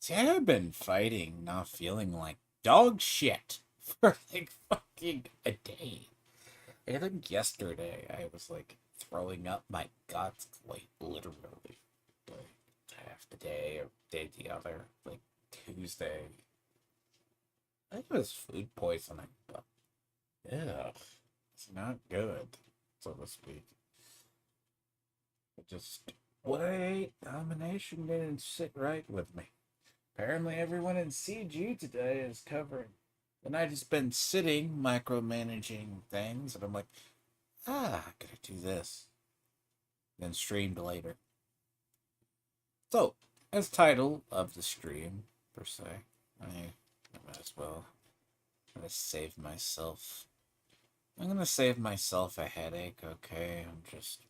See, I've been fighting not feeling like dog shit for like fucking a day. I think yesterday I was like throwing up my guts, like literally, like half the day or day the other, like Tuesday. I think it was food poisoning, but yeah, it's not good, so to speak. It just what I ate, domination didn't sit right with me. Apparently, everyone in CG today is covering. And I just been sitting micromanaging things, and I'm like, I gotta do this. Then streamed later. So, as title of the stream, per se, I might as well. I'm gonna save myself. I'm gonna save myself a headache, okay? I'm just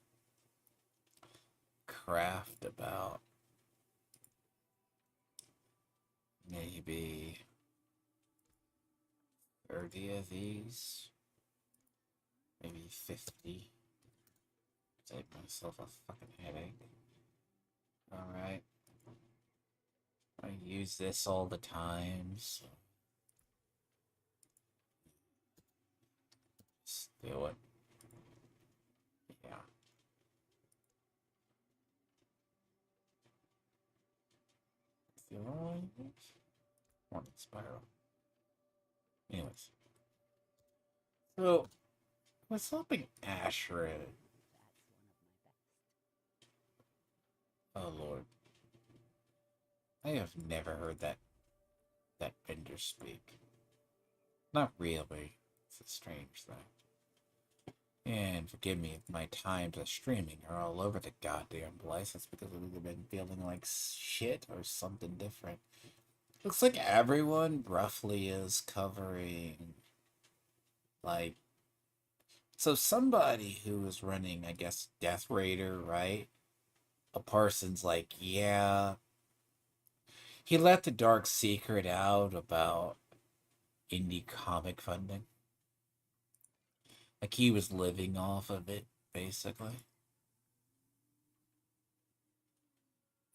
craft about maybe 30 of these, maybe 50. Save myself a fucking headache. Alright. I use this all the time, so just do it. Yeah. Hornet spiral. Anyways. So, what's helping Ashred? Oh lord. I have never heard that vendor speak. Not really. It's a strange thing. And forgive me if my times of streaming are all over the goddamn place. That's because I've either been feeling like shit or something different. Looks like everyone roughly is covering, like, so somebody who was running, I guess, Death Raider, right? A person's like, yeah, he let the dark secret out about indie comic funding. Like, he was living off of it, basically.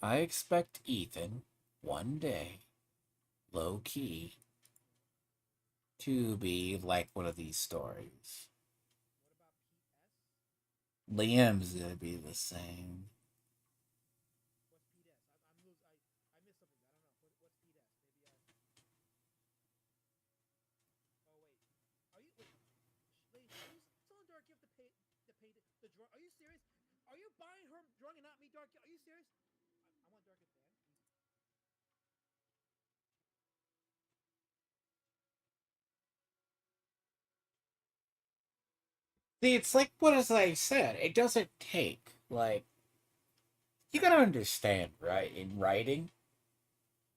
I expect Ethan, one day, low key, to be like one of these stories. Liam's gonna be the same. See, it's like what as I said, it doesn't take like you gotta understand, right? In writing,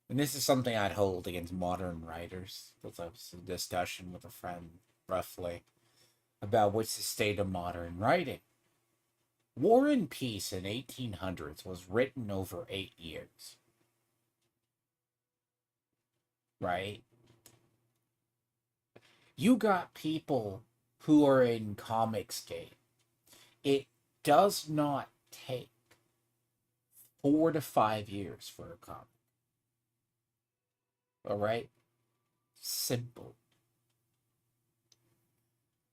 and this is something I'd hold against modern writers, because I was in a discussion with a friend roughly about what's the state of modern writing. War and Peace in 1800s was written over 8 years, right? You got people who are in comics game. It does not take 4 to 5 years for a comic. All right, simple.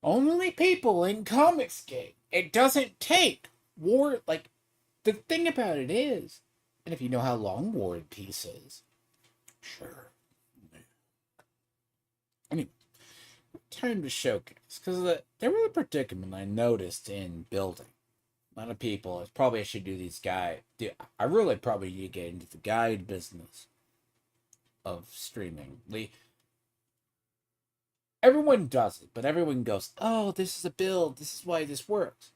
Only people in comics game. It doesn't take war. Like the thing about it is, and if you know how long War and Peace is, sure. Anyway, time to showcase because there was a predicament I noticed in building. A lot of people. It's probably I should do these guide. I really probably need to get into the guide business of streaming. Everyone does it, but everyone goes, "Oh, this is a build. This is why this works."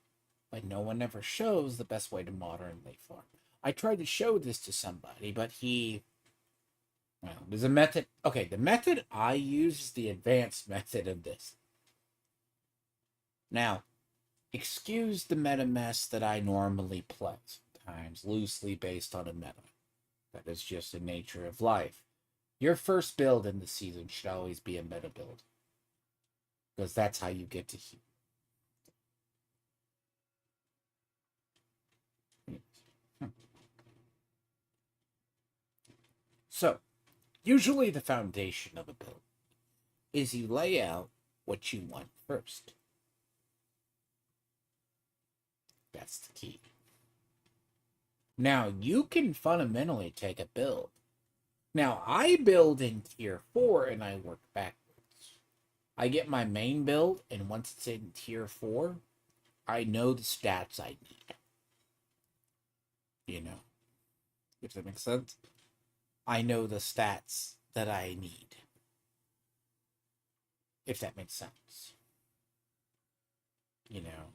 But no one ever shows the best way to modernly farm. I tried to show this to somebody, but well, there's a method. Okay, the method I use is the advanced method of this. Now, excuse the meta mess that I normally play, sometimes loosely based on a meta. That is just the nature of life. Your first build in the season should always be a meta build, because that's how you get to heal. So, Usually the foundation of a build is you lay out what you want first. That's the key. Now, you can fundamentally take a build. Now, I build in tier 4 and I work backwards. I get my main build, and once it's in tier 4, I know the stats I need. You know, if that makes sense. I know the stats that I need. If that makes sense. You know.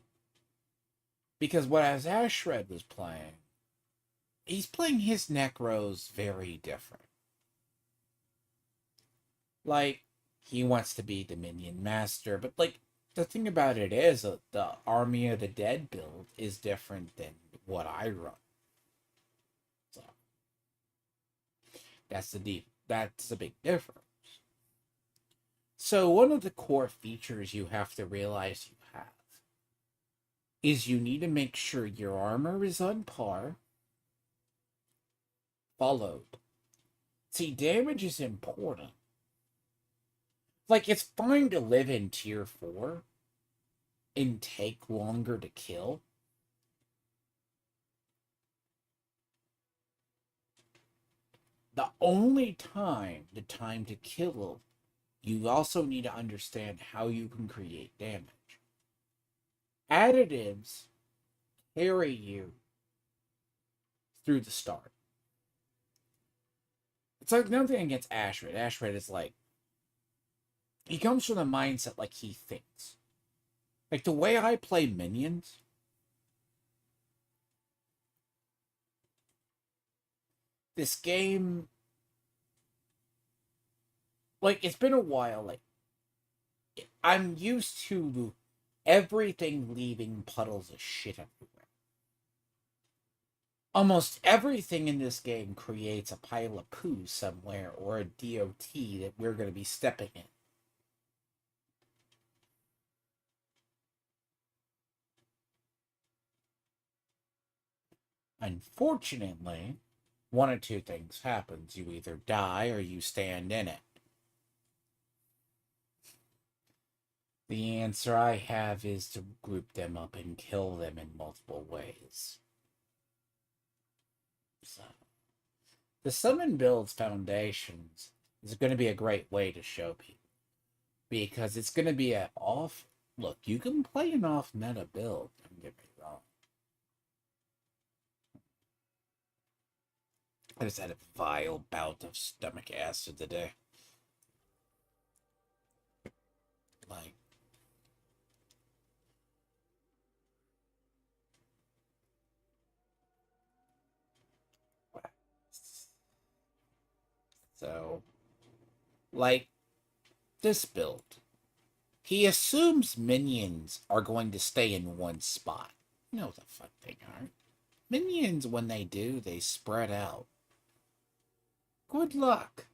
Because whereas Ashred was playing, he's playing his Necros very different. Like, he wants to be the minion master, but like, the thing about it is, the Army of the Dead build is different than what I run. So, that's the big difference. So one of the core features you have to realize you have is you need to make sure your armor is on par, followed. See, damage is important. Like, it's fine to live in tier 4 and take longer to kill. The only time, the time to kill, you also need to understand how you can create damage. Additives carry you through the start. It's like nothing against Ashred. Ashred is like, he comes from the mindset like he thinks. Like the way I play minions, this game, like, it's been a while. Like, I'm used to everything leaving puddles of shit everywhere. Almost everything in this game creates a pile of poo somewhere or a DOT that we're going to be stepping in. Unfortunately, one or two things happens. You either die or you stand in it. The answer I have is to group them up and kill them in multiple ways. So, the Summon Build's Foundations is going to be a great way to show people. Because it's going to be an off... Look, you can play an off-meta build, don't get me wrong. I just had a vile bout of stomach acid today. Like, so, like, this build. He assumes minions are going to stay in one spot. No, the fuck they aren't. Minions, when they do, they spread out. Good luck.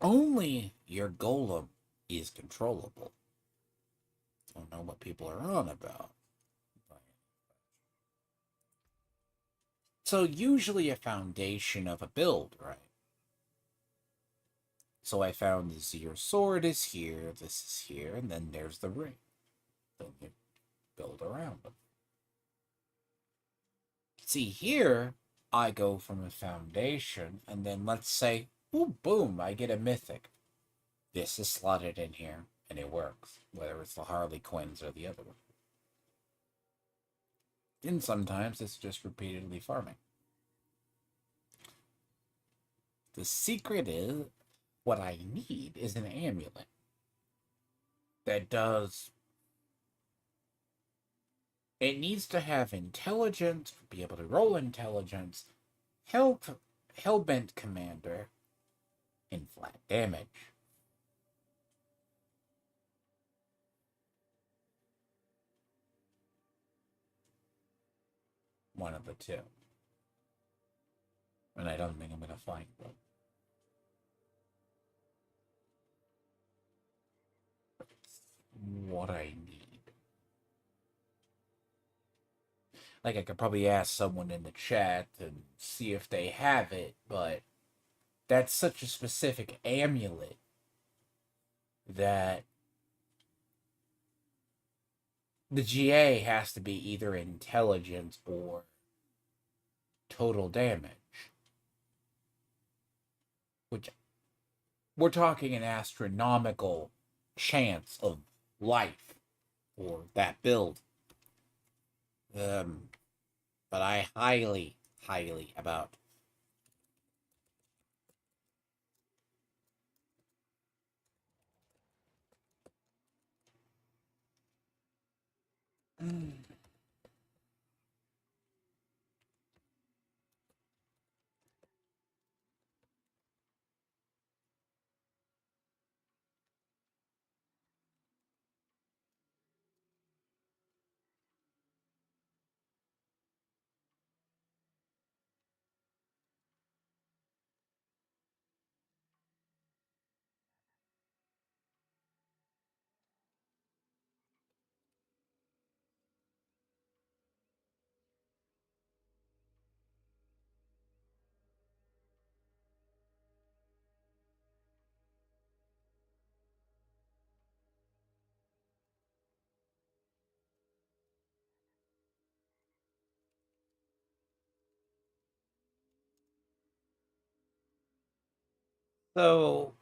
Only your golem is controllable. Don't know what people are on about. So usually a foundation of a build, right? So I found the Zir sword is here, this is here, and then there's the ring. Then you build around them. See, here, I go from a foundation, and then let's say, ooh, boom, I get a mythic. This is slotted in here, and it works, whether it's the Harley Quinns or the other one. And sometimes it's just repeatedly farming. The secret is, what I need is an amulet that does... It needs to have intelligence, be able to roll intelligence, hellbent commander, and flat damage. One of the two. And I don't think I'm going to find one. What I need. Like, I could probably ask someone in the chat and see if they have it, but that's such a specific amulet that the GA has to be either intelligence or total damage. Which, we're talking an astronomical chance of life for that build. But I highly about. So,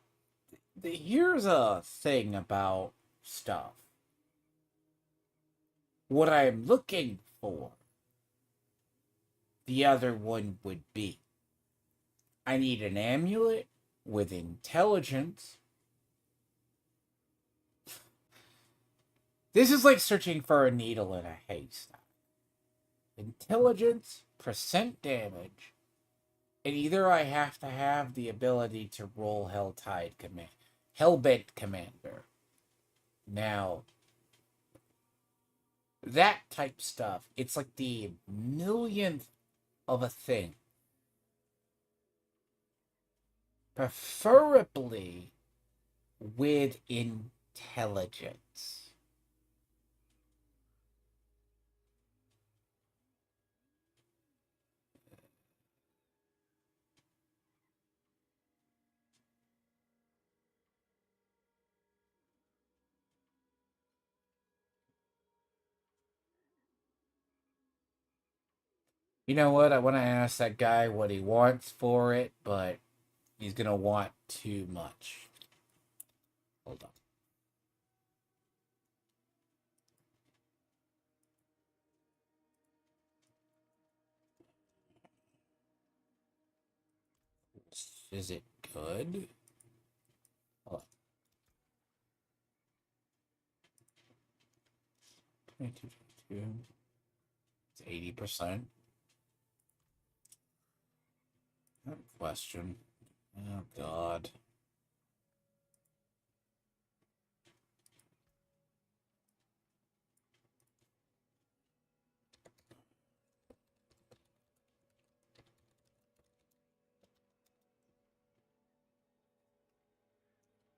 here's a thing about stuff. What I'm looking for, the other one would be. I need an amulet with intelligence. This is like searching for a needle in a haystack. Intelligence, percent damage, and either I have to have the ability to roll Hellbent Commander. Now, that type stuff, it's like the millionth of a thing. Preferably with intelligence. You know what? I want to ask that guy what he wants for it, but he's going to want too much. Hold on. Is it good? Hold on. 22, 22. It's 80%. Question. Oh, God.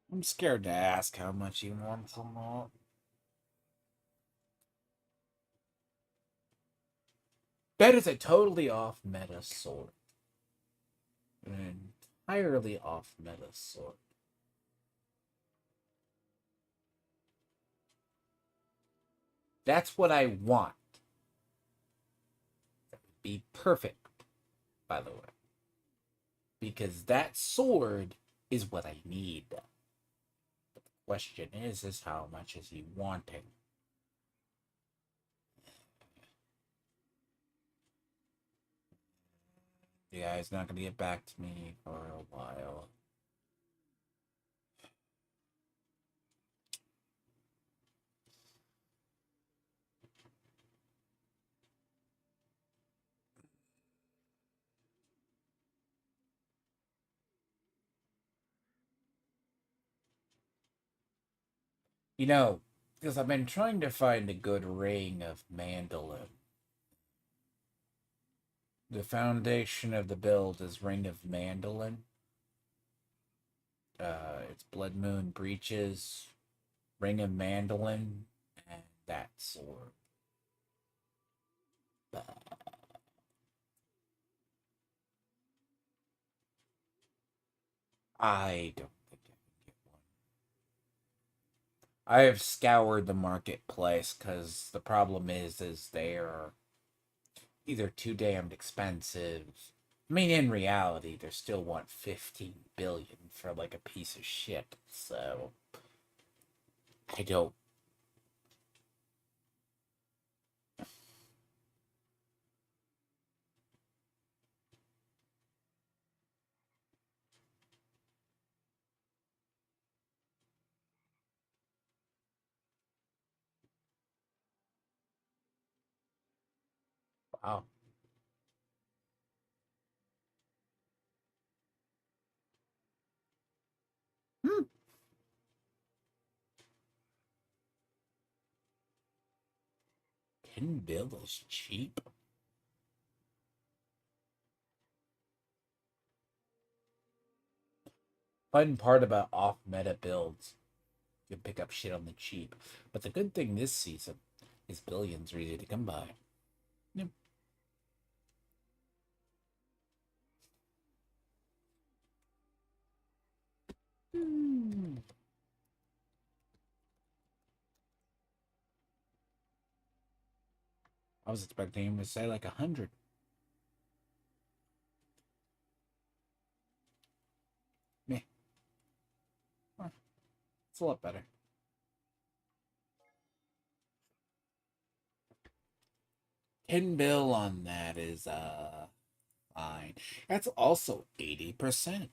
I'm scared to ask how much he wants them all. That is a totally off meta sword. An entirely off meta sword. That's what I want. That would be perfect, by the way. Because that sword is what I need. But the question is how much is he wanting? The guy's not going to get back to me for a while. You know, because I've been trying to find a good ring of mandolin. The foundation of the build is Ring of Mandolin. It's Blood Moon Breaches, Ring of Mandolin, and that sword. I don't think I can get one. I have scoured the marketplace because the problem is they're either too damned expensive. I mean, in reality, they still want 15 billion for like a piece of shit. So I don't. Wow. Hmm. 10 bill is cheap. Fun part about off meta builds, you can pick up shit on the cheap. But the good thing this season is billions are easy to come by. Yep. Hmm. I was expecting him to say like 100. Meh. Huh. It's a lot better. 10 bill on that is fine. That's also 80%.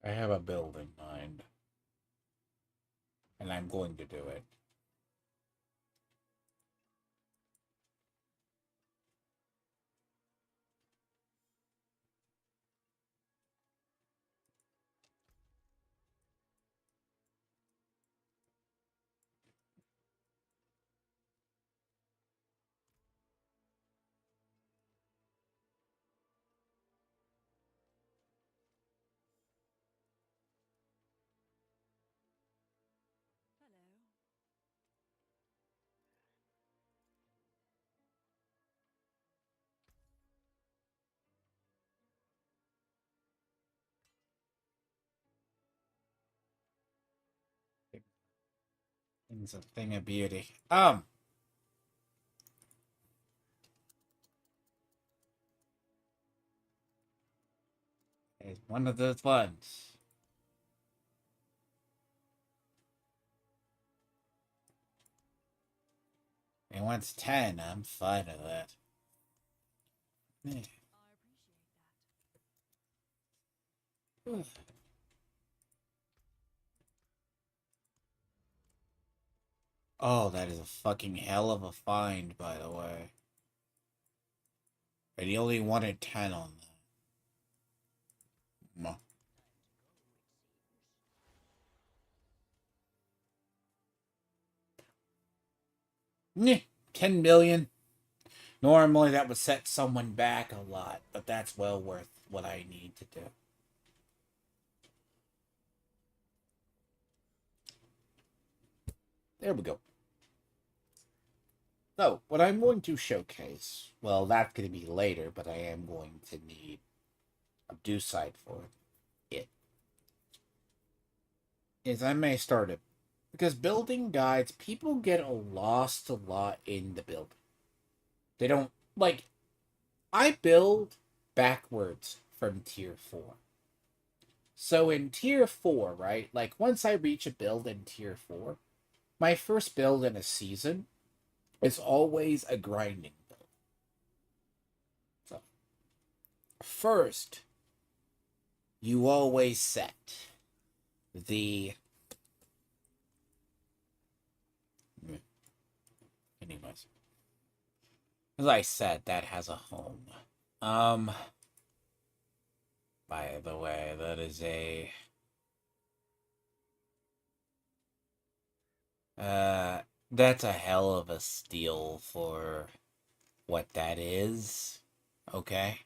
I have a build in mind, and I'm going to do it. It's a thing of beauty. It's one of those ones. He wants 10. I'm fine with that. Yeah. Oh, that is a fucking hell of a find, by the way. And he only wanted 10 on that. Meh, 10 million. Normally that would set someone back a lot, but that's well worth what I need to do. There we go. So, what I'm going to showcase, well, that's going to be later, but I am going to need oducite for it, is I may start it. Because building guides, people get lost a lot in the building. They don't, like, I build backwards from tier 4. So in tier 4, right, like, once I reach a build in tier 4, my first build in a season is always a grinding build. So, first, you always set the... Anyways. As I said, that has a home. Um, by the way, that is a... that's a hell of a steal for what that is. Okay?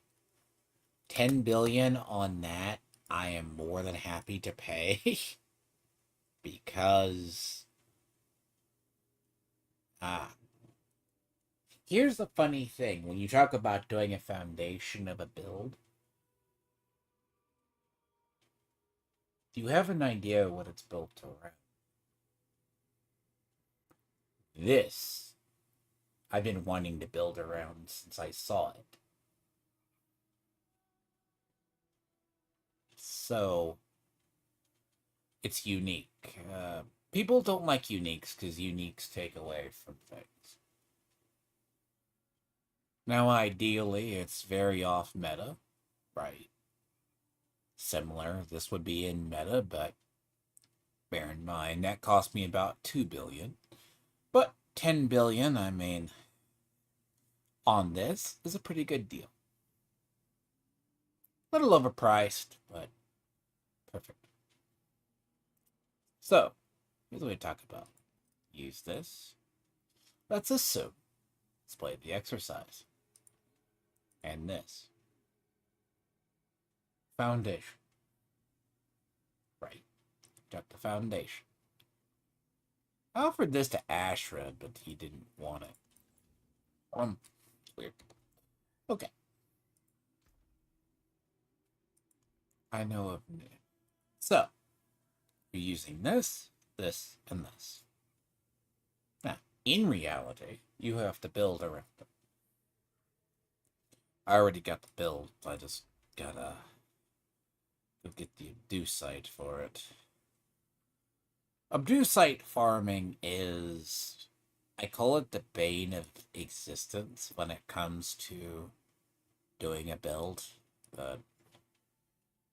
10 billion on that, I am more than happy to pay. Because... here's the funny thing. When you talk about doing a foundation of a build, you have an idea what it's built around. This, I've been wanting to build around since I saw it. So, it's unique. People don't like uniques because uniques take away from things. Now, ideally, it's very off meta, right? Similar, this would be in meta, but bear in mind that cost me about 2 billion. But 10 billion, I mean, on this is a pretty good deal. A little overpriced, but perfect. So, here's what we talk about. Use this. Let's assume. Let's play the exercise. And this. Foundation. Right. Got the foundation. I offered this to Ashred, but he didn't want it. Weird. Okay. I know of... So, you're using this, this, and this. Now, in reality, you have to build around them. I already got the build. I just gotta go get the oducite for it. Oducite farming is... I call it the bane of existence when it comes to doing a build, but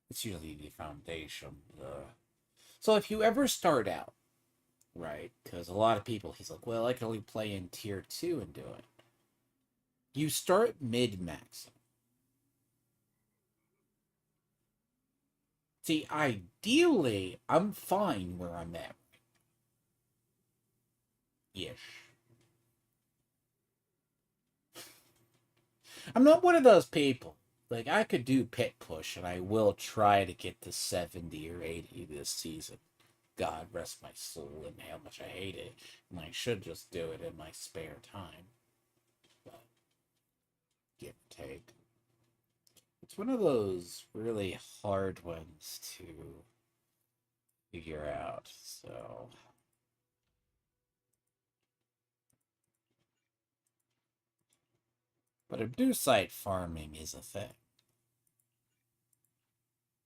it's usually the foundation. So if you ever start out, right, because a lot of people, he's like, well, I can only play in tier 2 and do it. You start mid-maxing. See, ideally, I'm fine where I'm at. Ish. I'm not one of those people. Like, I could do pit push, and I will try to get to 70 or 80 this season. God rest my soul and how much I hate it. And I should just do it in my spare time. But, give or take. It's one of those really hard ones to figure out, so... But oducite farming is a thing.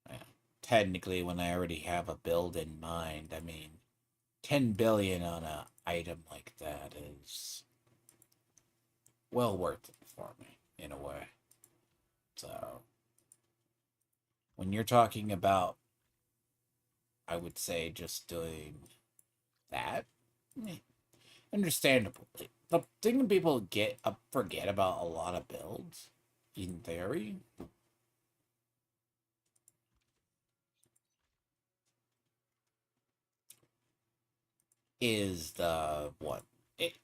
Yeah. Technically, when I already have a build in mind, I mean, 10 billion on an item like that is well worth it for me, in a way. So, when you're talking about, I would say, just doing that, understandable. The thing that people forget about a lot of builds, in theory, is the what?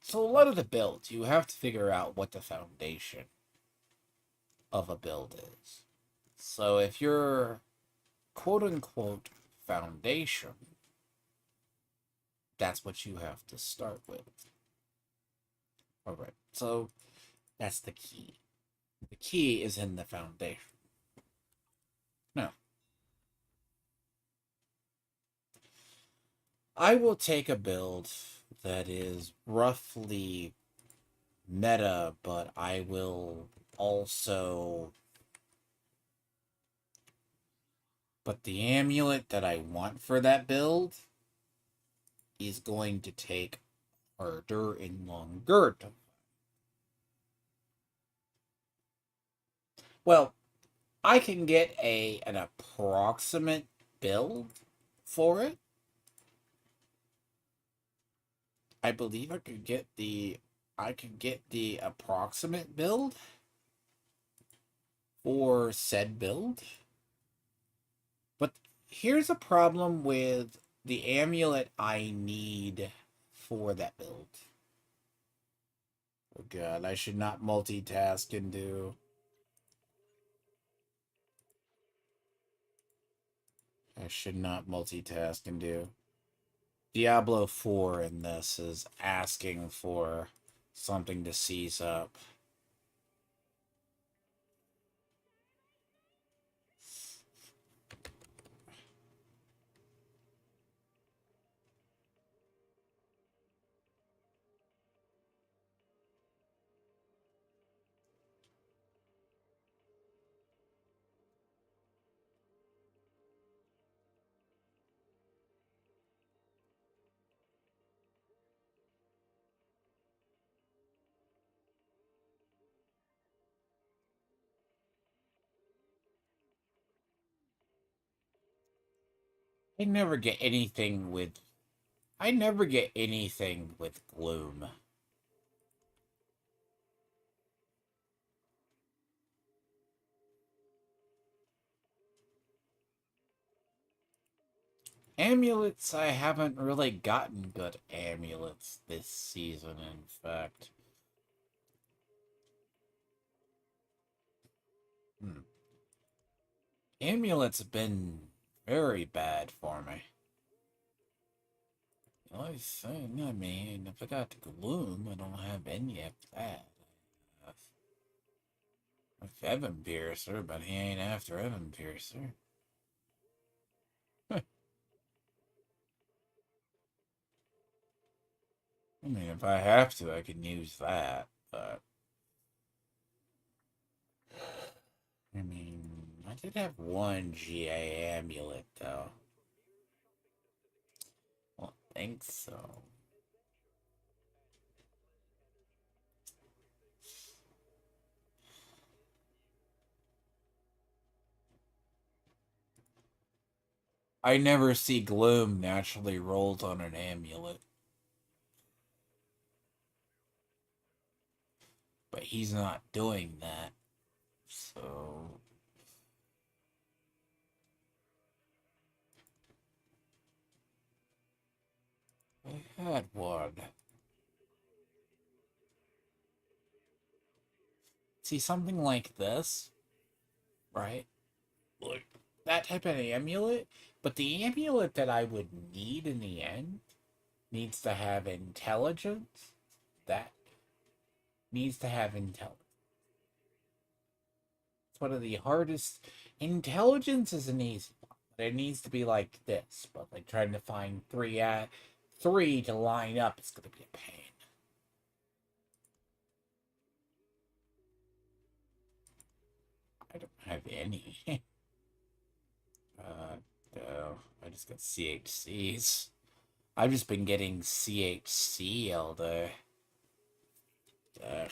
So a lot of the builds, you have to figure out what the foundation of a build is. So if you're quote unquote foundation, that's what you have to start with. Alright, so that's the key. The key is in the foundation. Now, I will take a build that is roughly meta, but I will also... But the amulet that I want for that build is going to take harder and longer to... Well, I can get an approximate build for it. I believe I could get the I could get the approximate build for said build. But here's a problem with the amulet I need for that build. Oh god, I should not multitask and do. I should not multitask and do. Diablo 4 in this is asking for something to seize up. I never get anything with gloom. Amulets, I haven't really gotten good amulets this season, in fact. Amulets have been very bad for me. The only thing, I mean, if I got gloom, I don't have any of that. With Evan Piercer, but he ain't after Evan Piercer. I mean, if I have to, I can use that, but... I mean, I did have one GA amulet, though. I don't think so. I never see gloom naturally rolled on an amulet. But he's not doing that, so... I had one. See, something like this, right? Like, that type of amulet, but the amulet that I would need in the end needs to have intelligence. That needs to have intelligence. It's one of the hardest. Intelligence is an easy one, but it needs to be like this. But like trying to find three to line up is gonna be a pain. I don't have any. No, I just got CHCs. I've just been getting CHC all day. Ugh.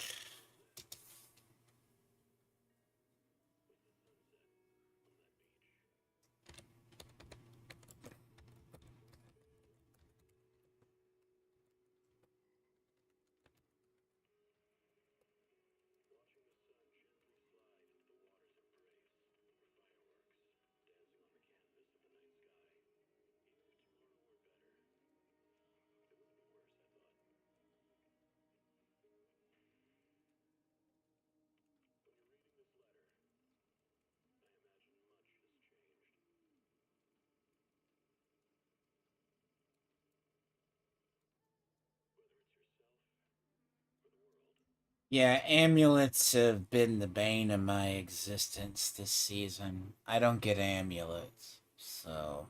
Yeah, amulets have been the bane of my existence this season. I don't get amulets, so...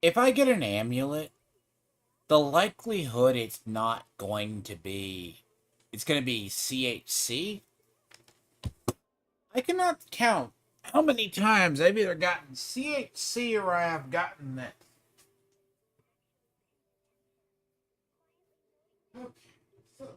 If I get an amulet, the likelihood it's not going to be... It's going to be CHC. I cannot count how many times I've either gotten CHC or I have gotten that. Okay, so...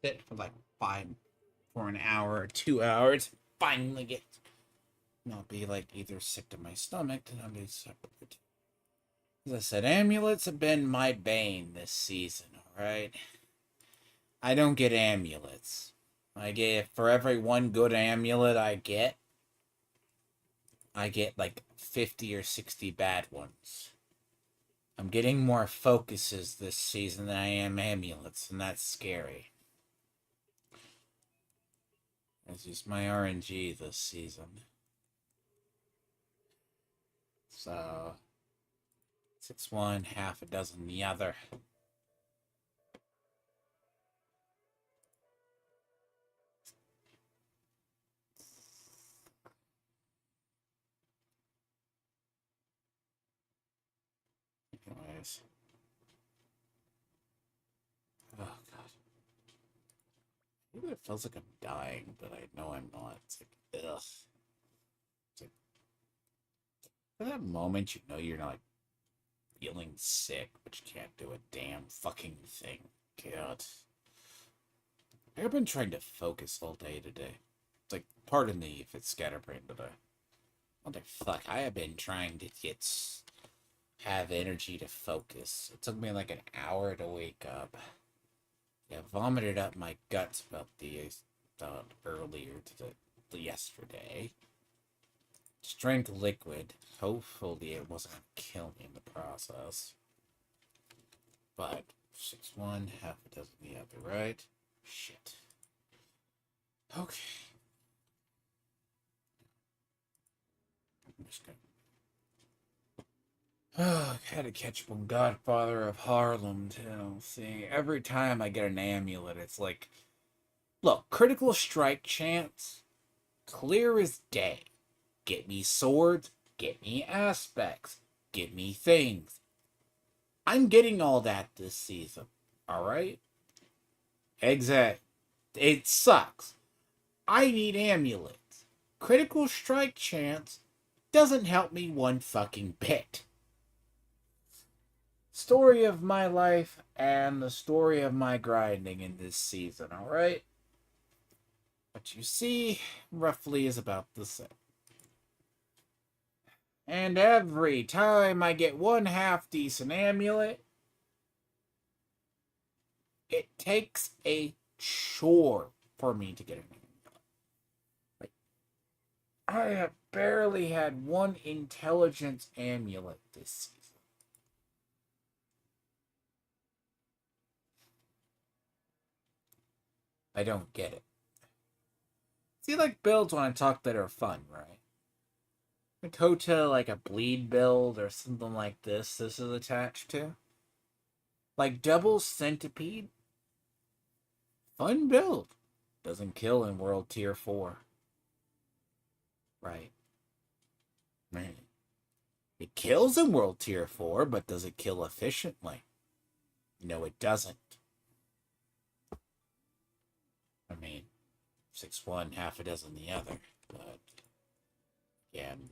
sit for like for an hour or 2 hours. Finally get not be like either sick to my stomach and I'll be separate. As I said, amulets have been my bane this season, alright? I don't get amulets. I get, for every one good amulet I get like 50 or 60 bad ones. I'm getting more focuses this season than I am amulets, and that's scary. That's just my RNG this season. So, 6 one, half a dozen the other. Anyways. Oh, God. Maybe it feels like I'm dying, but I know I'm not. It's like, ugh. It's like, for that moment, you know you're not feeling sick, but you can't do a damn fucking thing. God. I've been trying to focus all day today. It's like, pardon me if it's scatterbrained today. What the fuck? I have been trying to have energy to focus. It took me like an hour to wake up. I vomited up my guts about earlier yesterday. Just drank liquid. Hopefully it wasn't gonna kill me in the process. But 6 one, half a dozen the other, right? Shit. Okay. I'm just gonna. Oh, I had to catch one Godfather of Harlem, too. See, every time I get an amulet, it's like, look, critical strike chance, clear as day. Get me swords, get me aspects, get me things. I'm getting all that this season, alright? Exact. It sucks. I need amulets. Critical strike chance doesn't help me one fucking bit. Story of my life and the story of my grinding in this season, alright? What you see roughly is about the same. And every time I get one half decent amulet, it takes a chore for me to get an amulet. Like, I have barely had one intelligence amulet this season. I don't get it. See, like builds when I talk that are fun, right? Like go to like a bleed build or something like this is attached to. Like double centipede. Fun build. Doesn't kill in world tier 4. Right. Man. It kills in world tier 4, but does it kill efficiently? No, it doesn't. I mean, 6 one, half a dozen the other. But, again,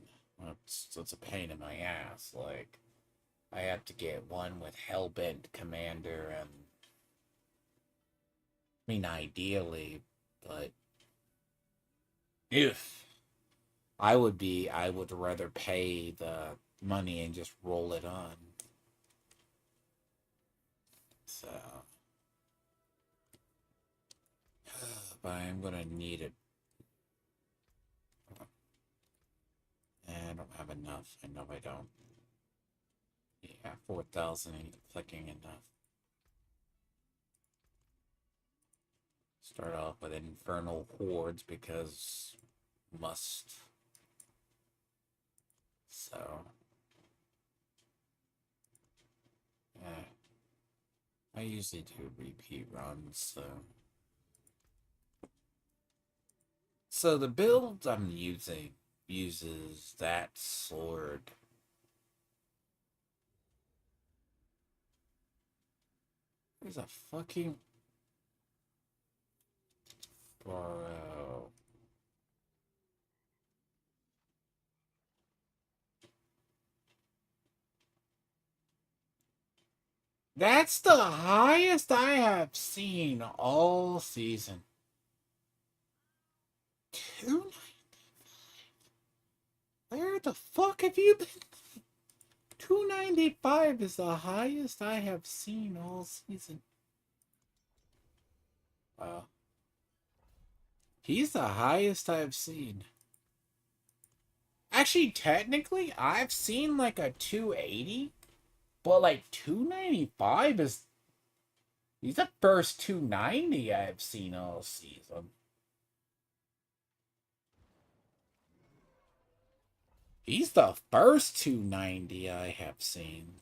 it's a pain in my ass. Like, I have to get one with Hellbent Commander and... I mean, ideally, but... If I would rather pay the money and just roll it on. So... But I'm gonna need it. I don't have enough. I know I don't. Yeah, 4,000 ain't fucking enough. Start off with Infernal hordes because must. So. Yeah. I usually do repeat runs, so. So the build I'm using uses that sword. There's a fucking... Bro. That's the highest I have seen all season. 290. Where the fuck have you been? 295 is the highest I have seen all season. Wow. He's the highest I've seen. Actually, technically, I've seen like a 280, but like 295 is. He's the first 290 I've seen all season. He's the first 290 I have seen.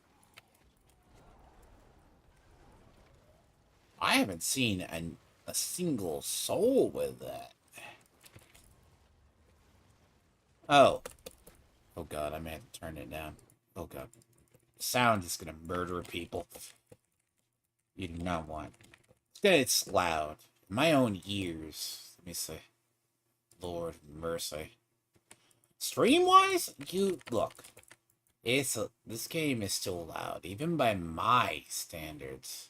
I haven't seen a single soul with that. Oh. Oh god, I may have to turn it down. Oh god. Sound is gonna murder people. You do not want. It's loud. My own ears. Let me see. Lord mercy. Stream-wise, you look. This game is still loud, even by my standards.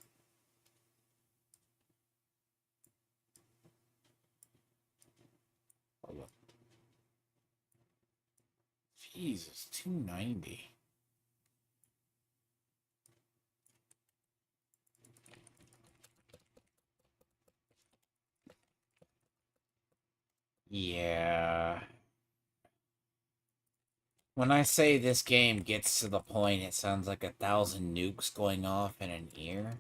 Oh, look. Jesus, 290. Yeah. When I say this game gets to the point, it sounds like 1,000 nukes going off in an ear.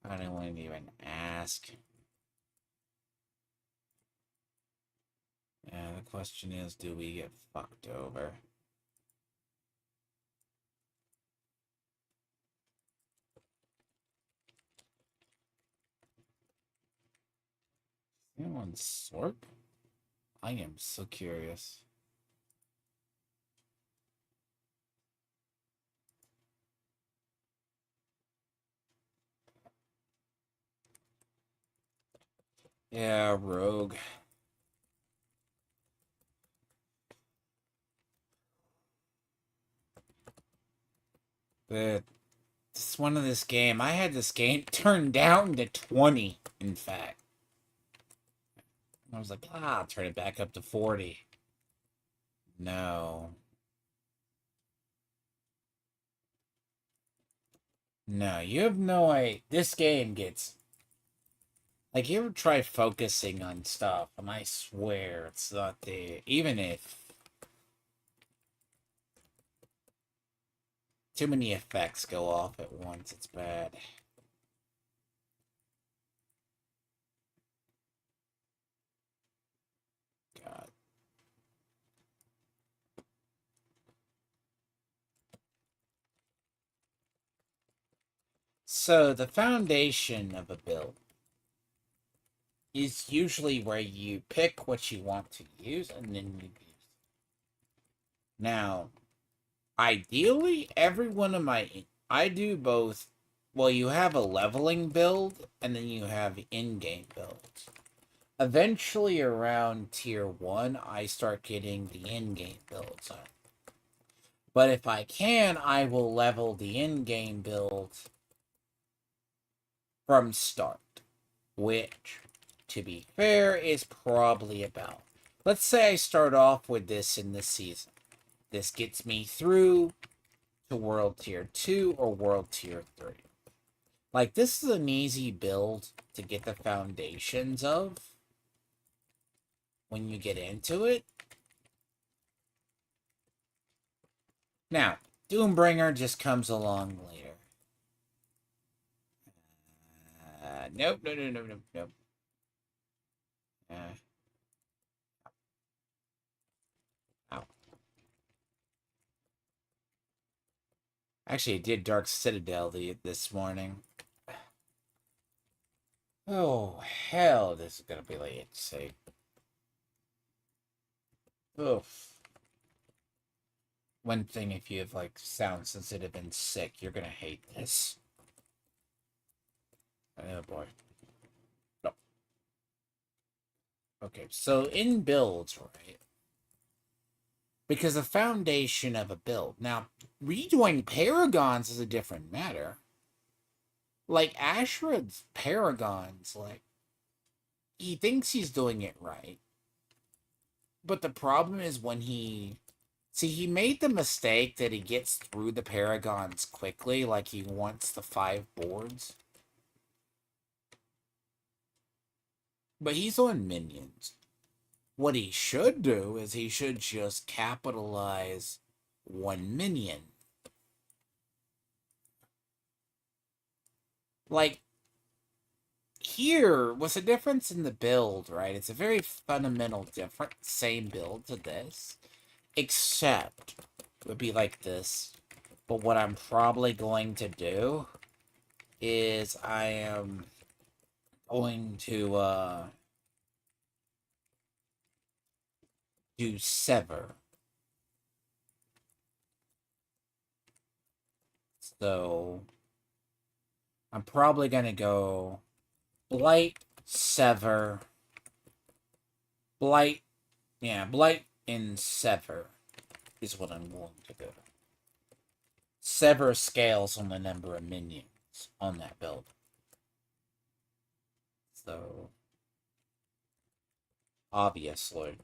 I don't want to even ask. Yeah, the question is, do we get fucked over? Anyone Sork? I am so curious. Yeah, Rogue. But it's one of this game. I had this game turned down to 20, in fact. I was like, I'll turn it back up to 40. No. No, you have no idea. This game gets. Like, you ever try focusing on stuff, and I swear it's not there. Even if too many effects go off at once, it's bad. God. So, the foundation of a build is usually where you pick what you want to use, and then you use it. Now, ideally, every one of my... I do both. Well, you have a leveling build, and then you have in-game builds. Eventually, around tier 1, I start getting the in-game builds on. But if I can, I will level the in-game build from start. Which, to be fair, is probably about... Let's say I start off with this in this season. This gets me through to World Tier 2 or World Tier 3. Like, this is an easy build to get the foundations of when you get into it. Now, Doombringer just comes along later. Nope, nope. Ow. Actually, I did Dark Citadel this morning. Oh, hell, this is gonna be late. Say. Oof. One thing, if you have, like, sound sensitive and sick, you're gonna hate this. Oh, boy. No. Okay, so in builds, right? Because the foundation of a build. Now, redoing paragons is a different matter. Like, Ashrad's paragons, like, he thinks he's doing it right. But the problem is when he... See, he made the mistake that he gets through the paragons quickly, like he wants the 5 boards. But he's on minions. What he should do is he should just capitalize 1 minion. Like, here was a difference in the build, right? It's a very fundamental different, same build to this. Except, it would be like this. But what I'm probably going to do is I am going to, do Sever. So, I'm probably going to go Blight, Sever, Blight, yeah, Blight and Sever is what I'm going to do. Sever scales on the number of minions on that build. So, obviously.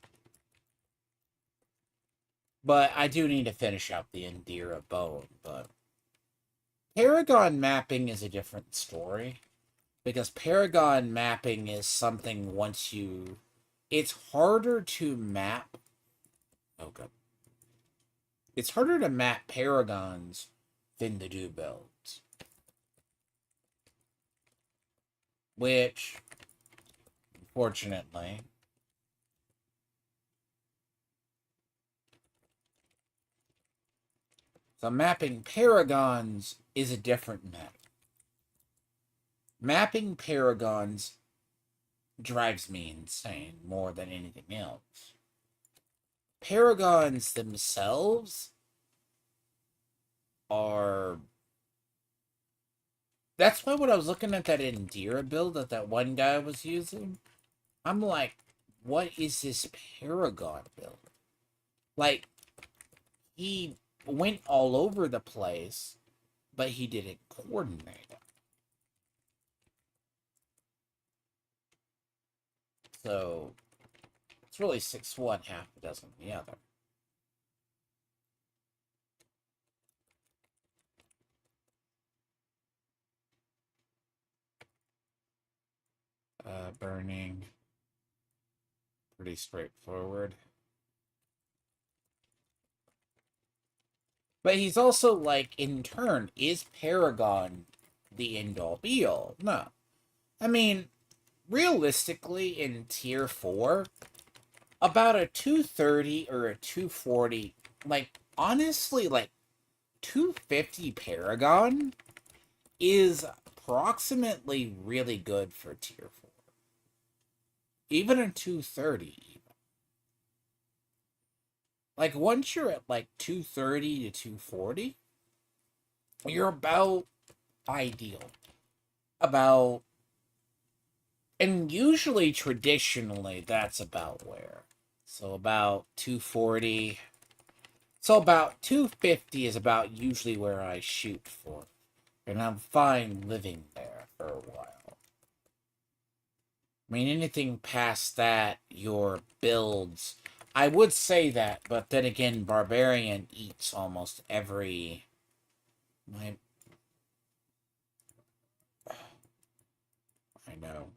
But I do need to finish up the Indira bone, but Paragon mapping is a different story. Because Paragon mapping is something once you... It's harder to map... Oh, God. It's harder to map Paragons than to do builds. Which, unfortunately... So mapping Paragons is a different map. Mapping Paragons drives me insane more than anything else. Paragons themselves are... That's why when I was looking at that Indira build that one guy was using, I'm like, what is this Paragon build? Like, he went all over the place, but he didn't coordinate it. So, it's really 6-1, half a dozen the other. Burning. Pretty straightforward. But he's also like, in turn, is Paragon the end-all be-all? No. I mean, realistically, in Tier 4, about a 230 or a 240, like, honestly, like, 250 Paragon is approximately really good for Tier 4. Even a 230. Like, once you're at, like, 230 to 240, you're about ideal. About... And usually, traditionally, that's about where. So, about 240... So, about 250 is about usually where I shoot for. And I'm fine living there for a while. I mean, anything past that, your builds... I would say that, but then again, Barbarian eats almost every... I know.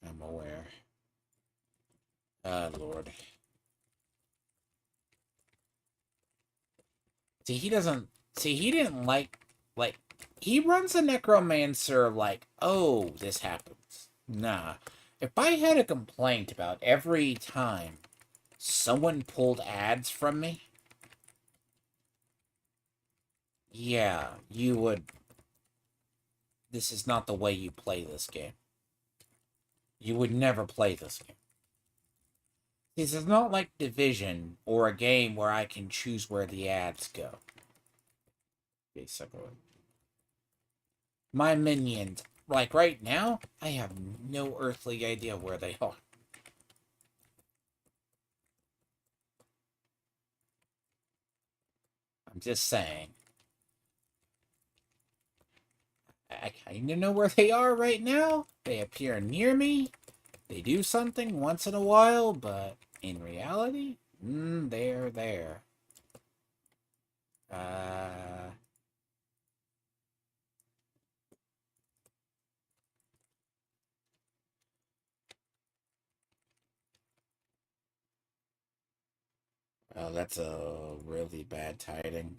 I'm aware. Lord. See, he doesn't... See, he didn't like... he runs a necromancer like, oh, this happens. Nah. If I had a complaint about every time someone pulled ads from me, yeah, you would... This is not the way you play this game. You would never play this game. This is not like Division or a game where I can choose where the ads go. Basically. My minions, like right now, I have no earthly idea where they are. I'm just saying. I kind of know where they are right now. They appear near me. They do something once in a while, but in reality, they're there. Oh, that's a really bad tiding.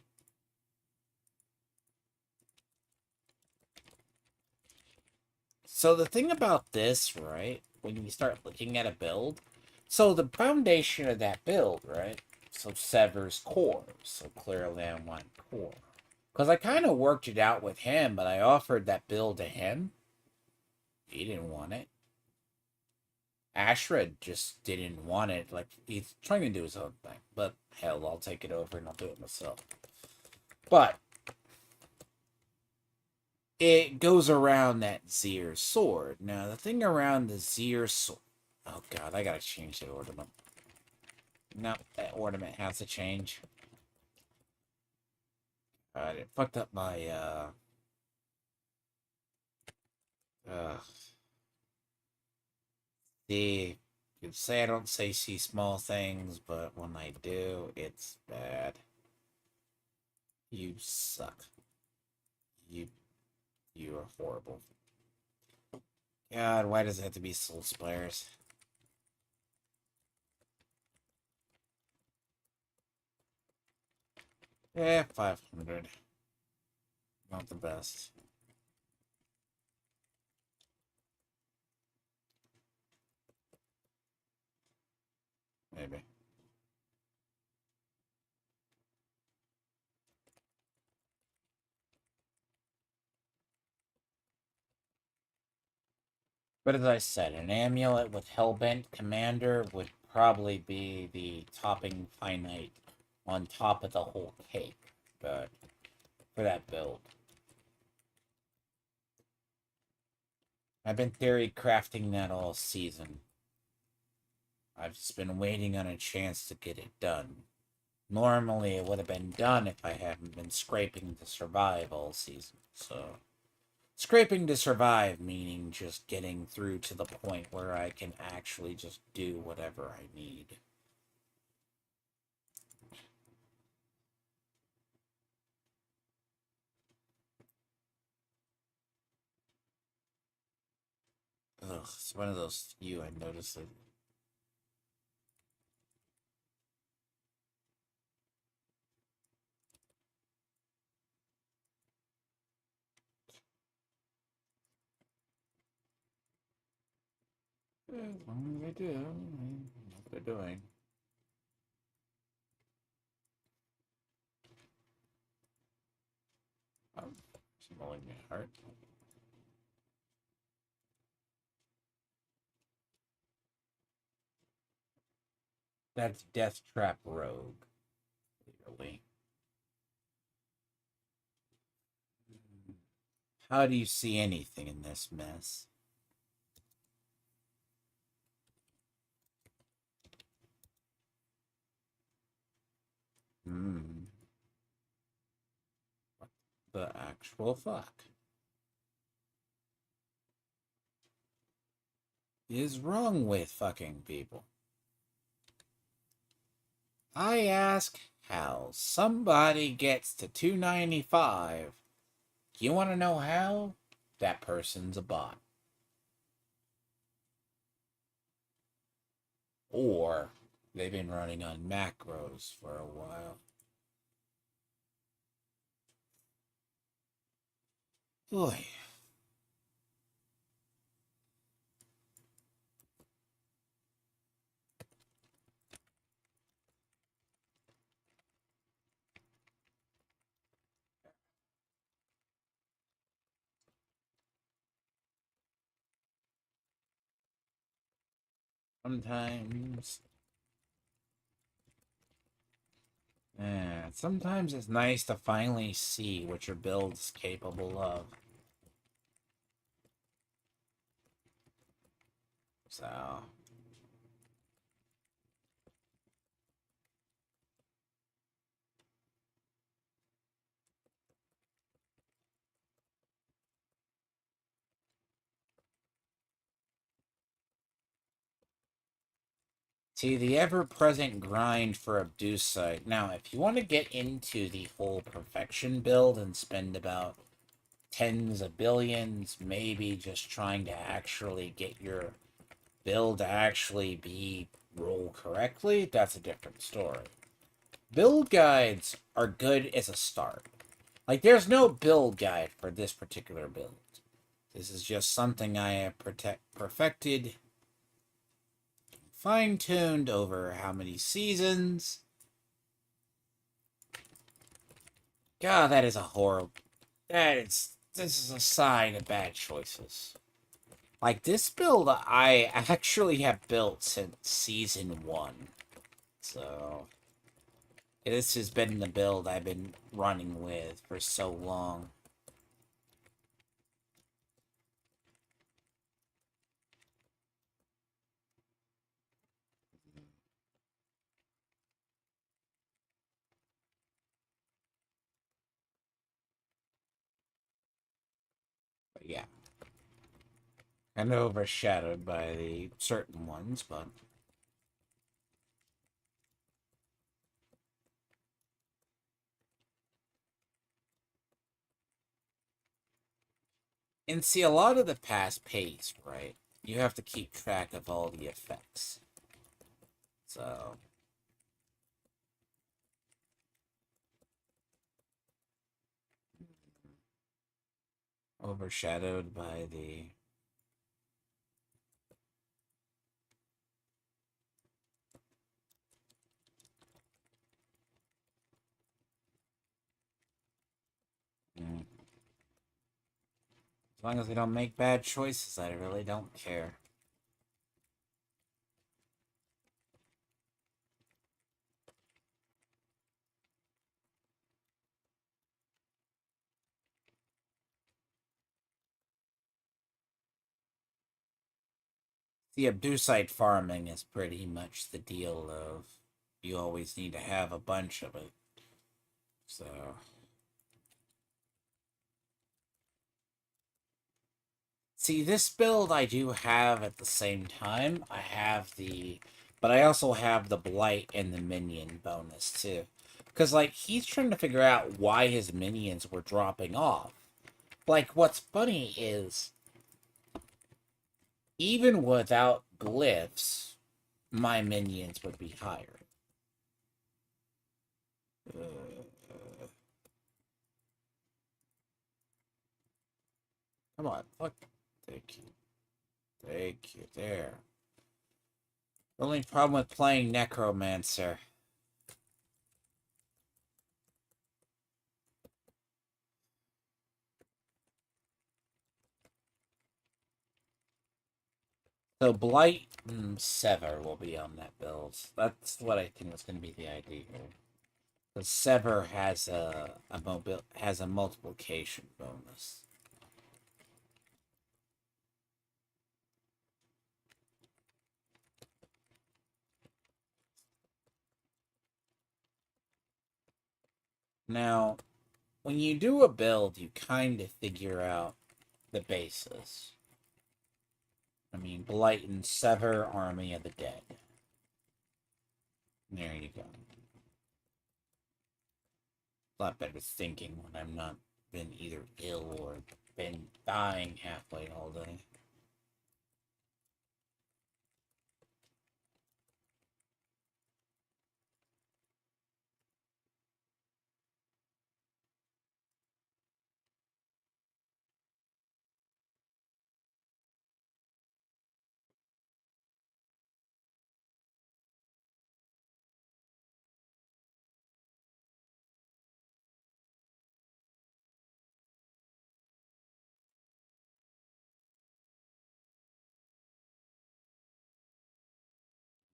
So the thing about this, right, when you start looking at a build, so the foundation of that build, right, so severs core, so clearly I want core. Because I kind of worked it out with him, but I offered that build to him. He didn't want it. Ashred just didn't want it. Like, he's trying to do his own thing. But hell, I'll take it over and I'll do it myself. But it goes around that Zir sword. Now, the thing around the Zir sword... Oh, God, I gotta change that ornament. No, that ornament has to change. It fucked up my, See, you could say I don't see small things, but when I do, it's bad. You suck. You you are horrible. God, why does it have to be soul spires? Yeah, 500. Not the best. Maybe. But as I said, an amulet with Hellbent Commander would probably be the topping finite on top of the whole cake. But for that build. I've been theory crafting that all season. I've just been waiting on a chance to get it done. Normally, it would have been done if I hadn't been scraping to survive all season. So, scraping to survive meaning just getting through to the point where I can actually just do whatever I need. Ugh, it's one of those few I noticed it. As long as they do, I know what they're doing. Smelling my heart. That's Death Trap Rogue. Clearly. How do you see anything in this mess? Hmm. What the actual fuck is wrong with fucking people? I ask how somebody gets to 295. You want to know how? That person's a bot. Or they've been running on macros for a while. Boy. Sometimes... sometimes it's nice to finally see what your build's capable of. So... See, the ever-present grind for oducite. Now, if you want to get into the whole perfection build and spend about tens of billions, maybe just trying to actually get your build to actually be roll correctly, that's a different story. Build guides are good as a start. Like, there's no build guide for this particular build. This is just something I have perfected, fine-tuned over how many seasons. God, that is a horrible... This is a sign of bad choices. Like, this build I actually have built since Season 1. So... this has been the build I've been running with for so long. But yeah. Kind of overshadowed by the certain ones, but... and see, a lot of the past pace, right? You have to keep track of all the effects. So... overshadowed by the... mm. As long as they don't make bad choices, I really don't care. The oducite farming is pretty much the deal of you always need to have a bunch of it. So... see, this build I do have at the same time. I have the... but I also have the blight and the minion bonus, too. Because, like, he's trying to figure out why his minions were dropping off. Like, what's funny is... even without glyphs, my minions would be higher. Come on, fuck. Thank you. Thank you. There. The only problem with playing Necromancer. So Blight and Sever will be on that build. That's what I think was going to be the idea here. The Sever has a multiplication bonus. Now, when you do a build, you kind of figure out the basis. I mean, Blight and Sever, Army of the Dead. There you go. A lot better thinking when I'm not been either ill or been dying halfway all day.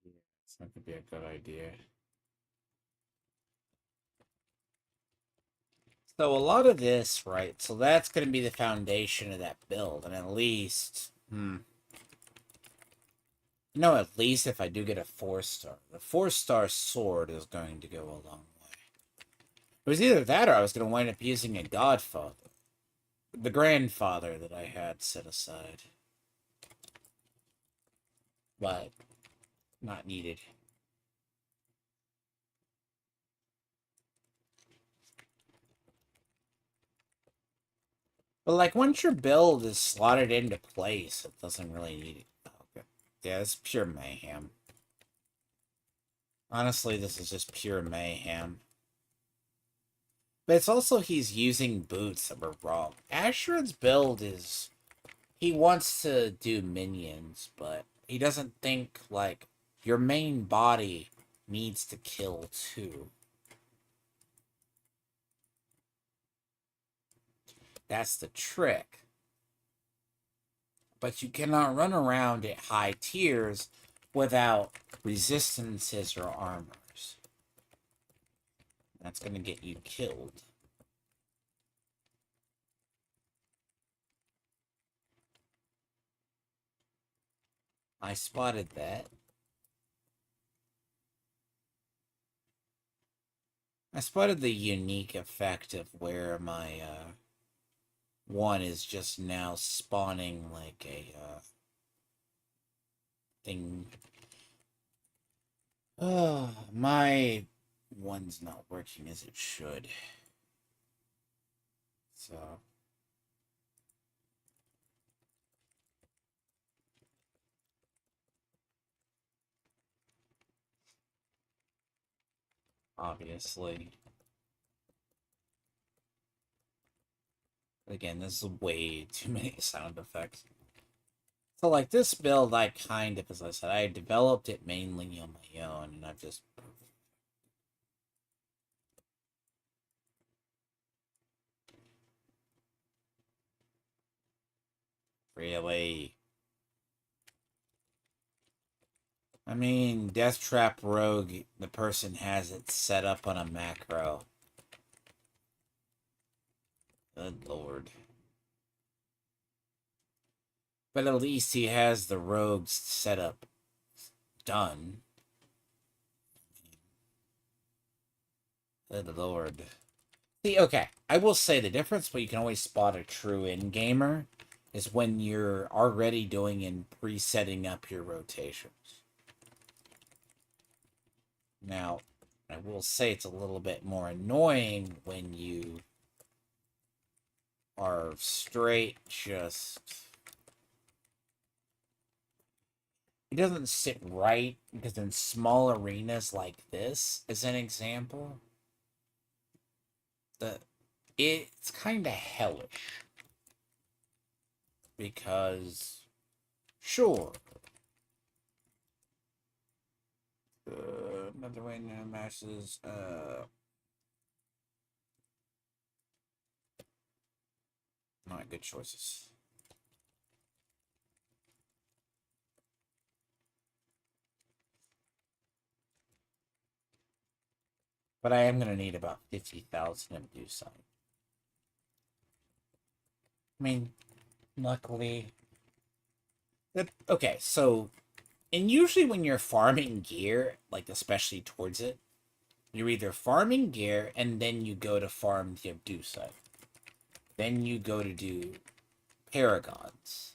Yeah, that could be a good idea. So a lot of this, right? So that's going to be the foundation of that build, and at least, at least if I do get a 4-star, the 4-star sword is going to go a long way. It was either that or I was going to wind up using a godfather, the grandfather that I had set aside. But Not needed. But, like, once your build is slotted into place, it doesn't really need it. Oh, okay. Yeah, it's pure mayhem. Honestly, this is just pure mayhem. But it's also he's using boots that were wrong. Ashrad's build is... He wants to do minions, but he doesn't think, like, your main body needs to kill too. That's the trick. But you cannot run around at high tiers without resistances or armors. That's going to get you killed. I spotted that. I spotted the unique effect of where my one is just now spawning like a thing. My one's not working as it should. So obviously. Again, this is way too many sound effects. So, like, this build, I kind of, as I said, I developed it mainly on my own, and I've just... Really? I mean, Death Trap Rogue, the person has it set up on a macro. Good lord. But at least he has the rogues setup done. Good lord. See, okay, I will say the difference, but you can always spot a true in-gamer, is when you're already doing and pre-setting up your rotations. Now, I will say it's a little bit more annoying when you are straight just... It doesn't sit right, because in small arenas like this, as an example, it's kind of hellish. Because, sure, another way now matches, not good choices. But I am going to need about 50,000 of oducite. I mean, luckily... Okay, so... And usually when you're farming gear, like especially towards it, you're either farming gear and then you go to farm the oducite. Then you go to do paragons.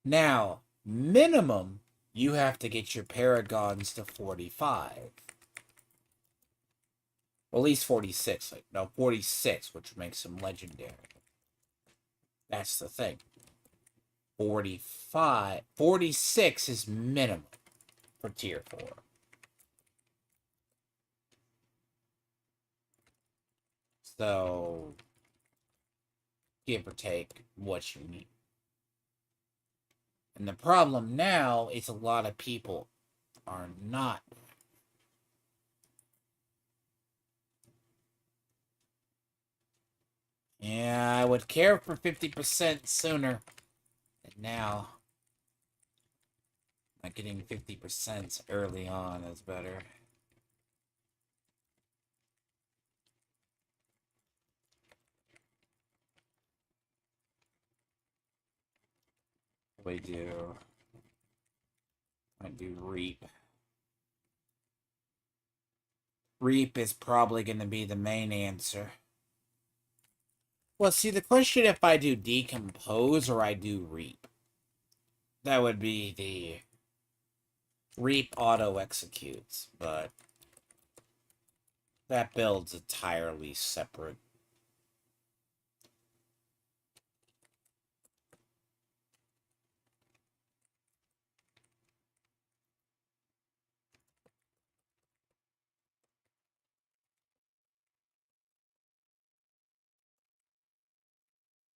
Now, minimum, you have to get your paragons to 45. Well, at least 46. Like, no, 46, which makes them legendary. That's the thing. 46 is minimum for tier 4. So, give or take what you need. And the problem now is a lot of people are not. Yeah, I would care for 50% sooner than now. Not getting 50% early on is better. We do. I do reap. Reap is probably going to be the main answer. Well, see, the question if I do decompose or I do reap. That would be the Reap auto executes, but that build's entirely separate.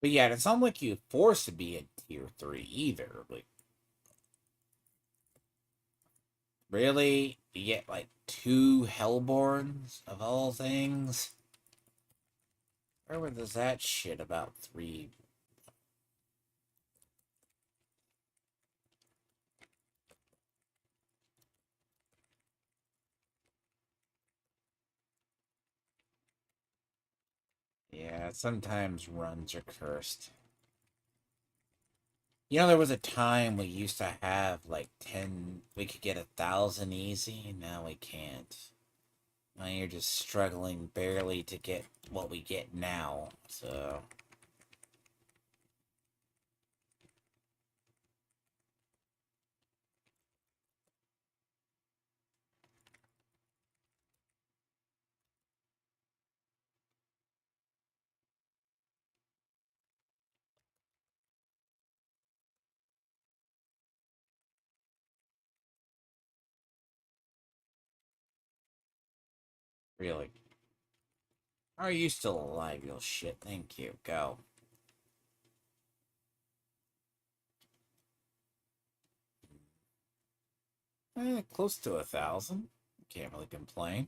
But yeah, it's not like you're forced to be in tier 3 either. Like, really? You get like 2 Hellborns of all things? Where was that shit about 3? Yeah, sometimes runs are cursed. You know, there was a time we used to have like 10, we could get 1,000 easy, now we can't. Now you're just struggling barely to get what we get now, so. Really. Are you still alive, you shit? Thank you. Go. Close to 1,000. Can't really complain.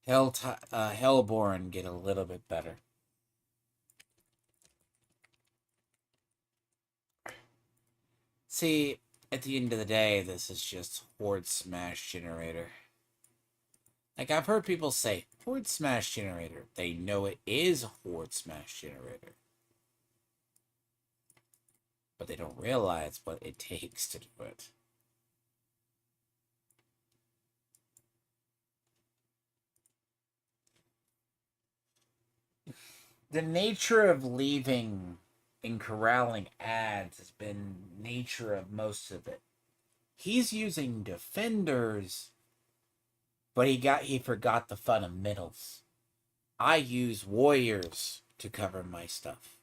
Hellborn get a little bit better. See, at the end of the day, this is just Horde Smash Generator. Like, I've heard people say, Horde Smash Generator. They know it is Horde Smash Generator. But they don't realize what it takes to do it. The nature of leaving and corralling ads has been nature of most of it. He's using defenders, but he forgot the fundamentals. I use warriors to cover my stuff.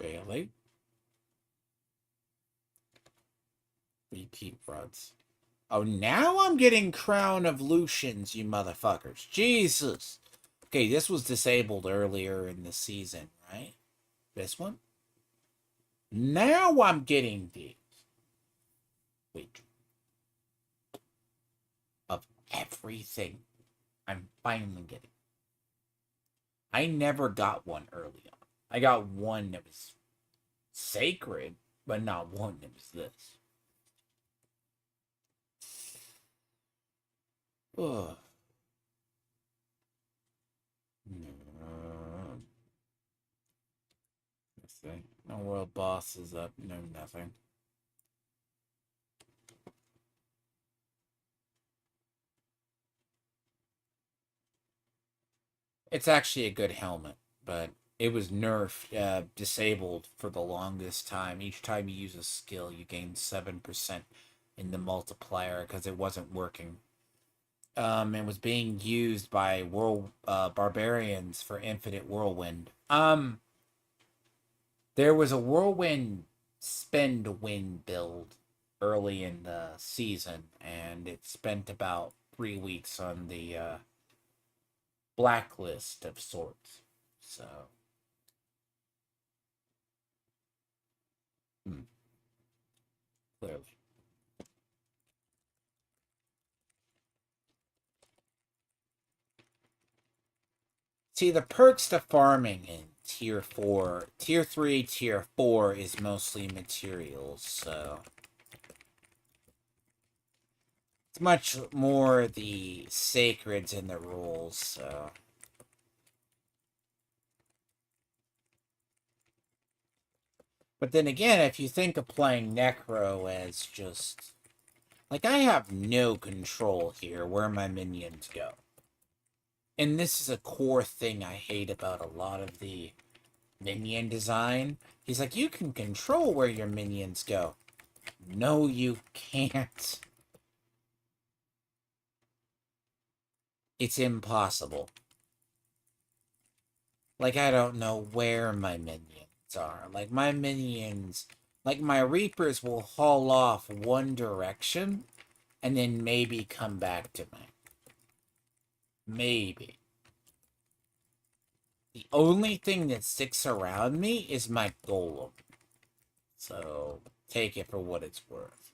Really? Repeat runs. Oh, now I'm getting Crown of Lucians, you motherfuckers. Jesus. Okay, this was disabled earlier in the season, right? This one? Now I'm getting these. Wait. Of everything, I'm finally getting. I never got one early on. I got one that was sacred, but not one that was this. Ugh. Let's see. No world bosses up. No nothing. It's actually a good helmet, but it was nerfed, disabled for the longest time. Each time you use a skill, you gain 7% in the multiplier because it wasn't working. It was being used by barbarians for infinite whirlwind. There was a whirlwind spend wind build early in the season, and it spent about 3 weeks on the blacklist of sorts. So, clearly. See, the perks to farming in tier 4, tier 3, tier 4 is mostly materials, so. It's much more the sacreds and the rules, so. But then again, if you think of playing Necro as just Like, I have no control here where my minions go. And this is a core thing I hate about a lot of the minion design. He's like, you can control where your minions go. No, you can't. It's impossible. Like, I don't know where my minions are. Like, my minions... Like, my Reapers will haul off one direction, and then maybe come back to me. Maybe. The only thing that sticks around me is my Golem. So, take it for what it's worth.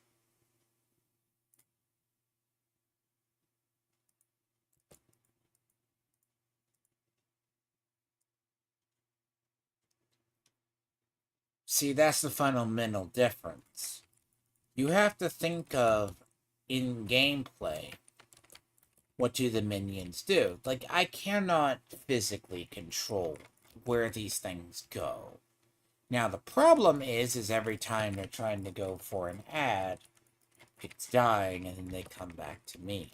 See, that's the fundamental difference. You have to think of, in gameplay, what do the minions do? Like, I cannot physically control where these things go. Now, the problem is every time they're trying to go for an ad, it's dying, and then they come back to me.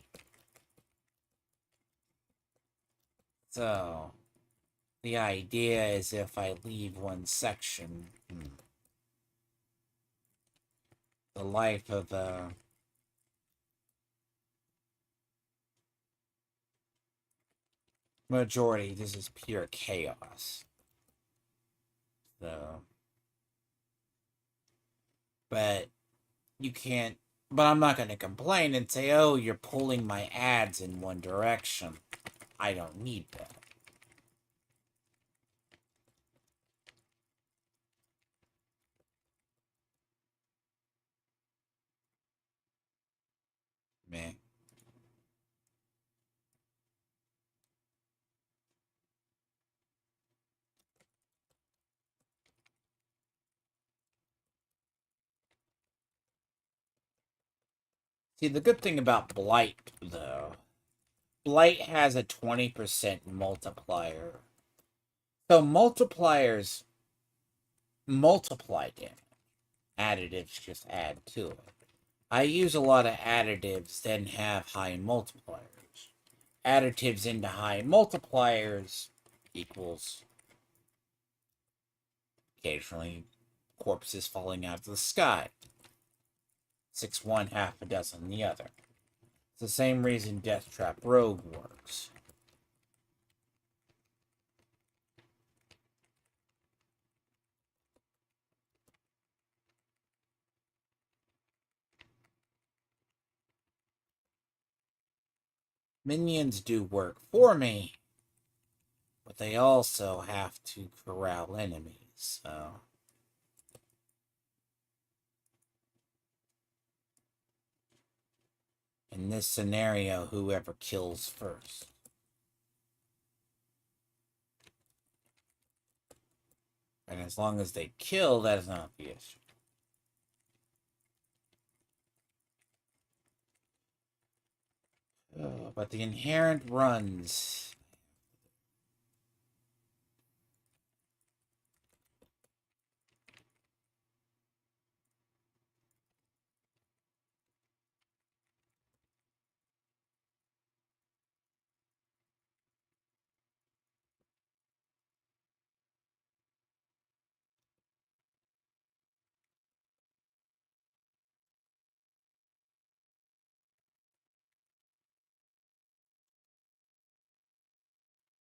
So, the idea is if I leave one section, the life of the majority, this is pure chaos. So, but you can't, but I'm not going to complain and say, oh, you're pulling my ads in one direction. I don't need that. Man. See, the good thing about Blight, though, Blight has a 20% multiplier. So multipliers multiply damage. Additives just add to it. I use a lot of additives that have high multipliers. Additives into high multipliers equals occasionally corpses falling out of the sky. 6 one, half a dozen the other. It's the same reason Death Trap Rogue works. Minions do work for me, but they also have to corral enemies, so... In this scenario, whoever kills first. And as long as they kill, that is not the issue. But the inherent runs...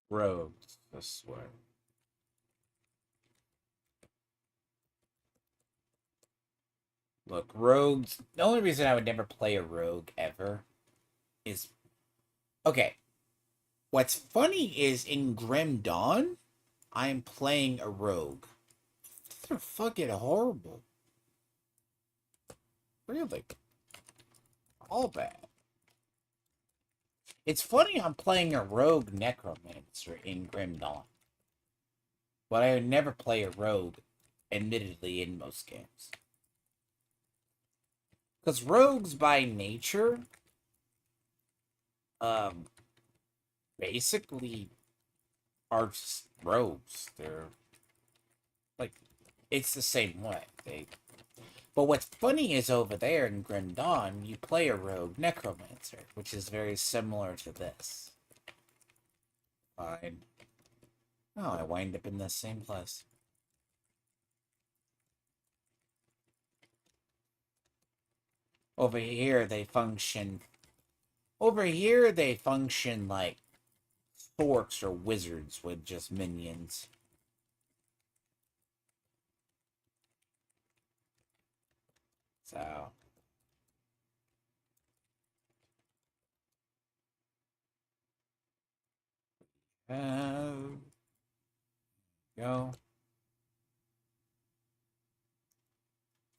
rogues, I swear. Look, rogues... The only reason I would never play a rogue ever is... Okay. What's funny is in Grim Dawn, I'm playing a rogue. They're fucking horrible. Really. All bad. It's funny I'm playing a rogue necromancer in Grim Dawn. But I would never play a rogue, admittedly, in most games. Because rogues by nature, basically are just rogues. They're, like, it's the same way. But what's funny is over there in Grim Dawn, you play a rogue necromancer, which is very similar to this. Fine. Oh, I wind up in the same place. Over here, they function... Over here, they function like orcs or wizards with just minions. So... go.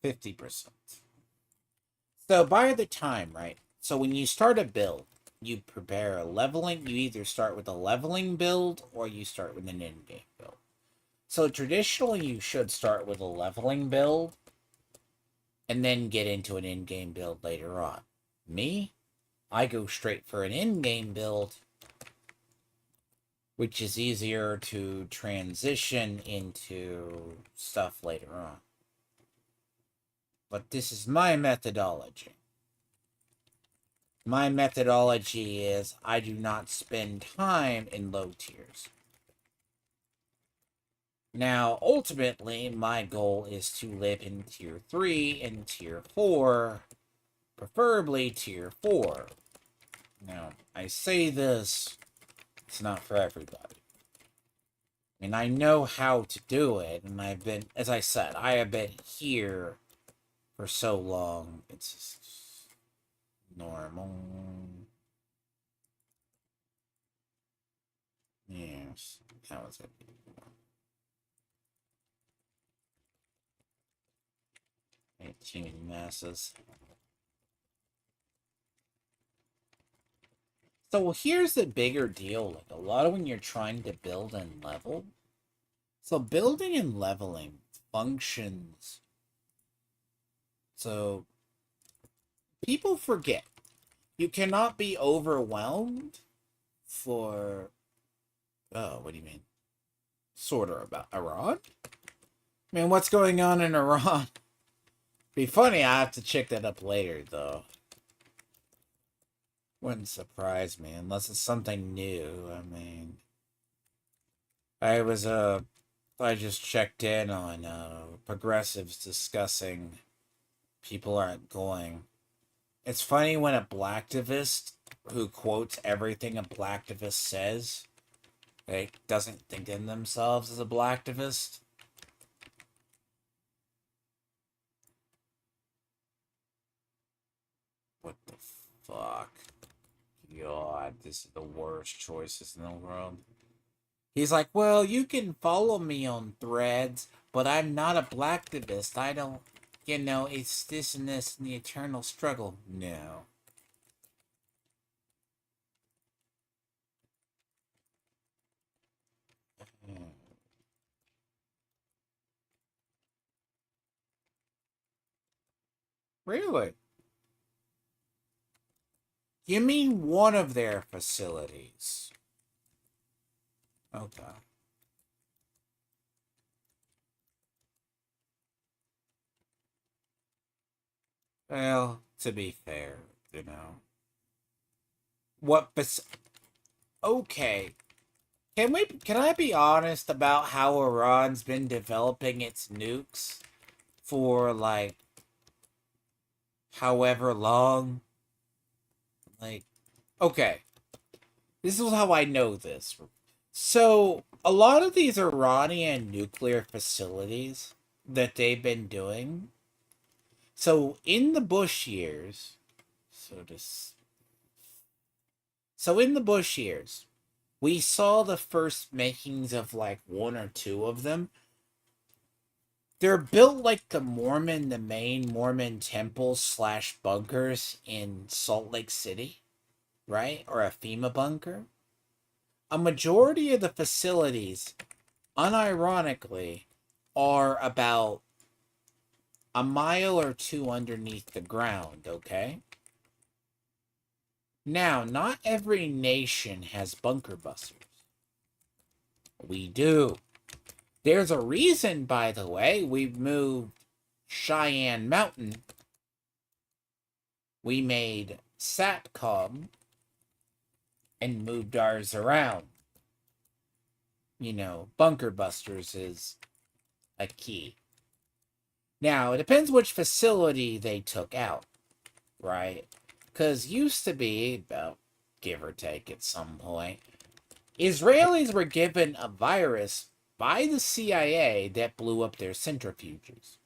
50%. So by the time, right? So when you start a build, you prepare a leveling. You either start with a leveling build or you start with an in-game build. So traditionally, you should start with a leveling build and then get into an in-game build later on. Me, I go straight for an in-game build, which is easier to transition into stuff later on. But this is my methodology. My methodology is I do not spend time in low tiers. Now, ultimately, my goal is to live in tier 3 and tier 4, preferably tier 4. Now, I say this, it's not for everybody. And I know how to do it, and I've been, as I said, I have been here for so long, it's just normal. Yes, that was it. 18 masses. So here's the bigger deal. Like a lot of when you're trying to build and level. So building and leveling functions. So people forget. You cannot be overwhelmed for... Oh, what do you mean? Sort of about Iran? I mean, what's going on in Iran? Be funny, I have to check that up later, though. Wouldn't surprise me, unless it's something new. I mean... I just checked in on progressives discussing people aren't going. It's funny when a blacktivist who quotes everything a blacktivist says, like, doesn't think in themselves as a blacktivist. What the fuck? God, this is the worst choices in the world. He's like, well, you can follow me on threads, but I'm not a blacktivist. I don't, it's this and this and the eternal struggle. No. Really? You mean one of their facilities? Okay. Well, to be fair, What okay. Can I be honest about how Iran's been developing its nukes for, like, however long? Like, okay. This is how I know this. So, a lot of these Iranian nuclear facilities that they've been doing. So, in the Bush years, in the Bush years, we saw the first makings of like one or two of them. They're built like the main Mormon temples / bunkers in Salt Lake City, right? Or a FEMA bunker. A majority of the facilities, unironically, are about a mile or two underneath the ground, okay? Now, not every nation has bunker busters. We do. There's a reason, by the way, we've moved Cheyenne Mountain, we made SATCOM and moved ours around. You know, bunker busters is a key. Now, it depends which facility they took out, right? Because used to be, about give or take at some point, Israelis were given a virus by the CIA that blew up their centrifuges.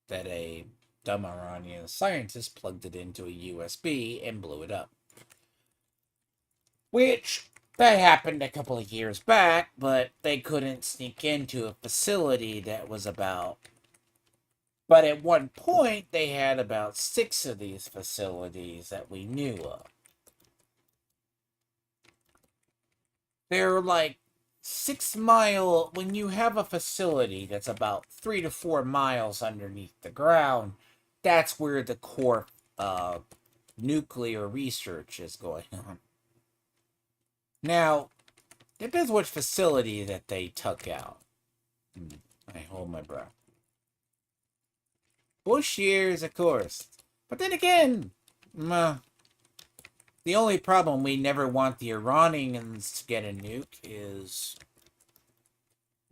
That a dumb Iranian scientist plugged it into a USB and blew it up. Which, that happened a couple of years back, but they couldn't sneak into a facility that was about... But at one point, they had about 6 of these facilities that we knew of. They're like 6-mile... When you have a facility that's about 3 to 4 miles underneath the ground, that's where the core nuclear research is going on. Now, it depends which facility that they took out. I hold my breath. Bush years, of course. But then again, the only problem we never want the Iranians to get a nuke is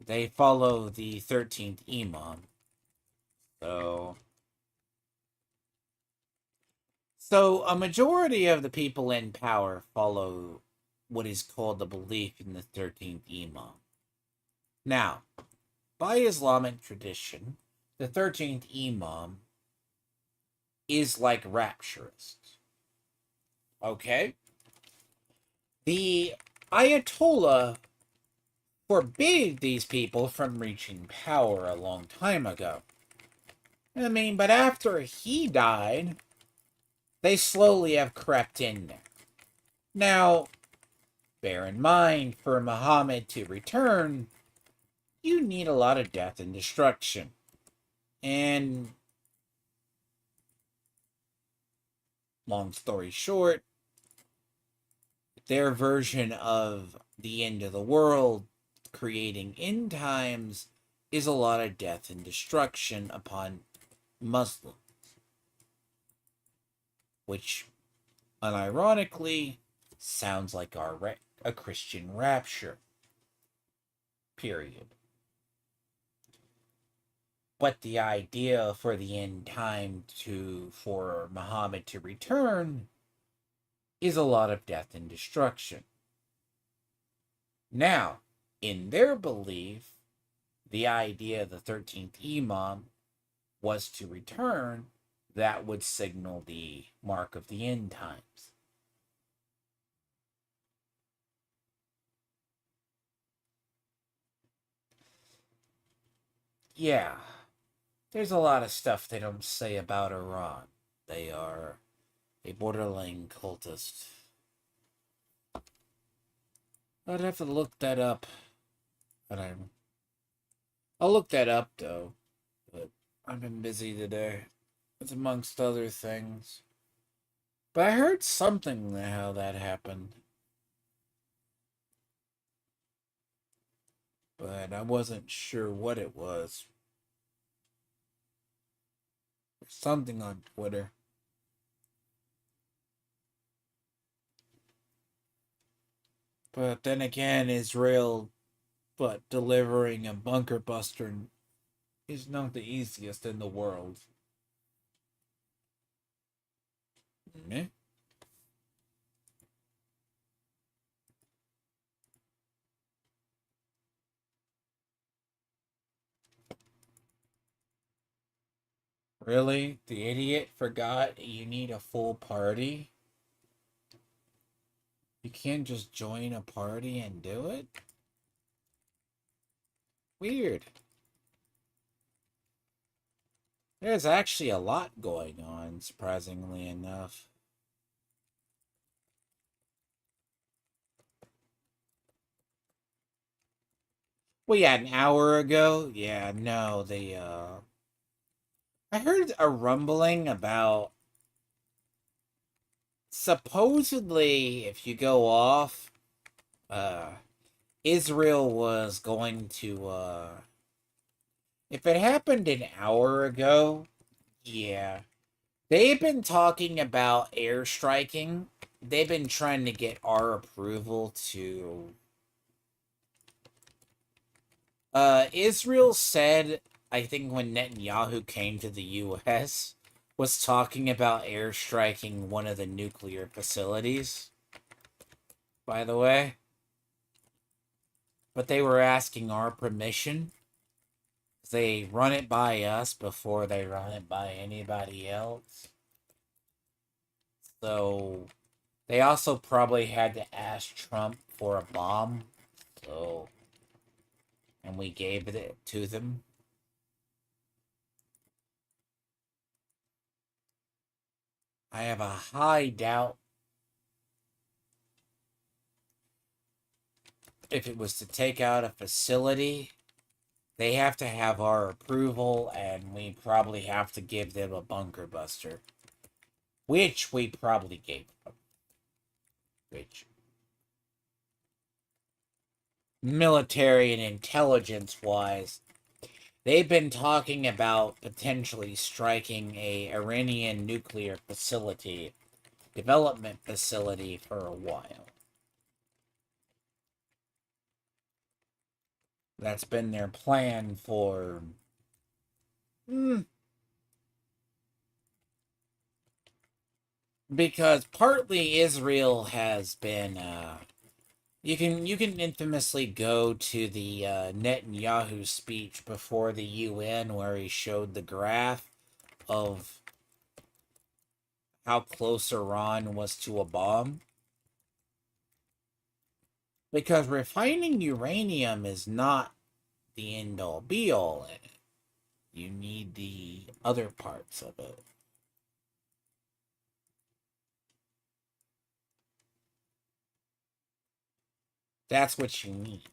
they follow the 13th Imam. So a majority of the people in power follow what is called the belief in the 13th Imam. Now, by Islamic tradition, the 13th Imam is like rapturists. Okay? The Ayatollah forbade these people from reaching power a long time ago. I mean, but after he died, they slowly have crept in there. Now, bear in mind, for Muhammad to return, you need a lot of death and destruction. And, long story short, their version of the end of the world, creating end times, is a lot of death and destruction upon Muslims. Which, unironically, sounds like a Christian rapture. Period. But the idea for the end time for Muhammad to return is a lot of death and destruction. Now, in their belief, the idea of the 13th Imam was to return. That would signal the mark of the end times. Yeah, there's a lot of stuff they don't say about Iran. They are a borderline cultist. I'd have to look that up. But I'll look that up, though. But I've been busy today. It's amongst other things. But I heard something how that happened. But I wasn't sure what it was. Something on Twitter. But then again, Israel, delivering a bunker buster is not the easiest in the world. Meh. Really? The idiot forgot you need a full party? You can't just join a party and do it? Weird. There's actually a lot going on, surprisingly enough. Well, yeah, an hour ago? Yeah, no, I heard a rumbling about... Supposedly, if you go off, Israel was going to, if it happened an hour ago, yeah. They've been talking about airstriking. They've been trying to get our approval to. Israel said, I think when Netanyahu came to the U.S., was talking about airstriking one of the nuclear facilities, by the way. But they were asking our permission. They run it by us before they run it by anybody else. So they also probably had to ask Trump for a bomb. So, and we gave it to them. I have a high doubt if it was to take out a facility, they have to have our approval, and we probably have to give them a bunker buster. Which we probably gave them. Which. Military and intelligence wise, they've been talking about potentially striking a Iranian nuclear facility, development facility for a while. That's been their plan for because partly Israel has been you can infamously go to the Netanyahu speech before the UN where he showed the graph of how close Iran was to a bomb. Because refining uranium is not the end all be all in it. You need the other parts of it. That's what you need.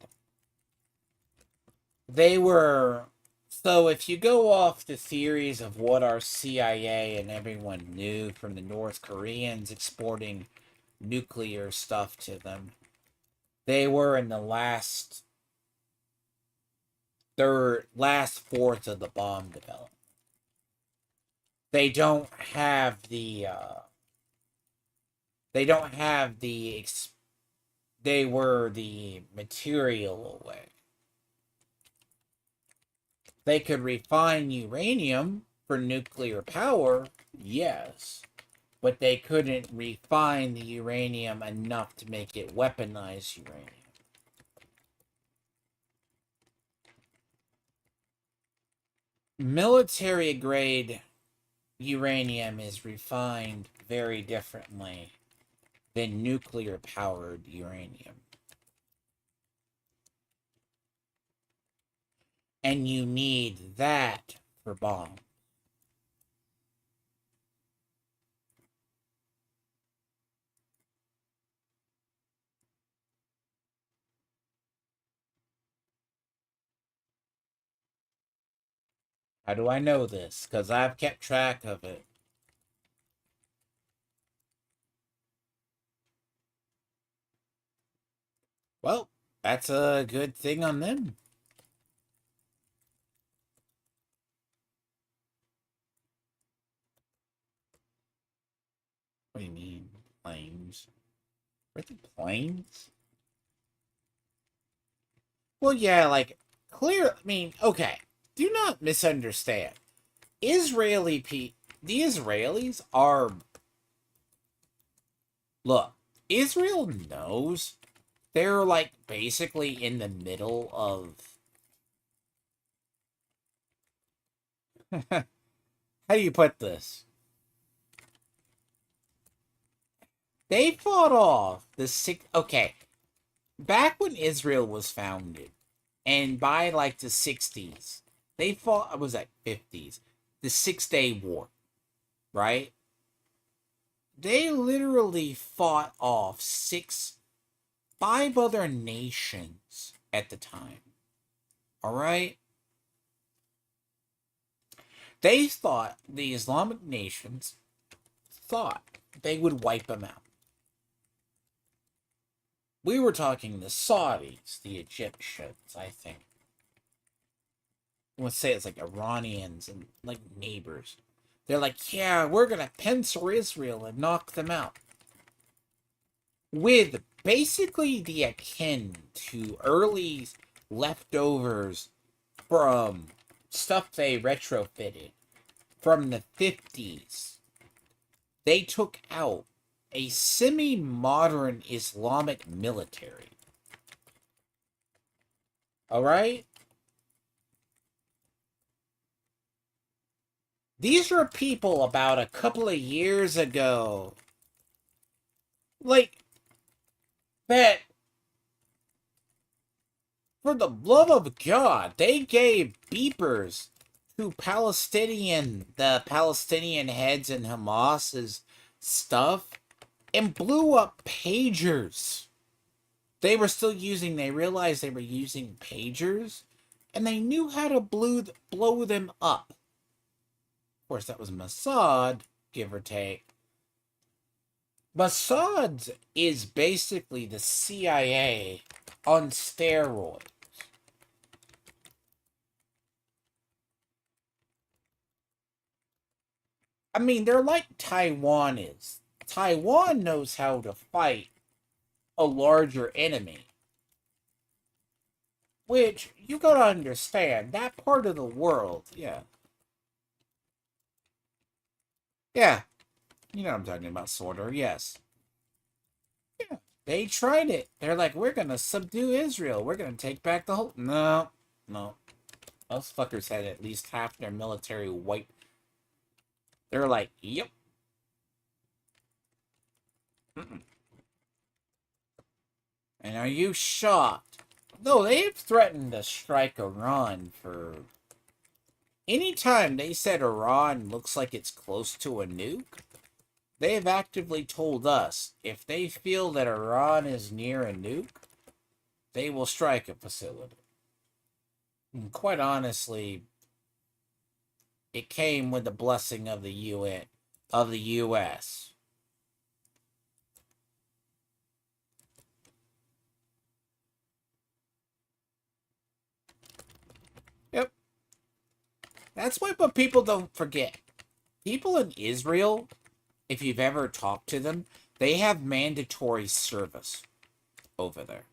They were. So if you go off the theories of what our CIA and everyone knew from the North Koreans exporting nuclear stuff to them, they were in the last fourth of the bomb development. They don't have the they don't have the they were the material away. They could refine uranium for nuclear power, yes, but they couldn't refine the uranium enough to make it weaponized uranium. Military grade uranium is refined very differently than nuclear powered uranium. And you need that for bombs. How do I know this? Because I've kept track of it. Well, that's a good thing on them. What do you mean, planes? Where the planes? Well, yeah, like, clear. I mean, okay. Do not misunderstand. The Israelis are. Look, Israel knows they're, like, basically in the middle of. How do you put this? They fought off the six. Okay, back when Israel was founded, and by like the 60s, they fought. Was that 50s? The 6 Day War, right? They literally fought off five other nations at the time. All right. They thought the Islamic nations thought they would wipe them out. We were talking the Saudis, the Egyptians, I think. Let's say it's like Iranians and like neighbors. They're like, yeah, we're gonna pincer Israel and knock them out. With basically the akin to early leftovers from stuff they retrofitted from the 50s. They took out a semi-modern Islamic military. All right? These are people about a couple of years ago. Like, that, for the love of God, they gave beepers to the Palestinian heads and Hamas's stuff and blew up pagers. They realized they were using pagers, and they knew how to blow them up. Of course, that was Mossad, give or take. Mossad is basically the CIA on steroids. I mean, they're like Taiwan is. Taiwan knows how to fight a larger enemy. Which, you gotta understand, that part of the world, yeah. Yeah, you know what I'm talking about, sorta, yes. Yeah, they tried it. They're like, we're gonna subdue Israel. We're gonna take back the whole... No, no. Those fuckers had at least half their military wiped. They're like, yep. Mm-mm. And are you shocked? No, they've threatened to strike Iran for... Anytime they said Iran looks like it's close to a nuke, they have actively told us if they feel that Iran is near a nuke, they will strike a facility. And quite honestly, it came with the blessing of the UN, of the US. Yep. That's what people don't forget. People in Israel, if you've ever talked to them, they have mandatory service over there.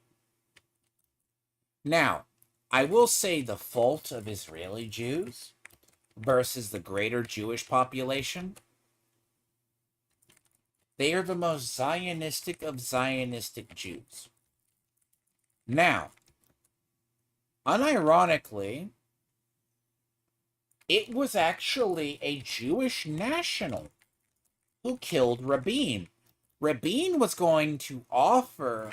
Now, I will say the fault of Israeli Jews versus the greater Jewish population, they are the most Zionistic of Zionistic Jews. Now, unironically, it was actually a Jewish national who killed Rabin. Rabin was going to offer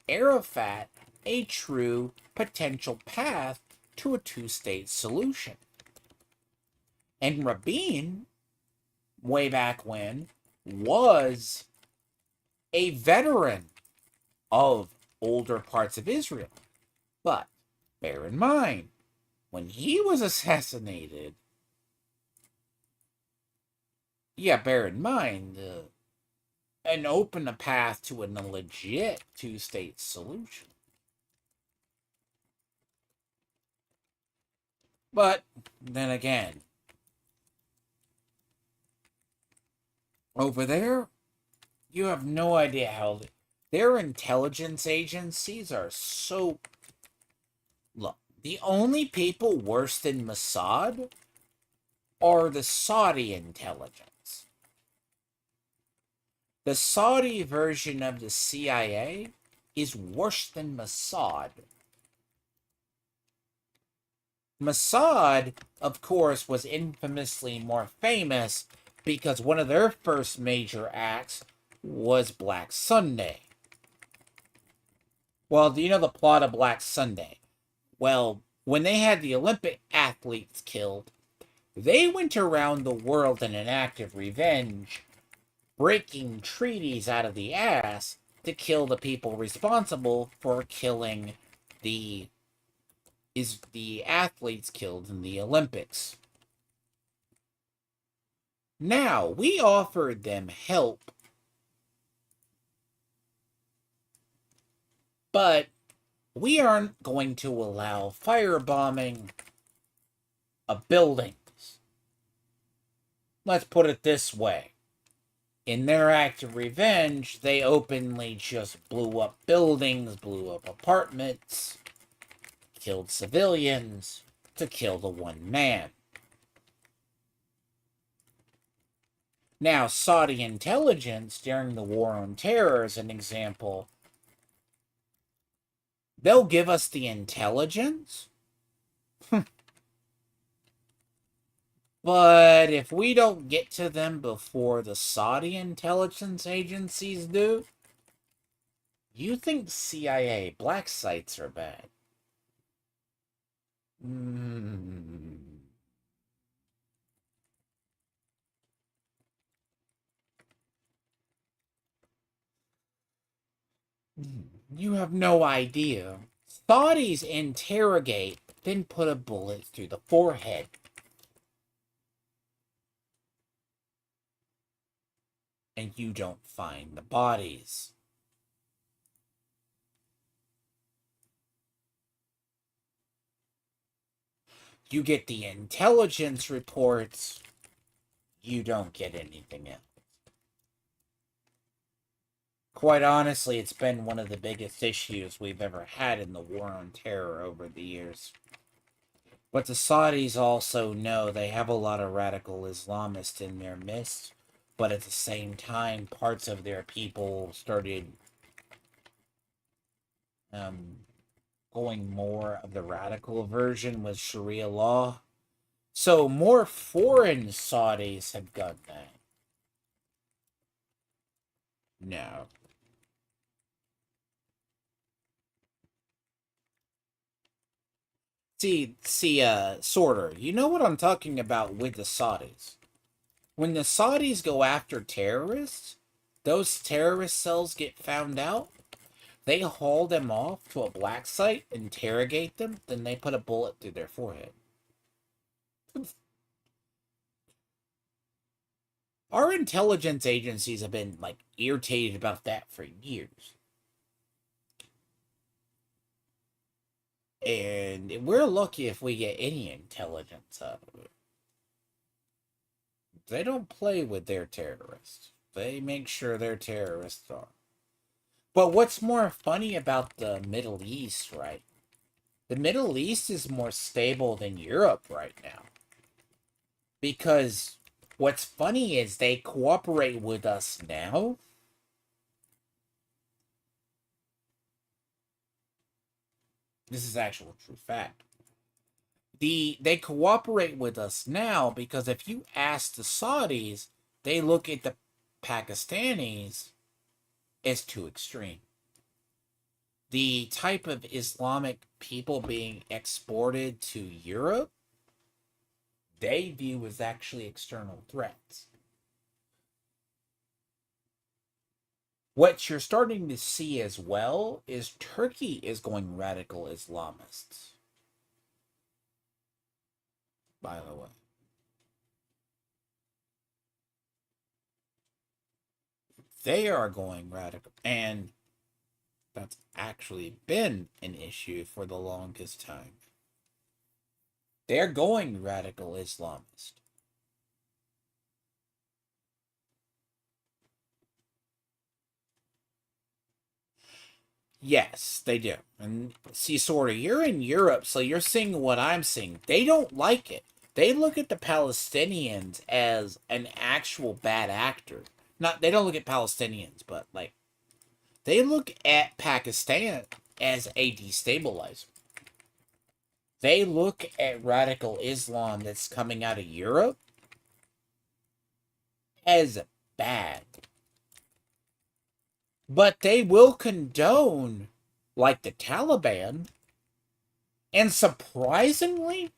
Arafat a true potential path to a two-state solution. And Rabin, way back when, was a veteran of older parts of Israel. But bear in mind, when he was assassinated, bear in mind, and open a path to a legit two-state solution. But then again, over there, you have no idea how their intelligence agencies are so... Look, the only people worse than Mossad are the Saudi intelligence. The Saudi version of the CIA is worse than Mossad. Mossad, of course, was infamously more famous because one of their first major acts was Black Sunday. Well, do you know the plot of Black Sunday? Well, when they had the Olympic athletes killed, they went around the world in an act of revenge, breaking treaties out of the ass to kill the people responsible for killing the athletes killed in the Olympics. Now, we offered them help But we aren't going to allow firebombing of buildings. Let's put it this way. In their act of revenge, they openly just blew up buildings, blew up apartments, killed civilians to kill the one man. Now, Saudi intelligence during the War on Terror is an example. They'll give us the intelligence, but if we don't get to them before the Saudi intelligence agencies do, you think CIA black sites are bad? You have no idea. Saudis interrogate, then put a bullet through the forehead. And you don't find the bodies. You get the intelligence reports. You don't get anything else. Quite honestly, it's been one of the biggest issues we've ever had in the War on Terror over the years. But the Saudis also know they have a lot of radical Islamists in their midst, but at the same time, parts of their people started going more of the radical version with Sharia law. So more foreign Saudis have done that. No. See, Sorter, you know what I'm talking about with the Saudis. When the Saudis go after terrorists, those terrorist cells get found out, they haul them off to a black site, interrogate them, then they put a bullet through their forehead. Our intelligence agencies have been, like, irritated about that for years. And we're lucky if we get any intelligence out of it. They don't play with their terrorists. They make sure their terrorists are. But what's more funny about the Middle East, right? The Middle East is more stable than Europe right now. Because what's funny is they cooperate with us now. This is actual true fact. They cooperate with us now because if you ask the Saudis, they look at the Pakistanis as too extreme. The type of Islamic people being exported to Europe, they view as actually external threats. What you're starting to see as well is Turkey is going radical Islamists. By the way. They are going radical. And that's actually been an issue for the longest time. They're going radical Islamist. Yes, they do. And see, sort of, you're in Europe, so you're seeing what I'm seeing. They don't like it. They look at the Palestinians as an actual bad actor. Not, they don't look at Palestinians, but, like, they look at Pakistan as a destabilizer. They look at radical Islam that's coming out of Europe as bad. But they will condone, like the Taliban. And surprisingly,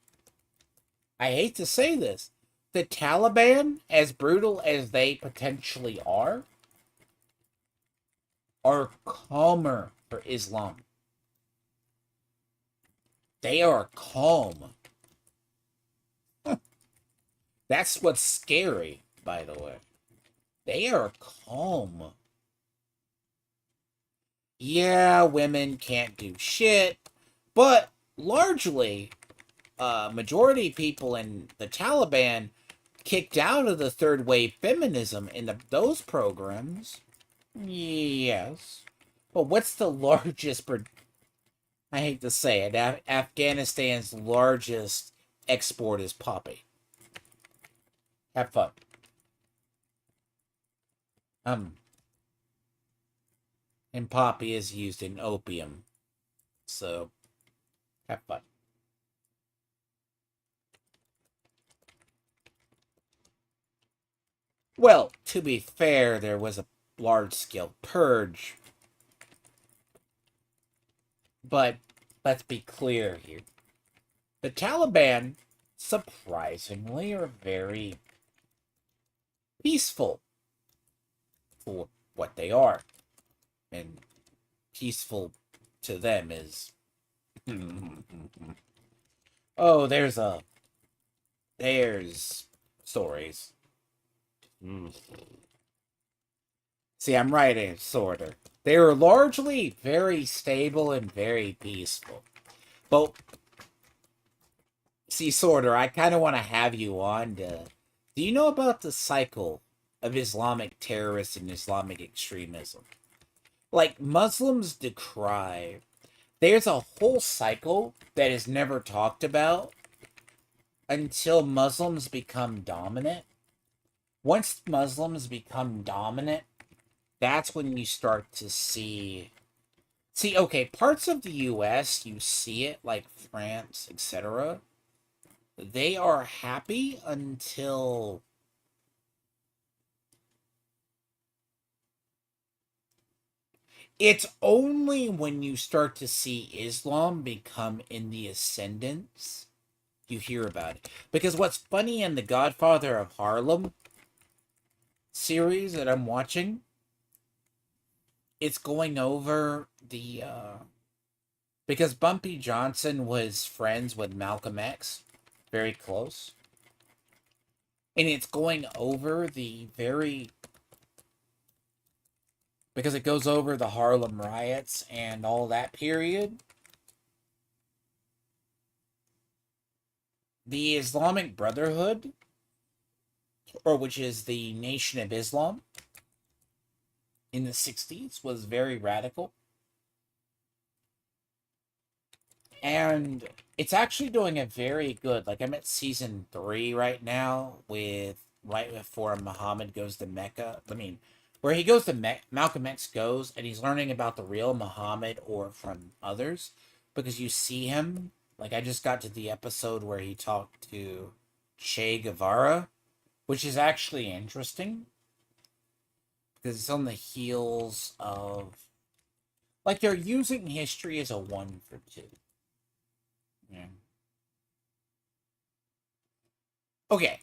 I hate to say this, the Taliban, as brutal as they potentially are calmer for Islam. They are calm. That's what's scary, by the way. They are calm. yeah, women can't do shit, but largely, majority people in the Taliban kicked out of the third wave feminism in those programs. Yes. But what's the largest, I hate to say it, Afghanistan's largest export is poppy. Have fun. Um, and poppy is used in opium. So, have fun. Well, to be fair, there was a large-scale purge, but let's be clear here. The Taliban, surprisingly, are very peaceful for what they are. And peaceful to them is... oh, there's stories. See, I'm writing sorta. They were largely very stable and very peaceful. But see, Sorter, I kind of want to have you on to... do you know about the cycle of Islamic terrorists and Islamic extremism? Like, Muslims decry... there's a whole cycle that is never talked about until Muslims become dominant. Once Muslims become dominant, that's when you start to see... see, okay, parts of the US, you see it, like France, etc. They are happy until... it's only when you start to see Islam become in the ascendance you hear about it. Because what's funny in the Godfather of Harlem series that I'm watching, it's going over the because Bumpy Johnson was friends with Malcolm X, very close. And it's going over the very... because it goes over the Harlem riots and all that period. The Islamic Brotherhood, or which is the Nation of Islam, in the 60s was very radical. And it's actually doing a very good... like, I'm at season 3 right now, with right before Muhammad goes to Mecca. I mean, where he goes to Malcolm X goes, and he's learning about the real Muhammad or from others, because you see him. Like, I just got to the episode where he talked to Che Guevara, which is actually interesting because it's on the heels of... like, they're using history as a 1-for-2. Yeah. Okay,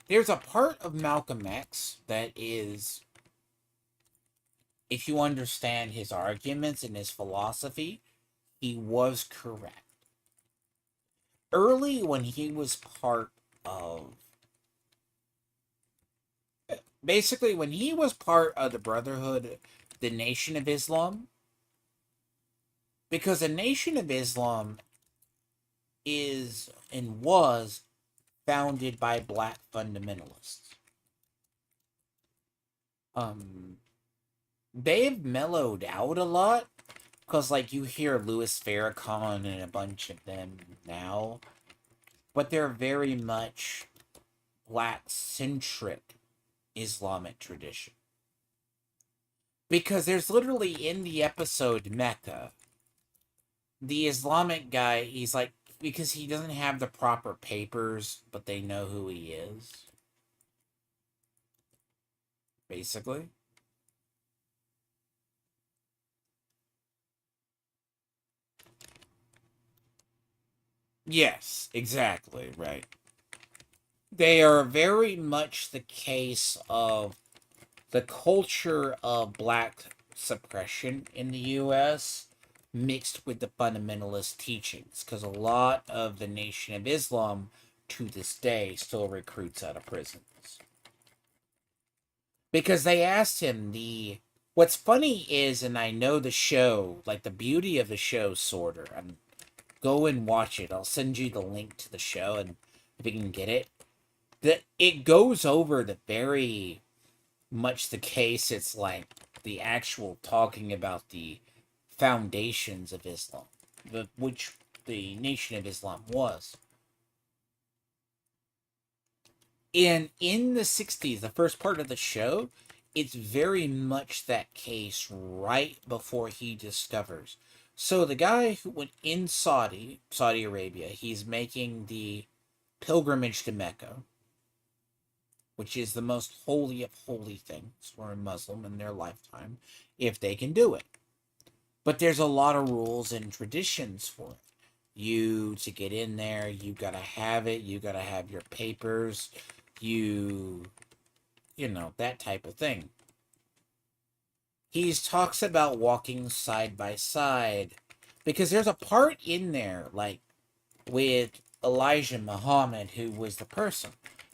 there's a part of Malcolm X that is... if you understand his arguments and his philosophy, he was correct. Early, when he was part of... basically, when he was part of the Brotherhood, the Nation of Islam, because the Nation of Islam is and was founded by black fundamentalists. They've mellowed out a lot, because, like, you hear Louis Farrakhan and a bunch of them now, but they're very much black-centric Islamic tradition. Because there's literally, in the episode Mecca, the Islamic guy, he's like... because he doesn't have the proper papers, but they know who he is. Basically. Yes, exactly, right. They are very much the case of the culture of black suppression in the US mixed with the fundamentalist teachings, because a lot of the Nation of Islam to this day still recruits out of prisons. Because they asked him, What's funny is, and I know the show, like the beauty of the show, sorter. And go and watch it. I'll send you the link to the show, and if you can get it, that it goes over the very much the case. It's like the actual talking about the foundations of Islam, which the Nation of Islam was. And in the 60s, the first part of the show, it's very much that case right before he discovers. So the guy who went in Saudi Arabia, he's making the pilgrimage to Mecca, which is the most holy of holy things for a Muslim in their lifetime, if they can do it. But there's a lot of rules and traditions for it. You, to get in there, you gotta have it, you gotta have your papers, you know, that type of thing. He talks about walking side by side because there's a part in there, like with Elijah Muhammad, who was the person.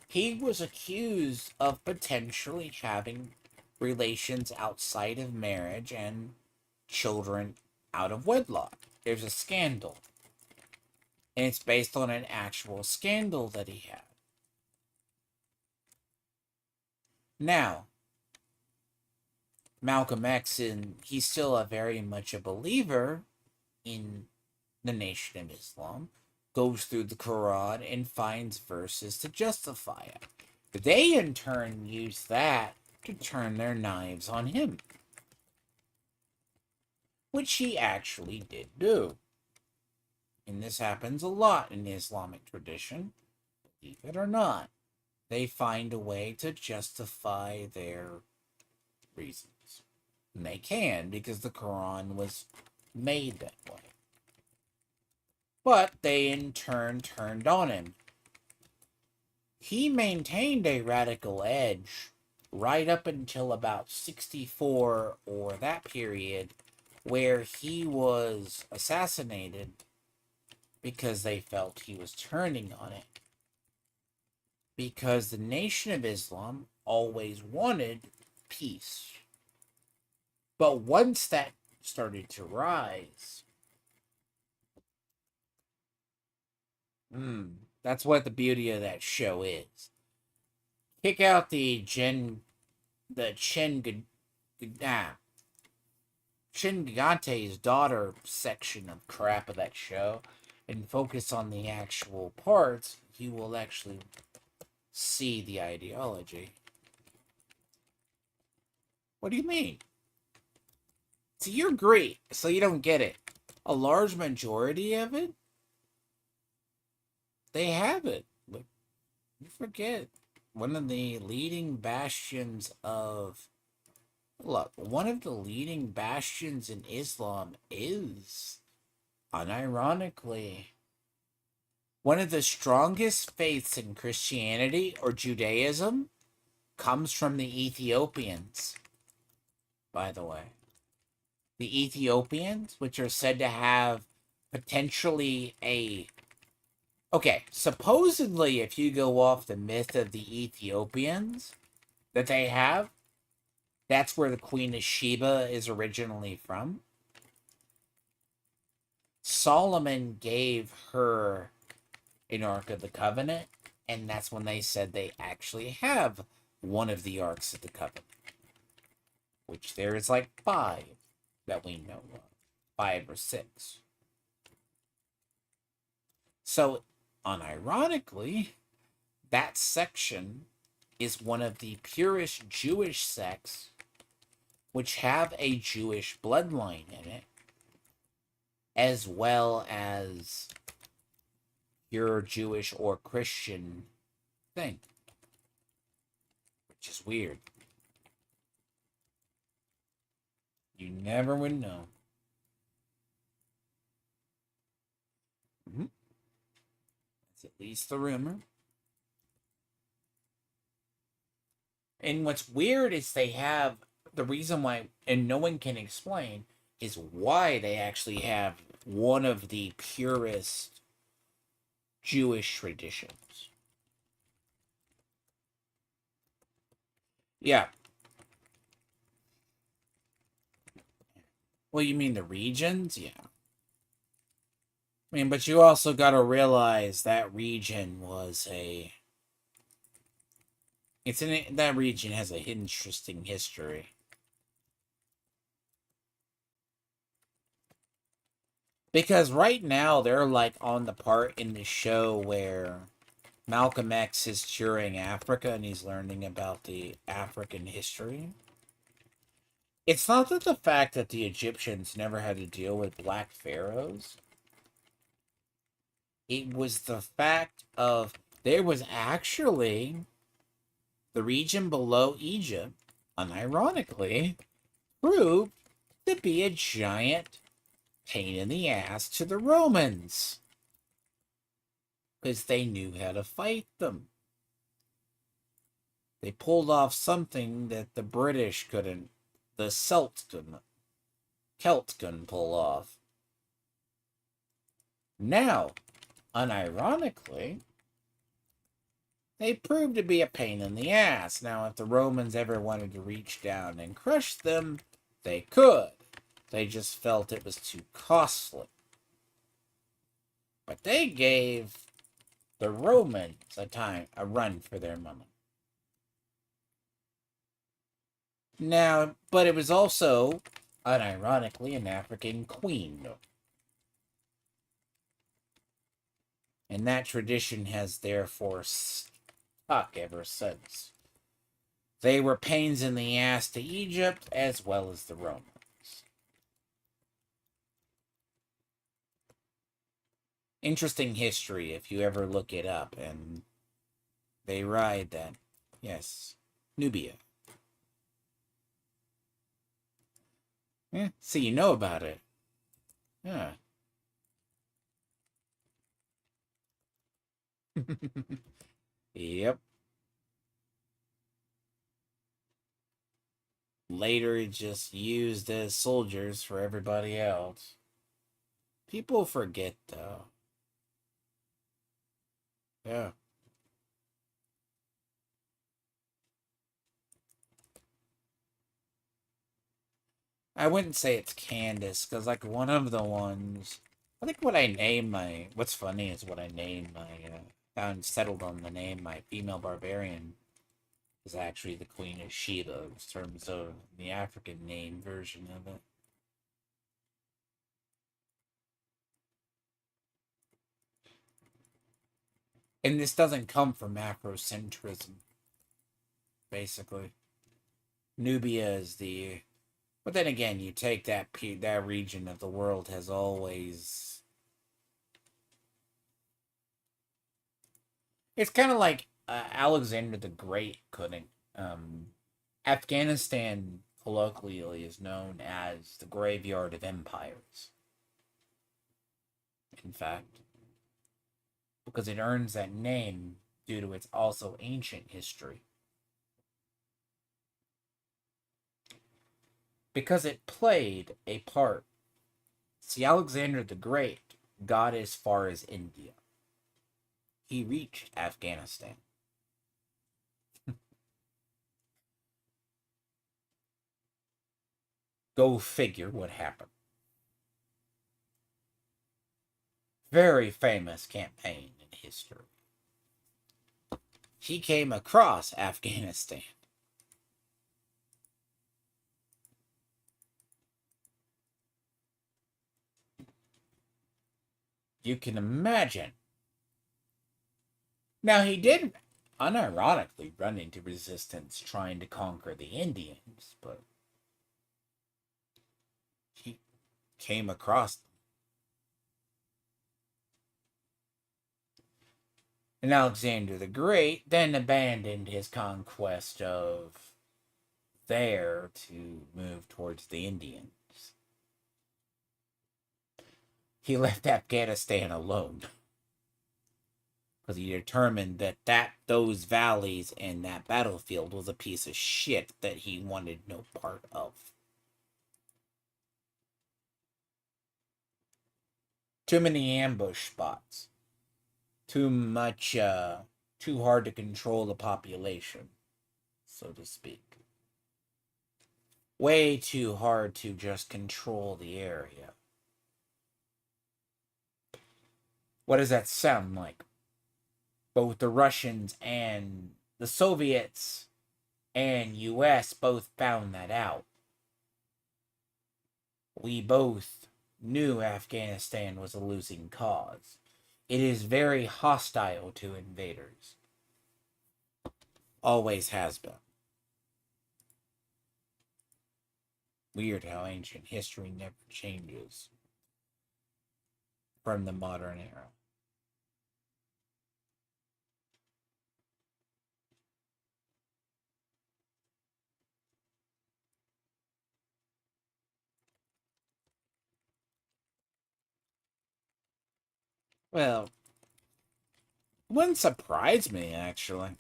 He was accused of potentially having relations outside of marriage and children out of wedlock. There's a scandal. And it's based on an actual scandal that he had. Now, Malcolm X, and he's still a very much a believer in the Nation of Islam, goes through the Quran and finds verses to justify it. They, in turn, use that to turn their knives on him, which he actually did do. And this happens a lot in the Islamic tradition, believe it or not. They find a way to justify their reasons. And they can, because the Quran was made that way. But they in turn turned on him. He maintained a radical edge right up until about 64 or that period, where he was assassinated because they felt he was turning on it. Because the Nation of Islam always wanted peace. But once that started to rise, that's what the beauty of that show is. Kick out the Chingate's daughter section of crap of that show and focus on the actual parts, you will actually see the ideology. What do you mean? See, you're great, so you don't get it. A large majority of it, they have it. But you forget one of the leading bastions of one of the leading bastions in Islam is, unironically, one of the strongest faiths in Christianity or Judaism comes from the Ethiopians, by the way. The Ethiopians, which are said to have potentially a... Okay, supposedly, if you go off the myth of the Ethiopians that they have, that's where the Queen of Sheba is originally from. Solomon gave her an Ark of the Covenant, and that's when they said they actually have one of the Arks of the Covenant. Which there is like 5 that we know of. 5 or 6. So, unironically, that section is one of the purest Jewish sects which have a Jewish bloodline in it, as well as your Jewish or Christian thing, which is weird. You never would know. That's at least the rumor. And what's weird is they have the reason why, and no one can explain, is why they actually have one of the purest Jewish traditions. Yeah. Well, you mean the regions? Yeah. I mean, but you also got to realize that region was a. That region has an interesting history. Because right now they're like on the part in the show where Malcolm X is touring Africa and he's learning about the African history. It's not that the fact that the Egyptians never had to deal with black pharaohs. It was the fact of there was actually the region below Egypt, unironically, proved to be a giant pain in the ass to the Romans. Because they knew how to fight them. They pulled off something that the British couldn't, the Celts couldn't pull off. Now, unironically, they proved to be a pain in the ass. Now, if the Romans ever wanted to reach down and crush them, they could. They just felt it was too costly. But they gave the Romans a run for their money. Now, but it was also, unironically, an African queen. And that tradition has therefore stuck ever since. They were pains in the ass to Egypt as well as the Romans. Interesting history if you ever look it up, and they ride that. Yes, Nubia. Yeah, so you know about it. Yeah. Yep. Later just used as soldiers for everybody else. People forget, though. Yeah. I wouldn't say it's Candace, because, like, one of the ones... I think what I name my... What's funny is what I name my... found settled on the name my female barbarian is actually the Queen of Sheba, in terms of the African name version of it. And this doesn't come from Afrocentrism, basically. Nubia is the... But then again, you take that region of the world has always... It's kind of like Alexander the Great couldn't... Afghanistan, colloquially, is known as the graveyard of empires. In fact, because it earns that name due to its also ancient history. Because it played a part. See, Alexander the Great got as far as India. He reached Afghanistan. Go figure what happened. Very famous campaign in history. He came across Afghanistan. You can imagine. Now, he did unironically run into resistance trying to conquer the Indians, but he came across them. And Alexander the Great then abandoned his conquest of there to move towards the Indians. He left Afghanistan alone because he determined that those valleys and that battlefield was a piece of shit that he wanted no part of. Too many ambush spots. Too much, too hard to control the population, so to speak. way too hard to just control the area. What does that sound like? Both the Russians and the Soviets and US both found that out. We both knew Afghanistan was a losing cause. It is very hostile to invaders. Always has been. Weird how ancient history never changes from the modern era. Well, it wouldn't surprise me, actually.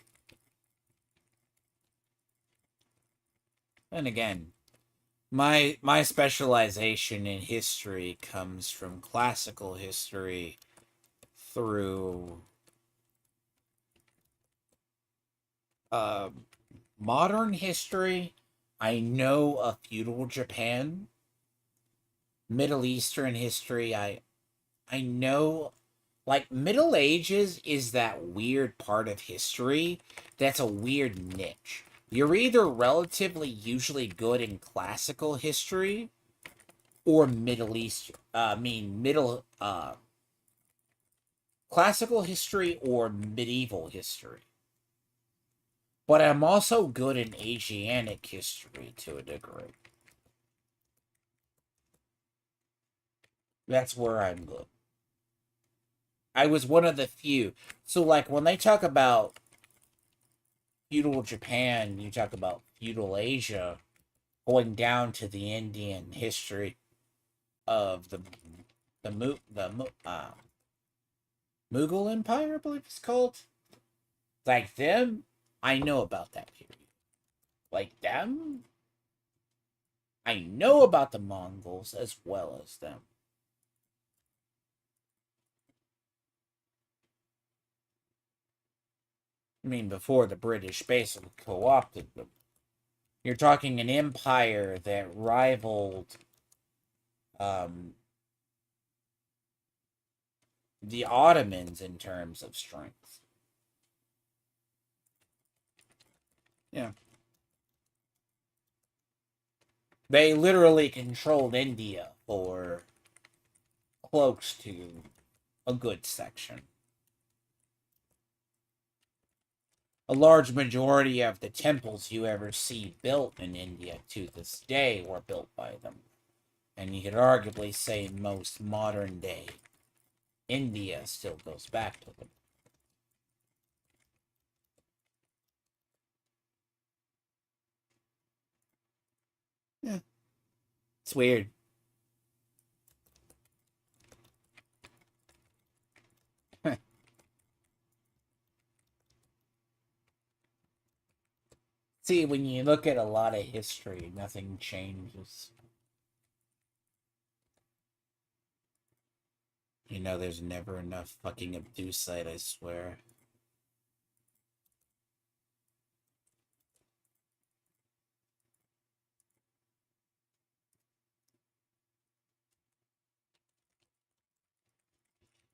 And again, my specialization in history comes from classical history through modern history. I know of feudal Japan, Middle Eastern history. I know, like, Middle Ages is that weird part of history that's a weird niche. You're either relatively usually good in classical history or Middle East. Classical history or medieval history. But I'm also good in Asiatic history to a degree. That's where I'm good. I was one of the few. So, like, when they talk about feudal Japan, you talk about feudal Asia, going down to the Indian history of the Mughal Empire, I believe it's called. Like them, I know about that period. Like them, I know about the Mongols as well as them. I mean, before the British basically co-opted them. You're talking an empire that rivaled the Ottomans in terms of strength. Yeah. They literally controlled India for close to a good section. A large majority of the temples you ever see built in India to this day were built by them. And you could arguably say most modern day India still goes back to them. Yeah. It's weird. See, when you look at a lot of history, nothing changes. You know, there's never enough fucking oducite, I swear.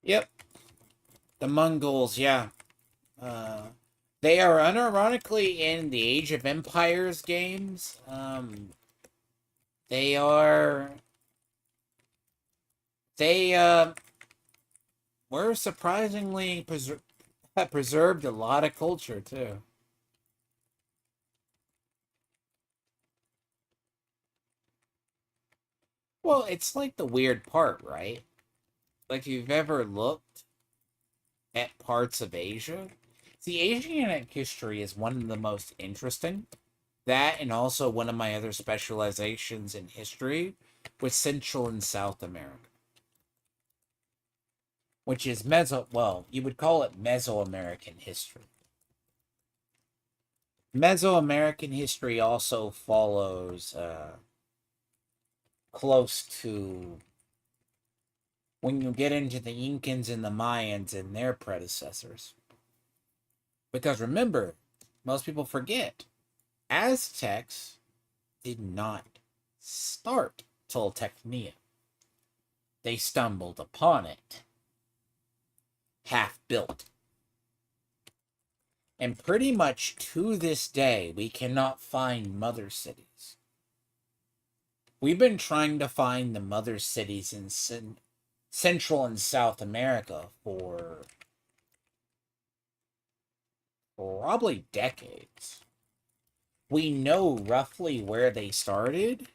Yep. The Mongols, yeah. They are unironically in the Age of Empires games. They are. They, were surprisingly preserved a lot of culture, too. Well, it's like the weird part, right? Like, if you've ever looked at parts of Asia, the Asiatic history is one of the most interesting. That, and also one of my other specializations in history, was Central and South America, which is you would call it Mesoamerican history. Mesoamerican history also follows close to when you get into the Incans and the Mayans and their predecessors. Because remember, most people forget, Aztecs did not start Toltecnia. They stumbled upon it, half built. And pretty much to this day, we cannot find mother cities. We've been trying to find the mother cities in Central and South America for probably decades. We know roughly where they started.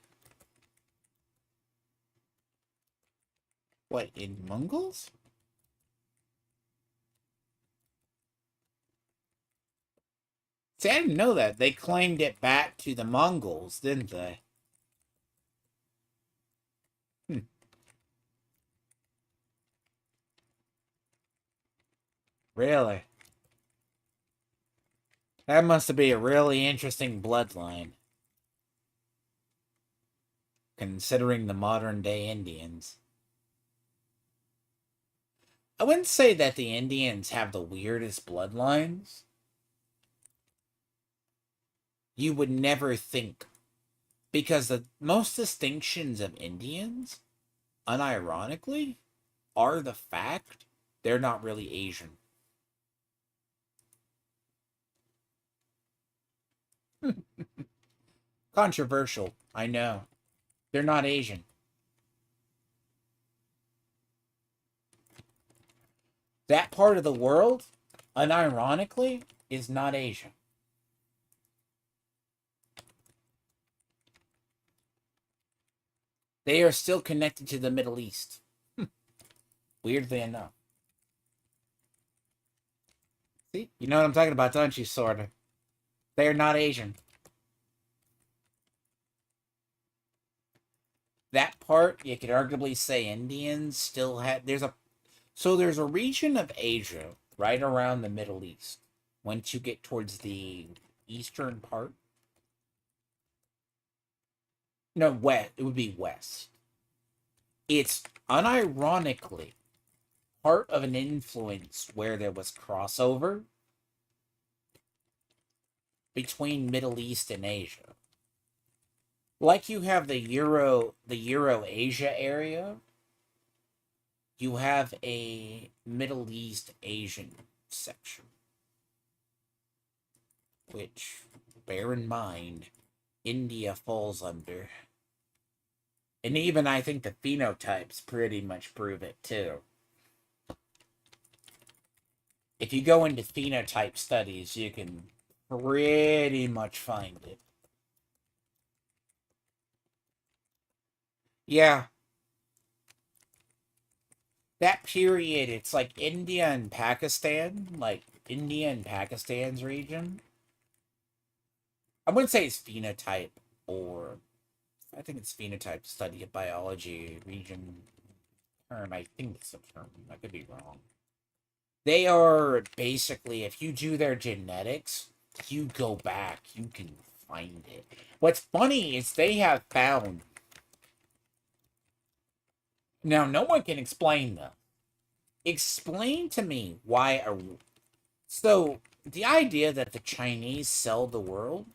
What, in Mongols? See, I didn't know that. They claimed it back to the Mongols, didn't they? Hmm. Really? That must be a really interesting bloodline, considering the modern day Indians. I wouldn't say that the Indians have the weirdest bloodlines. You would never think, because the most distinctions of Indians, unironically, are the fact they're not really Asian. Controversial, I know. They're not Asian. That part of the world, unironically, is not Asia. They are still connected to the Middle East. Weirdly enough. See? You know what I'm talking about, don't you, sorta? They are not Asian. That part, you could arguably say Indians still had... there's a region of Asia right around the Middle East. Once you get towards the eastern part. No, west. It would be west. It's unironically part of an influence where there was crossover between Middle East and Asia. Like you have the Euro-Asia area, you have a Middle East Asian section. Which, bear in mind, India falls under. And even I think the phenotypes pretty much prove it too. If you go into phenotype studies, you can pretty much find it. Yeah. That period, it's like India and Pakistan, like India and Pakistan's region. I wouldn't say it's phenotype, or I think it's phenotype study of biology region term. I think it's a term. I could be wrong. They are basically, if you do their genetics, you go back, you can find it. What's funny is they have found. Now, no one can explain them. Explain to me why so the idea that the Chinese sell the world,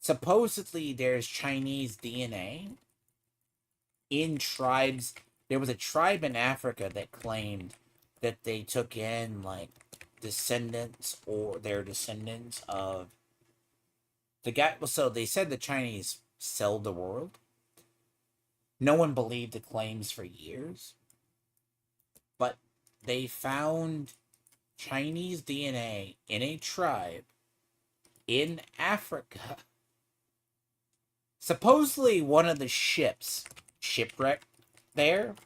supposedly there's Chinese DNA in tribes. There was a tribe in Africa that claimed that they took in like descendants or their descendants of the guy. So they said the Chinese sell the world. No one believed the claims for years, but they found Chinese DNA in a tribe in Africa. Supposedly one of the ships shipwrecked there.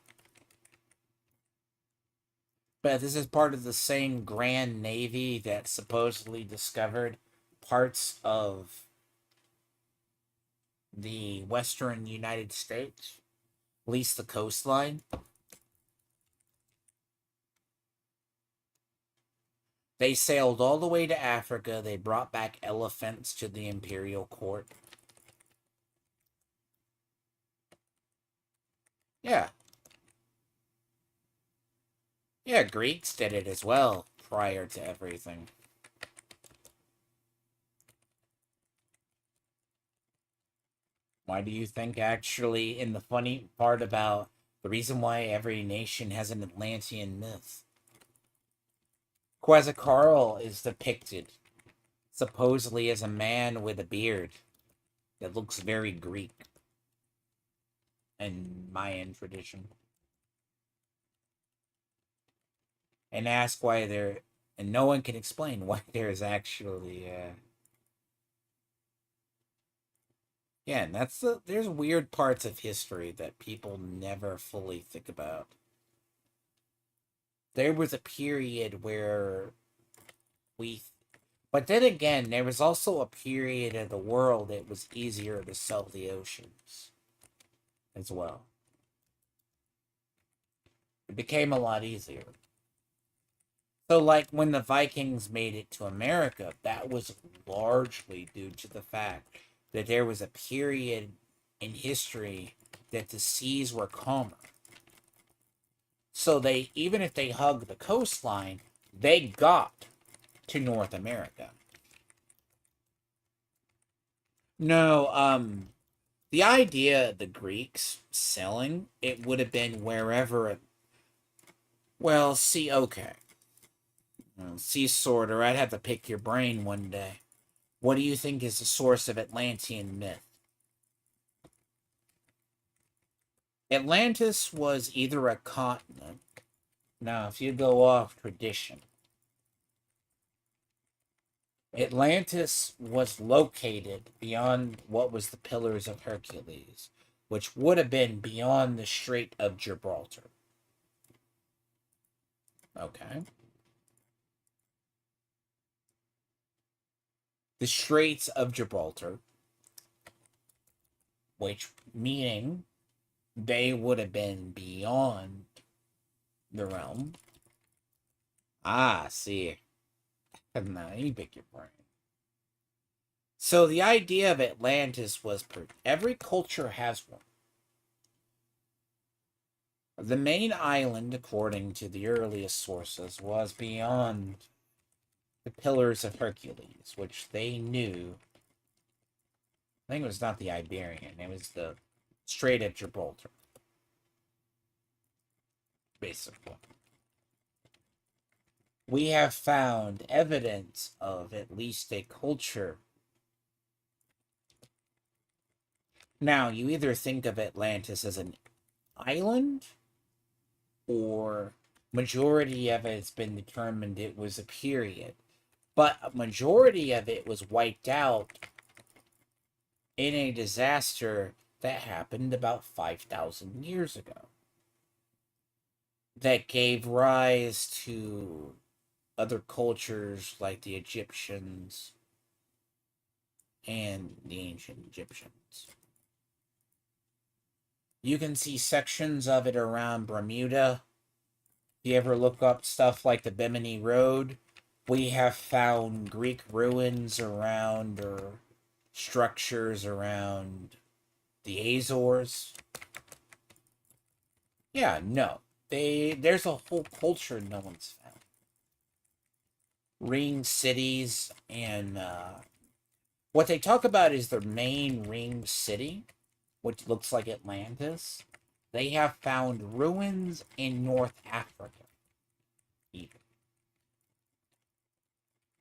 But this is part of the same Grand Navy that supposedly discovered parts of the western United States, at least the coastline. They sailed all the way to Africa. They brought back elephants to the imperial court. Yeah. Yeah, Greeks did it as well, prior to everything. Why do you think, actually, in the funny part about the reason why every nation has an Atlantean myth? Quetzalcoatl is depicted supposedly as a man with a beard that looks very Greek in Mayan tradition. And ask why there, and no one can explain why there's actually, yeah, and there's weird parts of history that people never fully think about. There was a period where we, but then again, there was also a period of the world that was easier to sail the oceans as well. It became a lot easier. So, like, when the Vikings made it to America, that was largely due to the fact that there was a period in history that the seas were calmer. So they, even if they hugged the coastline, they got to North America. No, the idea of the Greeks sailing, it would have been wherever it, well, see, okay. See, Sorter, I'd have to pick your brain one day. What do you think is the source of Atlantean myth? Atlantis was either a continent. Now, if you go off tradition, Atlantis was located beyond what was the Pillars of Hercules, which would have been beyond the Strait of Gibraltar. Okay. The Straits of Gibraltar, which meaning they would have been beyond the realm. Ah, see. Now you pick your brain. So the idea of Atlantis was every culture has one. The main island, according to the earliest sources, was beyond the Pillars of Hercules, which they knew. I think it was not the Iberian, it was the Strait of Gibraltar. Basically. We have found evidence of at least a culture. Now, you either think of Atlantis as an island, or majority of it's been determined it was a period. But a majority of it was wiped out in a disaster that happened about 5,000 years ago. That gave rise to other cultures like the Egyptians and the ancient Egyptians. You can see sections of it around Bermuda. If you ever look up stuff like the Bimini Road, we have found Greek ruins around, or structures around the Azores. Yeah, no. There's a whole culture no one's found. Ring cities, and what they talk about is their main ring city, which looks like Atlantis. They have found ruins in North Africa, even.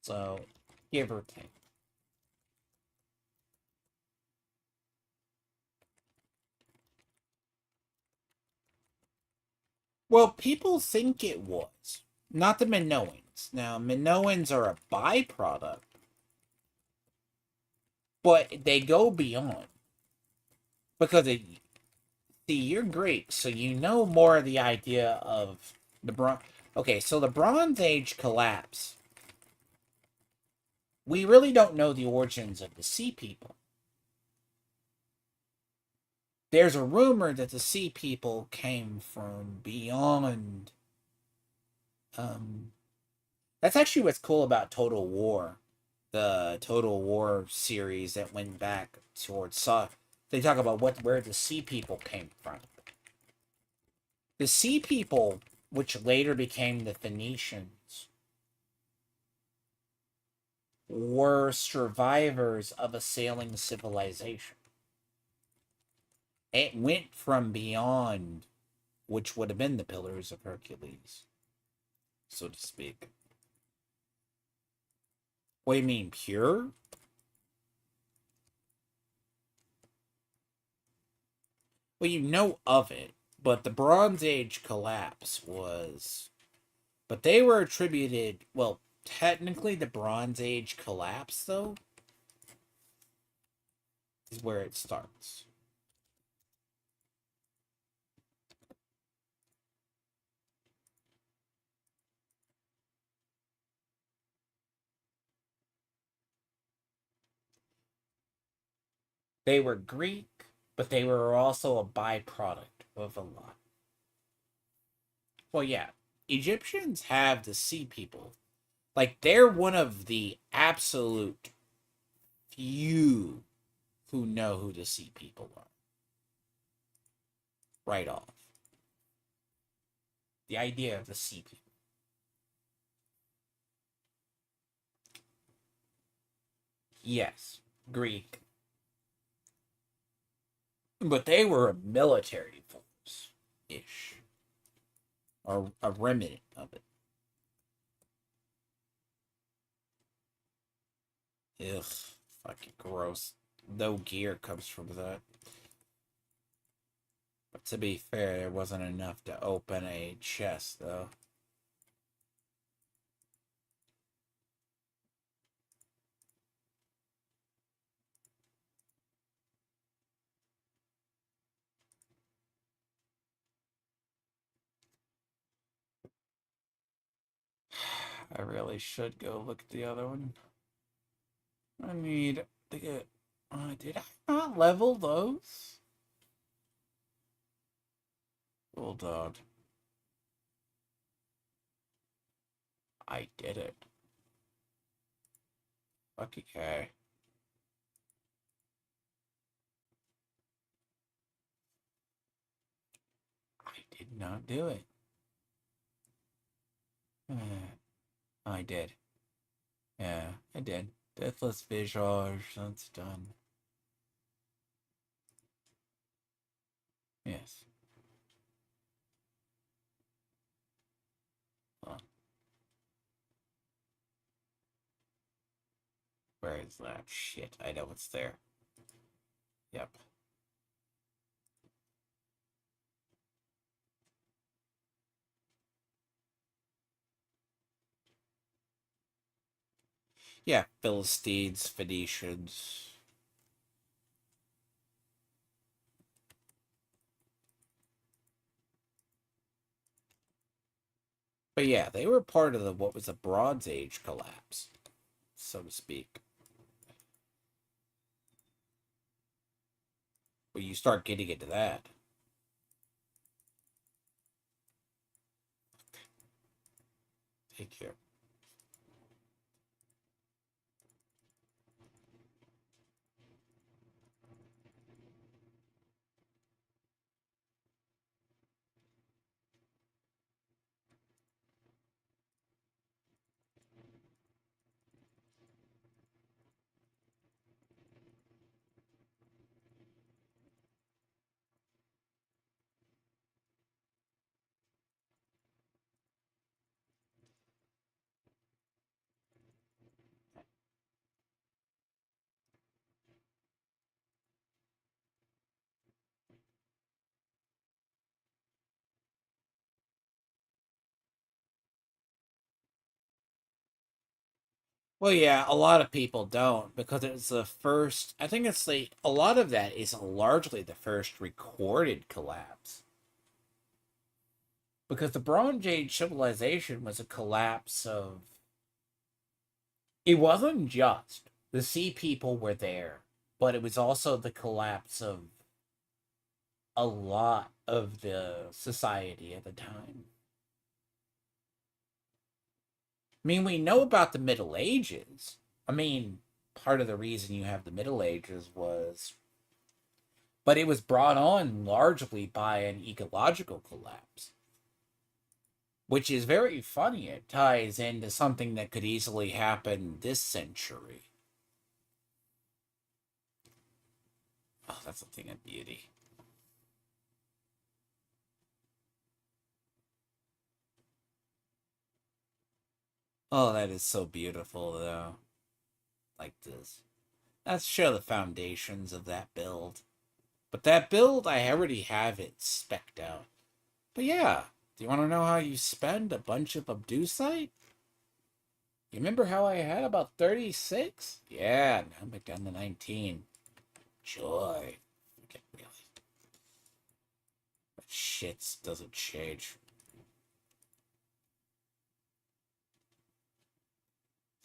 So, give or take. Well, people think it was. Not the Minoans. Now, Minoans are a byproduct, but they go beyond. Because see, you're Greek, so you know more of the idea of the Bronze. Okay, so the Bronze Age collapse. We really don't know the origins of the Sea People. There's a rumor that the Sea People came from beyond. That's actually what's cool about Total War, the Total War series that went back towards they talk about where the Sea People came from. The Sea People, which later became the Phoenicians, were survivors of a sailing civilization. It went from beyond, which would have been the Pillars of Hercules, so to speak. What do you mean, pure? Well, you know of it, but the Bronze Age collapse was. But they were attributed. Well, technically, the Bronze Age collapse, though, is where it starts. They were Greek, but they were also a byproduct of a lot. Well, yeah, Egyptians have the sea people. Like, they're one of the absolute few who know who the sea people are. Right off. The idea of the sea people. Yes, Greek. But they were a military force ish. Or a remnant of it. Ugh. Fucking gross. No gear comes from that. But to be fair, there wasn't enough to open a chest, though. I really should go look at the other one. I need to get. Did I not level those? Hold on. I did it. Okay. I did not do it. I did. Yeah, I did. Deathless Visage, that's done. Yes. Hold on. Where is that? Shit, I know it's there. Yep. Yeah, Philistines, Phoenicians. But yeah, they were part of the what was a Bronze Age collapse, so to speak. When you start getting into that. Take care. Well, yeah, a lot of people don't because it's the first. I think it's like a lot of that is largely the first recorded collapse. Because the Bronze Age civilization was a collapse of. It wasn't just the sea people were there, but it was also the collapse of a lot of the society at the time. I mean, we know about the Middle Ages. I mean, part of the reason you have the Middle Ages was, but it was brought on largely by an ecological collapse, which is very funny. It ties into something that could easily happen this century. Oh, that's a thing of beauty. Oh, that is so beautiful, though. Like this. Let's show the foundations of that build. But that build, I already have it spec'd out. But yeah, do you want to know how you spend a bunch of oducite? You remember how I had about 36? Yeah, now I'm down to 19. Joy. Okay, really. That shit doesn't change.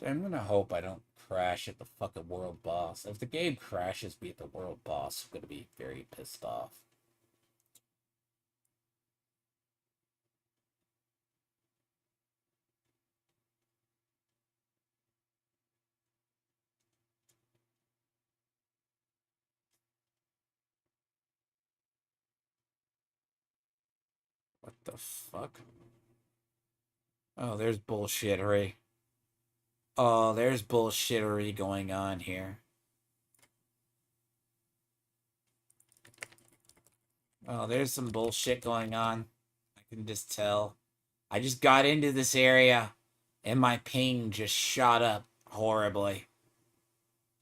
So I'm gonna hope I don't crash at the fucking world boss. If the game crashes me at the world boss, I'm gonna be very pissed off. What the fuck? Oh, there's bullshittery. Oh, there's bullshittery going on here. Oh, there's some bullshit going on. I can just tell. I just got into this area and my ping just shot up horribly.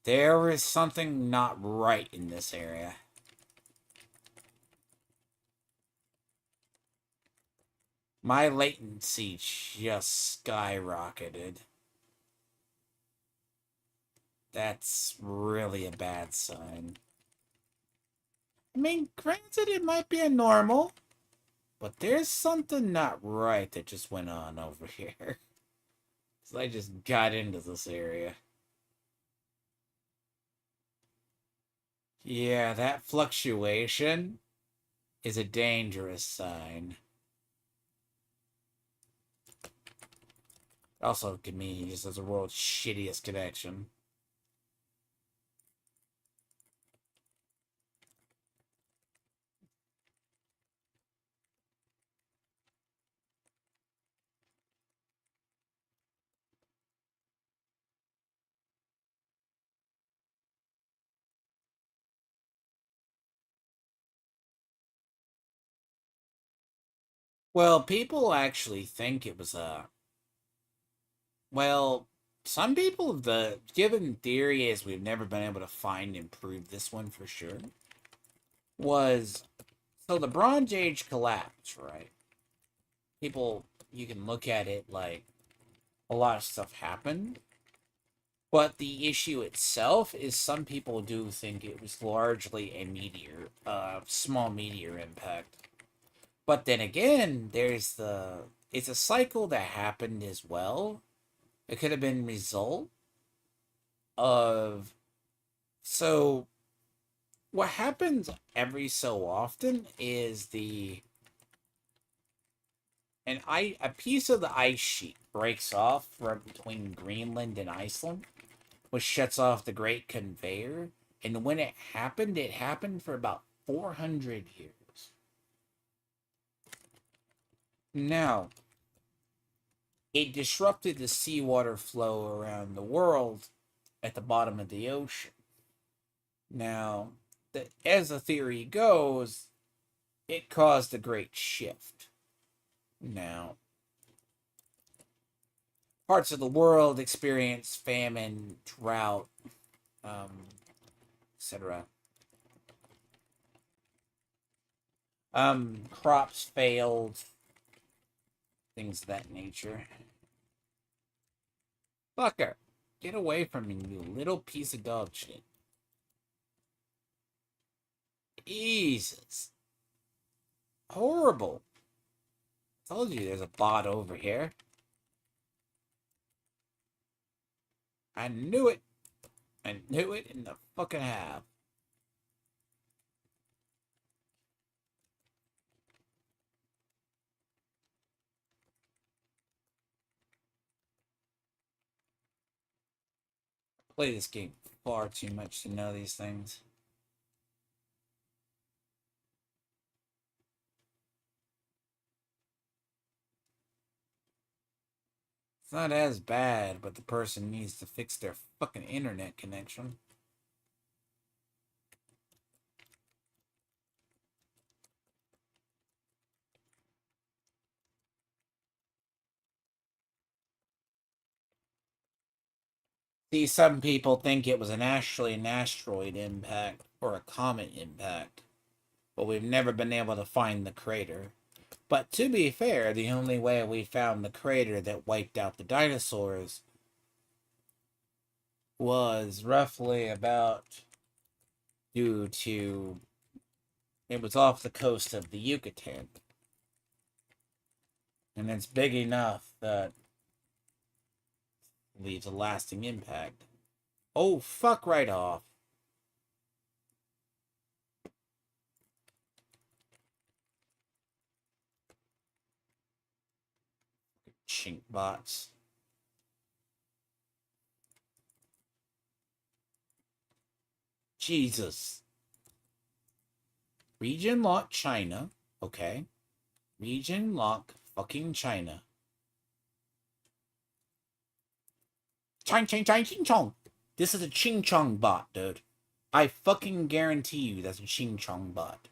There is something not right in this area. My latency just skyrocketed. That's really a bad sign. I mean, granted, it might be a normal, but there's something not right that just went on over here. So I just got into this area. Yeah, that fluctuation is a dangerous sign. Also, convenience as the world's shittiest connection. Well, people actually think it was a. Well, some people, the given theory is we've never been able to find and prove this one for sure, was so the Bronze Age collapsed, right? People, you can look at it like a lot of stuff happened, but the issue itself is some people do think it was largely a meteor, small meteor impact. But then again, there's the it's a cycle that happened as well. It could have been result of so what happens every so often is a piece of the ice sheet breaks off from between Greenland and Iceland, which shuts off the Great Conveyor. And when it happened for about 400 years. Now, it disrupted the seawater flow around the world at the bottom of the ocean. Now, as the theory goes, it caused a great shift. Now, parts of the world experience famine, drought, etc. Crops failed, things of that nature. Fucker, get away from me, you little piece of dog shit. Jesus. Horrible. Told you there's a bot over here. I knew it. I knew it in the fucking half. Play this game far too much to know these things. It's not as bad, but the person needs to fix their fucking internet connection. See, some people think it was actually an asteroid impact or a comet impact, but we've never been able to find the crater. But to be fair, the only way we found the crater that wiped out the dinosaurs was roughly about due to it was off the coast of the Yucatan. And it's big enough that it leaves a lasting impact. Oh, fuck right off. Chink bots. Jesus. Region lock China. Okay. Region lock fucking China. Ching ching ching ching chong. This is a ching chong bot, dude. I fucking guarantee you that's a ching chong bot.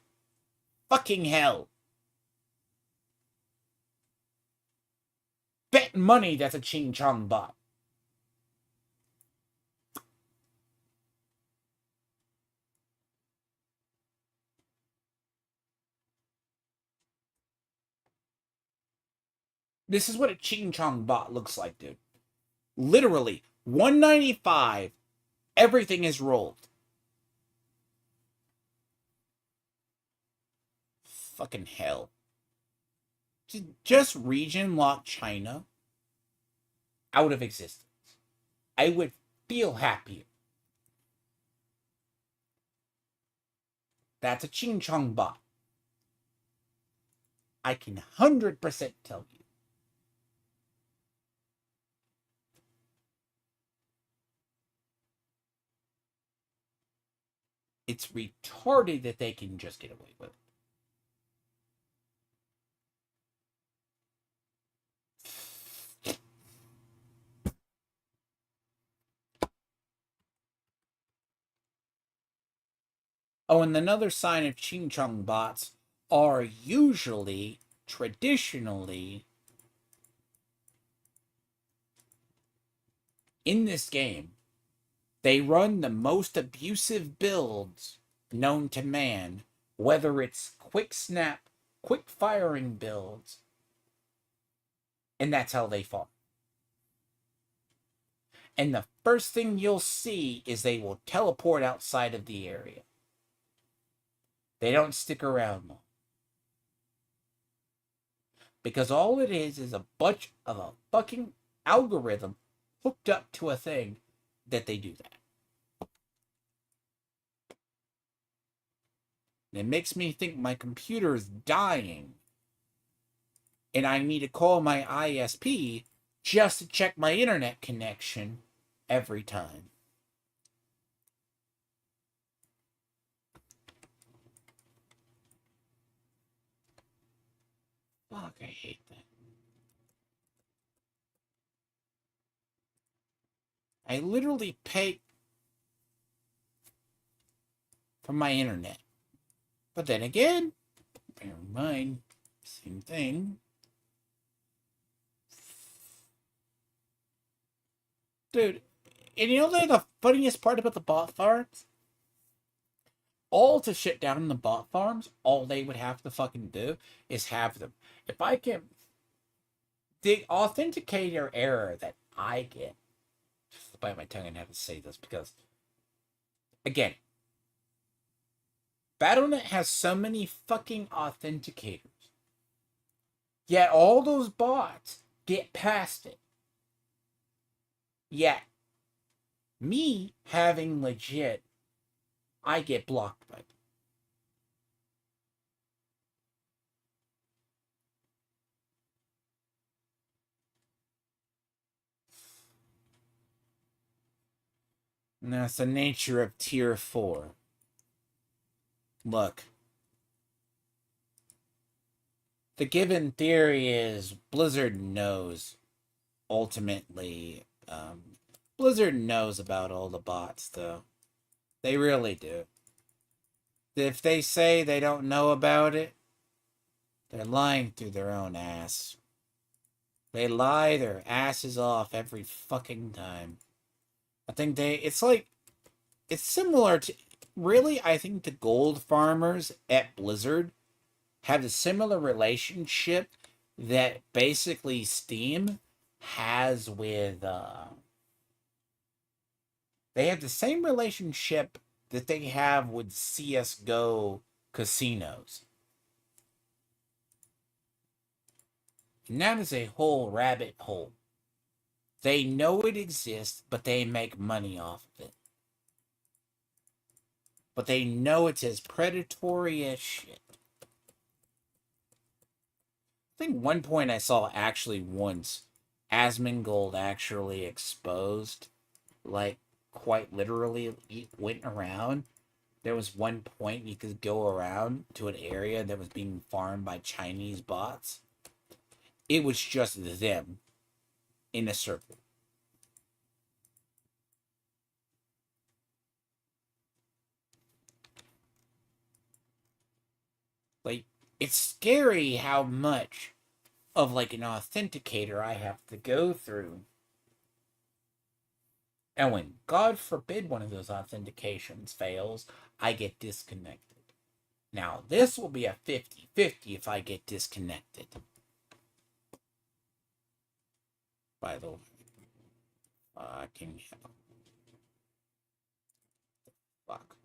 Fucking hell. Bet money that's a ching chong bot. This is what a ching chong bot looks like, dude. Literally, 195, everything is rolled. Fucking hell. Just region lock China out of existence. I would feel happier. That's a ching chong bot. I can 100% tell you. It's retarded that they can just get away with it. Oh, and another sign of ching chong bots are usually, traditionally, in this game, they run the most abusive builds known to man, whether it's quick snap, quick firing builds, and that's how they fall. And the first thing you'll see is they will teleport outside of the area. They don't stick around long. Because all it is a bunch of a fucking algorithm hooked up to a thing that they do that. And it makes me think my computer is dying. And I need to call my ISP just to check my internet connection every time. Fuck, I hate that. I literally pay for my internet. But then again, bear in mind, same thing. Dude, and you know the funniest part about the bot farms? All to shit down the bot farms, all they would have to fucking do is have them. If I can... The authenticator error that I get... Just bite my tongue and have to say this because... Again, Battle.net has so many fucking authenticators. Yet all those bots get past it. Yet, me having legit, I get blocked by them. And that's the nature of Tier 4. Look. The given theory is Blizzard knows, ultimately. Blizzard knows about all the bots, though. They really do. If they say they don't know about it, they're lying through their own ass. They lie their asses off every fucking time. I think it's like, it's similar to, really, I think the gold farmers at Blizzard have a similar relationship that basically Steam has with, they have the same relationship that they have with CSGO casinos. And that is a whole rabbit hole. They know it exists, but they make money off of it. But they know it's as predatory as shit. I think one point I saw actually once Asmongold actually exposed, like, quite literally went around. There was one point you could go around to an area that was being farmed by Chinese bots. It was just them in a circle. Like, it's scary how much of, like, an authenticator I have to go through. And when, God forbid, one of those authentications fails, I get disconnected. Now, this will be a 50-50 if I get disconnected. By the way. Fucking hell. Fuck.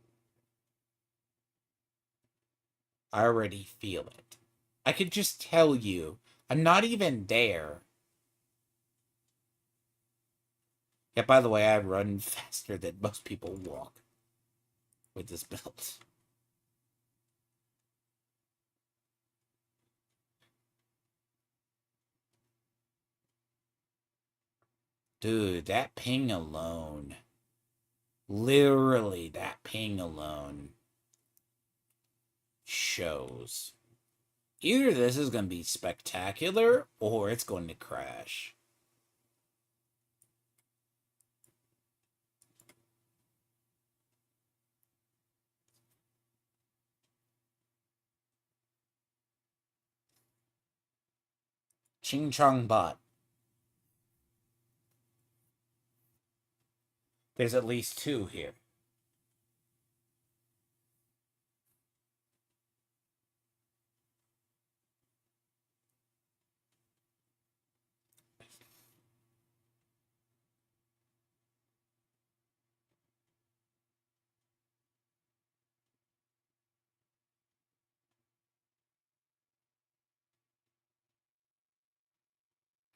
I already feel it. I could just tell you, I'm not even there. Yeah, by the way, I run faster than most people walk with this build. Dude, that ping alone. Literally, that ping alone shows. Either this is going to be spectacular, or it's going to crash. Ching Chong Bot. There's at least two here.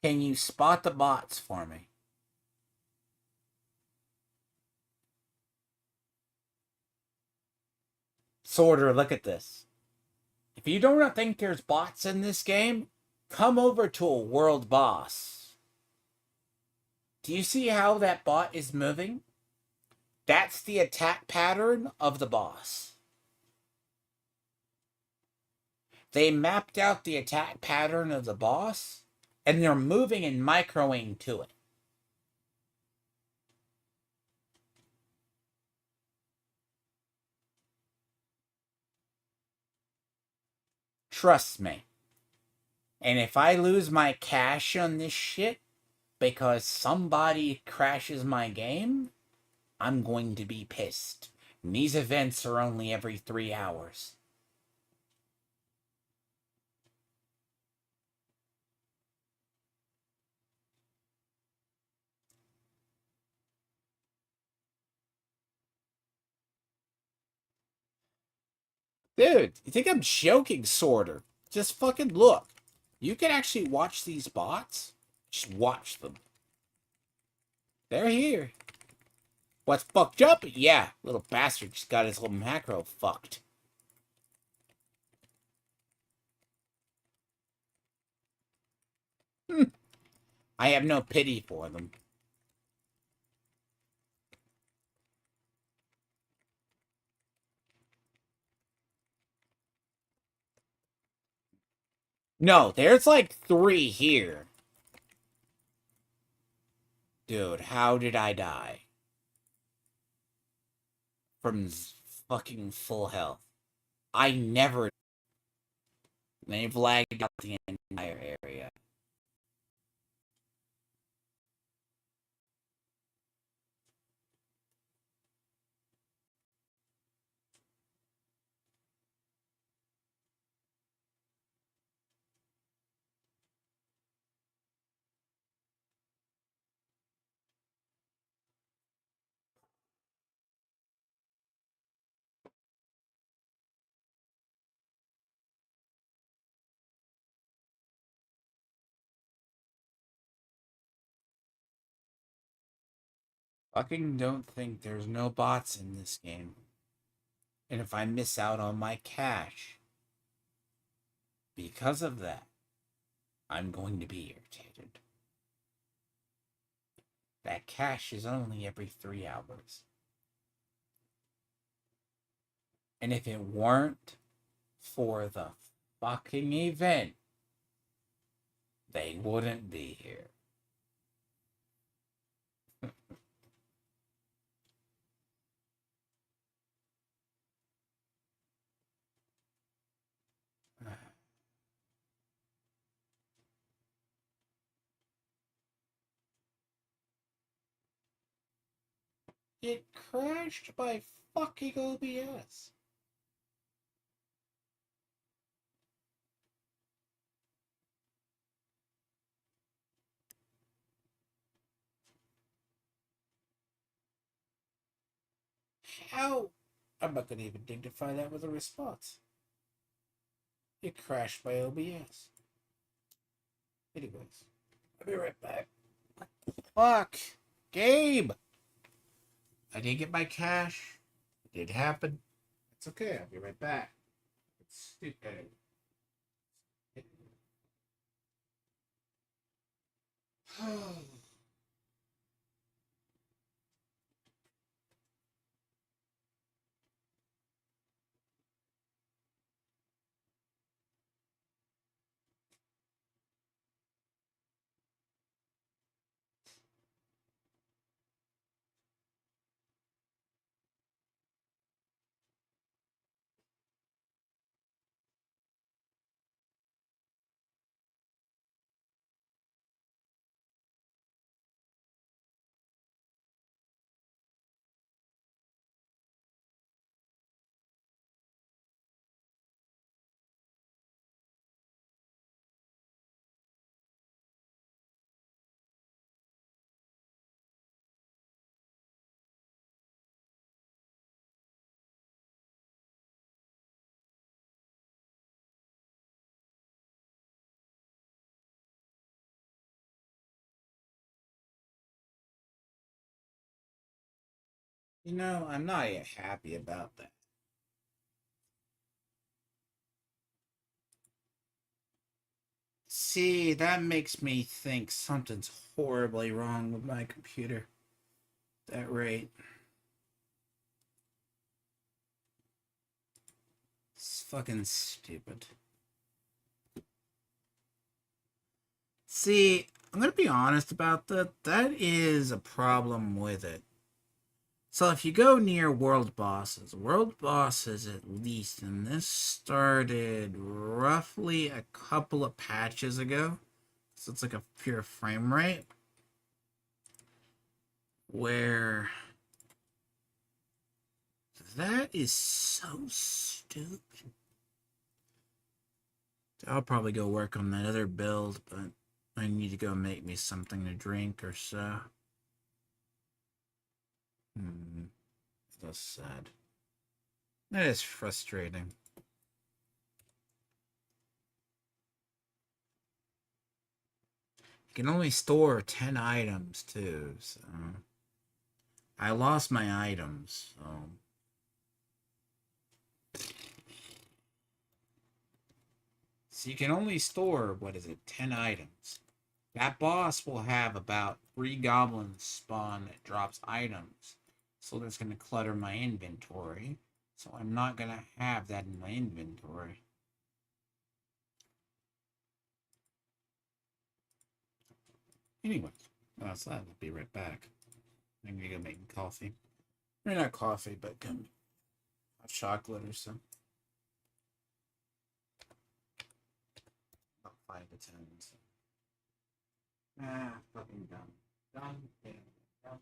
Can you spot the bots for me? Sorter, look at this. If you don't think there's bots in this game, come over to a world boss. Do you see how that bot is moving? That's the attack pattern of the boss. They mapped out the attack pattern of the boss, and they're moving and microing to it. Trust me. And if I lose my cash on this shit because somebody crashes my game, I'm going to be pissed. And these events are only every 3 hours. Dude, you think I'm joking, Sorter? Just fucking look. You can actually watch these bots. Just watch them. They're here. What's fucked up? Yeah, little bastard just got his little macro fucked. I have no pity for them. No, there's like 3 here. Dude, how did I die? From fucking full health. I never... They've lagged out the entire area. fucking don't think there's no bots in this game. And if I miss out on my cash because of that, I'm going to be irritated. That cash is only every 3 hours. And if it weren't for the fucking event, they wouldn't be here. It crashed by fucking OBS. How? I'm not gonna even dignify that with a response. It crashed by OBS. Anyways, I'll be right back. Fuck! Gabe! I did get my cash. It did happen. It's okay, I'll be right back. It's stupid. You know, I'm not yet happy about that. See, that makes me think something's horribly wrong with my computer. That rate. It's fucking stupid. See, I'm gonna be honest about that. That is a problem with it. So if you go near world bosses at least, and this started roughly a couple of patches ago, so it's like a pure frame rate, where that is so stupid. I'll probably go work on that other build, but I need to go make me something to drink or so. That's sad. That is frustrating. You can only store 10 items too, so I lost my items, so you can only store, what is it, 10 items. That boss will have about 3 goblins spawn that drops items. So that's going to clutter my inventory. So I'm not going to have that in my inventory. Anyway, that's that. I'll be right back. I'm going to go make coffee. Or not coffee, but hot chocolate or something. About 5 to 10. So. Fucking done. Done. Done. Done.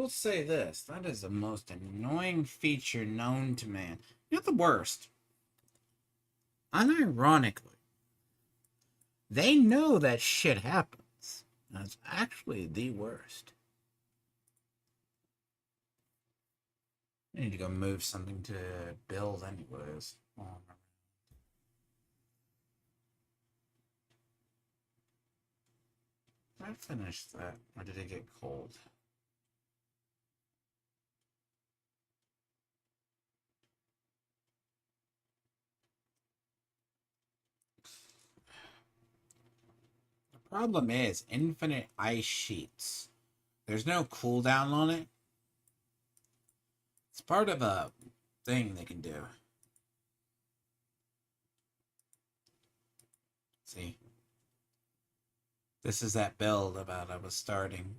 We'll say this. That is the most annoying feature known to man. Not the worst. Unironically, they know that shit happens. That's actually the worst. I need to go move something to build anyways. I finished that. Or did it get cold? The problem is infinite ice sheets. There's no cooldown on it. It's part of a thing they can do. See? This is that build about I was starting.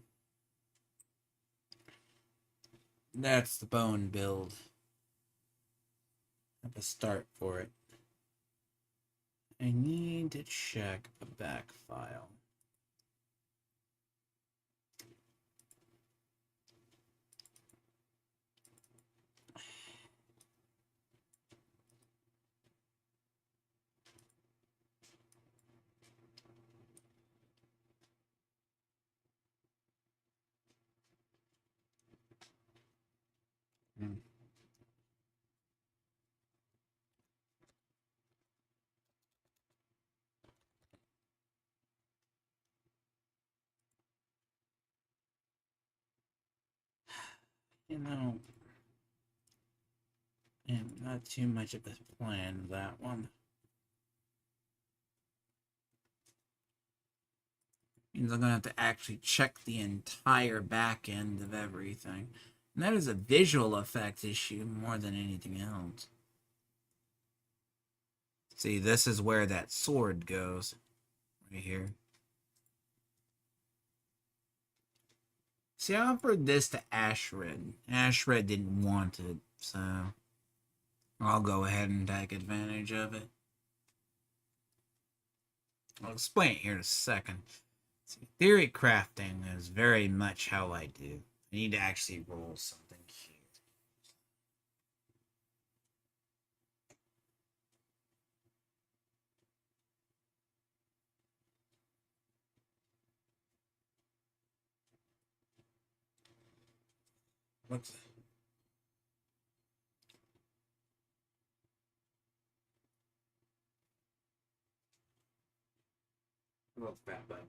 That's the bone build. I have a start for it. I need to check a back file. Hmm. You know, yeah, not too much of a plan, that one. Means I'm gonna have to actually check the entire back end of everything. And that is a visual effect issue more than anything else. See, this is where that sword goes. Right here. See, I offered this to Ashred. Ashred didn't want it, so I'll go ahead and take advantage of it. I'll explain it here in a second. See, theory crafting is very much how I do. I need to actually roll something here. What's it? What's that button?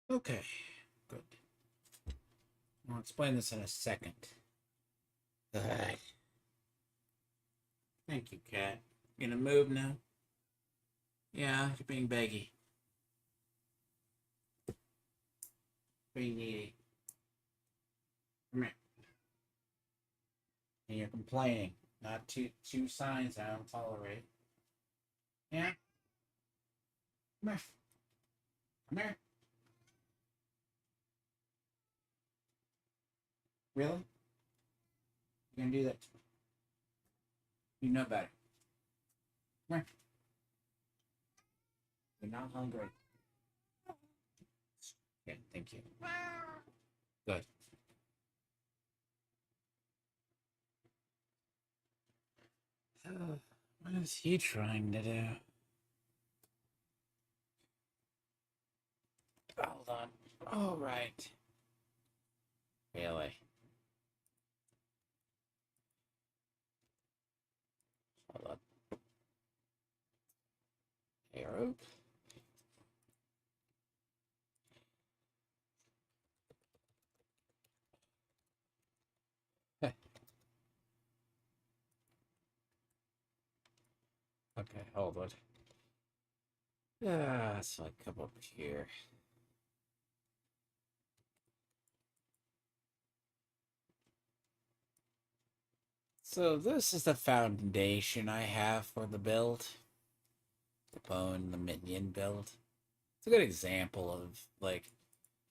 Okay, good. I'll explain this in a second. Ugh. Thank you, cat. You gonna move now? Yeah, you're being baggy. Being needy. Come here. And you're complaining. Not two signs I don't tolerate. Yeah? Come here. Come here. Really? You're gonna do that to me? You know better. Come here. You're not hungry. Yeah, thank you. Good. What is he trying to do? Hold on. All right. Really? Hold on. Arrow? Okay, hold on. So I come over here. So this is the foundation I have for the build. The bone, the minion build. It's a good example of, like,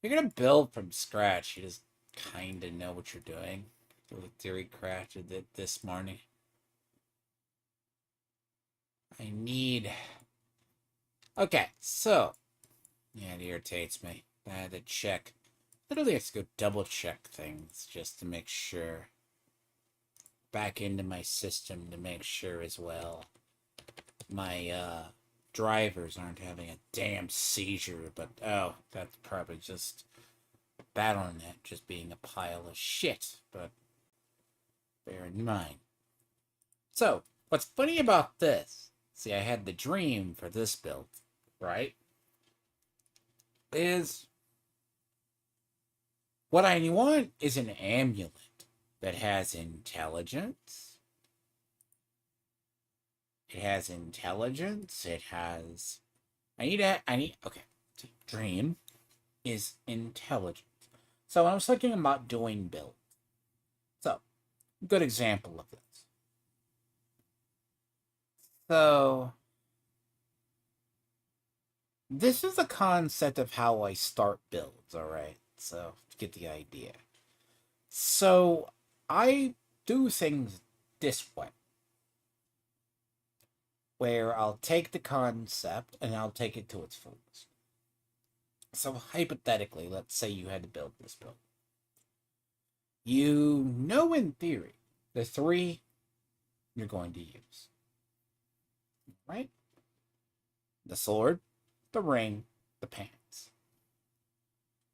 you're gonna build from scratch. You just kind of know what you're doing. The theory crafted it this morning. I need... Okay, so... Yeah, it irritates me. I had to check. Literally have to go double check things just to make sure. Back into my system to make sure as well. My drivers aren't having a damn seizure, but oh, that's probably just BattleNet just being a pile of shit, but bear in mind. So, what's funny about this, see, I had the dream for this build, right? Is what I want is an amulet that has intelligence. It has intelligence. It has... okay. Dream is intelligence. So I was thinking about doing build. So, good example of this. So, this is the concept of how I start builds, alright? So, to get the idea. So, I do things this way. Where I'll take the concept and I'll take it to its fullest. So, hypothetically, let's say you had to build this build. You know in theory the 3 you're going to use. Right? The sword, the ring, the pants.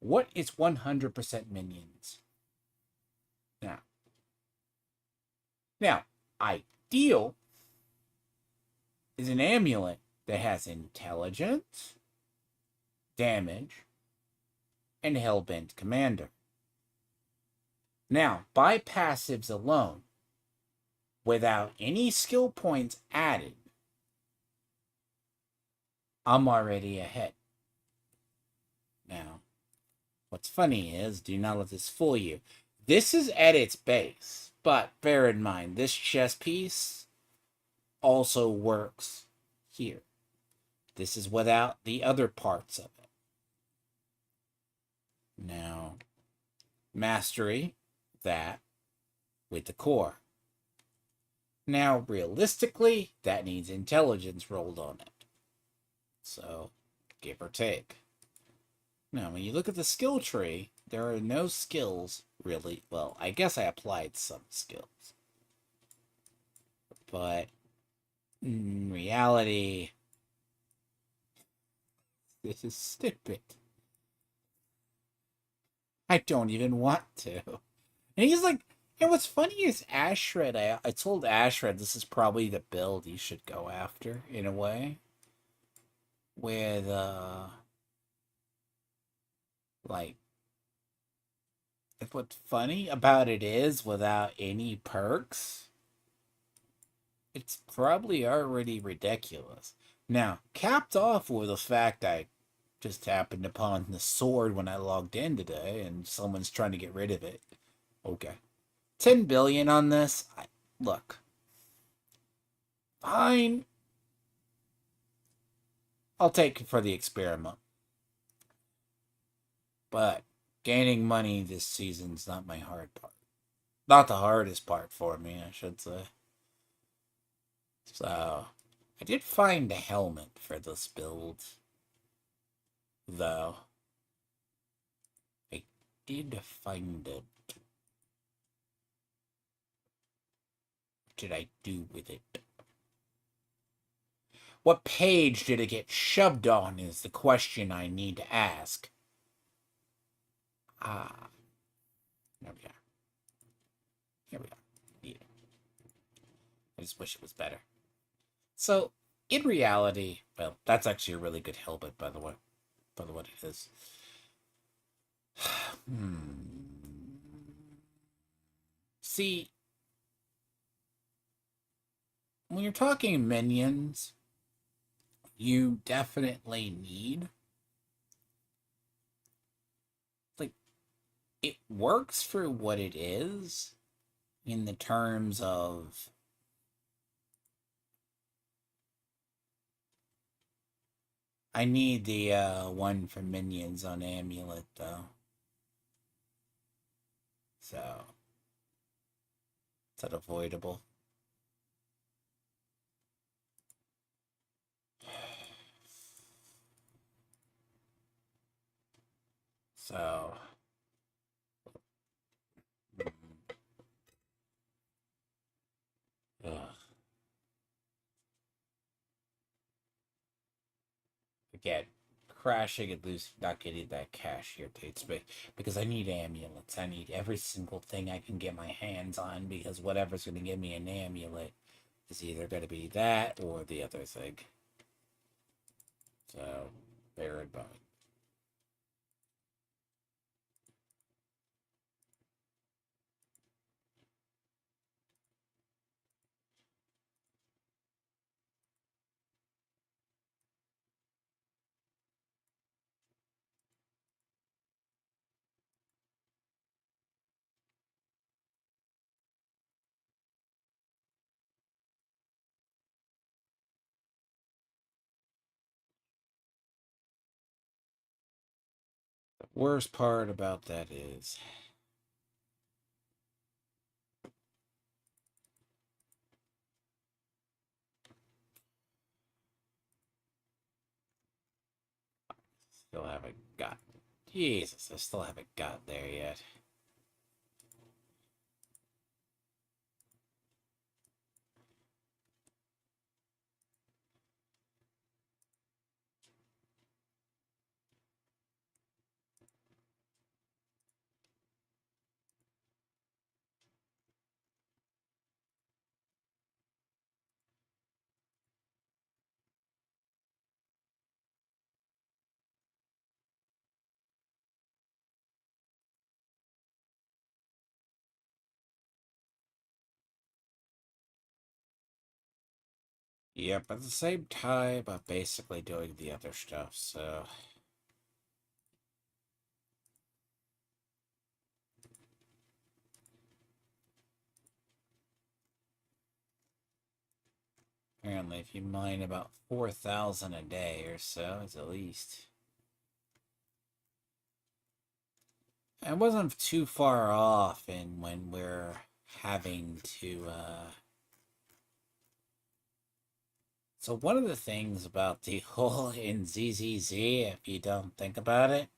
What is 100% minions? Now, ideal is an amulet that has intelligence, damage, and Hellbent Commander. Now, by passives alone, without any skill points added, I'm already ahead. Now, what's funny is, do not let this fool you. This is at its base, but bear in mind, this chess piece also works here. This is without the other parts of it. Now, mastery, that with the core. Now, realistically, that needs intelligence rolled on it. So, give or take. Now, when you look at the skill tree, there are no skills really. Well, I guess I applied some skills. But in reality, this is stupid. I don't even want to. And he's like, and what's funny is Ashred, I told Ashred this is probably the build you should go after, in a way. With, Like, what's funny about it is, without any perks, it's probably already ridiculous. Now, capped off with the fact I just happened upon the sword when I logged in today, and someone's trying to get rid of it. Okay. 10 billion on this? Look. Fine. I'll take it for the experiment. But gaining money this season's not my hard part. Not the hardest part for me, I should say. So, I did find a helmet for this build, though. I did find it. What did I do with it? What page did it get shoved on is the question I need to ask. Ah. There we are. Here we are. Yeah. I just wish it was better. So, in reality, well, that's actually a really good helmet, by the way. By the way, it is. See, when you're talking minions, you definitely need, like, it works for what it is in the terms of I need the one for minions on amulet, though. So, it's unavoidable. So, ugh. Again, crashing and losing, not getting that cash irritates me because I need amulets. I need every single thing I can get my hands on because whatever's going to give me an amulet is either going to be that or the other thing. So, bear in mind. The worst part about that is still haven't got. Jesus, I still haven't got there yet. Yep, at the same time, I'm basically doing the other stuff, so. Apparently, if you mine about 4,000 a day or so, it's at least. I wasn't too far off in when we're having to, So one of the things about the whole in ZZZ, if you don't think about it,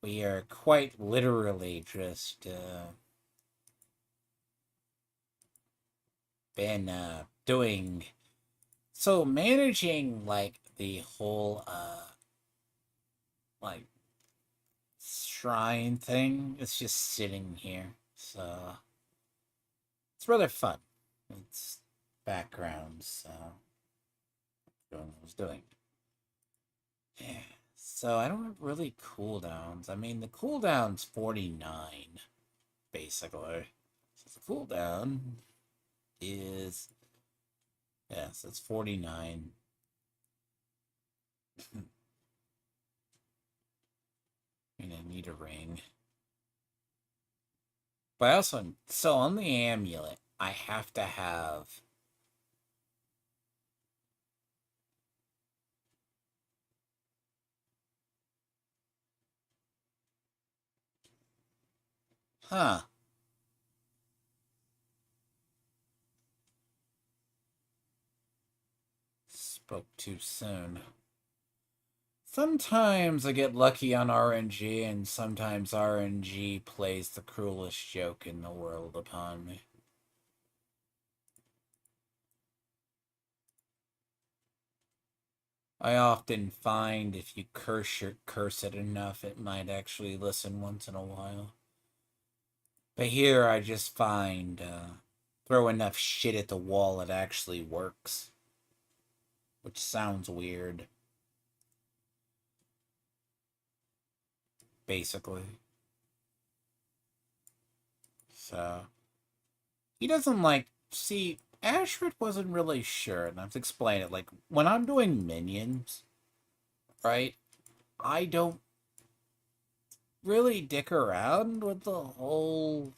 we are quite literally just, been, doing... So managing, like, the whole, like, shrine thing, it's just sitting here, so it's rather fun. It's background, so I was doing. Yeah. So I don't have really cooldowns. I mean, the cooldown's 49, basically. So the cooldown is... Yes, it's 49. And I need a ring. But I also... So on the amulet, I have to have... Huh. Spoke too soon. Sometimes I get lucky on RNG, and sometimes RNG plays the cruelest joke in the world upon me. I often find if you curse it enough, it might actually listen once in a while. But here I just find throw enough shit at the wall, it actually works. Which sounds weird. Basically. So he doesn't like... See, Ashford wasn't really sure, and I have to explain it. Like, when I'm doing minions, right, I don't really dick around with the whole...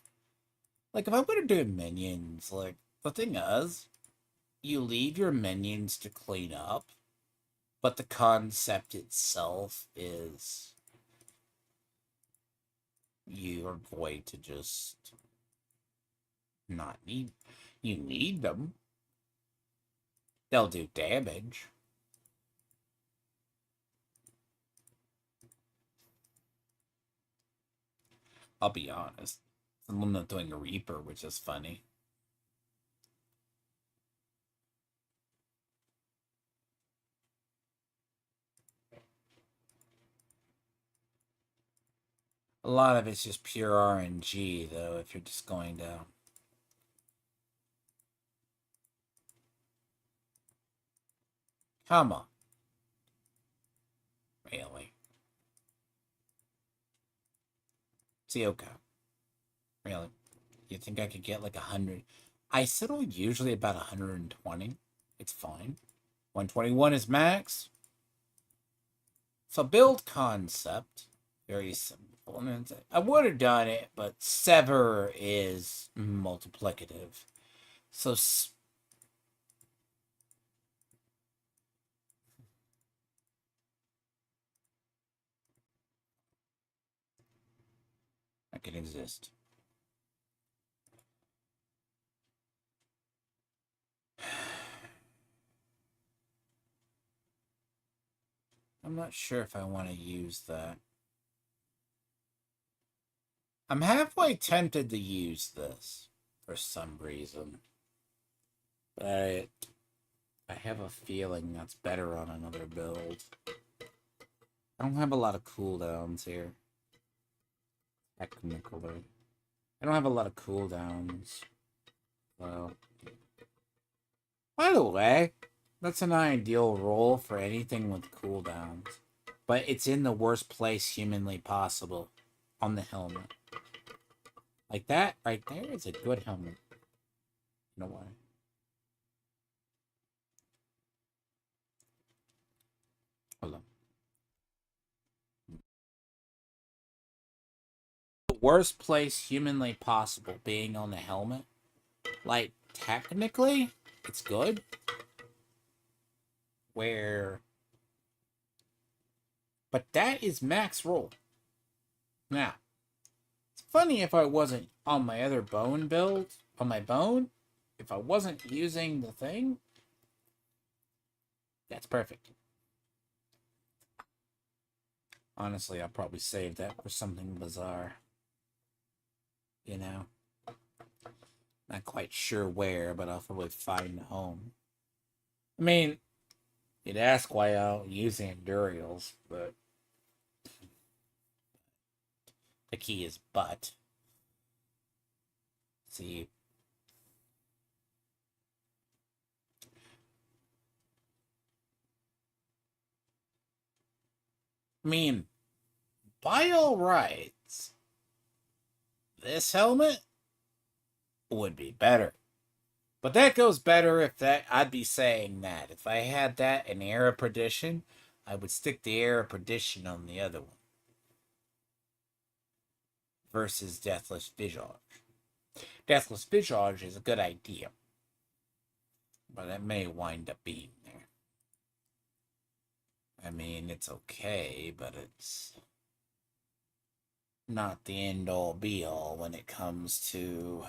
Like, if I'm gonna do minions, like, the thing is, you leave your minions to clean up, but the concept itself is... You're going to just... not need... You need them. They'll do damage. I'll be honest. I'm not doing a Reaper, which is funny. A lot of it's just pure RNG, though, if you're just going down. Come on. Really? Sioka. Really? You think I could get like 100? I settle usually about 120. It's fine. 121 is max. So build concept. Very simple. I would have done it, but sever is multiplicative. So... I can exist. I'm not sure if I want to use that. I'm halfway tempted to use this for some reason. But I have a feeling that's better on another build. I don't have a lot of cooldowns here. Technically. I don't have a lot of cooldowns. Well. By the way, that's an ideal role for anything with cooldowns. But it's in the worst place humanly possible. On the helmet. Like that right there is a good helmet. You know why? Hold on. The worst place humanly possible being on the helmet. Like, technically, it's good. Where... But that is max roll. Now, it's funny if I wasn't on my other bone build, on my bone, if I wasn't using the thing, that's perfect. Honestly, I'll probably save that for something bizarre. You know? Not quite sure where, but I'll probably find a home. I mean, you'd ask why I don't use Andurials, but the key is but. See. I mean, by all rights, this helmet would be better. But that goes better if that, I'd be saying that. If I had that in Air of Perdition, I would stick the Air of Perdition on the other one. Versus Deathless Visage. Deathless Visage is a good idea. But it may wind up being there. I mean, it's okay, but it's not the end-all be-all when it comes to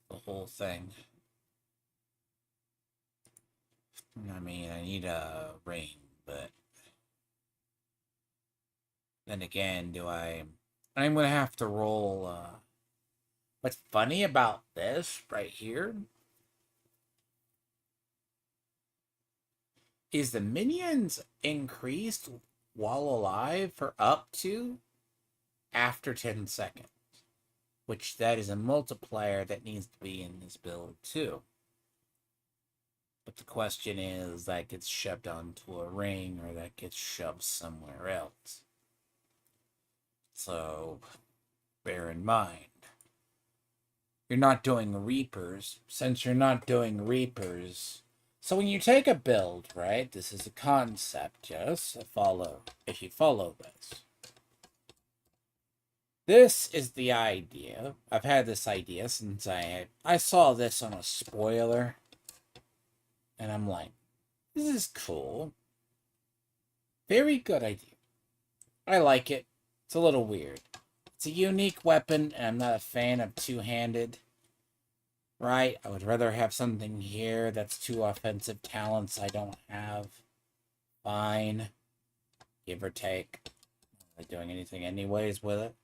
the whole thing. I mean, I need a ring, but then again, I'm gonna have to roll, what's funny about this right here is the minions increased while alive for up to after 10 seconds. Which that is a multiplier that needs to be in this build too. But the question is, that gets shoved onto a ring or that gets shoved somewhere else. So, bear in mind. You're not doing Reapers. Since you're not doing Reapers... So when you take a build, right? This is a concept, yes? If you follow this. This is the idea. I've had this idea since I saw this on a spoiler. And I'm like, this is cool. Very good idea. I like it. It's a little weird. It's a unique weapon, and I'm not a fan of two-handed. Right? I would rather have something here that's two offensive talents I don't have. Fine. Give or take. I'm not doing anything anyways with it.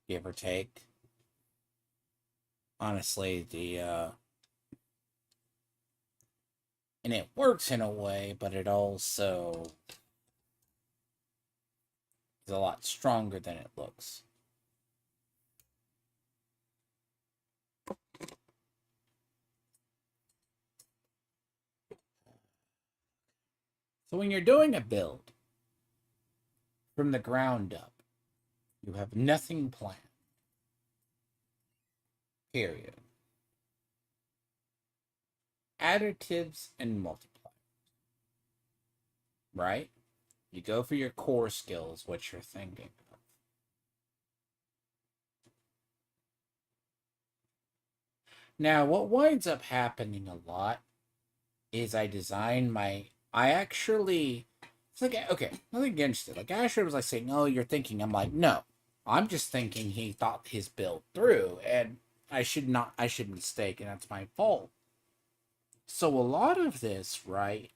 Give or take. Honestly, and it works in a way, but it also is a lot stronger than it looks. So when you're doing a build from the ground up, you have nothing planned. Period. Additives and multipliers. Right? You go for your core skills, what you're thinking of. Now, what winds up happening a lot is I actually... It's like, okay, nothing against it. Like, Asher was like saying, oh, you're thinking. I'm like, no. I'm just thinking he thought his build through, and I should mistake, and that's my fault. So a lot of this, right,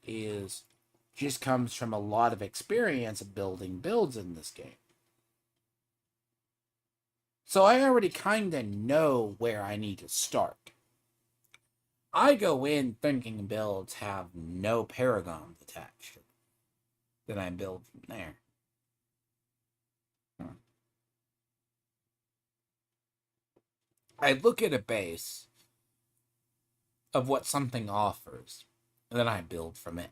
just comes from a lot of experience of building builds in this game. So I already kind of know where I need to start. I go in thinking builds have no paragons attached to them. Then I build from there. I look at a base of what something offers, and then I build from it.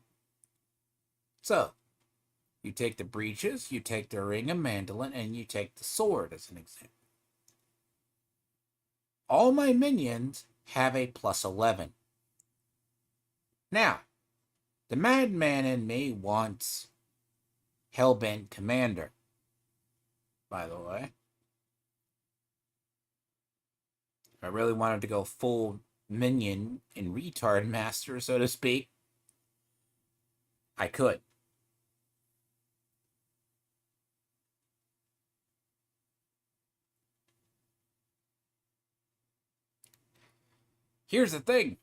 So, you take the breeches, you take the ring of mandolin, and you take the sword as an example. All my minions have a plus 11. Now, the madman in me wants Hellbent Commander, by the way. If I really wanted to go full minion and retard master, so to speak, I could. Here's the thing.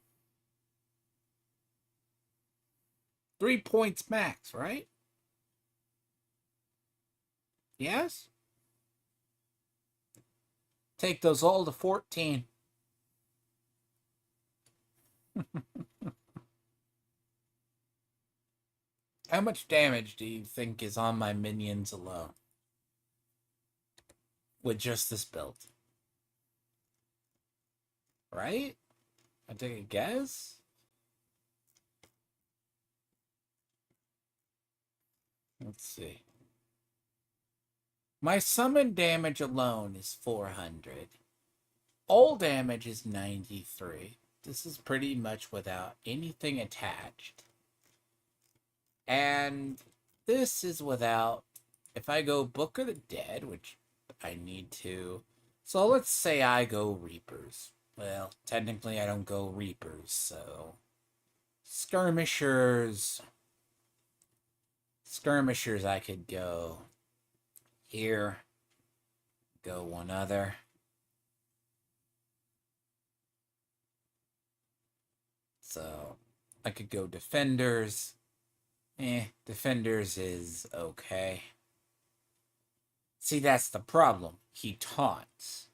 3 points max, right? Yes? Take those all to 14. How much damage do you think is on my minions alone? With just this build. Right? I take a guess? Let's see. My summon damage alone is 400. All damage is 93. This is pretty much without anything attached. And this is without, if I go Book of the Dead, which I need to. So let's say I go Reapers. Well, technically I don't go Reapers, so Skirmishers. Skirmishers I could go here. Go one other. So I could go Defenders. Defenders is okay. See, that's the problem. He taunts.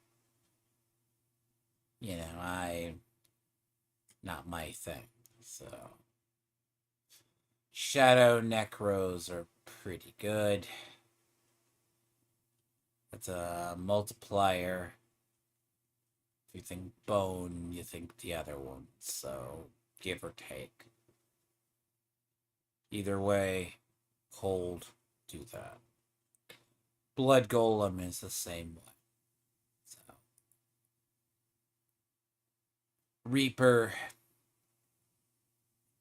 You know, not my thing. So Shadow Necros are pretty good. That's a multiplier. If you think Bone, you think the other one. So give or take. Either way, cold, do that. Blood Golem is the same way. So Reaper,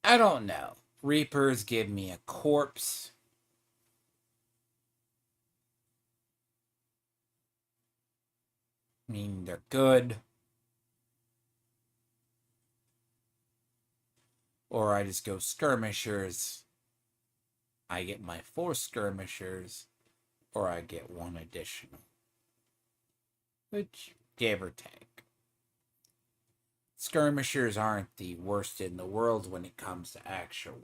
I don't know. Reapers give me a corpse. I mean, they're good. Or I just go Skirmishers. I get my 4 Skirmishers. Or I get 1 additional. Which, give or take. Skirmishers aren't the worst in the world when it comes to actual.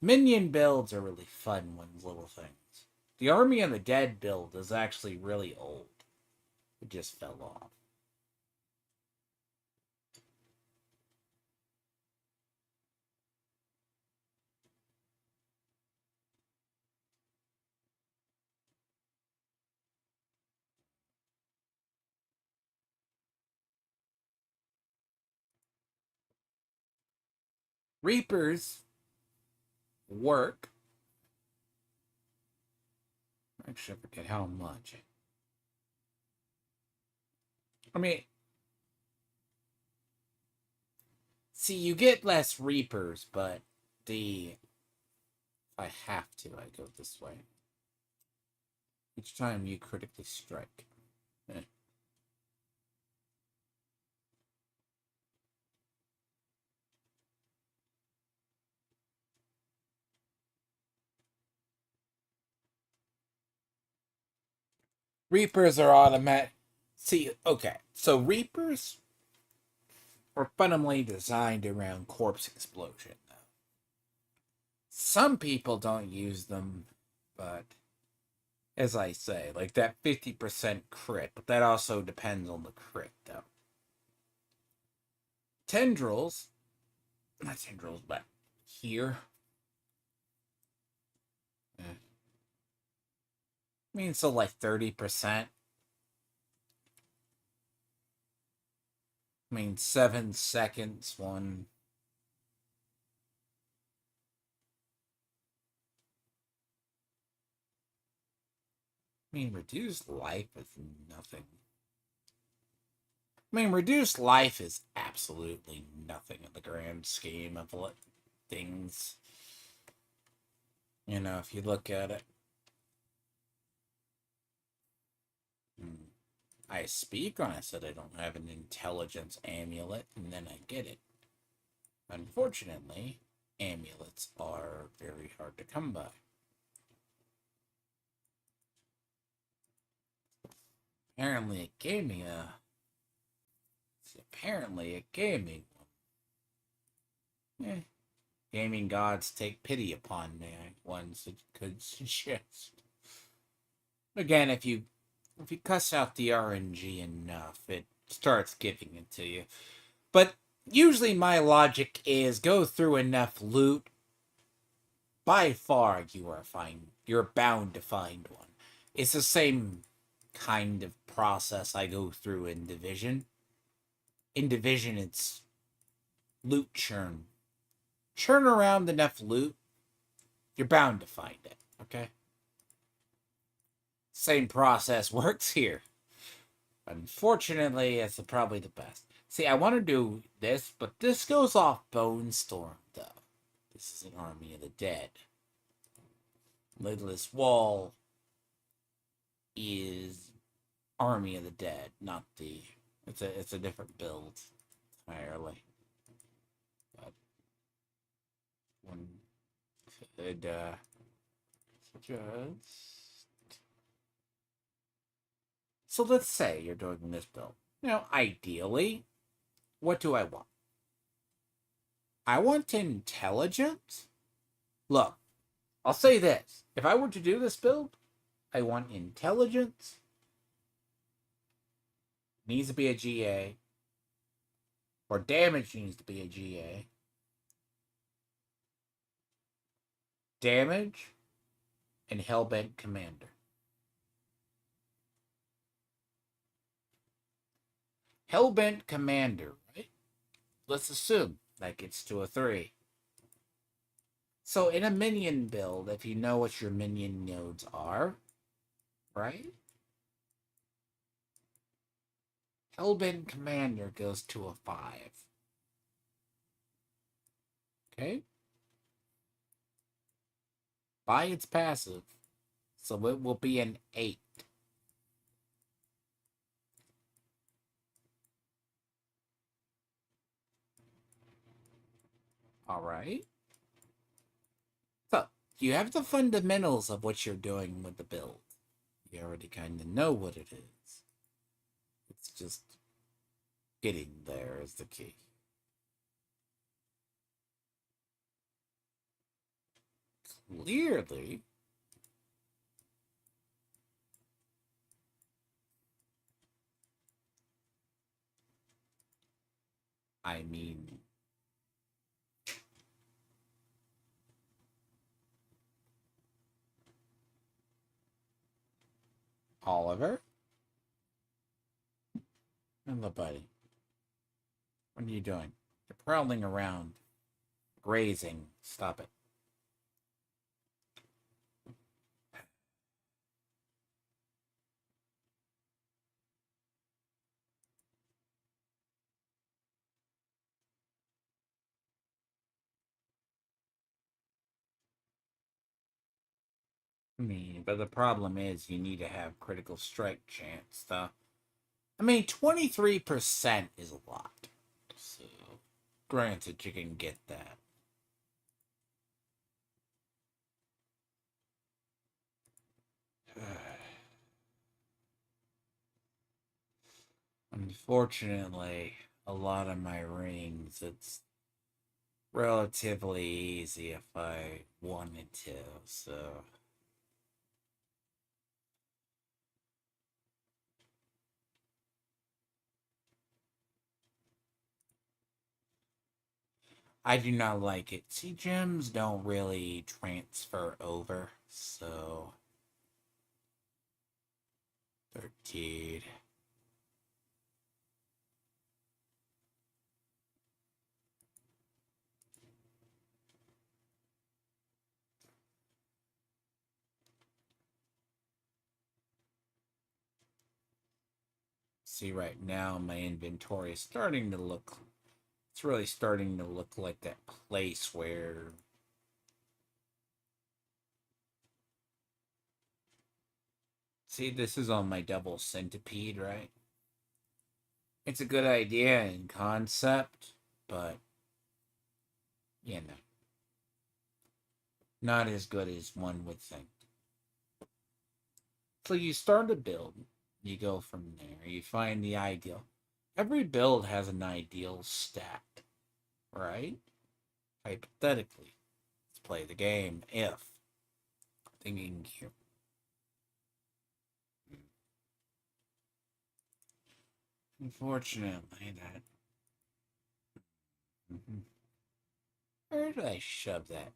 Minion builds are really fun ones, little things. The Army of the Dead build is actually really old. It just fell off. Reapers work. Actually, I forget how much. I mean, see, you get less Reapers, but if I have to, I go this way. Each time you critically strike. Reapers are automatic. See, okay, so Reapers are fundamentally designed around corpse explosion. Some people don't use them, but as I say, like that 50% crit, but that also depends on the crit, though. Tendrils, not tendrils, but here. I mean, so like 30%. I mean, 7 seconds, one. I mean, reduced life is nothing. I mean, reduced life is absolutely nothing in the grand scheme of things. You know, if you look at it. I speak on it, said I don't have an intelligence amulet, and then I get it. Unfortunately, amulets are very hard to come by. Apparently it gave me one. Gaming gods take pity upon me, one could suggest. Again, if you cuss out the RNG enough, it starts giving it to you. But usually my logic is go through enough loot. By far, you're bound to find one. It's the same kind of process I go through in Division. In Division, it's loot churn. Churn around enough loot, you're bound to find it. Okay? Same process works here. Unfortunately, it's probably the best. See, I want to do this, but this goes off Bone Storm, though. This is an Army of the Dead. Lidless Wall is Army of the Dead, not the... It's a different build entirely. But one could suggest... So let's say you're doing this build. Now, ideally, what do I want? I want intelligence. Look, I'll say this. If I were to do this build, I want intelligence. Needs to be a GA. Or damage needs to be a GA. Damage and Hellbent Commander. Hellbent Commander, right? Let's assume that gets to a 3. So in a minion build, if you know what your minion nodes are, right? Hellbent Commander goes to a 5. Okay? By its passive. So it will be an 8. Alright. So, you have the fundamentals of what you're doing with the build. You already kind of know what it is. It's just getting there is the key. Clearly, I mean, Oliver? Hello, buddy. What are you doing? You're prowling around, grazing. Stop it. But the problem is you need to have critical strike chance, though. 23% is a lot. So, granted, you can get that. Unfortunately, a lot of my rings, it's relatively easy if I wanted to, so... I do not like it. See, gems don't really transfer over, so... 13... See, right now my inventory is starting to look... It's really starting to look like that place where... See, this is on my double centipede, right? It's a good idea in concept, but... You know. Not as good as one would think. So you start a build, you go from there, you find the ideal. Every build has an ideal stat, right? Hypothetically, let's play the game if thinking here. Unfortunately, that. Where did I shove that?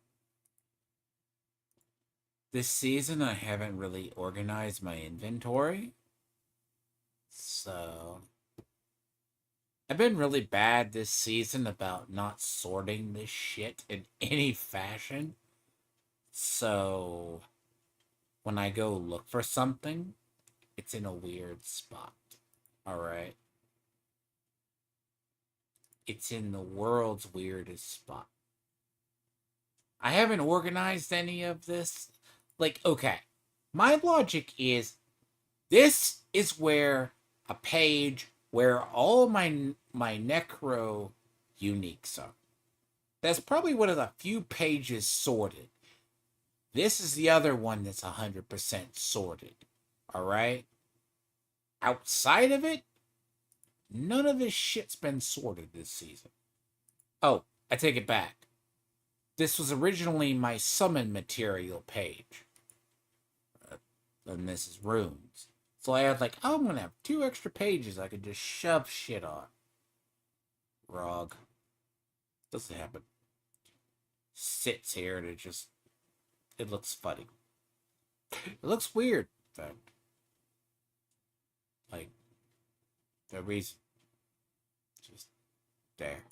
This season, I haven't really organized my inventory. So, I've been really bad this season about not sorting this shit in any fashion. So, when I go look for something, it's in a weird spot. Alright? It's in the world's weirdest spot. I haven't organized any of this. Like, okay. My logic is this is where a page where all my necro uniques are. That's probably one of the few pages sorted. This is the other one that's 100% sorted. Alright? Outside of it, none of this shit's been sorted this season. Oh, I take it back. This was originally my summon material page. And this is runes. So I had like, oh, I'm gonna have 2 extra pages I could just shove shit on. Rog. Doesn't happen. Sits here and it looks funny. It looks weird, in fact. Like, the reason. Just there.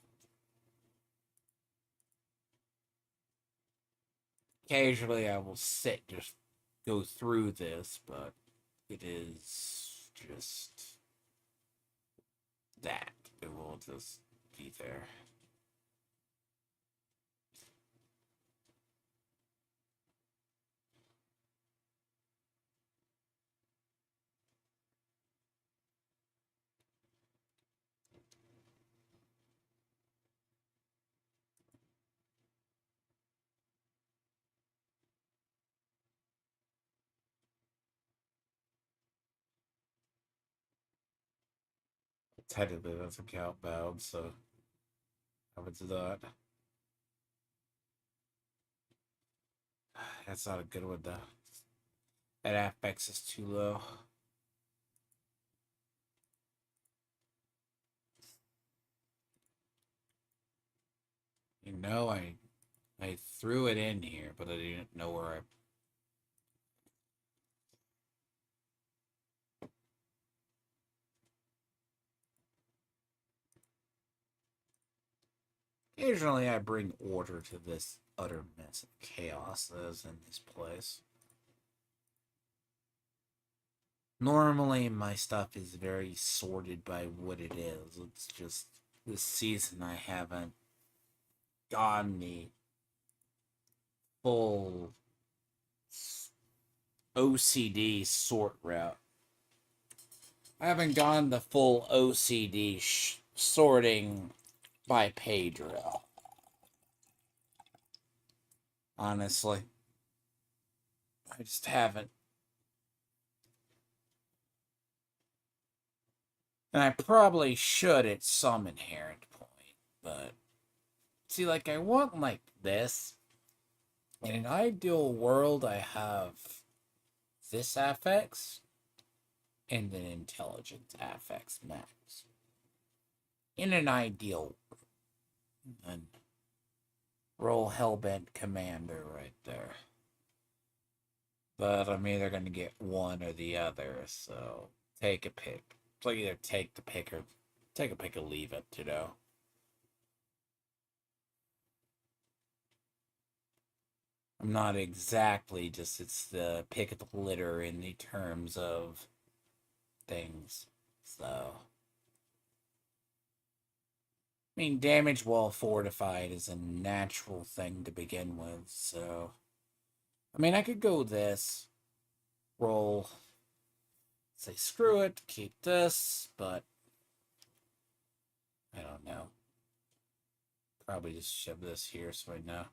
Occasionally I will sit, just go through this, but it is just that. It will just be there. Technically, that's a count bound, so I would do that. That's not a good one, though. That affix is too low. You know, I threw it in here, but I didn't know where I... Occasionally, I bring order to this utter mess of chaos that is in this place. Normally, my stuff is very sorted by what it is. It's just this season I haven't gone the full OCD sort route. I haven't gone the full OCD sorting by page route. Honestly. I just haven't. And I probably should at some inherent point, but see, like, I want like this. In an ideal world, I have this affix and an intelligence affix max. In an ideal world. And roll Hellbent Commander right there. But I'm either going to get one or the other, so take a pick. So either take the pick or take a pick or leave it, you know. I'm not exactly just, it's the pick of the litter in the terms of things, so. I mean, damage while fortified is a natural thing to begin with, so. I mean, I could go this, roll, say screw it, keep this, but I don't know. Probably just shove this here so I know.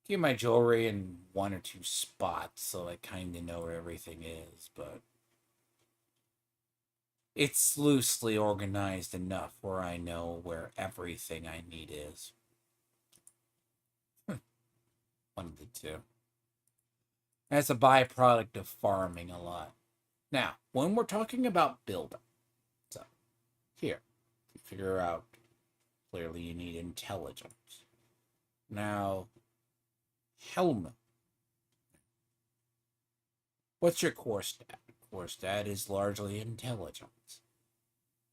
Keep my jewelry in 1 or 2 spots so I kind of know where everything is, but it's loosely organized enough where I know where everything I need is. One of the two. That's a byproduct of farming a lot. Now, when we're talking about building, so here, you figure out clearly you need intelligence. Now, helmet. What's your core stat? Core stat is largely intelligence.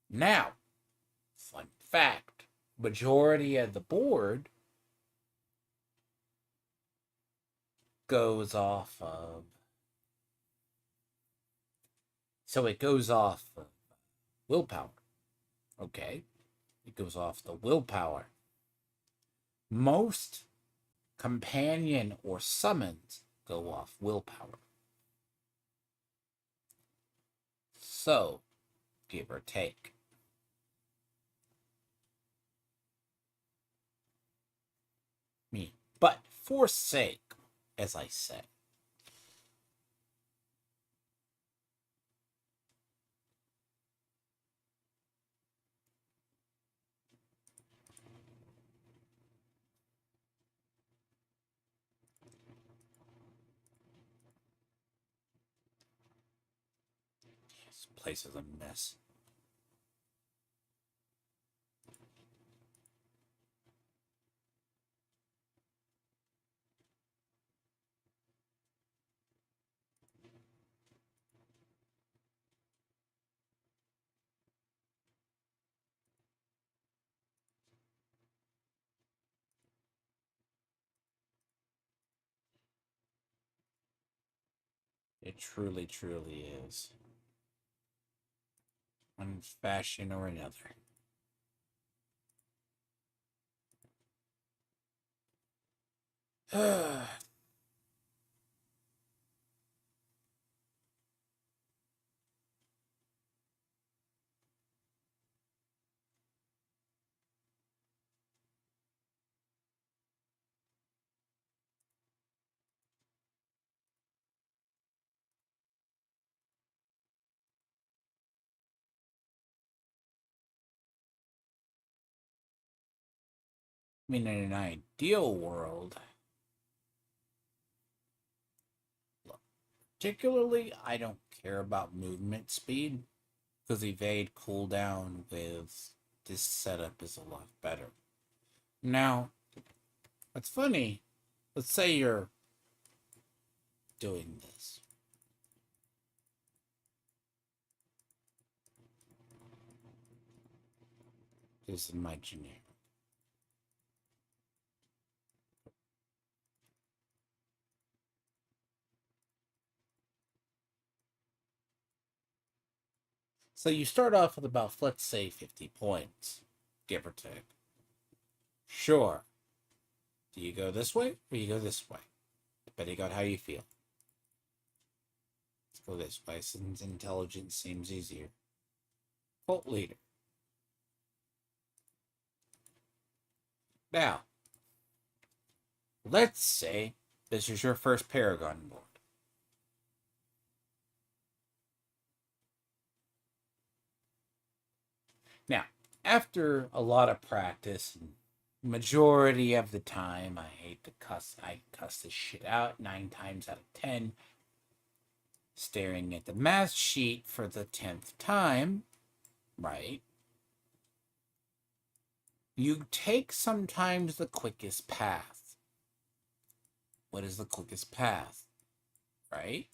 Now, fun fact, majority of the board goes off of So it goes off willpower. Okay. It goes off the willpower. Most companion or summons go off willpower. So, give or take. Me. But for sake, as I said, this place is a mess. It truly, truly is. One fashion or another. In an ideal world, particularly, I don't care about movement speed because evade cooldown with this setup is a lot better. Now, what's funny, let's say you're doing this. This is my generic. So you start off with about, let's say, 50 points, give or take. Sure. Do you go this way or you go this way? Depending on how you feel. Let's go this way since intelligence seems easier. Cult leader. Now, let's say this is your first paragon board. Now, after a lot of practice, majority of the time, I cuss this shit out 9 times out of 10. Staring at the math sheet for the 10th time, right? You take sometimes the quickest path. What is the quickest path? Right?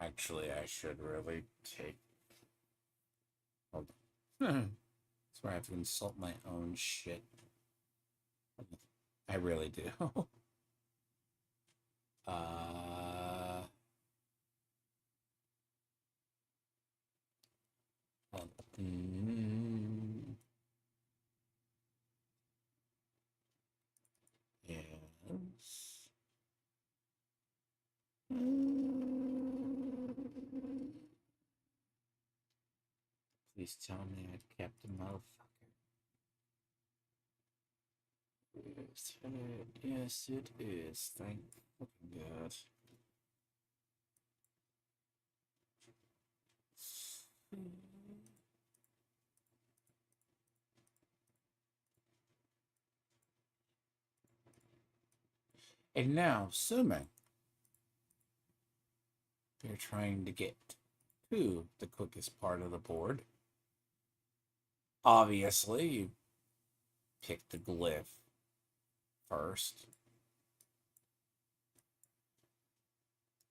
Actually, I should really take... Hold on. That's where I have to insult my own shit. I really do. Yes. Please tell me I kept the motherfucker. Yes, it is. Thank fucking God. And now, assuming you're trying to get to the quickest part of the board, obviously you pick the glyph first.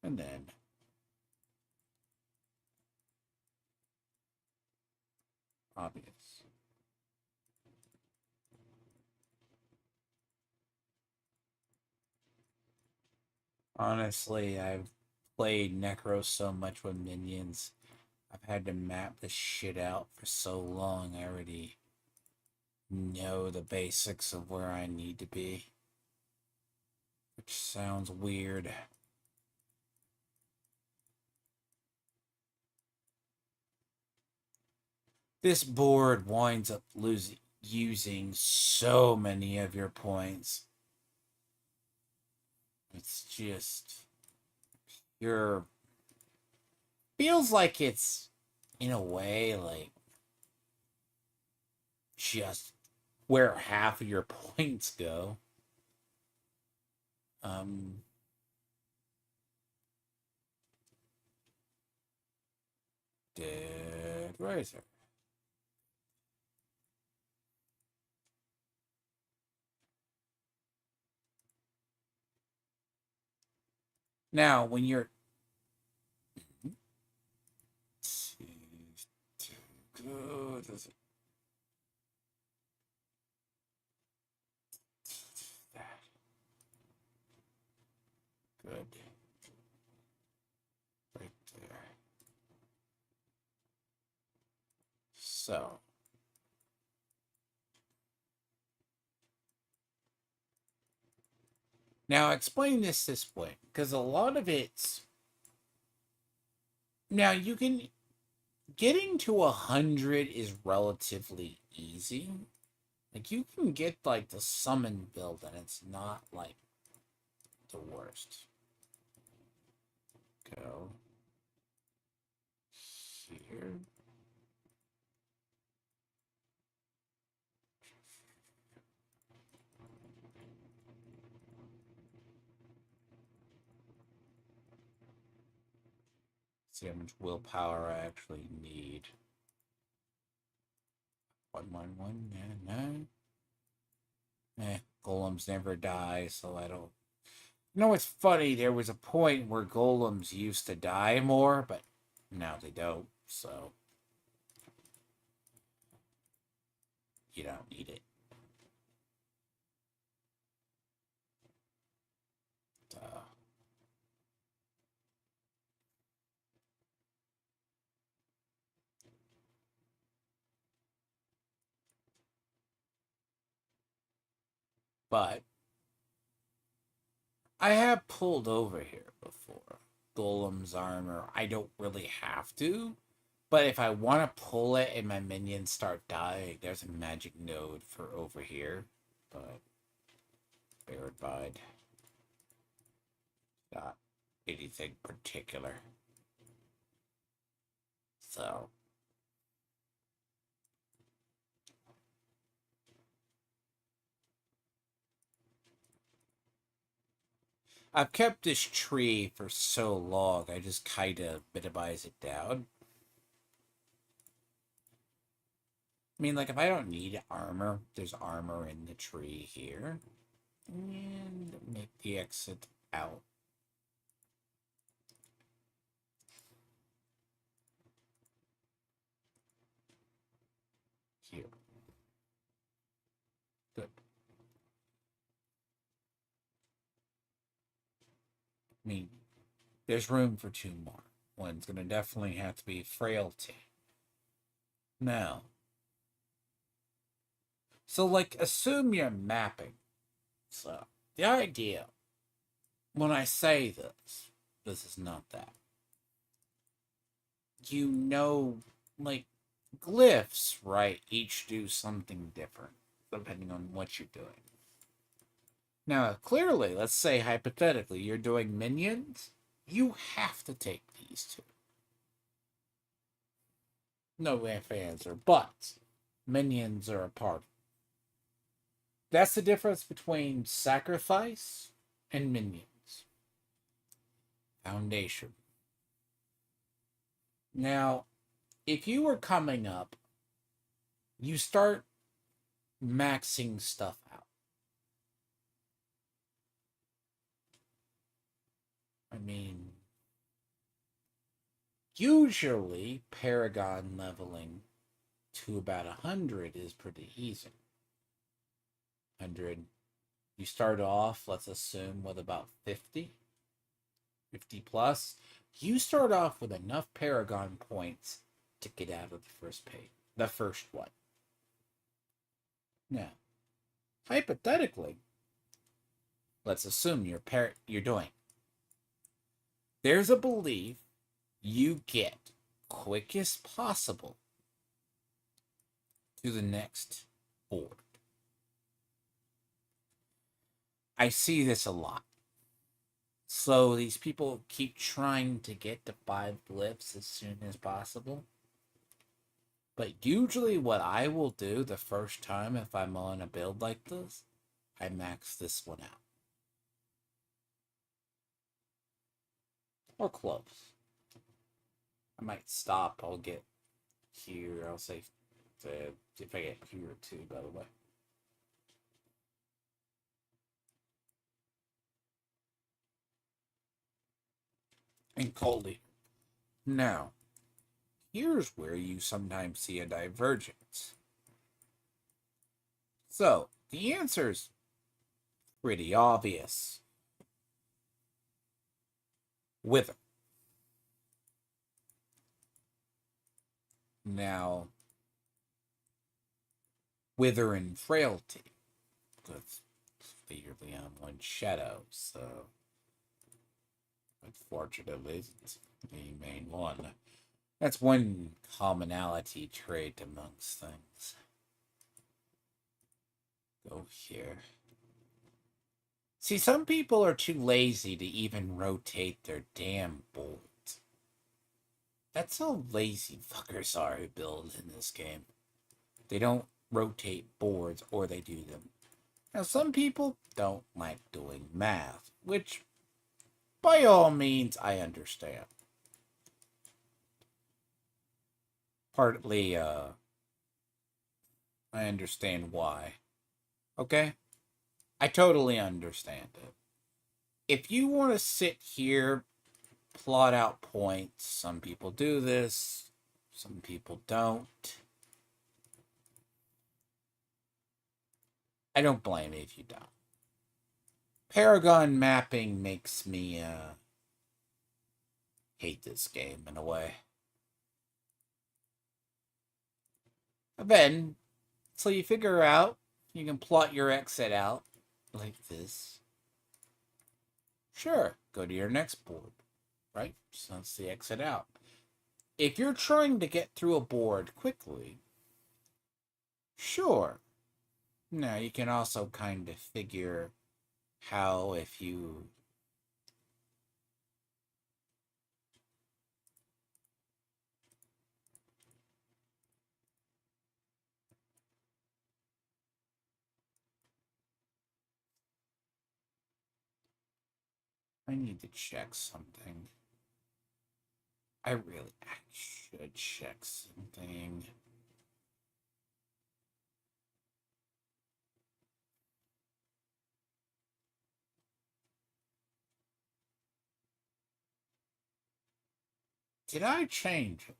And then obvious. Honestly, I've played Necro so much with minions. I've had to map this shit out for so long. I already know the basics of where I need to be. Which sounds weird. This board winds up using so many of your points. It's just your feels like it's in a way like just where half of your points go. Dead Riser. Now, when you're good, does it that good right there? So now explain this way, because a lot of it's now you can getting to 100 is relatively easy. Like you can get like the summon build, and it's not like the worst. Go here. See how much willpower I actually need. 11199. Golems never die, so I don't. You know what's funny? There was a point where golems used to die more, but now they don't, so you don't need it. But I have pulled over here before. Golem's armor. I don't really have to. But if I want to pull it and my minions start dying, there's a magic node for over here. But bear in mind, not anything particular. So I've kept this tree for so long, I just kind of minimize it down. I mean, like, if I don't need armor, there's armor in the tree here. And make the exit out. Here. Good. I mean, there's room for two more. One's going to definitely have to be frailty. Now, so, like, assume you're mapping. So, the idea, when I say this is not that. You know, like, glyphs, right? Each do something different, depending on what you're doing. Now, clearly, let's say hypothetically, you're doing minions, you have to take these two. No if, ands, or buts. Minions are a part. That's the difference between sacrifice and minions. Foundation. Now, if you were coming up, you start maxing stuff out. I mean, usually paragon leveling to about 100 is pretty easy. 100. You start off, let's assume, with about 50. 50 plus, you start off with enough paragon points to get out of the first page, the first one. Now, hypothetically, let's assume you're doing. There's a belief you get quickest possible to the next board. I see this a lot. So these people keep trying to get to 5 glyphs as soon as possible. But usually what I will do the first time if I'm on a build like this, I max this one out. Or close. I might stop. I'll get here. I'll say if I get here too, by the way. And Coldy. Now, here's where you sometimes see a divergence. So, the answer's pretty obvious. Wither. Now, Wither and Frailty. Because clearly I'm one shadow, so unfortunately it's the main one. That's one commonality trait amongst things. Go here. See, some people are too lazy to even rotate their damn bolt. That's how lazy fuckers are who build in this game. They don't rotate boards, or they do them. Now, some people don't like doing math, which, by all means, I understand. Partly, I understand why. Okay? I totally understand it. If you want to sit here, plot out points, some people do this, some people don't. I don't blame you if you don't. Paragon mapping makes me hate this game in a way. But then, so you figure out, you can plot your exit out like this. Sure, go to your next board, right? So that's the exit out. If you're trying to get through a board quickly, sure. Now, you can also kind of figure how if you I need to check something. I should check something. Did I change it?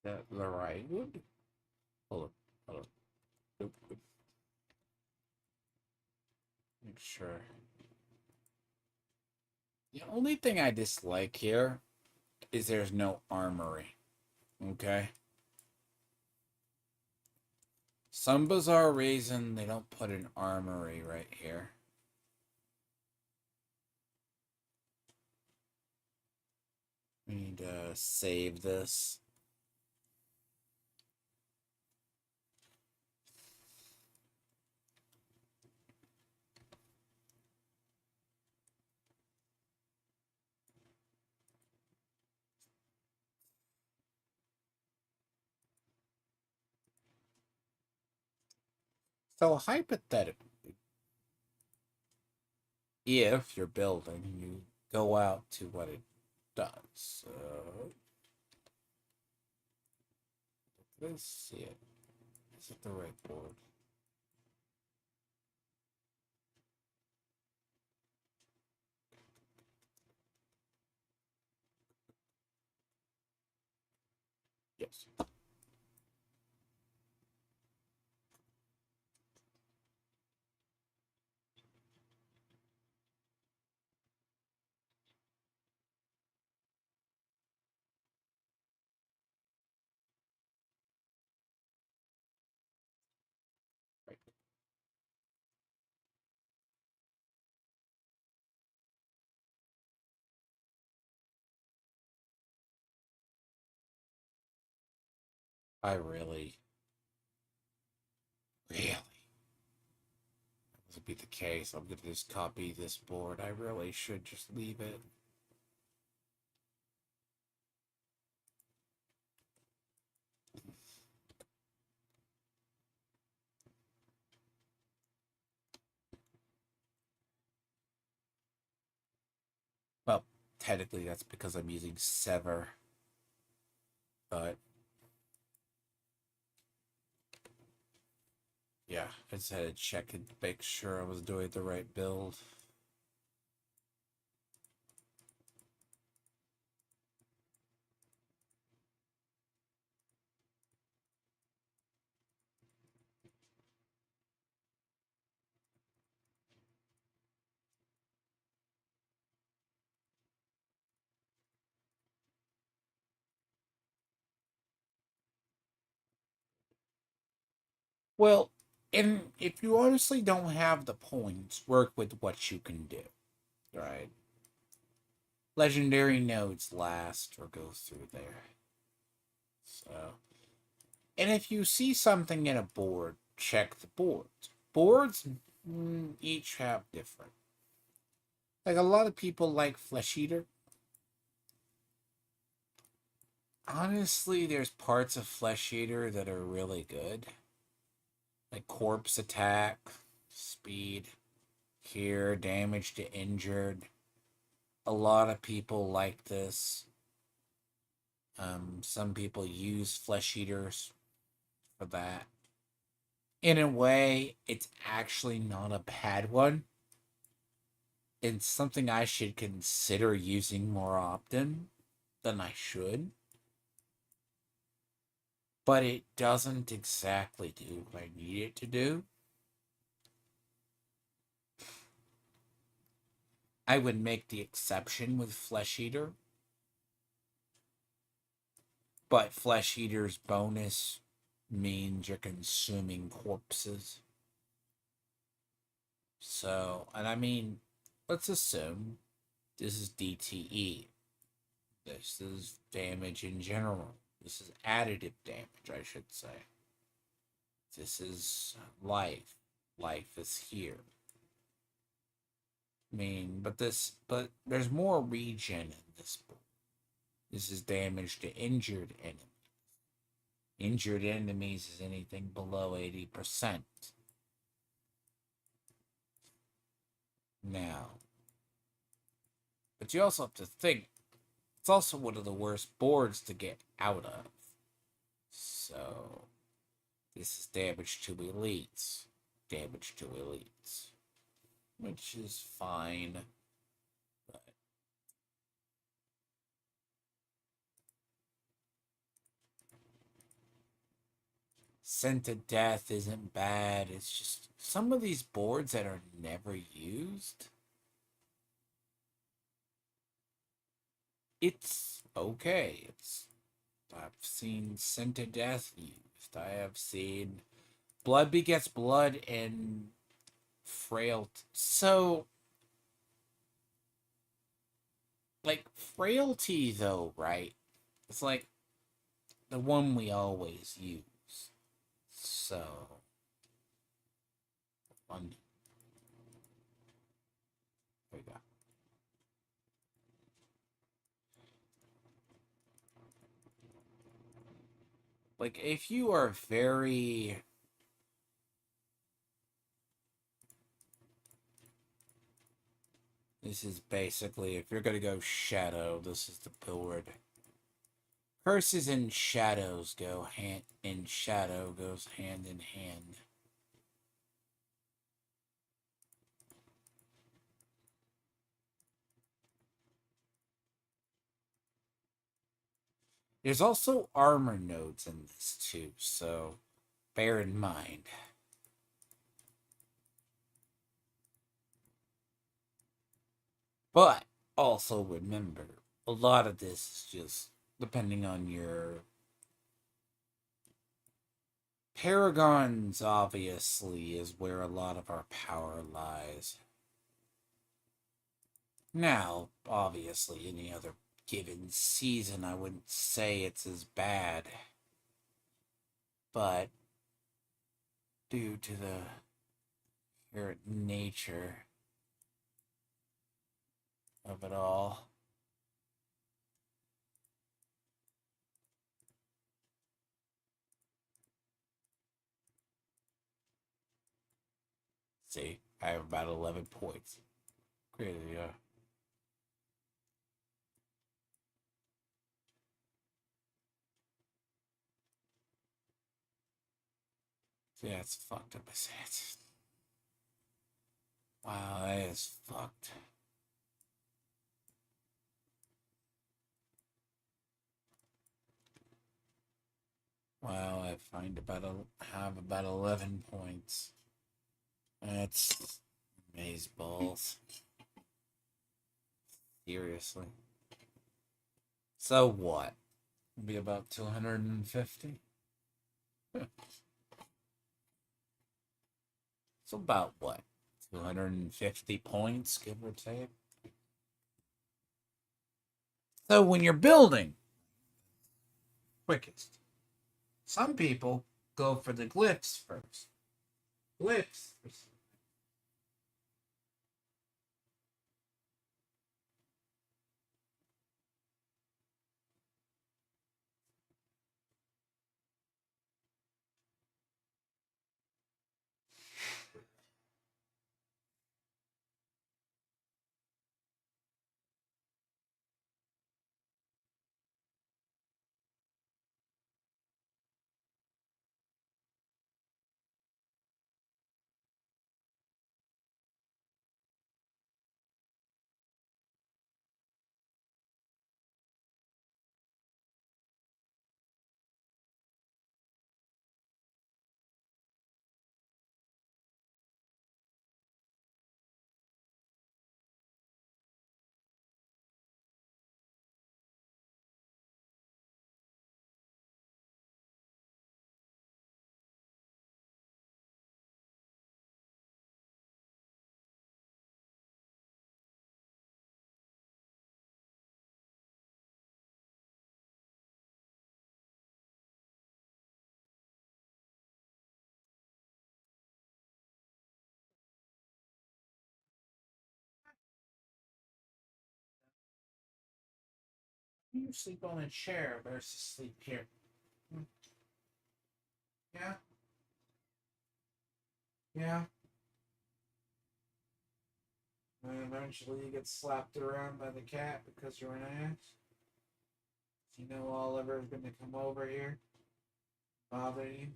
That the right wood? Hold on. Oop. Make sure. The only thing I dislike here is there's no armory. Okay? Some bizarre reason they don't put an armory right here. We need to save this. So hypothetically, if you're building, you go out to what it does. Let's see it. Is it the right board? Yes. Right. I really, really, this would be the case. I'm gonna just copy this board. I really should just leave it. Well, technically that's because I'm using sever, but yeah, I just had to check and make sure I was doing the right build. Well, and if you honestly don't have the points, work with what you can do, right? Legendary nodes last or go through there. So, and if you see something in a board, check the boards. Boards each have different. Like a lot of people like Flesh Eater. Honestly, there's parts of Flesh Eater that are really good. Like corpse attack, speed, here, damage to injured. A lot of people like this. Some people use Flesh Eaters for that. In a way, it's actually not a bad one. It's something I should consider using more often than I should. But it doesn't exactly do what I need it to do. I would make the exception with Flesh Eater. But Flesh Eater's bonus means you're consuming corpses. So, and I mean, let's assume this is DTE. This is damage in general. This is additive damage, I should say. This is life. Life is here. I mean, but there's more regen in this book. This is damage to injured enemies. Injured enemies is anything below 80%. Now, but you also have to think, it's also one of the worst boards to get out of. So, this is damage to elites. Damage to elites. Which is fine. But Sent to Death isn't bad. It's just some of these boards that are never used. It's okay. I've seen Sent to Death used. I have seen Blood Begets Blood and Frailty. So, like, Frailty, though, right? It's like the one we always use. So, there you go. Like, if you are very. This is basically, if you're going to go Shadow, this is the board. Curses and Shadows go hand in Shadow goes hand in hand. There's also armor nodes in this too, so bear in mind. But also remember, a lot of this is just depending on your paragons, obviously, is where a lot of our power lies. Now, obviously, any other given season, I wouldn't say it's as bad. But due to the inherent nature of it all, see, I have about 11 points. Crazy, yeah. See, that's fucked up as that. Wow, that is fucked. Wow, I have about 11 points. That's maze balls. Seriously. So what? Be about 250? So about what? 250 points, give or take? So when you're building, quickest. Some people go for the glyphs first. Glyphs. You sleep on a chair versus sleep here. Yeah, yeah. And eventually you get slapped around by the cat because you're an ass. You know Oliver's gonna come over here, bother you.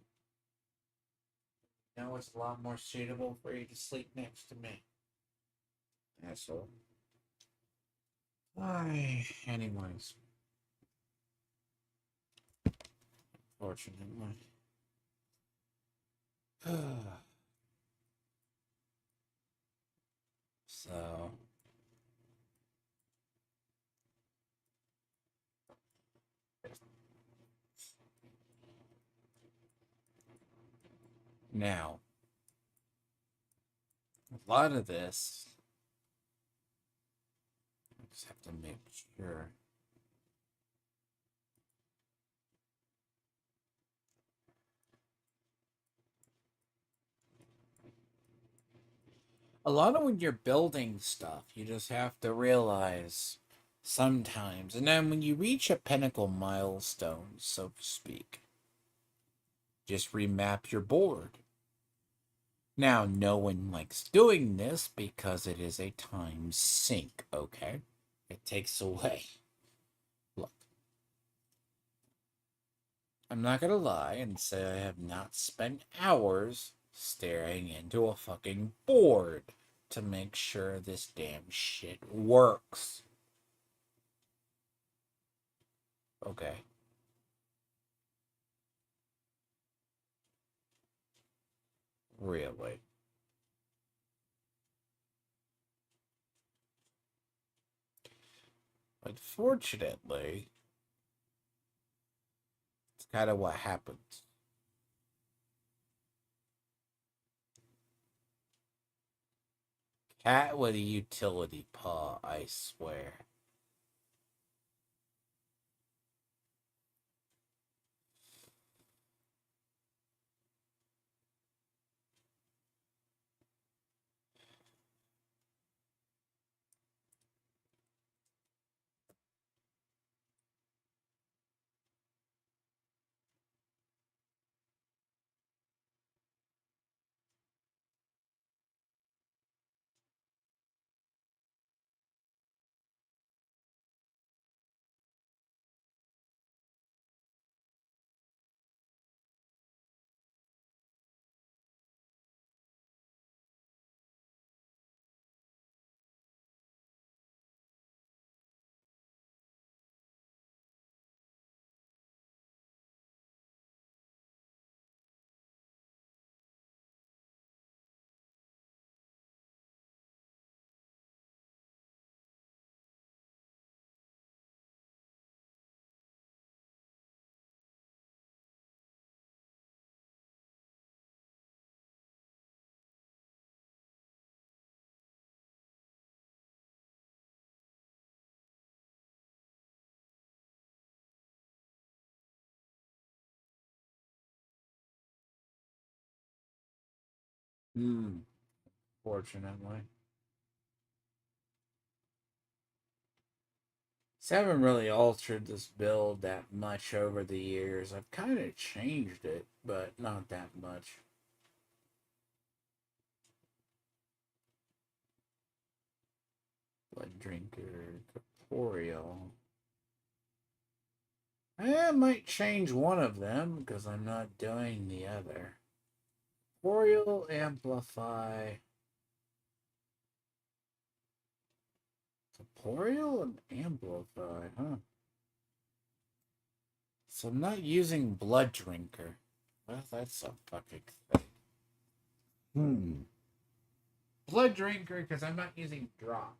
You know it's a lot more suitable for you to sleep next to me. Asshole. Why? Anyways. Fortunately. So. Now. A lot of this. I just have to make sure. A lot of when you're building stuff, you just have to realize sometimes, and then when you reach a pinnacle milestone, so to speak, just remap your board. Now, no one likes doing this because it is a time sink, okay? It takes away. Look, I'm not gonna lie and say I have not spent hours staring into a fucking board to make sure this damn shit works. Okay. Really. Unfortunately, it's kind of what happens. Cat with a utility paw, I swear. Hmm. Fortunately. So I haven't really altered this build that much over the years. I've kind of changed it, but not that much. Blood drinker, corporeal. I might change one of them because I'm not doing the other. Corporeal, amplify. Corporeal and amplify, huh? So I'm not using blood drinker. Well, that's a fucking thing. Hmm. Blood drinker because I'm not using drops.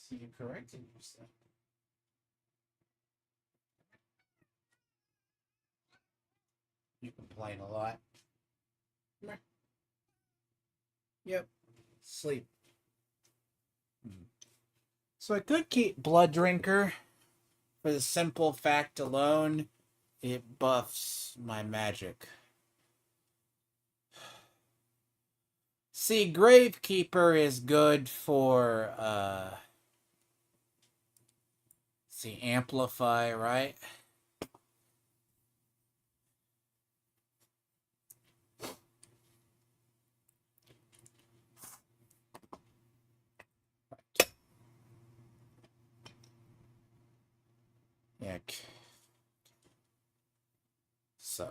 see you correcting yourself. You complain a lot. Yep. Sleep. So I could keep Blood Drinker for the simple fact alone, it buffs my magic. See, Gravekeeper is good for, see, Amplify, right? Yeah. So,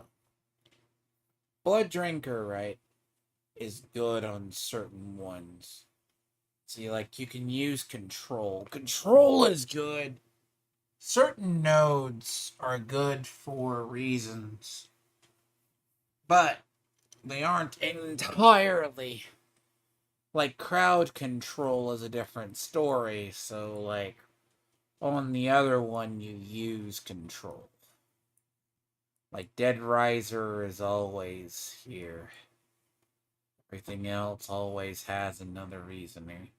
Blood Drinker, right, is good on certain ones. See, like, you can use Control. Control is good. Certain nodes are good for reasons, but they aren't entirely. Like, crowd control is a different story, so, like, on the other one, you use control. Like, Dead Riser is always here. Everything else always has another reasoning.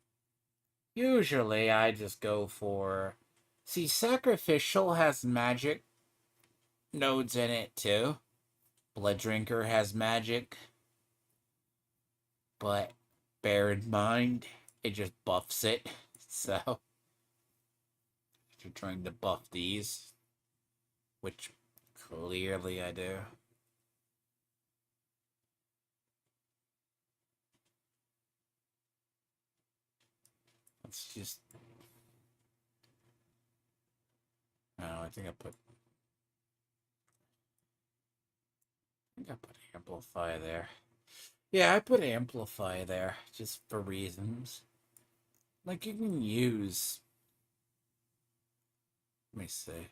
Usually, I just go for... See, Sacrificial has magic nodes in it, too. Blood Drinker has magic. But, bear in mind, it just buffs it. So, if you're trying to buff these, which clearly I do. Let's just... Oh, I think I put Amplify there. Yeah, I put Amplify there, just for reasons. Like, you can use... Let me see.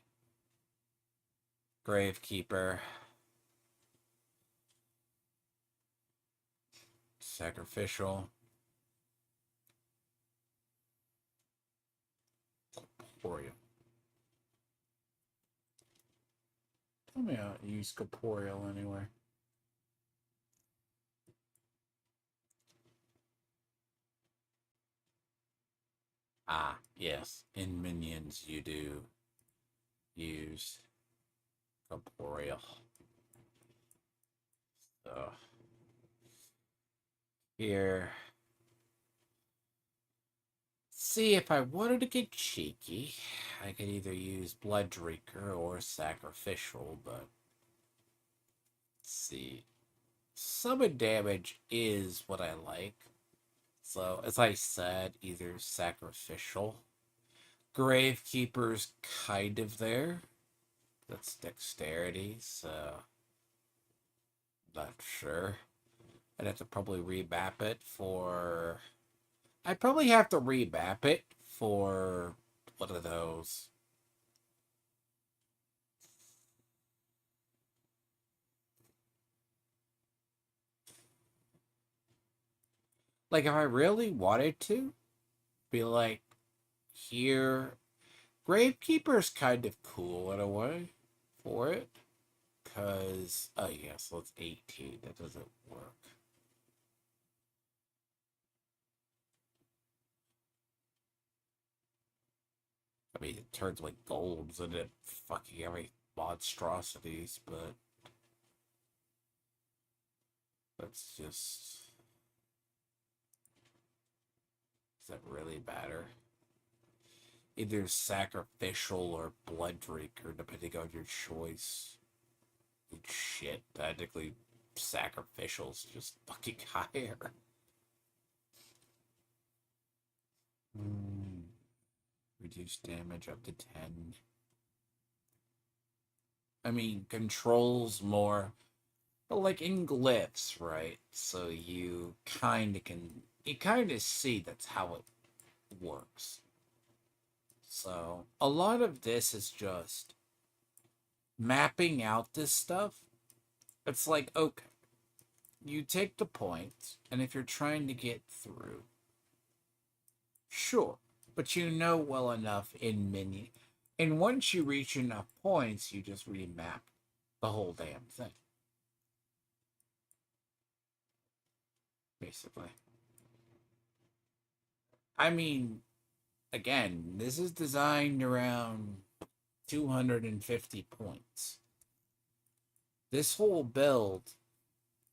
Gravekeeper. Sacrificial. Corporeal. Tell me how to use Corporeal anywhere. Ah, yes. In minions, you do use Corporeal. So, here. See, if I wanted to get cheeky, I could either use Blood Drinker or Sacrificial, but... Let's see. Summon damage is what I like. So, as I said, either Sacrificial. Gravekeeper's kind of there. That's Dexterity, so... Not sure. I'd have to probably remap it for... I'd probably have to remap it for... What are those? Like, if I really wanted to, be like, here... Gravekeeper's kind of cool in a way for it. Because... Oh, yeah, so it's 18. That doesn't work. I mean, it turns like golds and it fucking every monstrosities, but that's just... Does that really matter? Either Sacrificial or Blood Drinker, depending on your choice. And shit, technically, Sacrificial's just fucking higher. Reduce damage up to 10. I mean, controls more, but like in glyphs, right? So you kind of see that's how it works. So a lot of this is just mapping out this stuff. It's like, okay, you take the points, and if you're trying to get through, sure, but you know well enough in minion. And once you reach enough points, you just remap the whole damn thing. Basically. I mean, again, this is designed around 250 points. This whole build,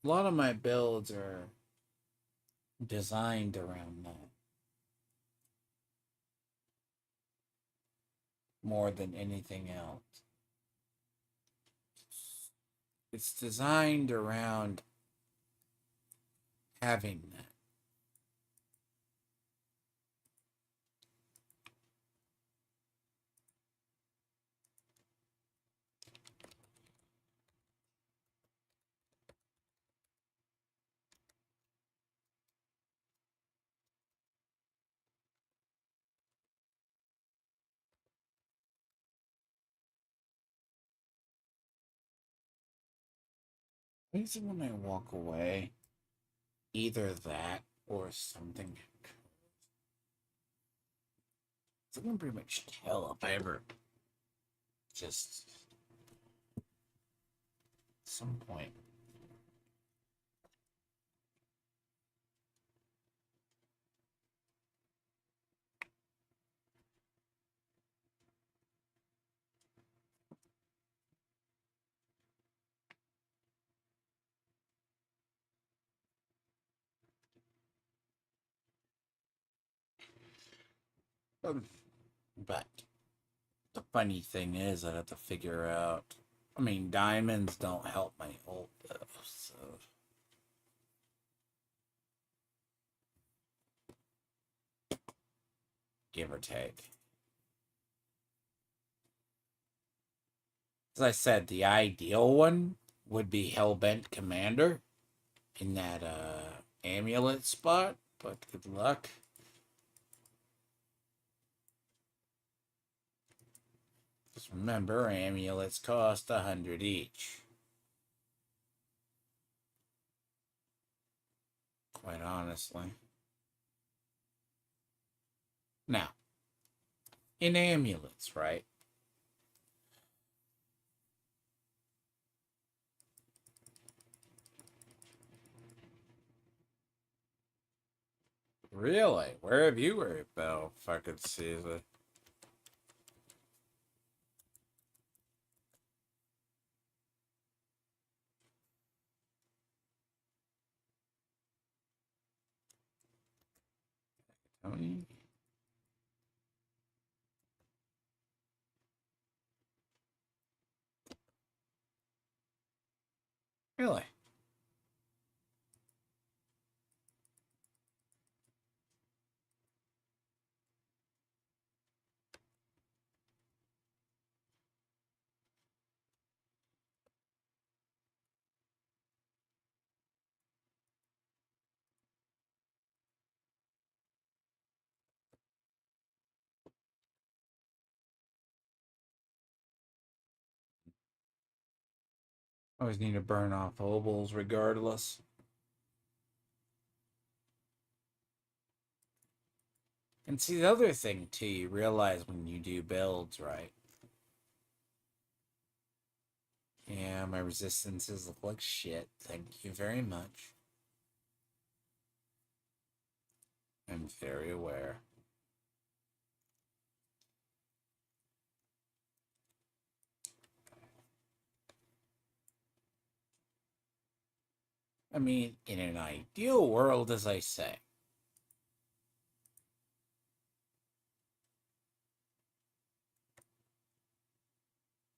a lot of my builds are designed around that more than anything else. It's designed around having that. Basically, when I walk away, either that or something. So I can pretty much tell if I ever just some point. But the funny thing is, I have to figure out. I mean, diamonds don't help my ult though, so give or take. As I said, the ideal one would be Hellbent Commander in that amulet spot, but good luck. Just remember, amulets cost 100 each. Quite honestly. Now, in amulets, right? Really? Where have you worried about? If I could see the. Tony? Really? Always need to burn off obols regardless. And see, the other thing, too, you realize when you do builds, right? Yeah, my resistances look like shit. Thank you very much. I'm very aware. I mean, in an ideal world, as I say,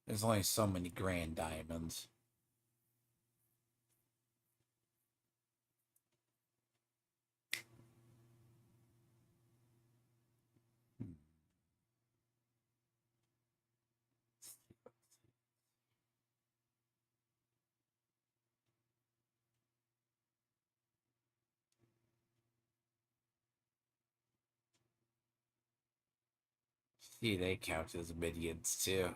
there's only so many grand diamonds. See, they count as minions, too.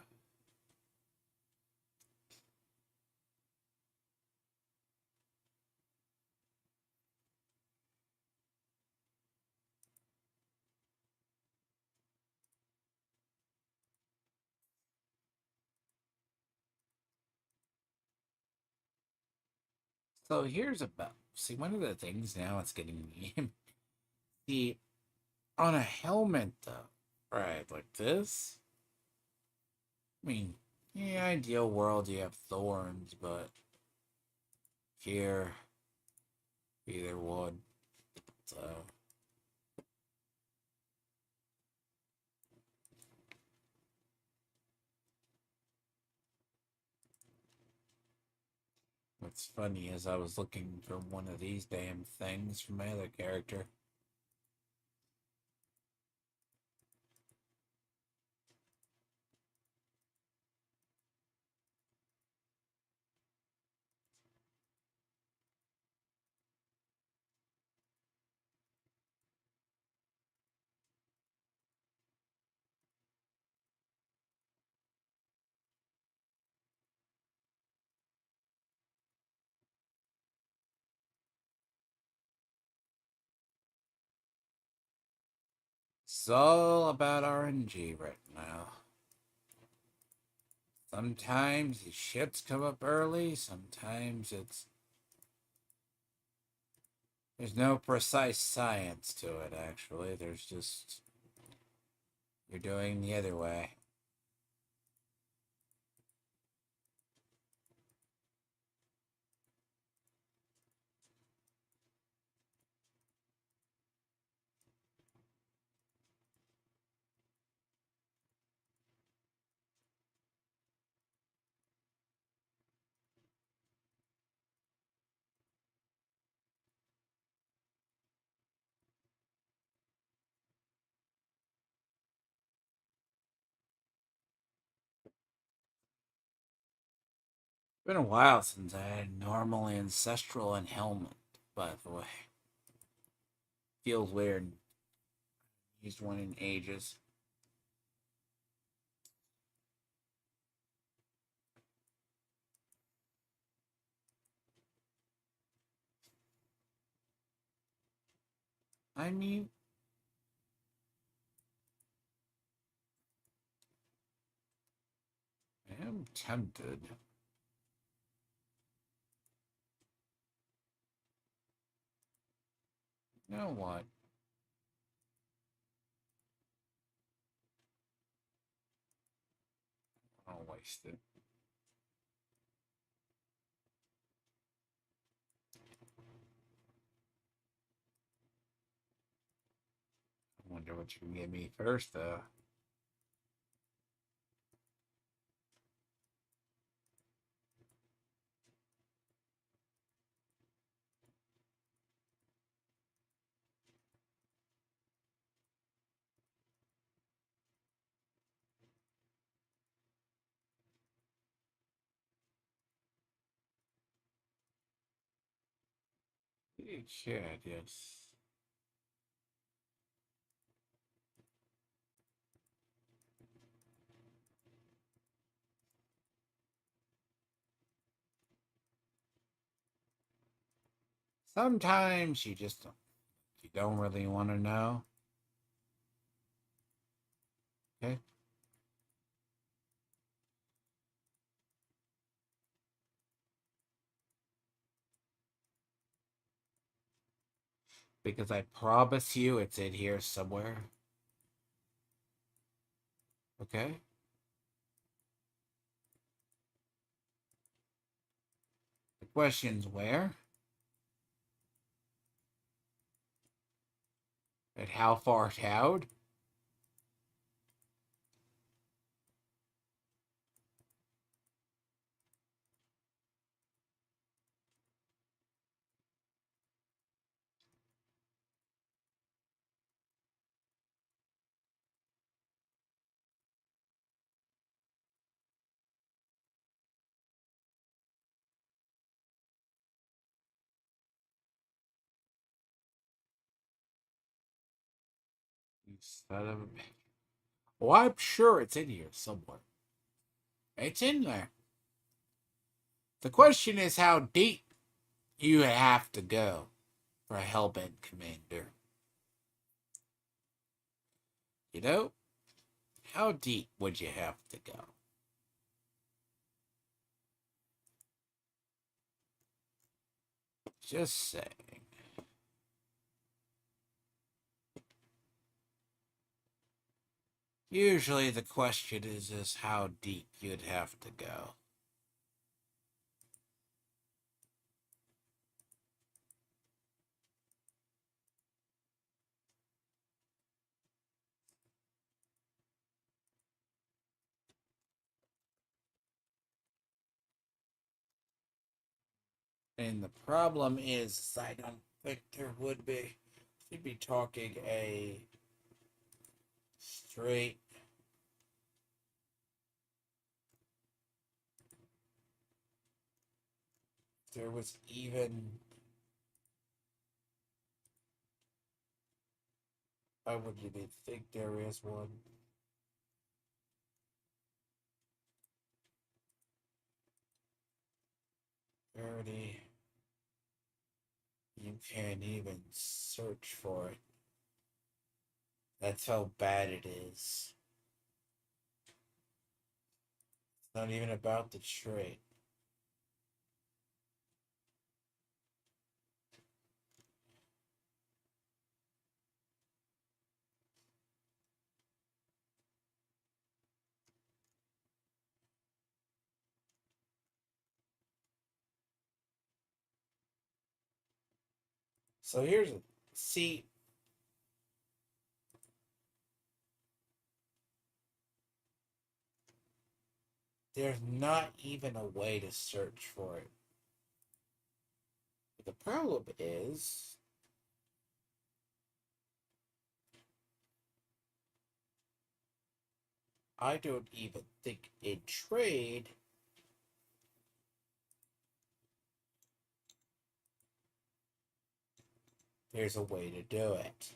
So here's about see one of the things now it's getting me. See on a helmet though, right? Like this. I mean, in the ideal world you have thorns, but here either one. So what's funny is I was looking for one of these damn things for my other character. It's all about RNG right now. Sometimes the shits come up early, sometimes there's no precise science to it actually. There's just you're doing the other way. Been a while since I had normal ancestral and helmet, by the way. Feels weird. Used one in ages. I mean, I am tempted. You know what? I'll waste it. I wonder what you can give me first, though. Shit, yes. Sometimes you don't really want to know. Okay? Because I promise you it's in here somewhere. Okay? The question's where? And how far out? You son of a bitch. Well, I'm sure it's in here somewhere. It's in there. The question is how deep you have to go for a Hellbent commander. You know? How deep would you have to go? Just saying. Usually the question is how deep you'd have to go. And the problem is, I don't think there would be. You'd be talking a straight. There was even. I wouldn't even think there is one. 30. You can't even search for it. That's how bad it is. It's not even about the trait. So here's a see. There's not even a way to search for it. But the problem is, I don't even think in trade there's a way to do it.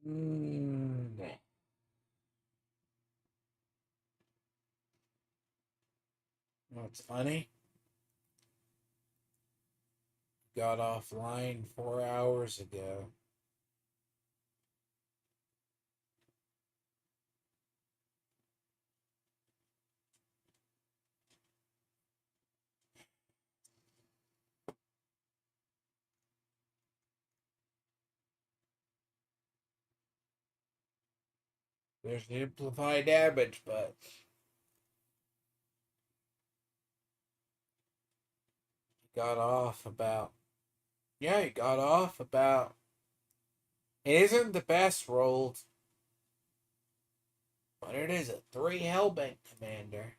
Mm. What's funny? Got offline 4 hours ago. There's the amplified damage, but he got off about. Yeah, he got off about. It isn't the best rolled, but it is a 3 Hellbent commander.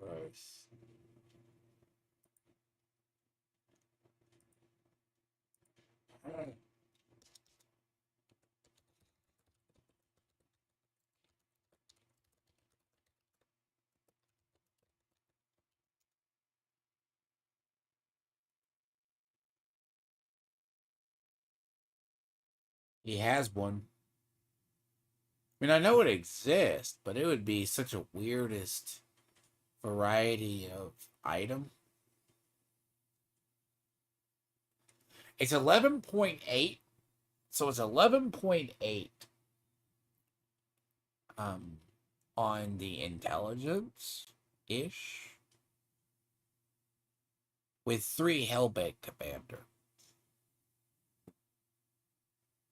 Gross. He has one. I mean, I know it exists, but it would be such a weirdest variety of item. It's 11.8, so it's 11.8. on the intelligence-ish with 3 Hellbait Commander.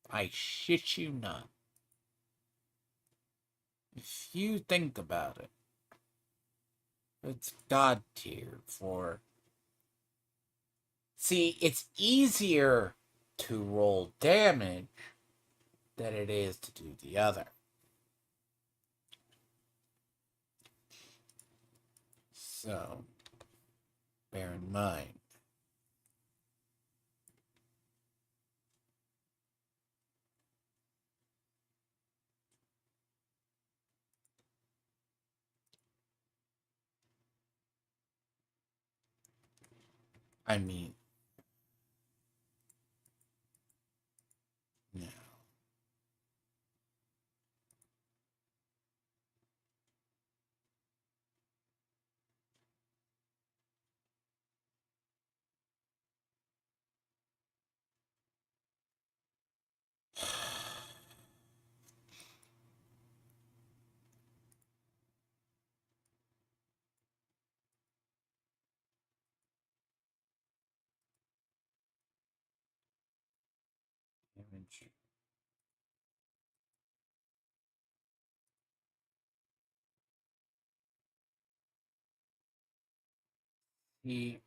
I shit you not. If you think about it, it's God tier for... See, it's easier to roll damage than it is to do the other. So, bear in mind. I mean, no. Damage. He...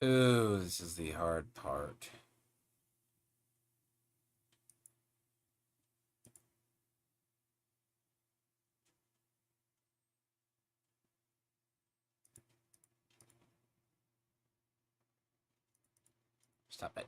Ooh, this is the hard part. Stop it.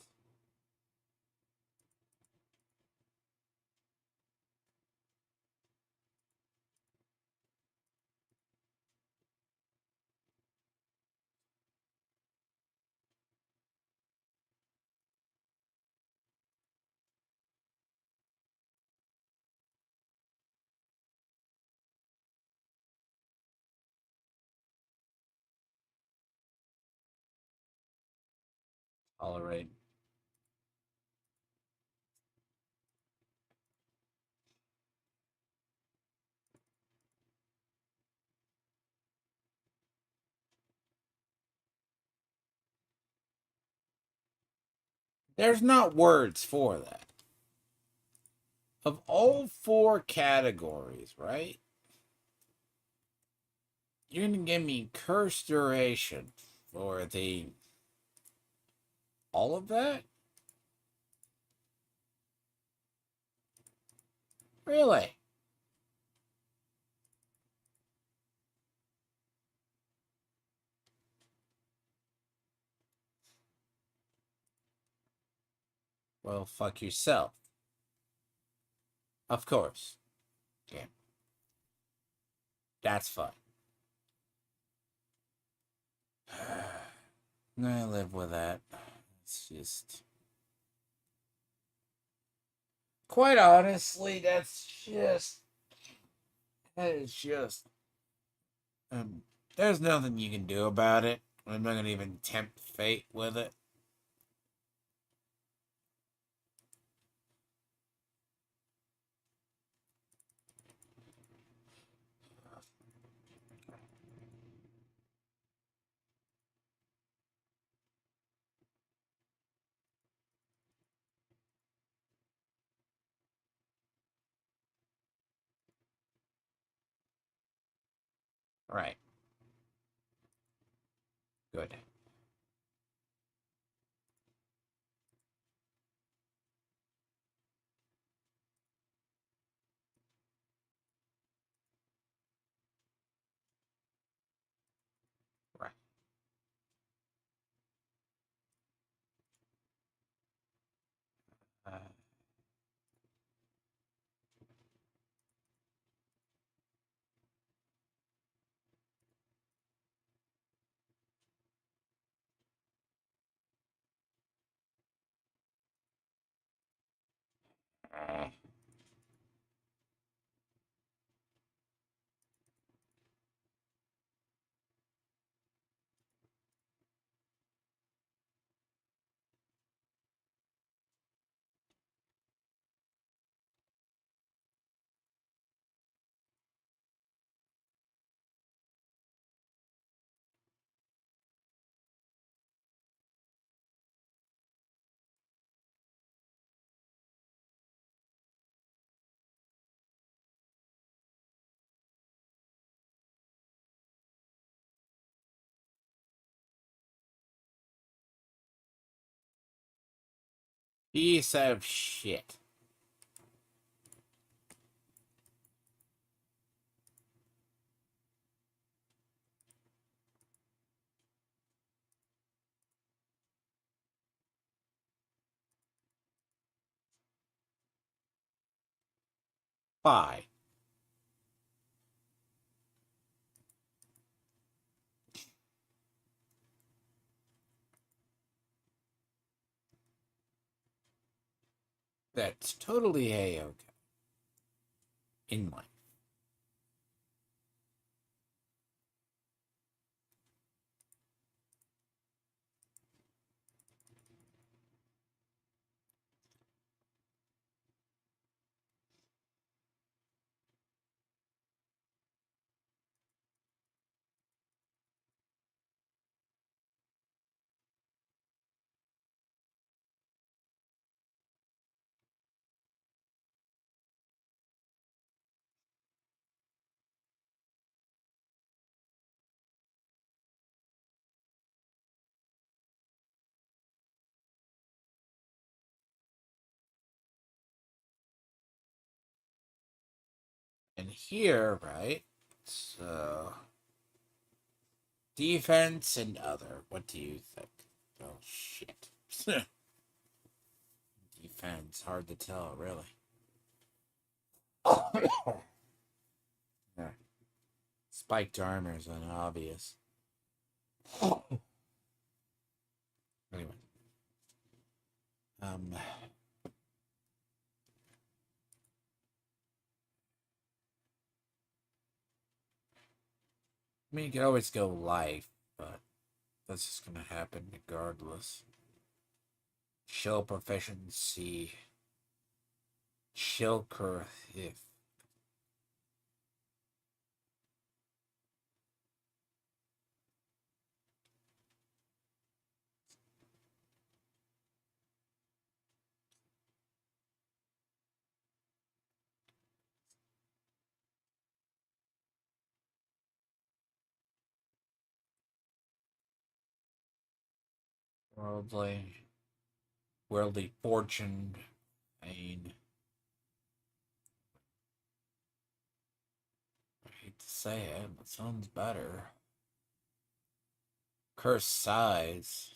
Tolerate. There's not words for that. Of all 4 categories, right? You're gonna give me curse duration for the... all of that? Really? Well, fuck yourself. Of course. Yeah. That's fine. I live with that. It's just... Quite honestly, that's just... That is just... there's nothing you can do about it. I'm not gonna even tempt fate with it. Right. Good. Right. Uh, Piece of shit. Bye. That's totally a-okay. In life. And here, right? So, defense and other. What do you think? Oh, shit. Defense, hard to tell, really. Yeah. Spiked armor is unobvious. Anyway. I mean, you could always go life, but that's just gonna happen regardless. Shell proficiency. Shell if. Worldly. Worldly fortune. Pain. I hate to say it, but sounds better. Curse size.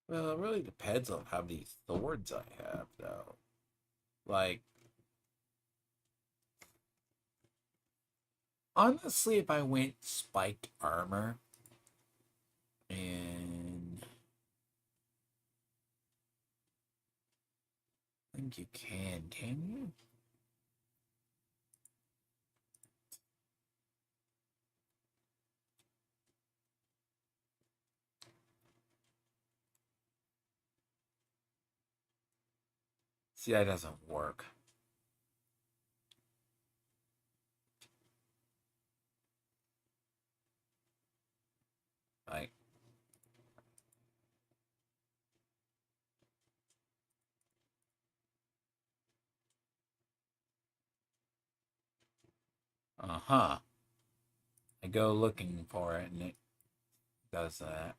Well, it really depends on how many swords I have, though. Like, honestly, if I went spiked armor and I think you can you? See, that doesn't work. Like, uh-huh. I go looking for it and it does that.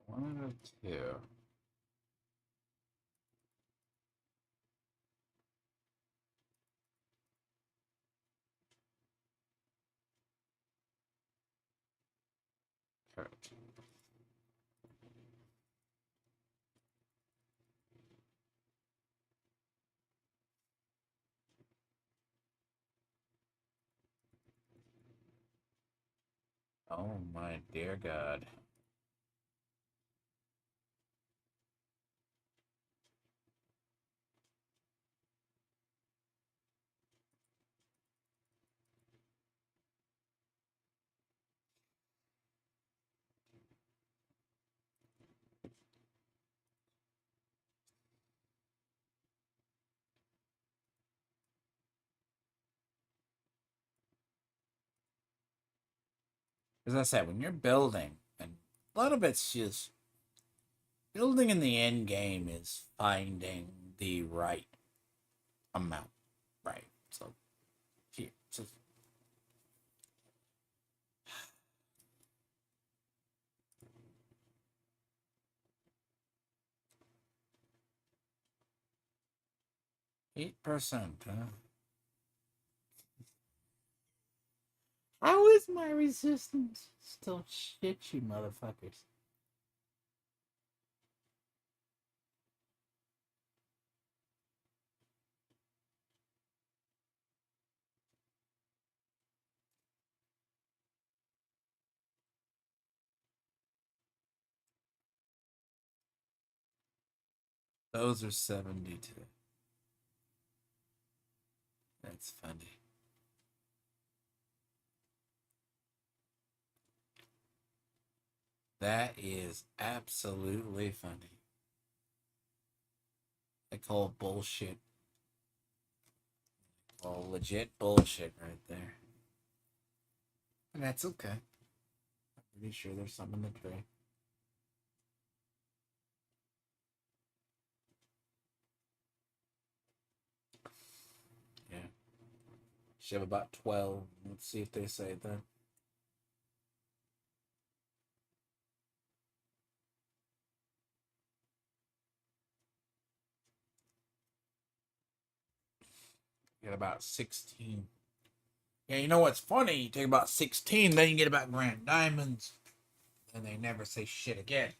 One of two. Correct. Oh my dear God. As I said, when you're building, and a lot of it's just building in the end game is finding the right amount, right? So here, so 8%, huh? How is my resistance still shit, you motherfuckers? Those are 72. That's funny. That is absolutely funny. I call bullshit. Well, legit bullshit right there. And that's okay. I'm pretty sure there's something in the tray. Yeah. Should have about 12. Let's see if they say that. Get about 16. Yeah, you know what's funny? You take about 16, then you get about grand diamonds, and they never say shit again.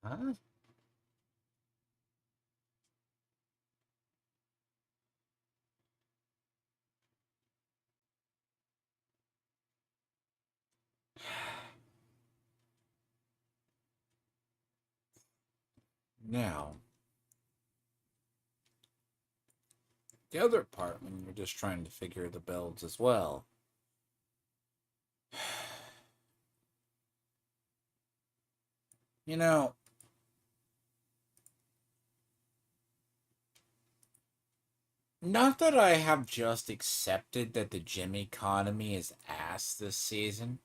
Huh? Now, the other part, when you're just trying to figure the builds as well. You know, not that I have just accepted that the gym economy is ass this season,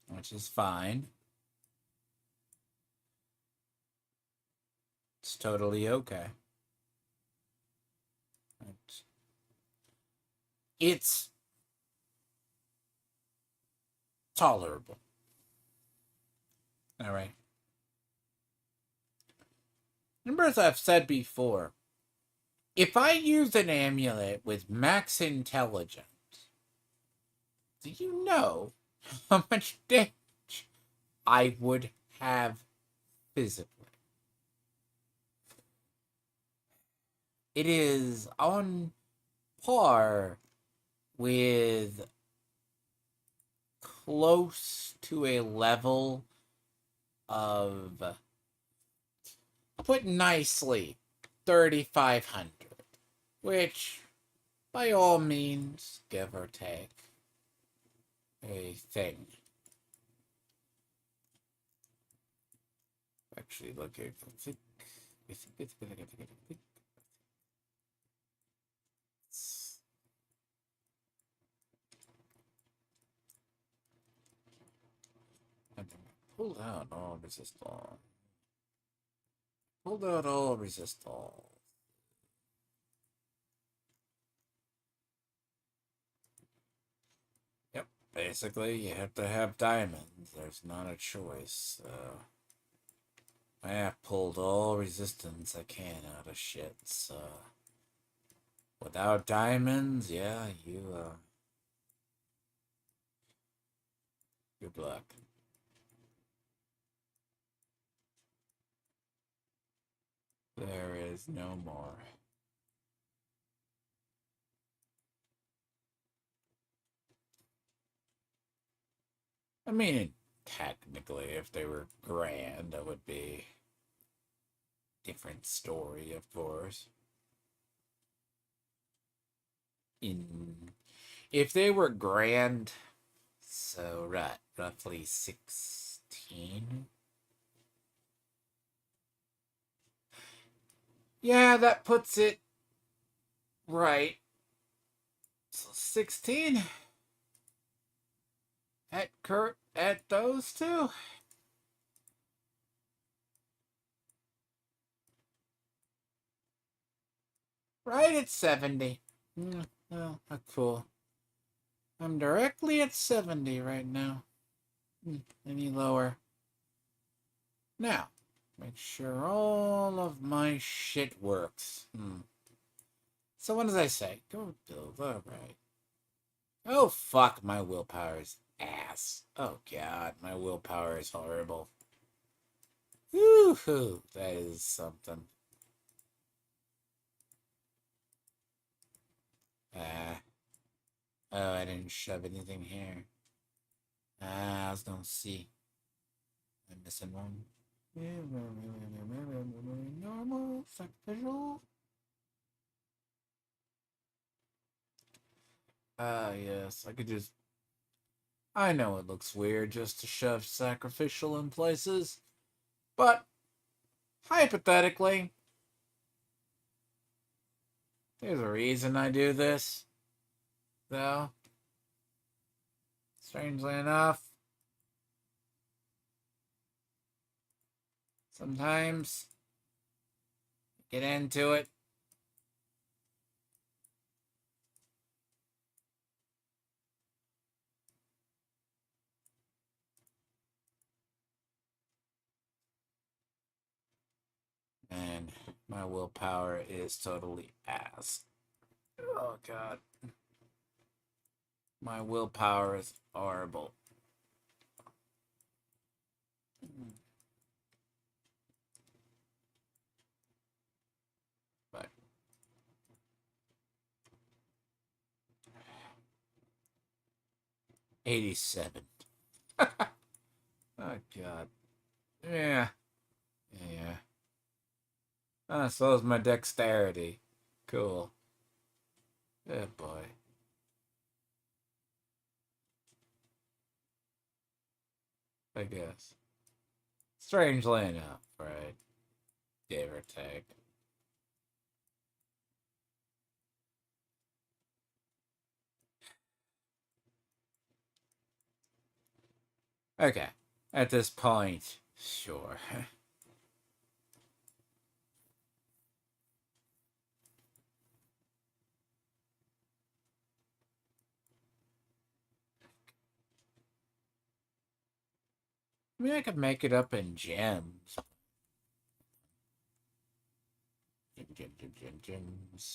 which is fine. It's totally okay. It's tolerable. Alright. Remember, as I've said before, if I use an amulet with max intelligence, do you know how much damage I would have physically? It is on par with close to a level of, put nicely, 3,500, which, by all means, give or take, a thing. Actually, look at pull out all resist all. Pull out all resist all. Yep, basically, you have to have diamonds. There's not a choice. I have pulled all resistance I can out of shit, so without diamonds, yeah, good luck. There is no more. I mean, technically, if they were grand, that would be a different story, of course. If they were grand, so roughly 16. Yeah, that puts it right. So 16 at those two. Right at 70. Well, that's cool. I'm directly at 70 right now. Any lower? Now, make sure all of my shit works. So what does I say? Go build, alright. Oh fuck, my willpower is ass. Oh god, my willpower is horrible. Woohoo, that is something. Oh, I didn't shove anything here. I was gonna see. I'm missing one. Normal, sacrificial. Yes, I could just... I know it looks weird just to shove sacrificial in places, but hypothetically, there's a reason I do this, though. Strangely enough, sometimes get into it. And my willpower is totally ass. Oh god. My willpower is horrible. But 87. Oh god. Yeah. Yeah. So is my dexterity. Cool. Good boy. I guess. Strangely enough, right? Give or take. Okay. At this point, sure. I mean, I could make it up in gems.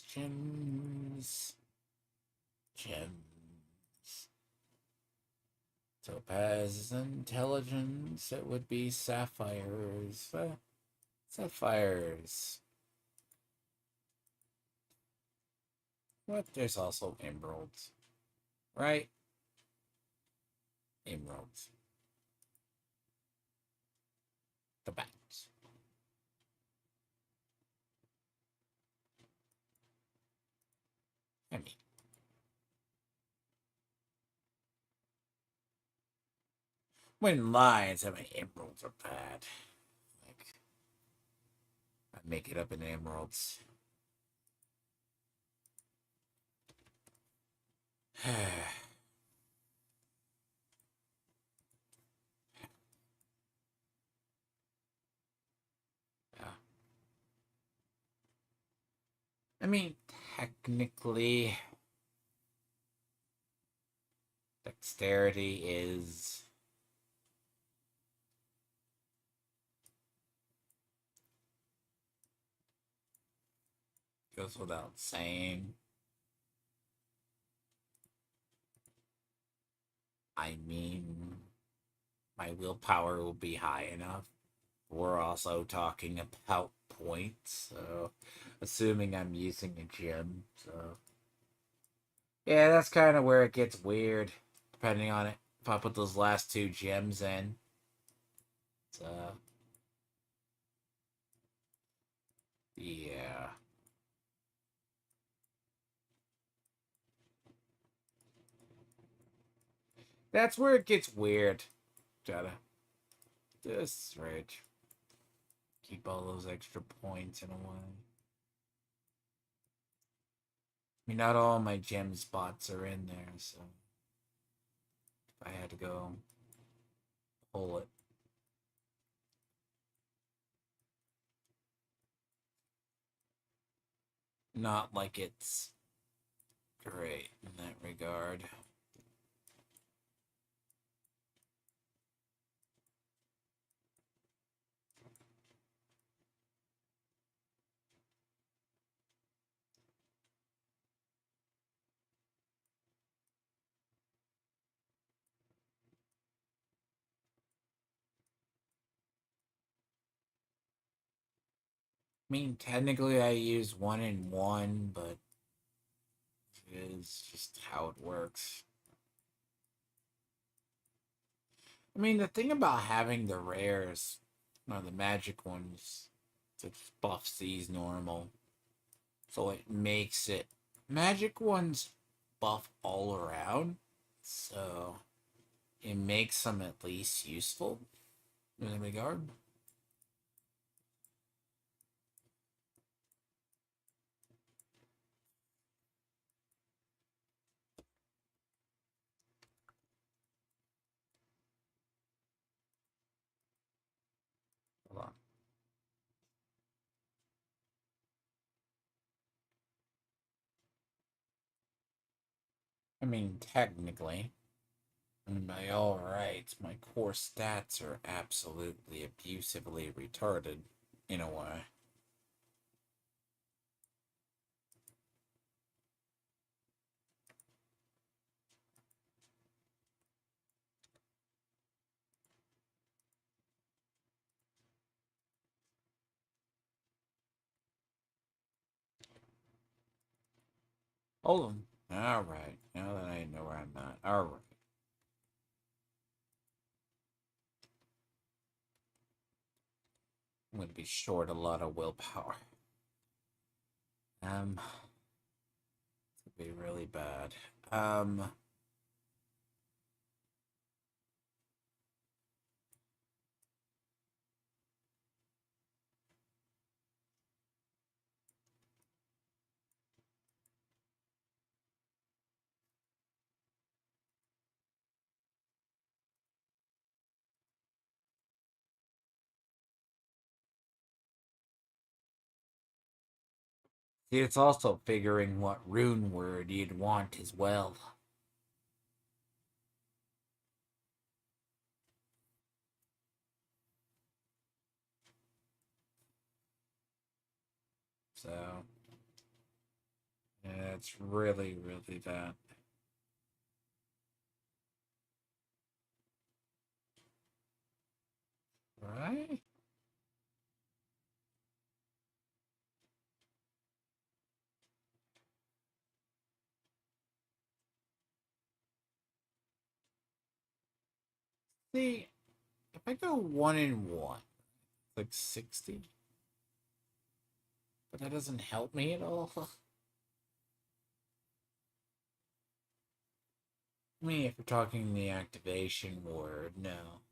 Gems. Gems. Topaz intelligence. It would be sapphires. Sapphires. What? There's also emeralds. Right? Emeralds. The bats. I mean, when lions, I mean, emeralds are bad. Like, I make it up in emeralds. Yeah. I mean, technically, dexterity is goes without saying. I mean, my willpower will be high enough. We're also talking about points, so assuming I'm using a gem, so yeah, that's kind of where it gets weird, depending on it. If I put those last two gems in, so yeah, that's where it gets weird. Gotta this rage. Keep all those extra points in a way. I mean, not all my gem spots are in there, so if I had to go pull it. Not like it's great in that regard. I mean, technically I use 1 in 1, but it is just how it works. I mean, the thing about having the rares, or the magic ones, it buffs these normal. So it makes it. Magic ones buff all around, so it makes them at least useful in that regard. Hold on. I mean, technically, and by all rights, my core stats are absolutely abusively retarded in a way. Hold on. All right. Now that I know where I'm at. All right. I'm going to be short a lot of willpower. It's going to be really bad. See, it's also figuring what rune word you'd want as well. So, yeah, it's really, really that. Right? See, if I go 1-1, like 60, but that doesn't help me at all. I mean, if you're talking the activation word, no.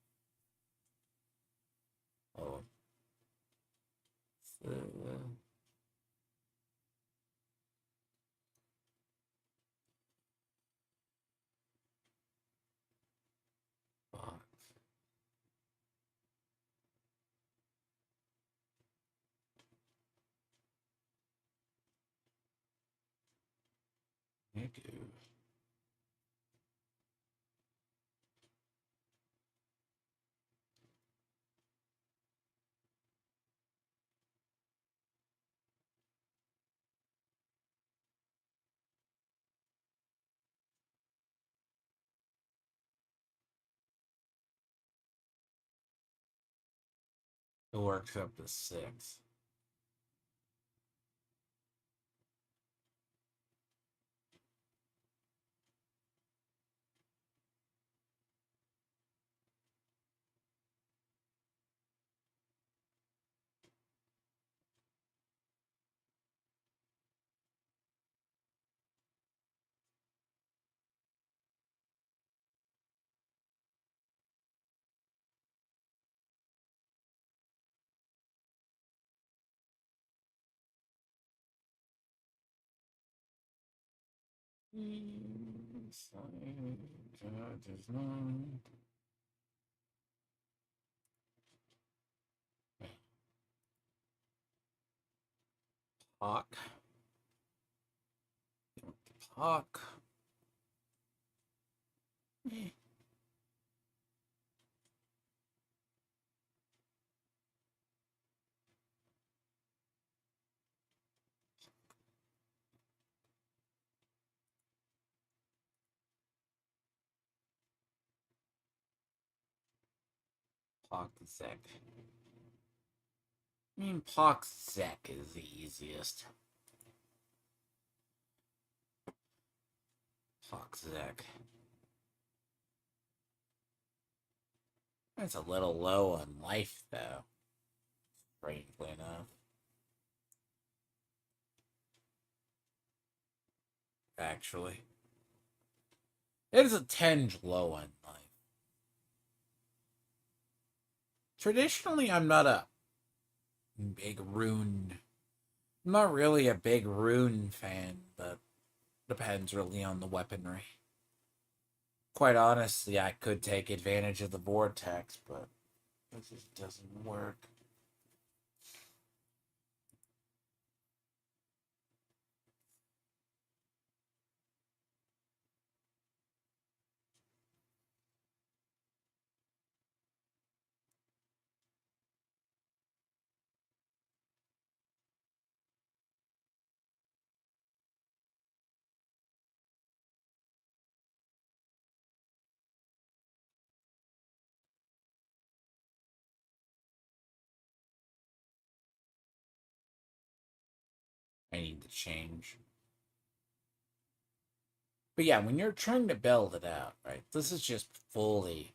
Oh. So, fuck. Nigga. It works up to 6. Hawk. Hawk. Hawk Zek. I mean, Pox Zek is the easiest. Pox Zek. That's a little low on life, though. Strangely enough. Actually. It is a tinge low on life. Traditionally, I'm not a big rune. I'm not really a big rune fan, but depends really on the weaponry. Quite honestly, I could take advantage of the vortex, but it just doesn't work. I need to change. But yeah, when you're trying to build it out, right? This is just fully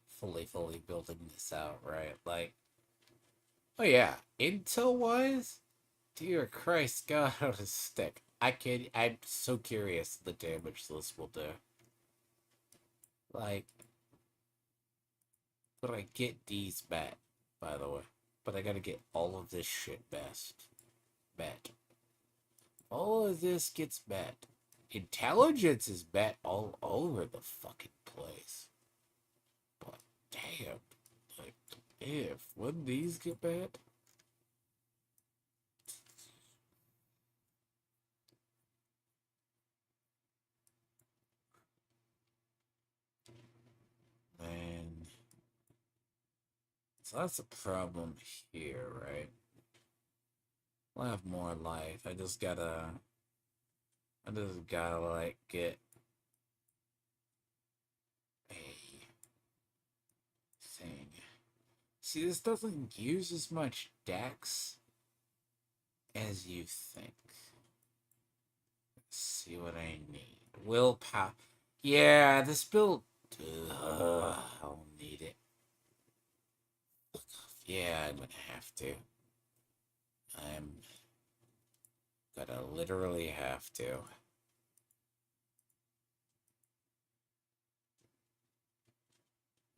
building this out, right? Like, oh yeah, intel wise, dear Christ, God on a stick. I'm so curious the damage this will do. Like, but I get these bet, by the way. But I gotta get all of this shit bet. All of this gets bet. Intelligence is bet all over the fucking place. But damn, like, if when these get bet, man. So that's a problem here, right? I'll have more life. I just gotta like get a thing. See, this doesn't use as much dex as you think. Let's see what I need. Willpower. Yeah, this build. I'll need it. Yeah, I'm gonna have to. I'm gonna literally have to.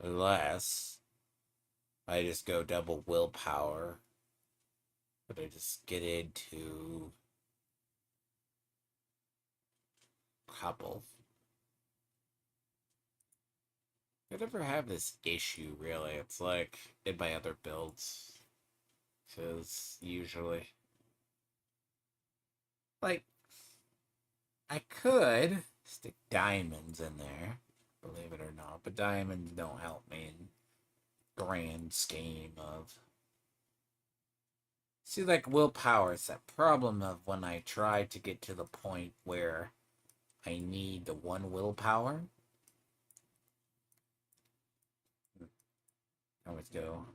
Unless I just go double willpower. But I just get into couple. I never have this issue, really. It's like in my other builds. Because usually. Like, I could stick diamonds in there, believe it or not, but diamonds don't help me in grand scheme of. See, like, willpower, it's that problem of when I try to get to the point where I need the one willpower. I always go.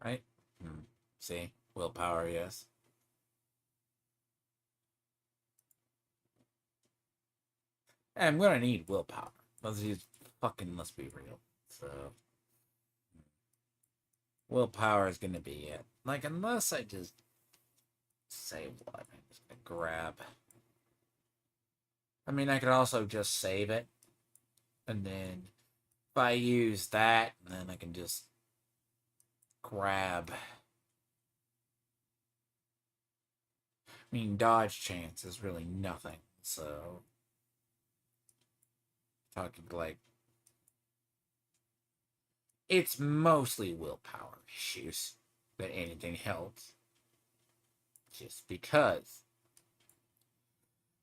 Right? See? Willpower, yes. I'm gonna need willpower. Let's be real. So willpower is gonna be it. Like, unless I just say what? I'm just gonna grab. I mean, I could also just save it. And then if I use that, then I can just grab. I mean, dodge chance is really nothing. So, talking like. It's mostly willpower issues than anything else. Just because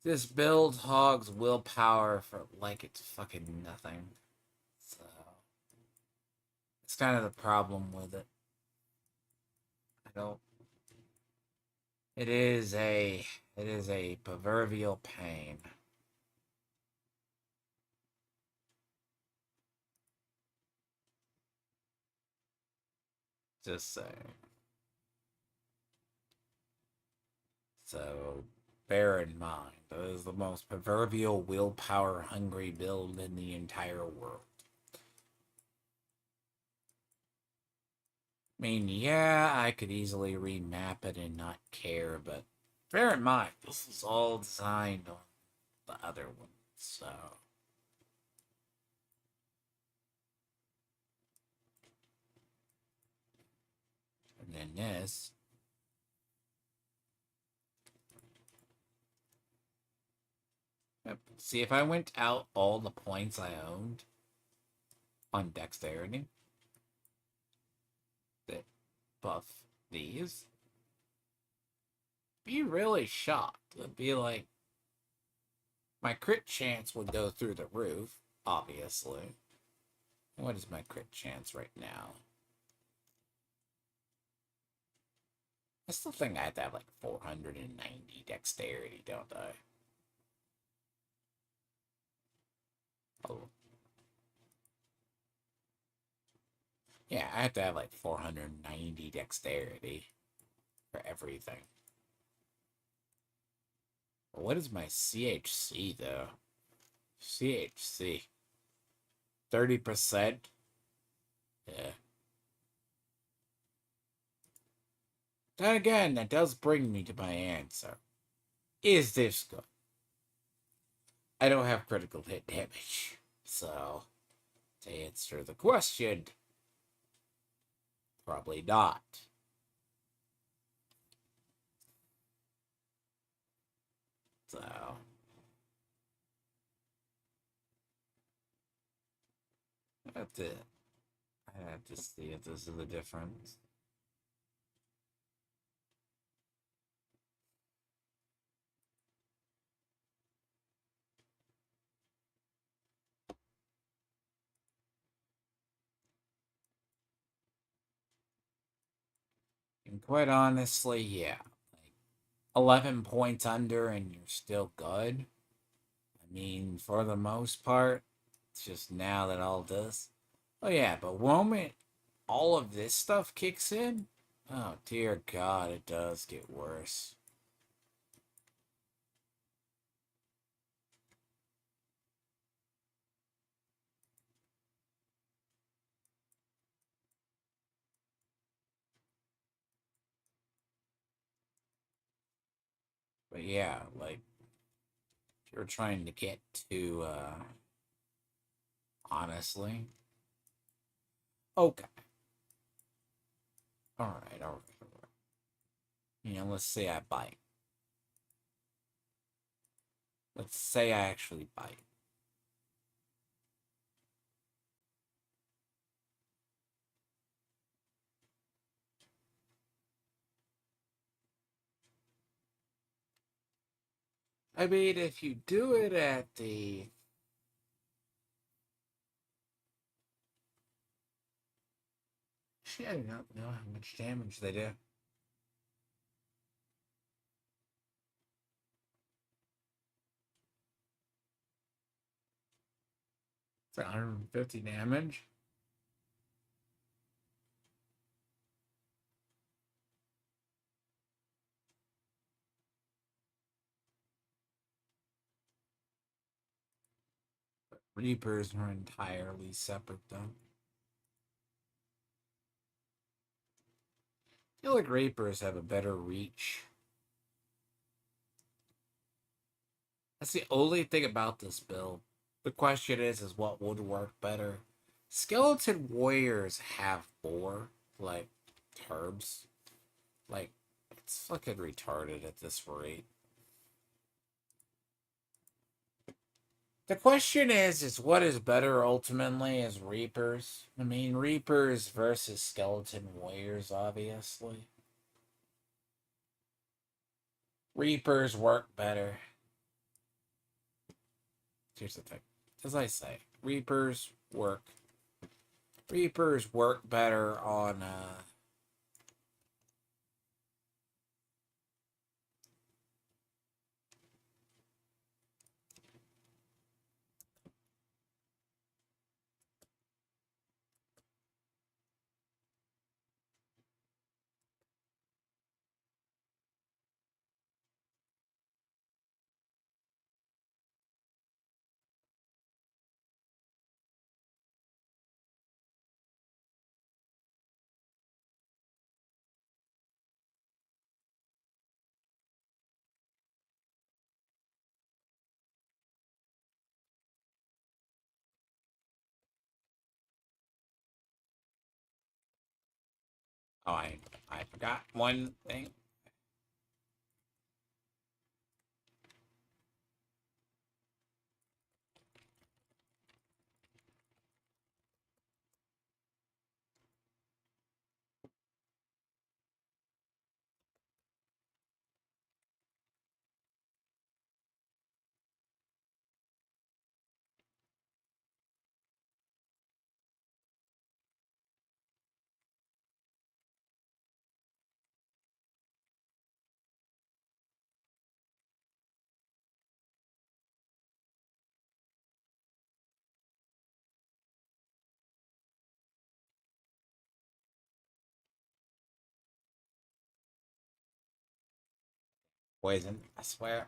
this build hogs willpower for like it's fucking nothing. So it's kind of the problem with it. I don't. It is a proverbial pain. Just saying. So bear in mind, that is the most proverbial willpower hungry build in the entire world. I mean, yeah, I could easily remap it and not care, but bear in mind, this is all designed on the other one, so. And then this. Yep. See, if I went out all the points I owned on dexterity that buff these, be really shocked. It'd be like, my crit chance would go through the roof, obviously. What is my crit chance right now? I still think I have to have like 490 dexterity, don't I? Oh. Yeah, I have to have like 490 dexterity for everything. What is my CHC, though? CHC. 30%? Yeah. Then again, that does bring me to my answer. Is this good? I don't have critical hit damage. So, to answer the question, probably not. So, that's it. I have to see if this is the difference. quite honestly, yeah. Like 11 points under and you're still good. I mean, for the most part, it's just now that all this. Oh yeah, but moment all of this stuff kicks in, oh dear God, it does get worse. But yeah, like if you're trying to get to honestly. Okay. Alright, alright. You know, let's say I bite. Let's say I actually bite. I mean, if you do it at the shit, I don't know how much damage they do. It's 150 damage. Reapers are entirely separate, though. I feel like Reapers have a better reach. That's the only thing about this build. The question is what would work better? Skeleton Warriors have more, like, herbs. Like, it's fucking retarded at this rate. The question is what is better ultimately is Reapers. I mean, Reapers versus Skeleton Warriors, obviously. Reapers work better. Here's the thing. As I say, Reapers work better on oh, I forgot one thing. Poison, I swear.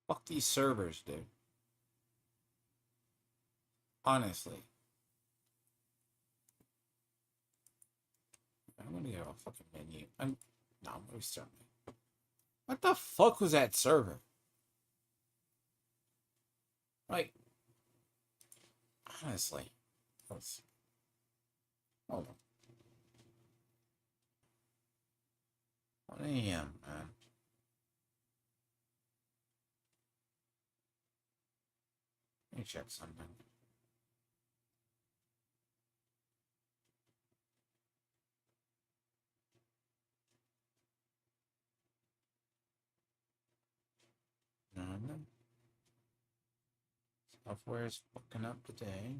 Fuck these servers, dude. Honestly. I'm gonna get a fucking menu. No, I'm gonna restart me. What the fuck was that server? Like, honestly. Let's, hold on. 1 a.m., man. Let me check something. Software's booking up today.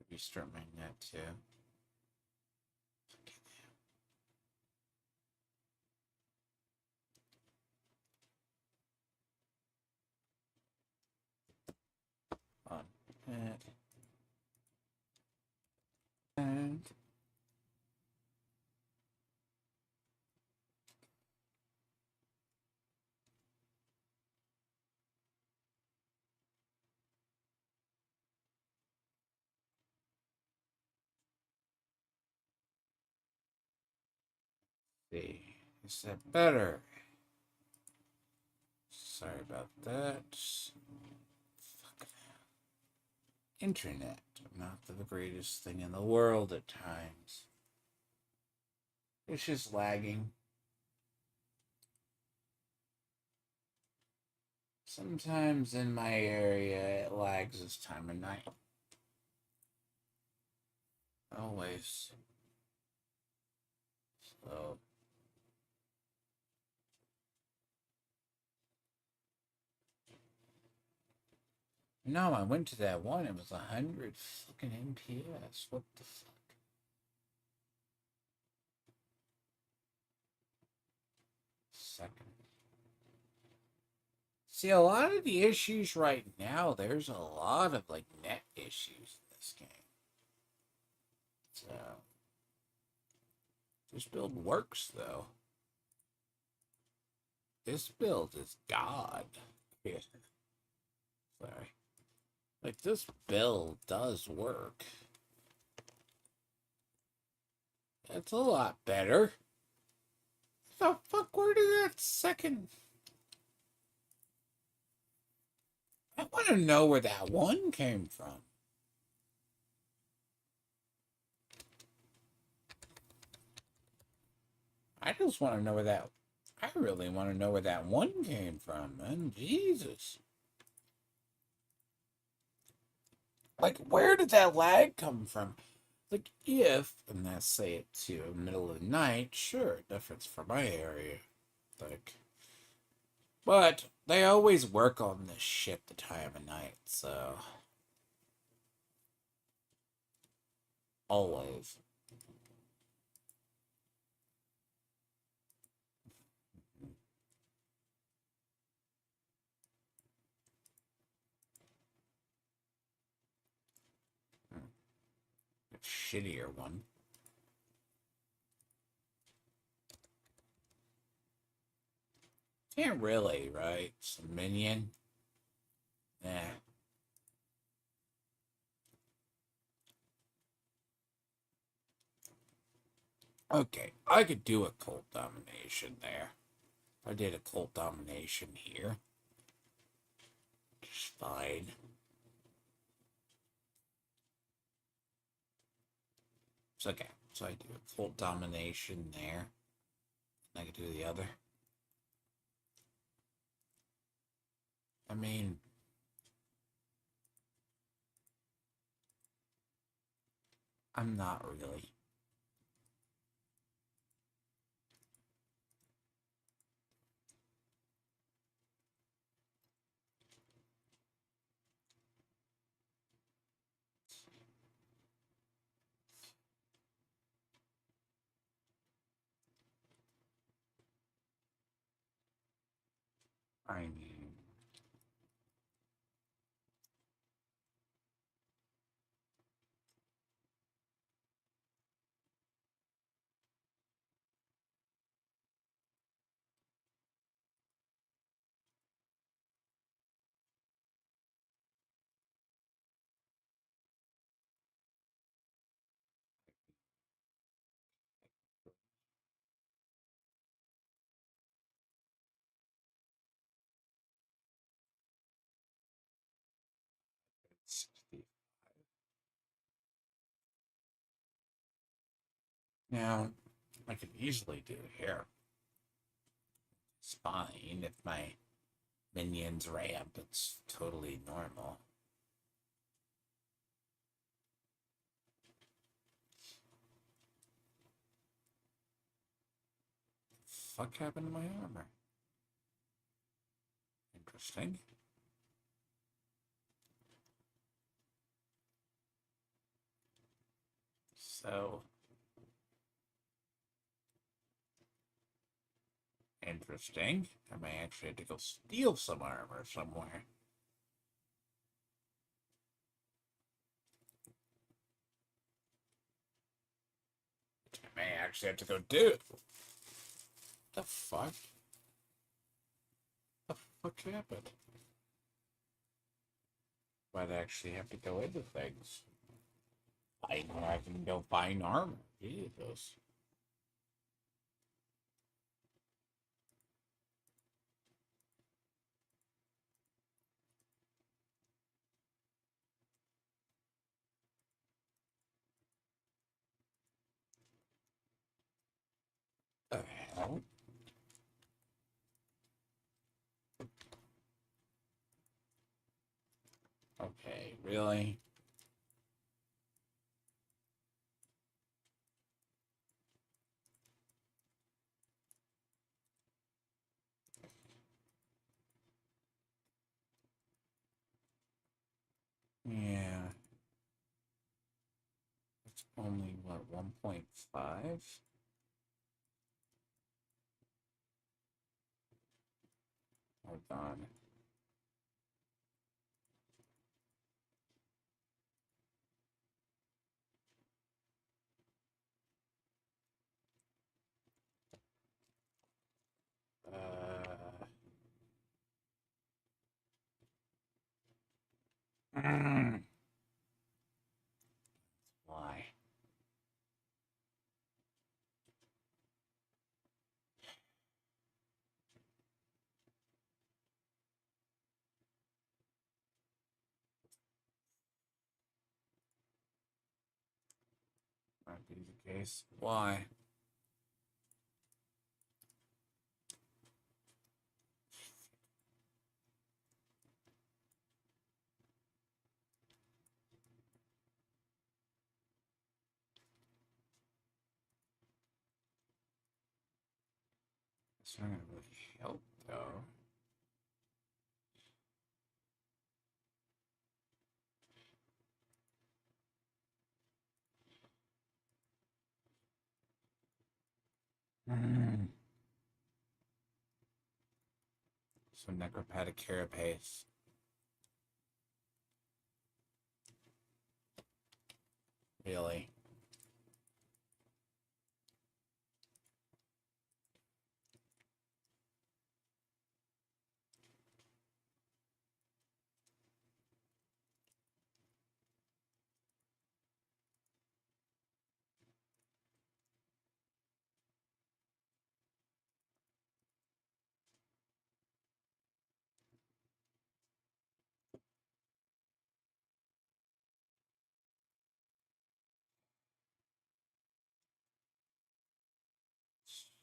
Restart my net too. On net. And see, is that better? Sorry about that. Fuck. Internet, not the greatest thing in the world at times. It's just lagging. Sometimes in my area it lags this time of night. Always. So no, I went to that one. It was 100 fucking MPS. What the fuck? Second. See, a lot of the issues right now, there's a lot of like net issues in this game. So this build works though. This build is God. Yeah. Sorry. Like, this build does work. It's a lot better. The fuck, where did that second... I want to know where that one came from. I just want to know where that... I really want to know where that one came from, man. Jesus. Like, where did that lag come from? Like, if, and let's say it to middle of the night, sure, difference for my area. Like, but they always work on this shit the time of night, so. Always. A shittier one. Can't really, right? Some minion. Yeah. Okay, I could do a cult domination there. I did a cult domination here. Just fine. It's okay. So I do a cult domination there. And I could do the other. I mean, I'm not really. I mean, it's now, I could easily do here. It's fine if my minions ramp. It's totally normal. Fuck happened to my armor? Interesting. So interesting. I may actually have to go steal some armor somewhere. I may actually have to go do it. The fuck? The fuck happened? Might actually have to go into things. I know I can go find armor. Jesus. The hell? Okay, really? Yeah. It's only, what, 1.5? Hold on. Mm, why? Might be the case. Why? It's not gonna really help, though. Mm. So necropathic carapace. Really?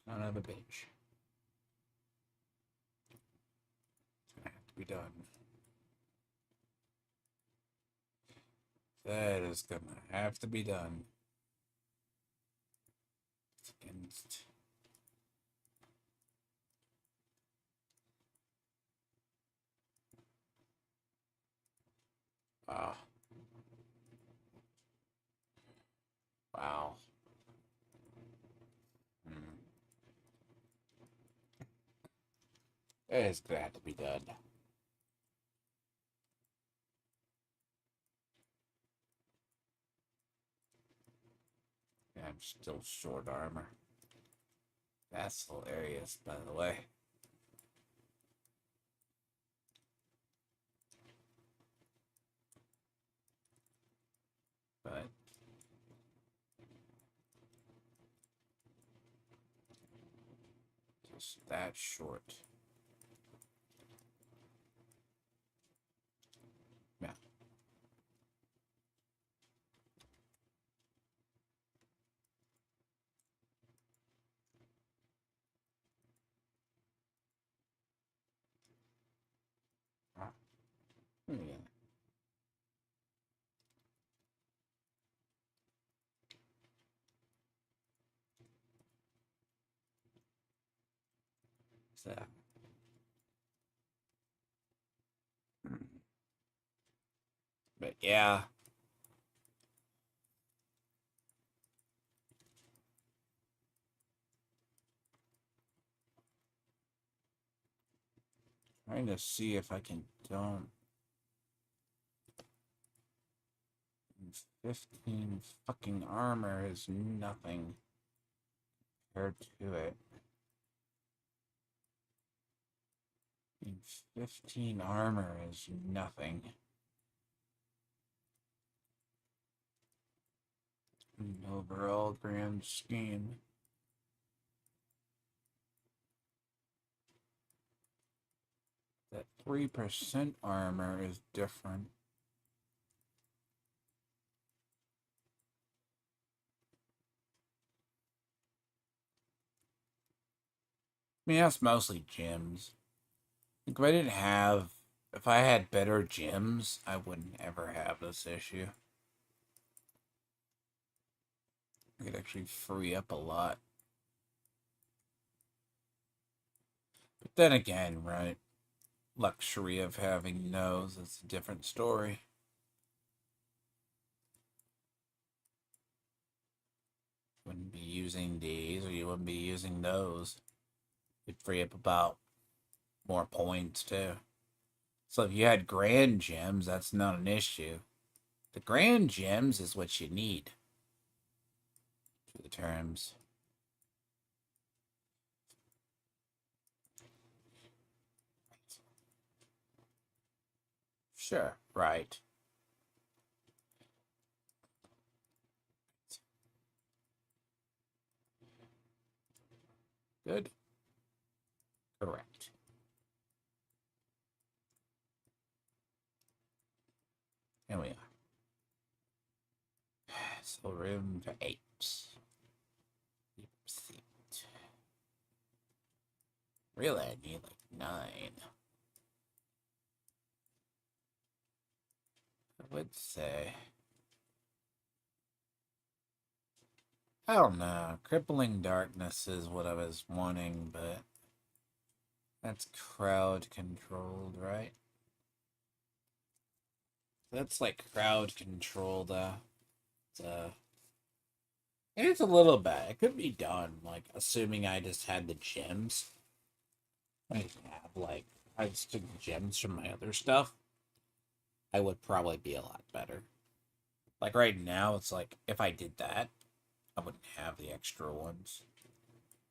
Son of a bitch. It's gonna have to be done. That is gonna have to be done. It's against. Wow. Wow. Hmm. It is gonna have to be done. Yeah, I'm still short armor. That's hilarious, by the way. But just that short. Yeah. Ah, yeah. So But yeah. Trying to see if I can don't. 15 fucking armor is nothing compared to it. 15 armor is nothing. In the overall grand scheme. That 3% armor is different. I mean, that's mostly gems. Like, if I had better gems, I wouldn't ever have this issue. I could actually free up a lot. But then again, right? Luxury of having those is a different story. Wouldn't be using these, or you wouldn't be using those. You'd free up about more points too. So if you had grand gems, that's not an issue. The grand gems is what you need for the terms. Sure, right. Good. Correct. Here we are. So room for 8. Really, I need like 9. I would say. I don't know. Crippling darkness is what I was wanting, but that's crowd controlled, right? That's like crowd controlled. It's a little bad. It could be done, like assuming I just had the gems. I just took the gems from my other stuff. I would probably be a lot better. Like right now, it's like if I did that, I wouldn't have the extra ones.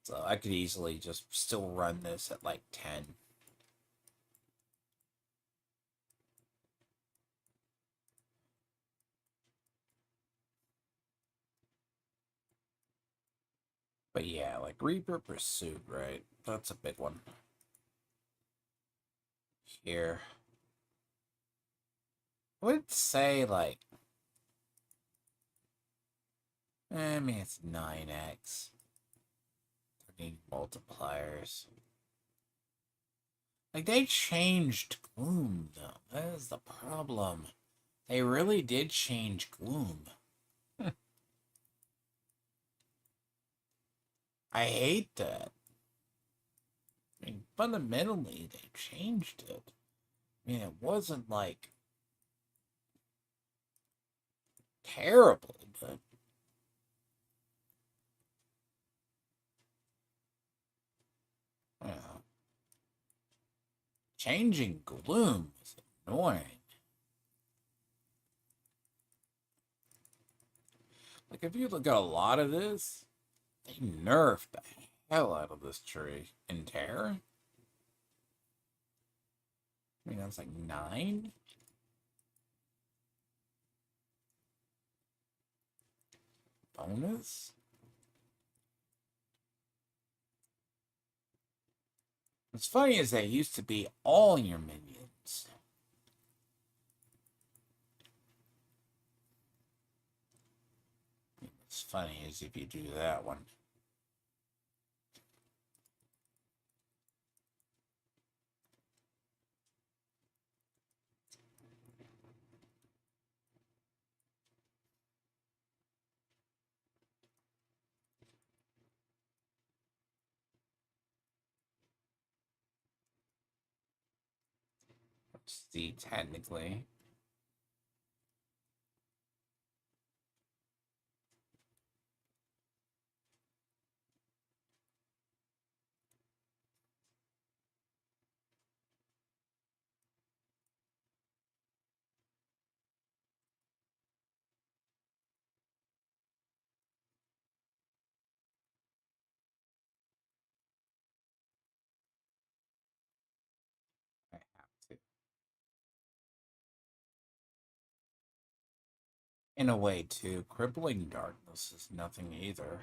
So I could easily just still run this at like 10. But yeah, like Reaper Pursuit, right? That's a big one. Here. I would say like I mean it's 9x. Multipliers. Like they changed Gloom though. That is the problem. They really did change Gloom. I hate that. I mean, fundamentally, they changed it. I mean, it wasn't like terrible, but you know, changing Gloom is annoying. Like, if you look at a lot of this, they nerfed the hell out of this tree in Terror. I mean, that's like 9. Bonus. What's funny is they used to be all your minions. What's funny is if you do that one. Let's see, technically. In a way, too, crippling darkness is nothing either.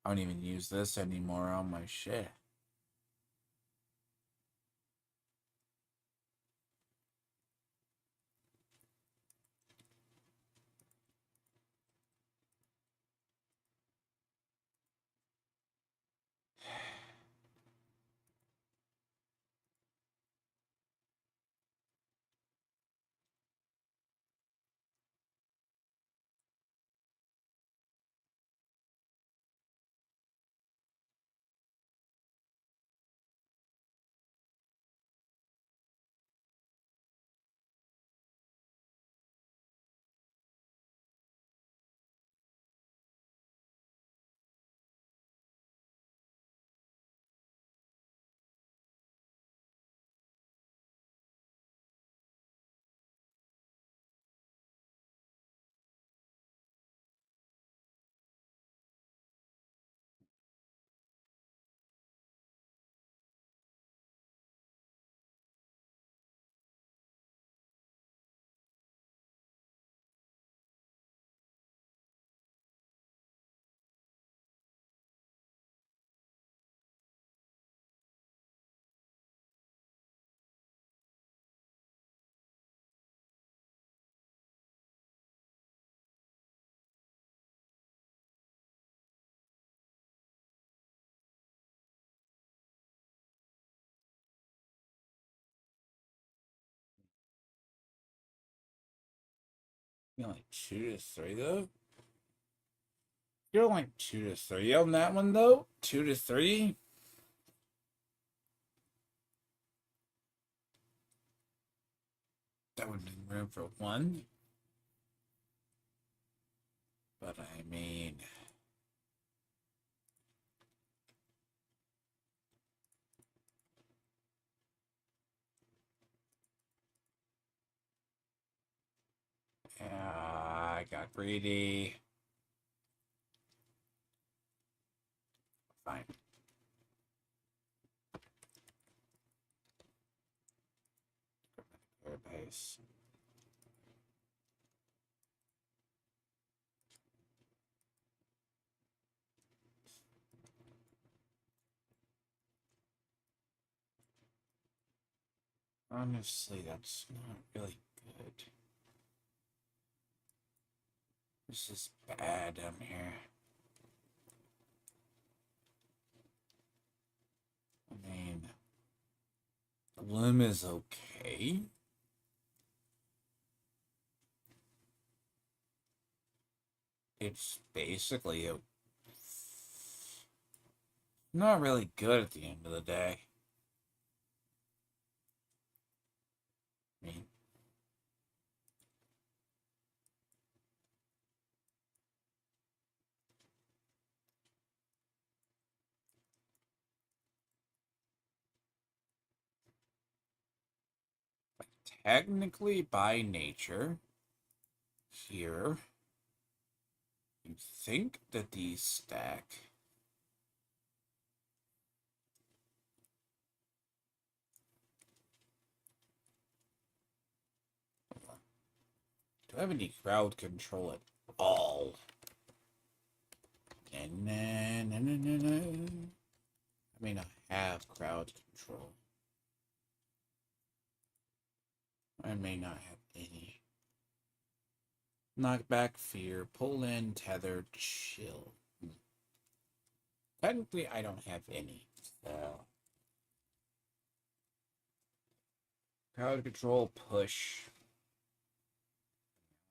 I don't even use this anymore on my shit. You're like 2 to 3 though? You're like 2 to 3 on that one though? 2 to 3? That would have been room for one. But I mean, I got greedy. Fine. Pace. Honestly, that's not really good. This is bad down here. I mean, Bloom is okay. It's basically not really good at the end of the day. I mean, technically by nature, here, you think that these stack. Do I have any crowd control at all? I may not have crowd control. I may not have any. Knockback, fear, pull in, tether, chill. Technically, I don't have any. So, crowd control, push.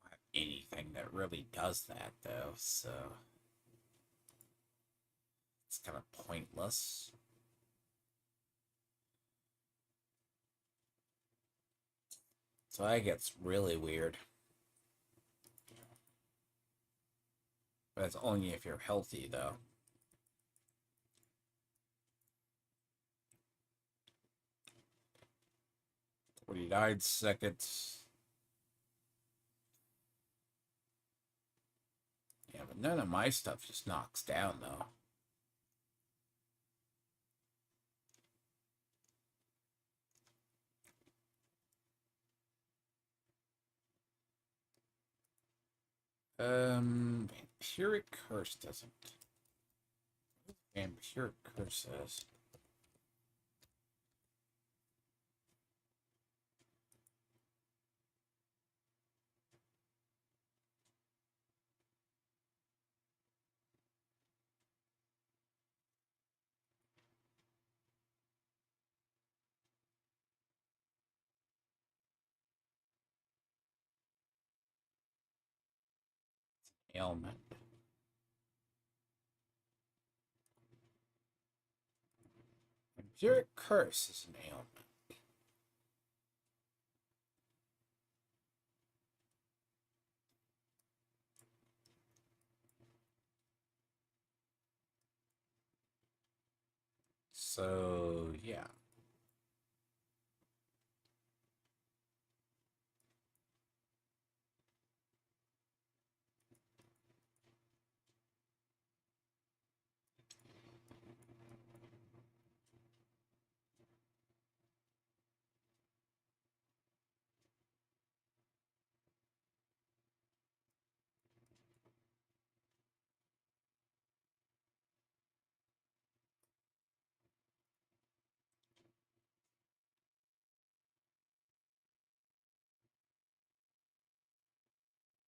I don't have anything that really does that, though, so it's kind of pointless. So that gets really weird. But that's only if you're healthy, though. 49 seconds. Yeah, but none of my stuff just knocks down, though. Vampiric Curse doesn't. Vampiric Curse says. Ailment. Vampiric Curse is an ailment. So, yeah.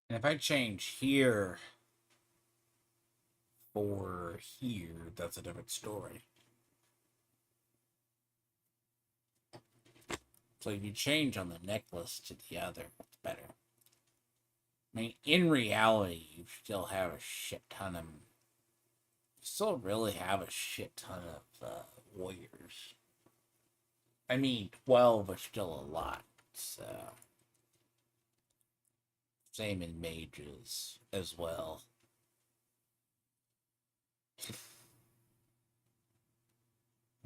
And if I change here for here, that's a different story. So if you change on the necklace to the other, it's better. I mean, in reality, you still have a shit ton of... You still really have a shit ton of warriors. I mean, 12 are still a lot, so... Same in mages as well.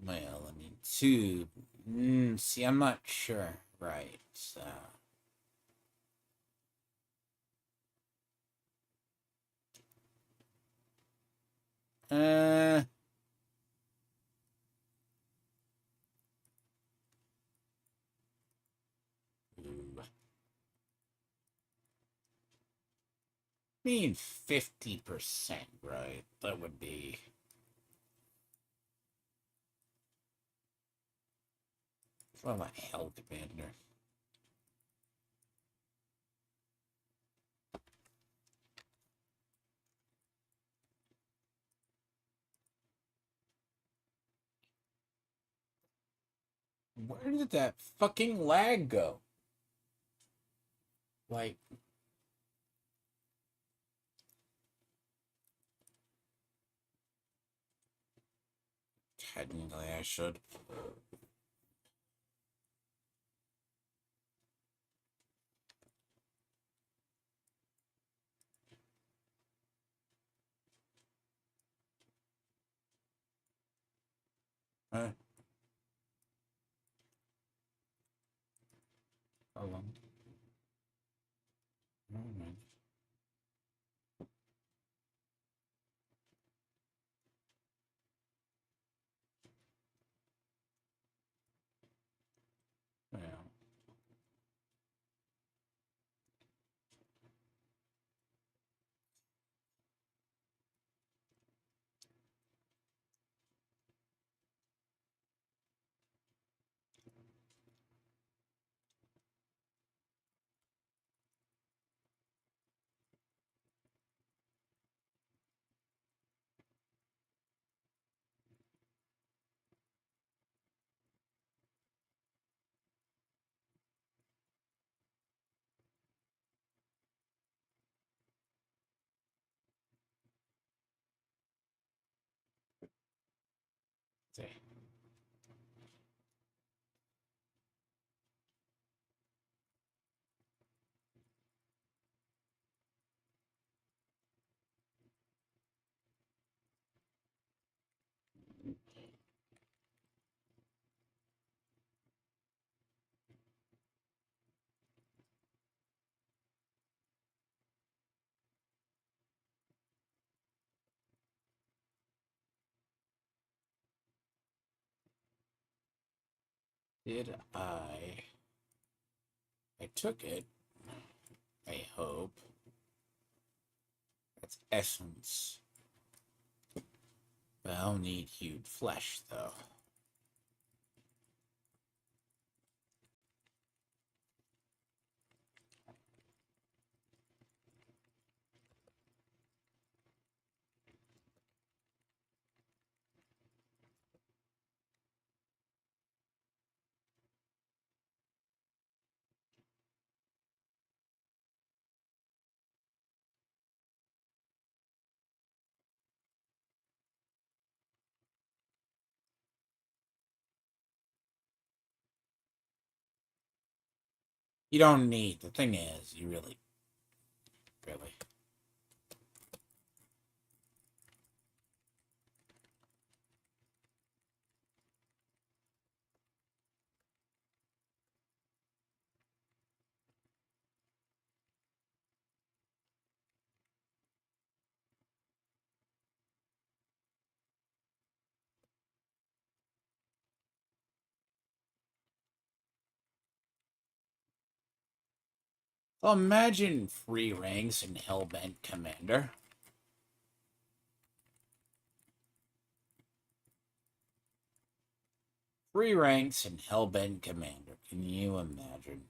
Well, I mean, 2... see, I'm not sure. Right, so... Uh... Ooh. I mean, 50%, right? That would be... Well, a hell commander. Where did that fucking lag go? Like... Technically, I should... How long? Oh, yeah. See. Did I... I took it. I hope. That's essence. But I'll need hewed flesh, though. You don't need. The thing is, you really. Well, imagine free ranks in Hellbent Commander. Free ranks in Hellbent Commander. Can you imagine?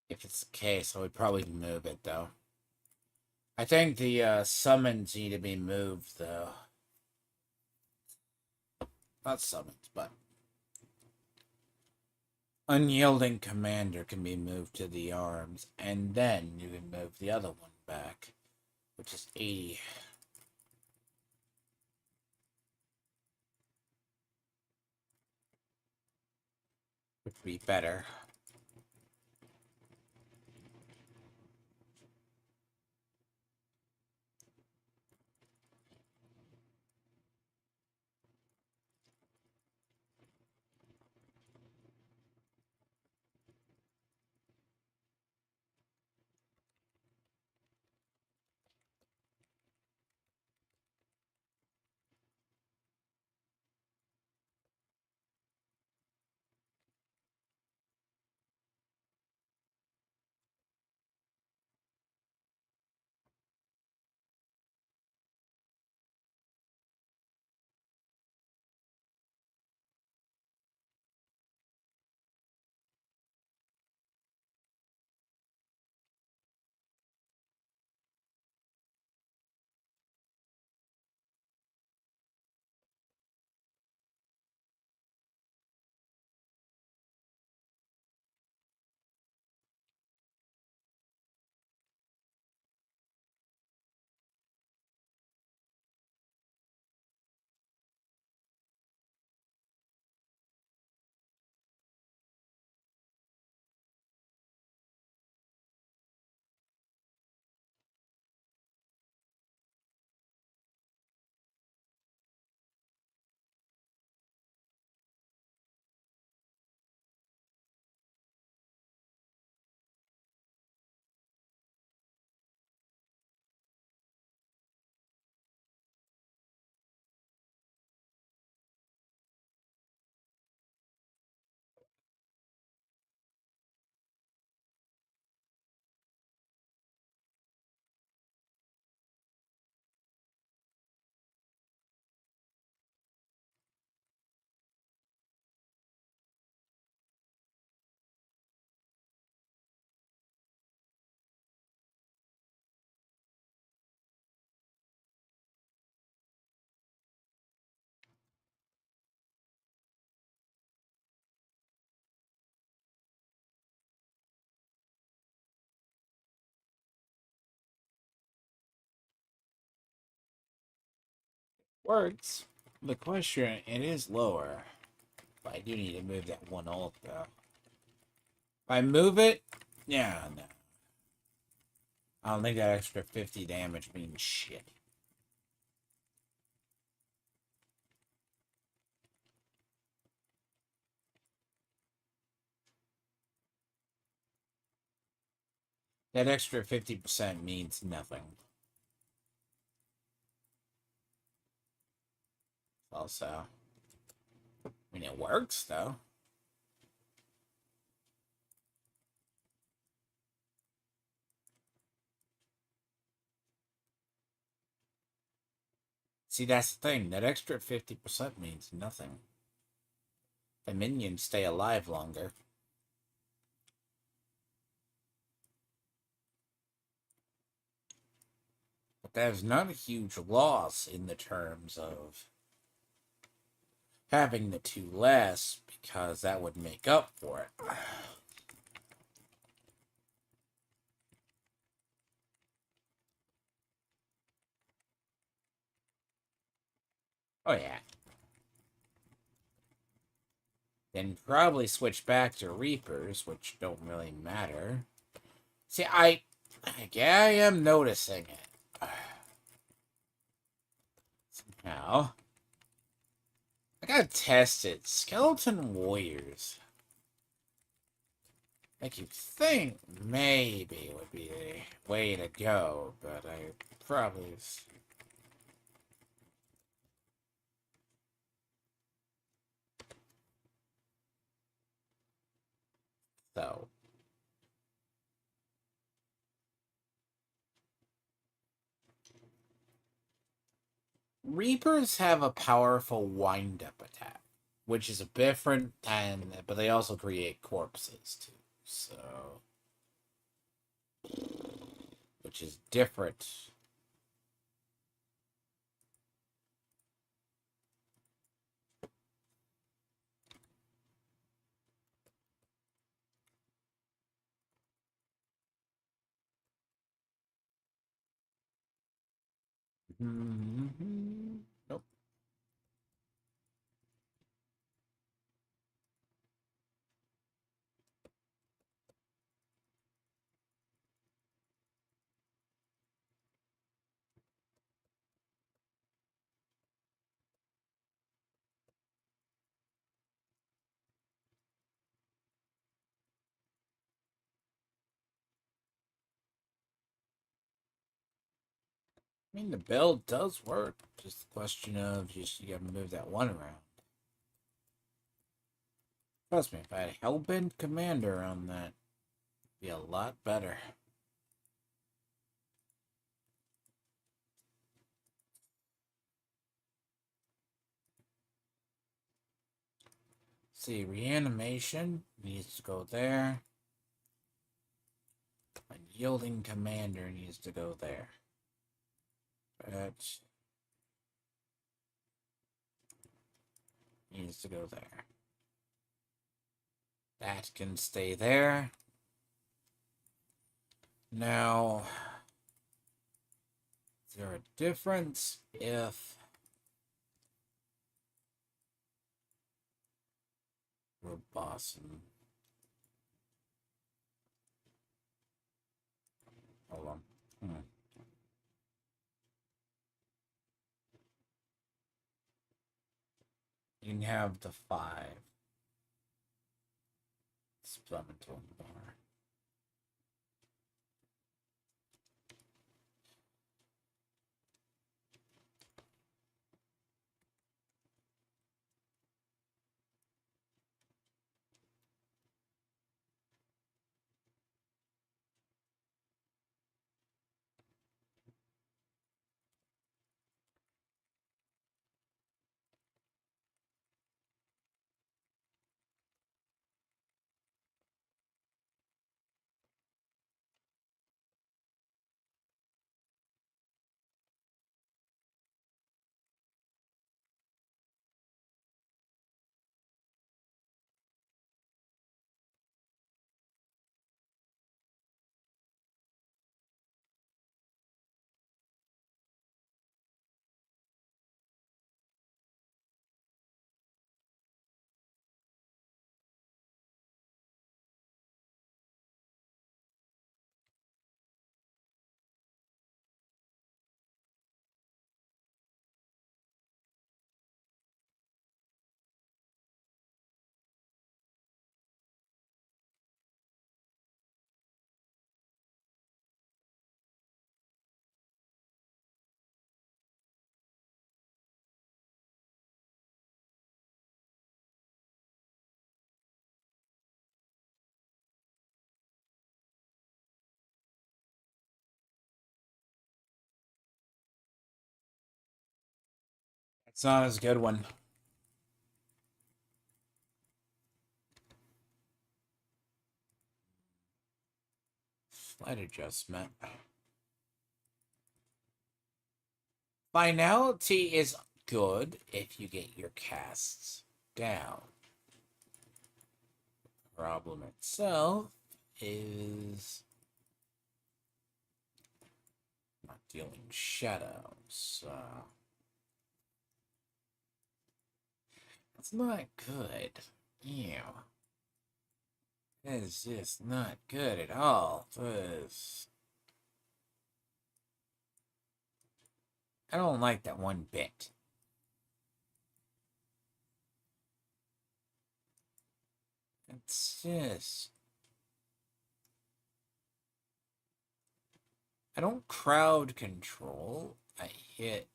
If it's the case, I would probably move it, though. I think the summons need to be moved, though. Not summons, but Unyielding Commander can be moved to the arms, and then you can move the other one back, which is 80. Would be better. Works. The question, it is lower. But I do need to move that one ult, though. If I move it, yeah, no. I don't think that extra 50 damage means shit. That extra 50% means nothing. Also, I mean, it works, though. See, that's the thing. That extra 50% means nothing. The minions stay alive longer. But that is not a huge loss in the terms of having the two less, because that would make up for it. Oh, yeah. Then probably switch back to Reapers, which don't really matter. See, yeah, I am noticing it. Somehow. I gotta test it. Skeleton Warriors. Like, you'd think maybe would be the way to go, but I probably... So... Reapers have a powerful wind-up attack, which is a different, but they also create corpses, too, so... Which is different. Nope. I mean, the build does work. Just a question of just you gotta move that one around. Trust me, if I had Hellbent Commander on that, it'd be a lot better. See, Reanimation needs to go there. Unyielding Commander needs to go there. That needs to go there. That can stay there. Now, is there a difference if we're bossing? Hold on. You can have the 5. Supplemental bar. It's not as good one. Slight adjustment. Finality is good if you get your casts down. The problem itself is not dealing shadows. It's not good. Yeah. It's just not good at all. I don't like that one bit. It's just... I don't crowd control. I hit...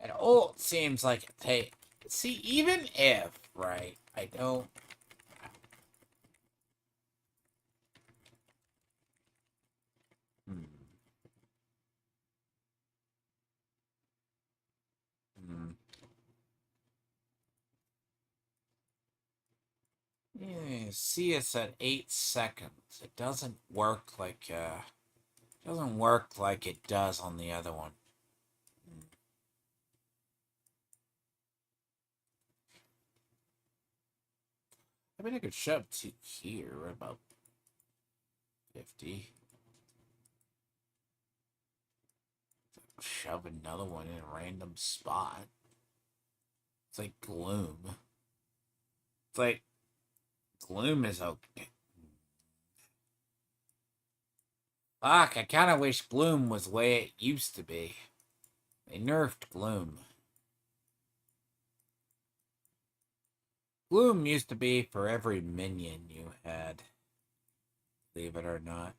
And ult seems like hey, see, even if, right, I don't... Hmm. Hmm. Yeah, see, it's at 8 seconds. It doesn't work like it does on the other one. I mean, I could shove to here about 50. Shove another one in a random spot. It's like Gloom. It's like Gloom is okay. Fuck, I kind of wish Gloom was the way it used to be. They nerfed Gloom. Gloom used to be for every minion you had. Believe it or not.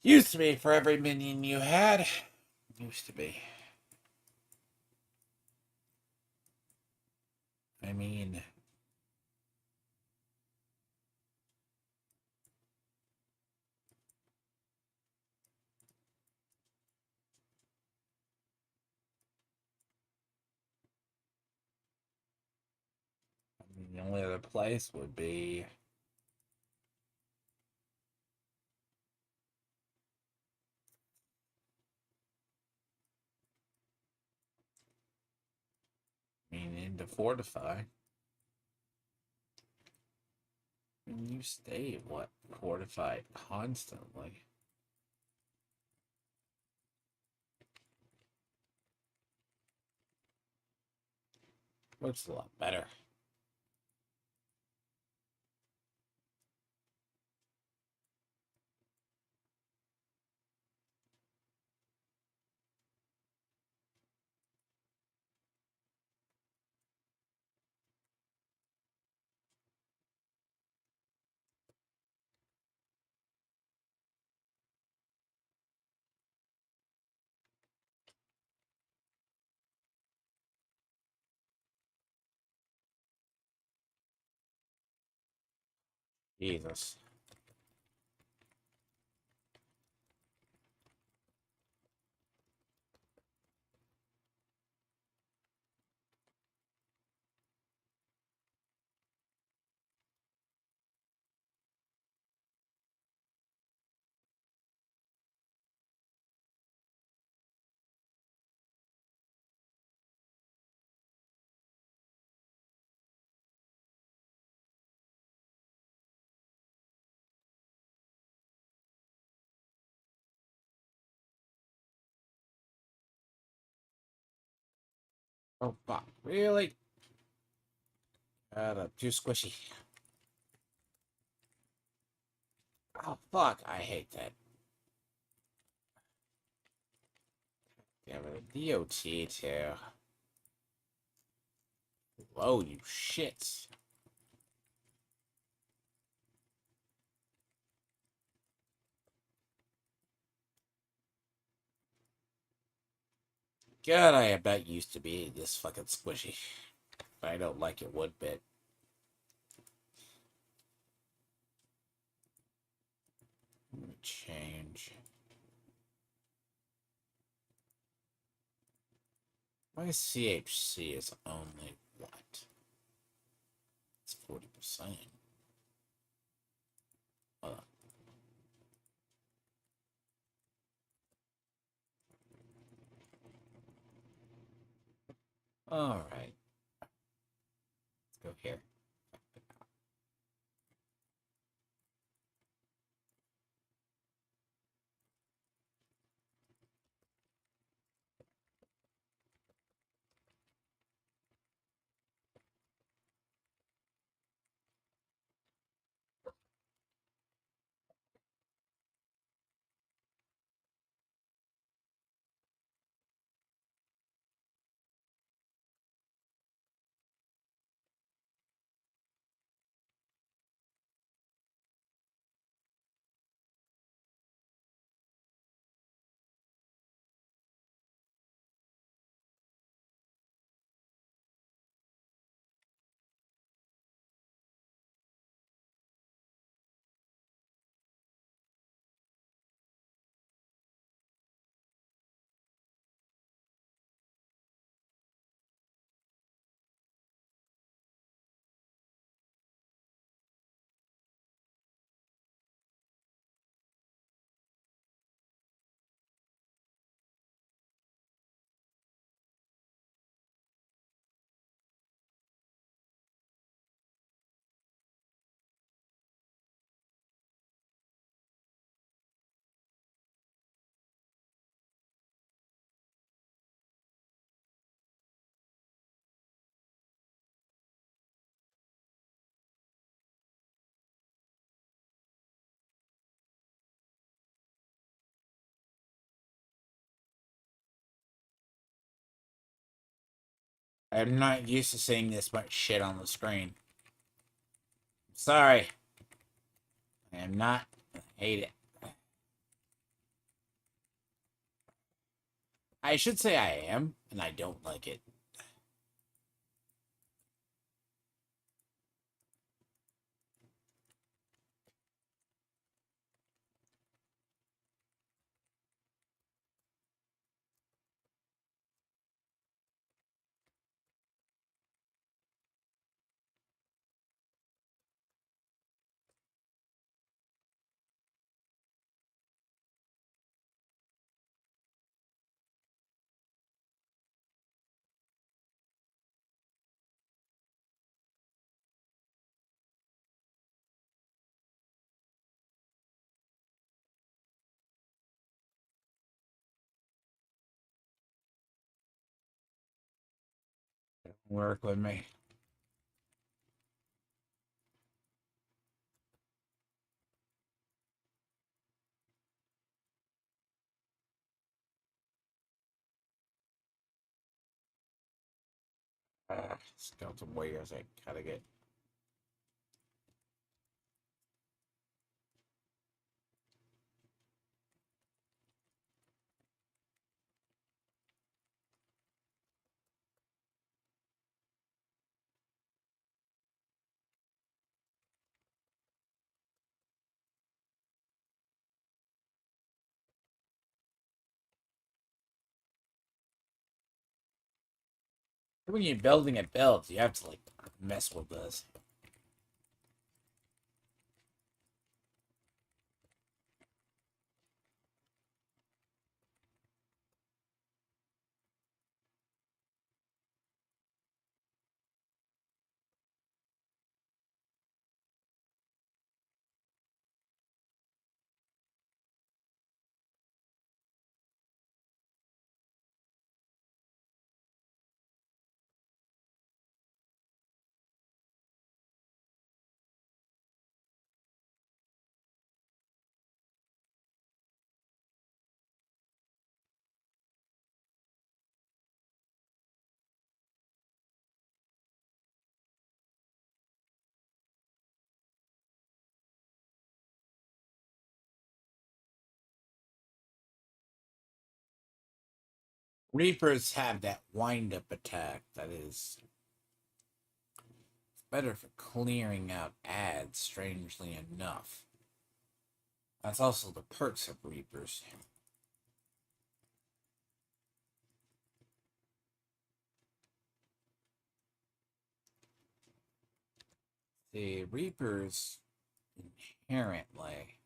Used to be for every minion you had. Used to be. I mean... the only other place would be... Meaning to fortify. I mean, you stay, what, fortified constantly. Looks a lot better. Jesus. Oh, fuck. Really? Too squishy. Oh, fuck. I hate that. Yeah, but the DOT, too. Whoa, you shits. God, I am not used to being this fucking squishy. I don't like it one bit. Let me change. My CHC is only what? It's 40%. Hold on. Alright. Let's go here. I'm not used to seeing this much shit on the screen. Sorry. I am not. I hate it. I should say I am, and I don't like it. Work with me. Skeleton warriors, I gotta get. When you're building a build, you have to like mess with this. Reapers have that wind-up attack that is better for clearing out ads, strangely enough. That's also the perks of Reapers. The Reapers inherently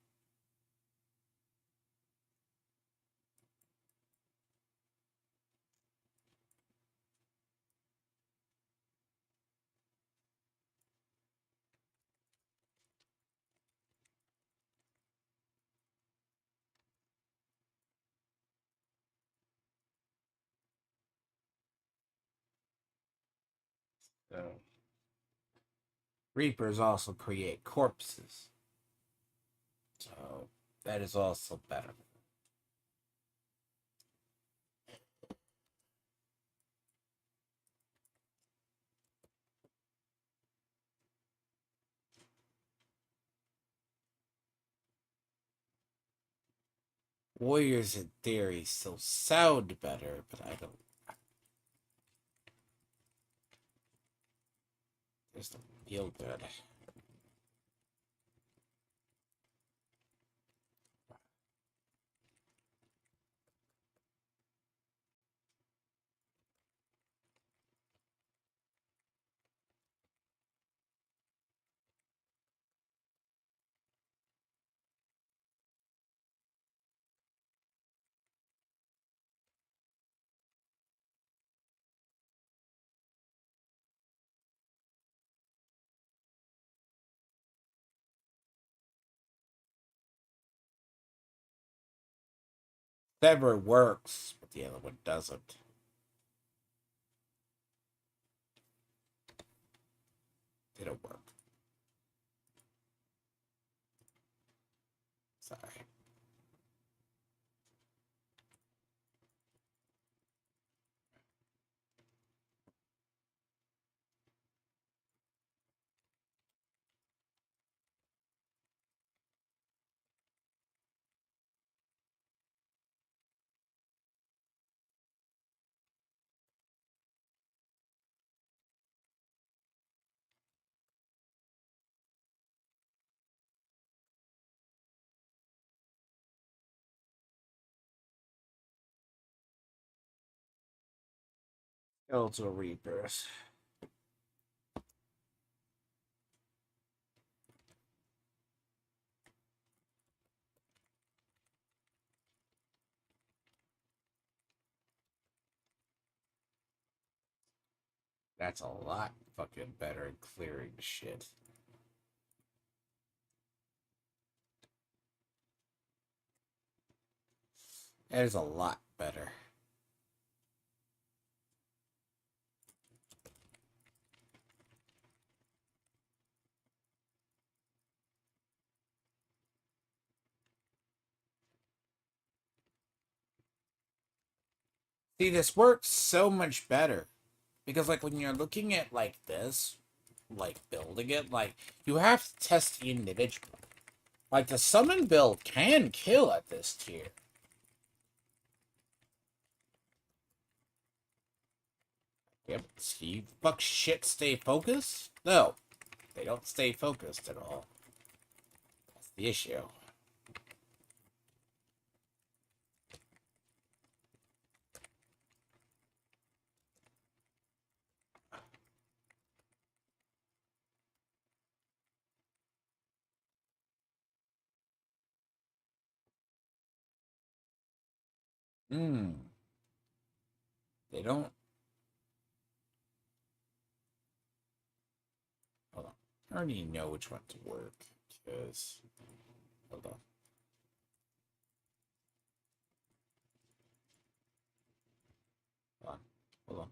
so Reapers also create corpses. So that is also better. Warriors in theory still sound better, but I don't. They just don't feel good. Sever works, but the other one doesn't. Didn't work. Sorry. Skeletal Reapers. That's a lot fucking better at clearing shit. That is a lot better. See, this works so much better. Because, like, when you're looking at, like, this, like, building it, like, you have to test the individual. Like, the summon build can kill at this tier. Yep, see, fuck shit stay focused? No, they don't stay focused at all. That's the issue. Hmm. They don't. Hold on. I already know which one to work. Because. Hold on. Hold on. Hold on.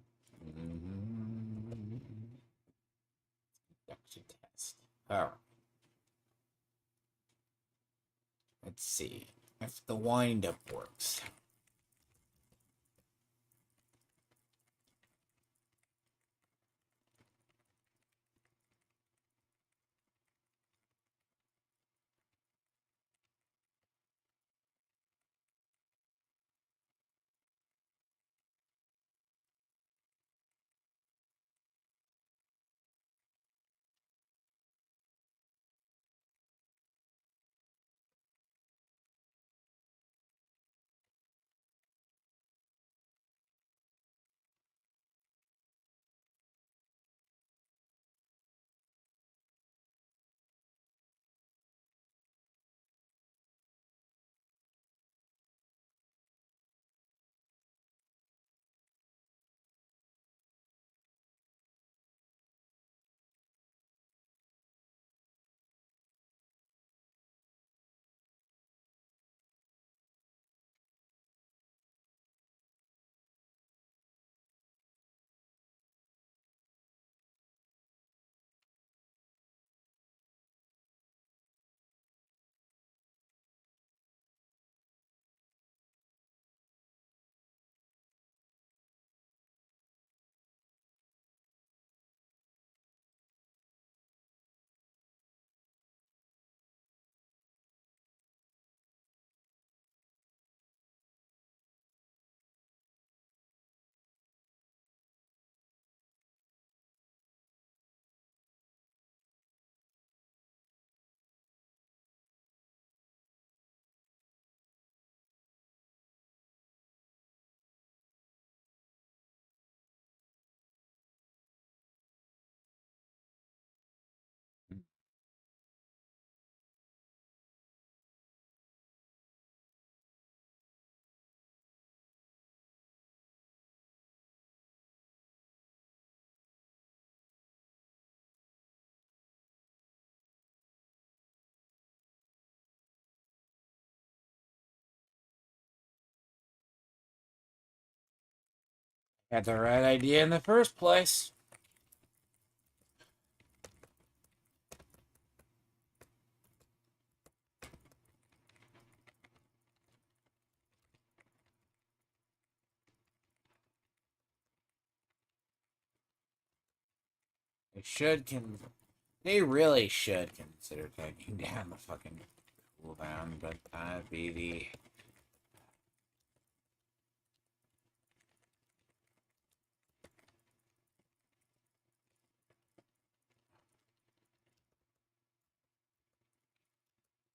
Induction test. Alright. Let's see if the wind up works. Had the right idea in the first place. They really should consider taking down the fucking cooldown, but I'd be the...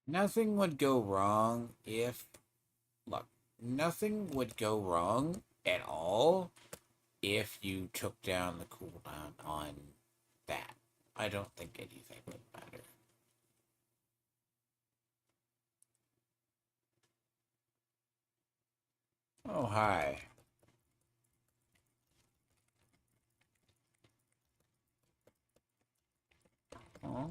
Nothing would go wrong if... Look, nothing would go wrong at all if you took down the cooldown on that. I don't think anything would matter. Oh, hi. Huh?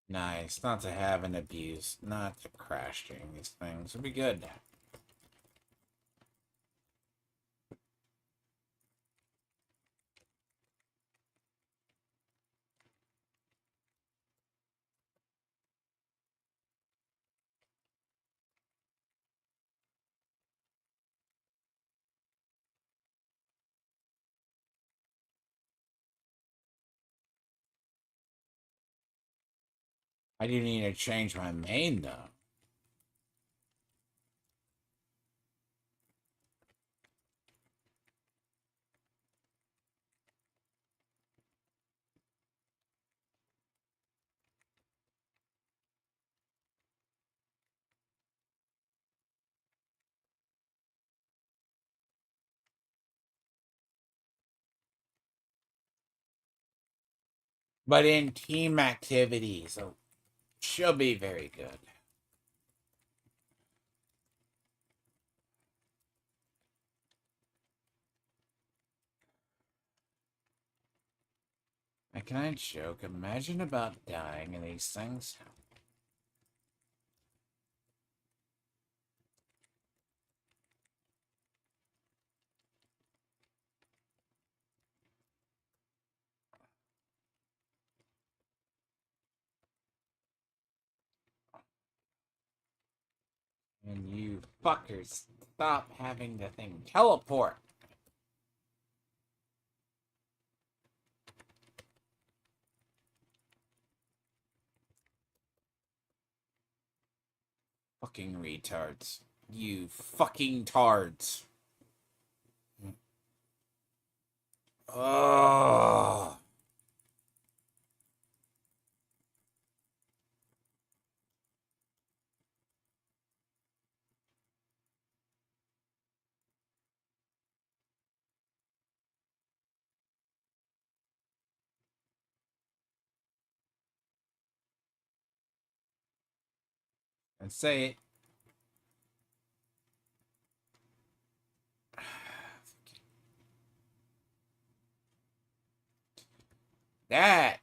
Nice. Not to have an abuse. Not to crash during these things. Would be good. I do need to change my main, though. But in team activities, so she'll be very good. Can I joke? Imagine about dying in these things. And you fuckers stop having the thing teleport. Fucking retards. You fucking tards. Oh. And say it. That,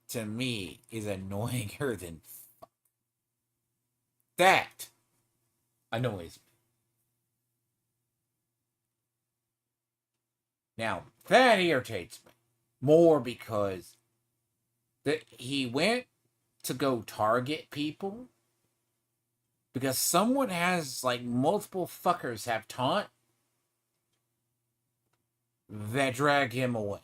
to me, is annoyinger than fuck. That annoys me. Now, that irritates me more because he went to go target people because someone has, like, multiple fuckers have taunt that drag him away.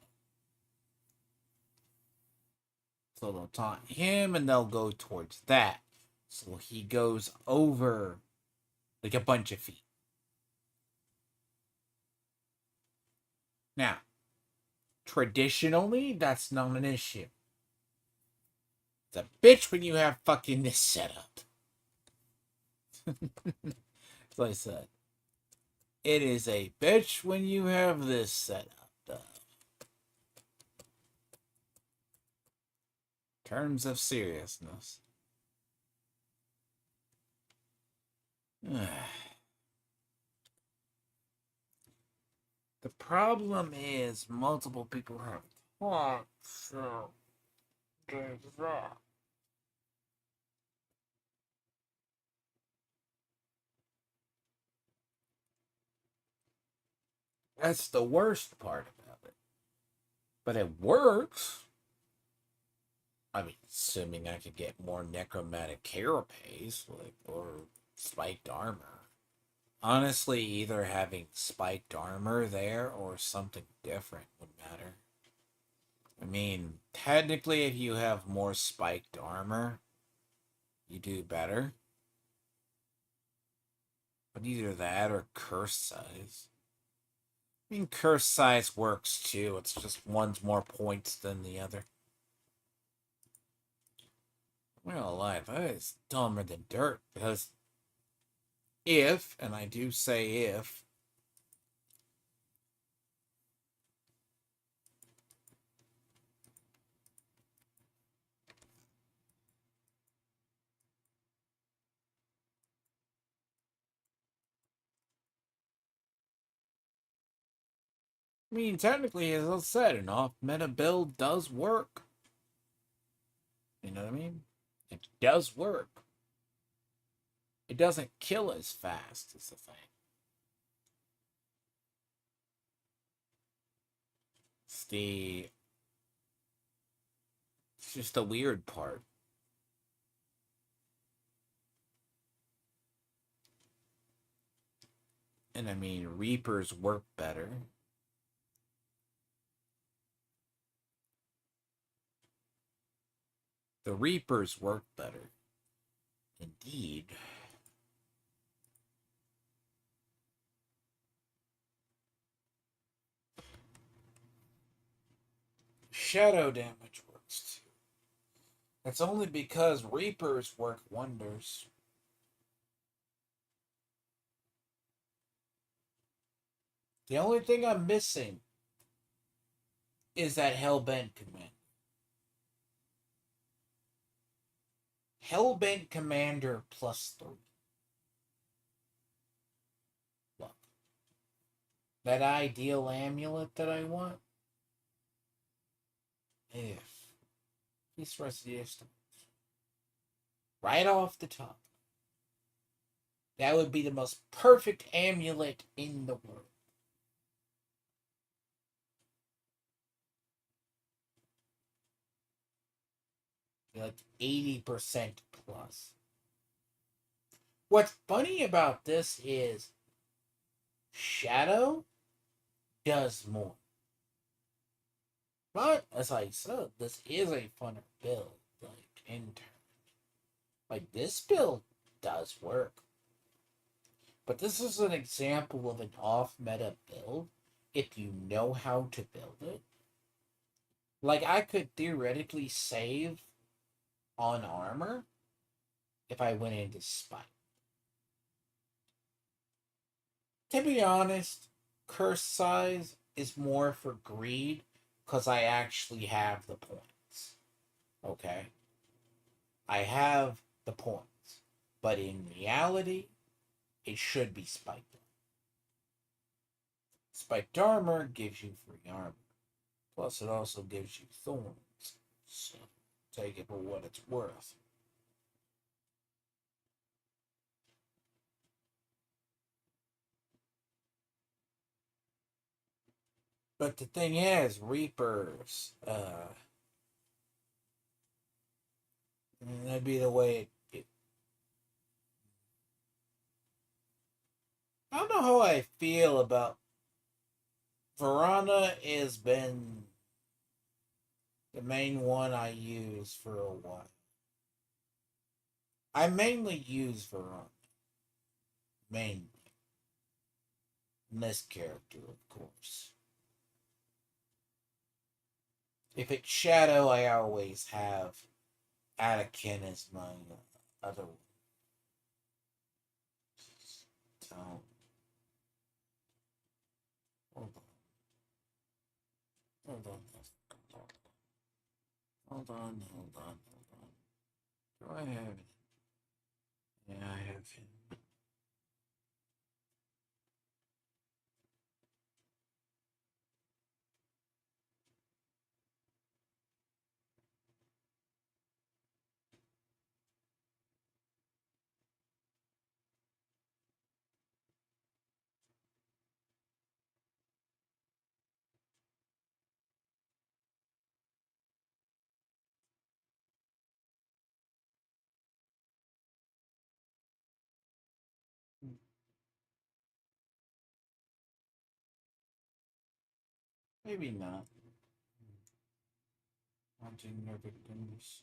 So they'll taunt him and they'll go towards that. So he goes over like a bunch of feet. Now, traditionally, that's not an issue. It's a bitch when you have fucking this setup. As I said, it is a bitch when you have this setup. Terms of seriousness. The problem is multiple people have talked, so there's that. That's the worst part about it. But it works. I mean, assuming I could get more necromantic carapace, like, or spiked armor. Honestly, either having spiked armor there or something different would matter. I mean, technically, if you have more spiked armor, you do better. But either that or curse size. I mean, curse size works too. It's just one's more points than the other. Well, alive, that is dumber than dirt because if, and I do say if, I mean, technically, as I said, an off meta build does work. You know what I mean? It does work. It doesn't kill as fast, is the thing. It's the. It's just the weird part. And I mean, Reapers work better. The Reapers work better. Indeed. Shadow damage works too. That's only because Reapers work wonders. The only thing I'm missing is that Hellbent command. Hellbent Commander +3. Look. That ideal amulet that I want? If. He's resistant. Right off the top. That would be the most perfect amulet in the world. Like 80% plus. What's funny about this is Shadow does more. But as I said, this is a funner build. Like in turn. Like this build does work. But this is an example of an off-meta build if you know how to build it. Like, I could theoretically save on armor if I went into Spike. To be honest, curse size is more for greed because I actually have the points. Okay? I have the points. But in reality, it should be spiked. Spiked armor gives you free armor. Plus, it also gives you thorns. So, take it for what it's worth. But the thing is, Reapers, that'd be the way it. I don't know how I feel about Verana has been the main one I use for a while. I mainly use Verana. Mainly. And this character, of course. If it's Shadow, I always have Anakin as my other one. So, hold on. Hold on. Hold on. Do I have it? Yeah, I have him. Maybe not. Haunting their victims.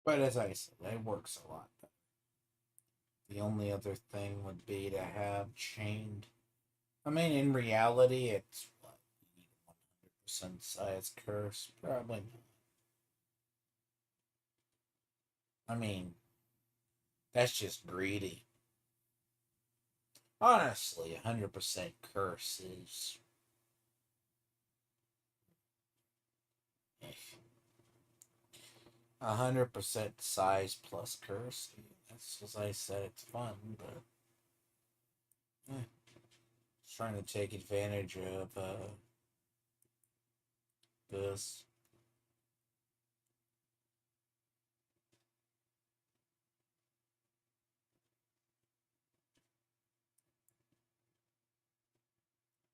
But as I said, it works a lot better. The only other thing would be to have chained. I mean, in reality, it's what? You need a 100% size curse? Probably not. I mean, that's just greedy. Honestly, 100% curse is. 100% size plus curse. That's as I said, it's fun, but trying to take advantage of this.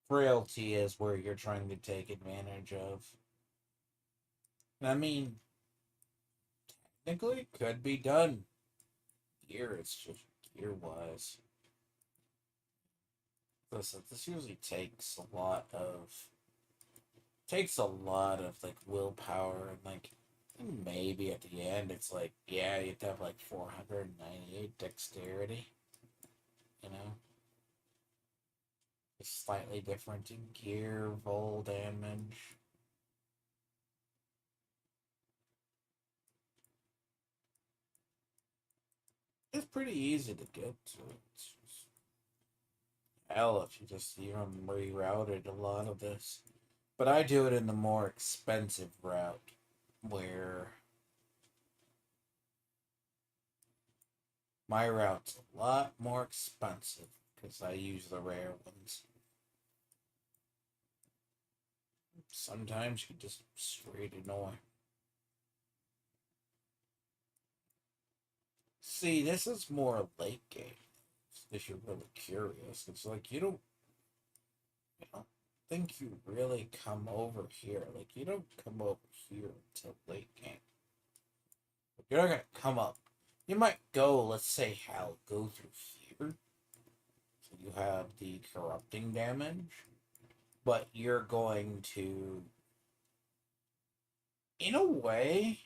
Frailty is where you're trying to take advantage of. I mean, technically, it could be done. Gear, it's just gear wise. Listen, this usually takes a lot of like willpower and like maybe at the end it's like yeah you have to have like 498 dexterity, you know, it's slightly different in gear, vol damage. It's pretty easy to get to. It's just, hell, if you just even rerouted a lot of this. But I do it in the more expensive route where my route's a lot more expensive because I use the rare ones. Sometimes you just straight annoy. See, this is more late game. If you're really curious, it's like you don't think you really come over here. Like you don't come over here until late game. You're not gonna come up. You might go, let's say, Hal, go through here. So you have the corrupting damage, but you're going to, in a way,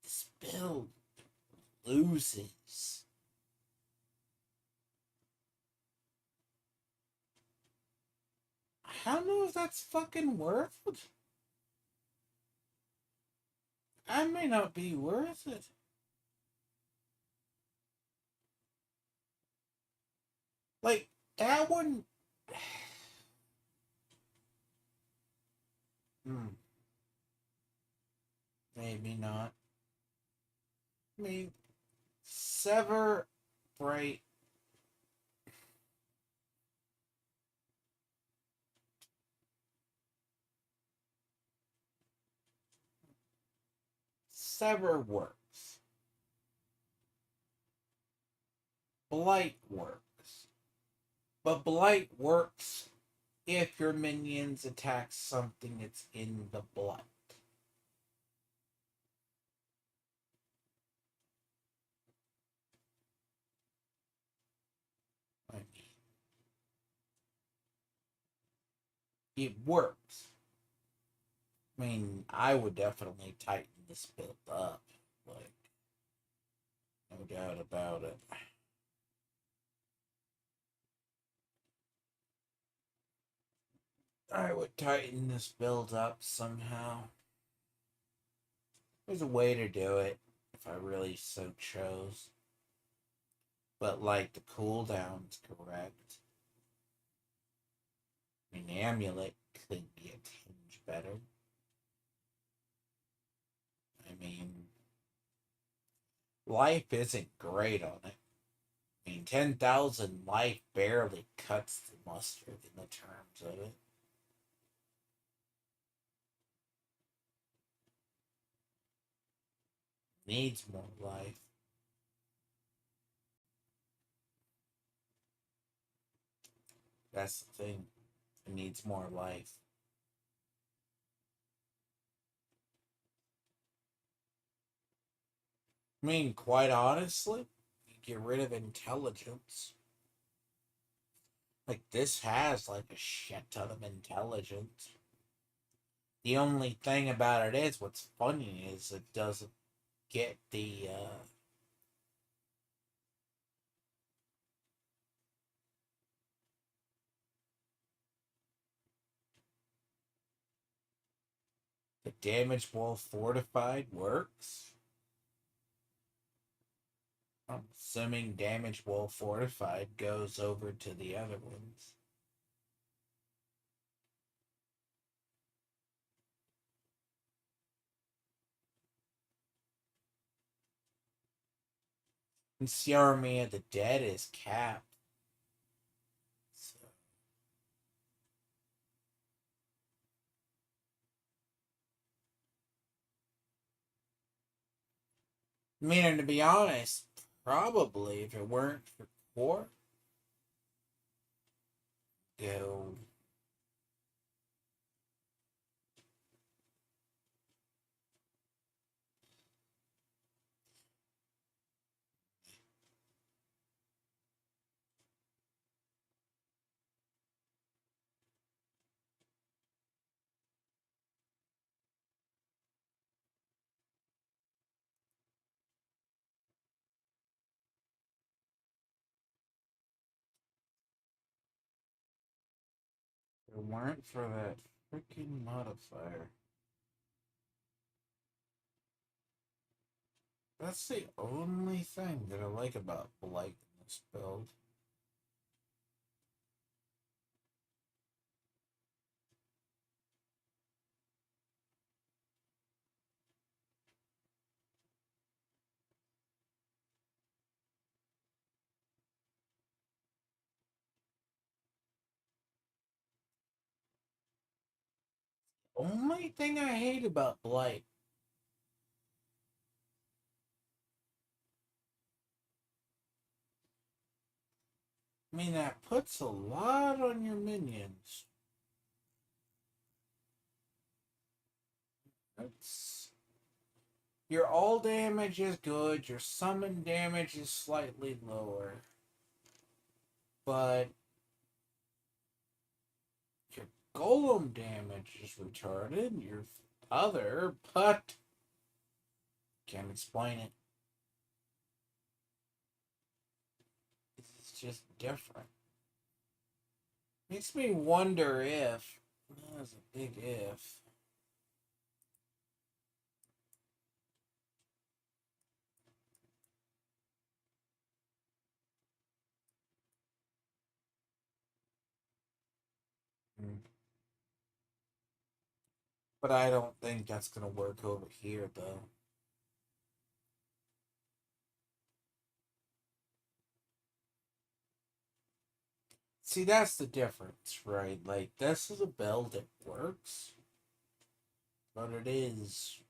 this build loses. I don't know if that's fucking worth it. I may not be worth it. Like, that one. Maybe not. I mean, sever bright. Sever works. Blight works. But Blight works if your minions attack something that's in the blight. I mean, it works. I mean, I would definitely tighten this build up. Like, No doubt about it. I would tighten this build up somehow. There's a way to do it if I really so chose. But like the cooldown's correct. I mean, amulet could be a tinge better. I mean, life isn't great on it. I mean, 10,000 life barely cuts the mustard in the terms of it. Needs more life. That's the thing. It needs more life. I mean, quite honestly, you get rid of intelligence. Like, this has, like, a shit ton of intelligence. The only thing about it is, what's funny is it doesn't get the damage wall fortified works. I'm assuming damage wall fortified goes over to the other ones. And the Army of the Dead is capped. So. I mean, and to be honest, probably if it weren't for Core, go. If it weren't for that freaking modifier. That's the only thing that I like about Blight in this build. Only thing I hate about Blight. I mean, that puts a lot on your minions. That's. Your all damage is good, your summon damage is slightly lower. But your golem damage is retarded, your other, but can't explain it. It's just different. Makes me wonder if, that's a big if, but I don't think that's gonna work over here though. See, that's the difference, right? Like, this is a build that works, but it is.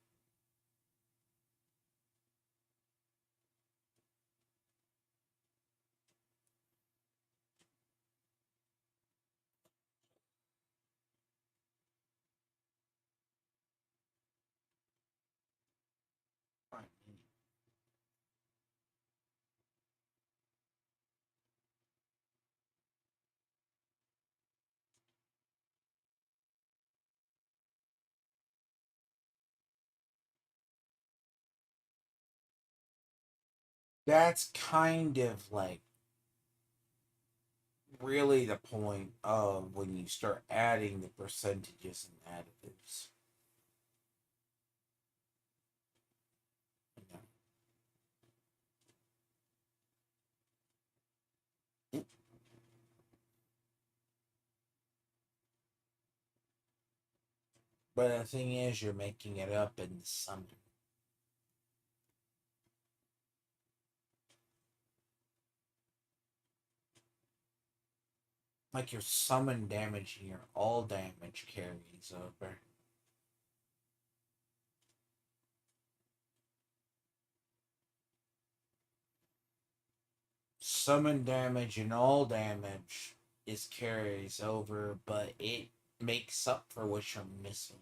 That's kind of like really the point of when you start adding the percentages and additives. But the thing is, you're making it up in the summon. Like your summon damage and your all damage carries over. Summon damage and all damage is carries over, but it makes up for what you're missing.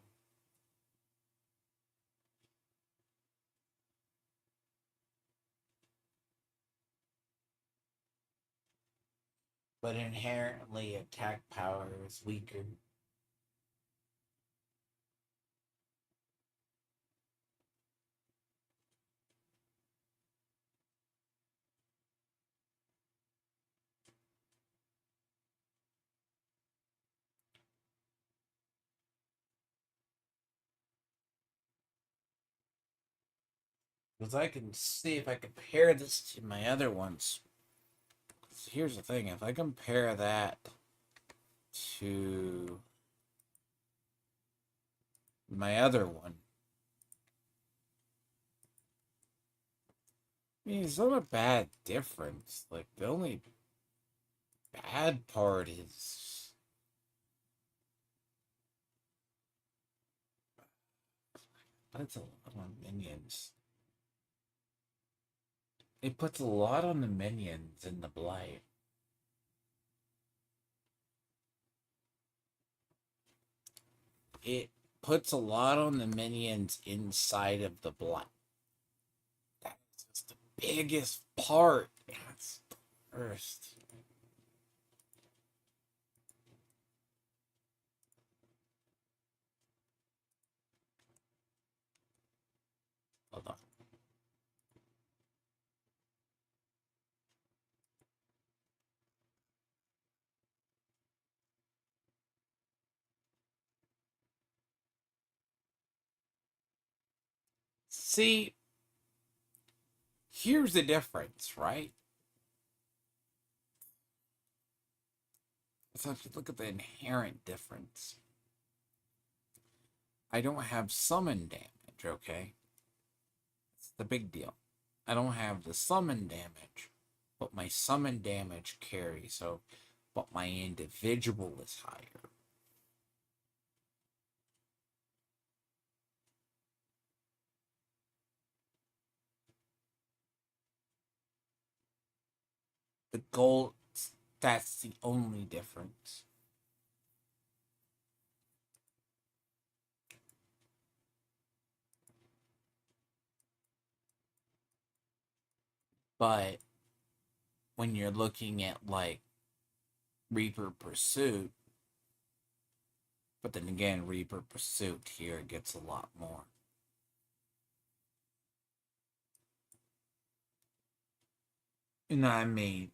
But inherently, attack power is weaker. Because I can see if I compare this to my other ones. Here's the thing, if I compare that to my other one, I mean, it's not a bad difference. Like, the only bad part is. But it's a lot on minions. It puts a lot on the minions in the blight. It puts a lot on the minions inside of the blight. That's the biggest part. That's the worst. Hold on. See, here's the difference, right? So if you look at the inherent difference, I don't have summon damage, okay? It's the big deal. I don't have the summon damage, but my summon damage carries, so but my individual is higher. The gold, that's the only difference. But when you're looking at like Reaper Pursuit, but then again, Reaper Pursuit here gets a lot more. You know what I mean?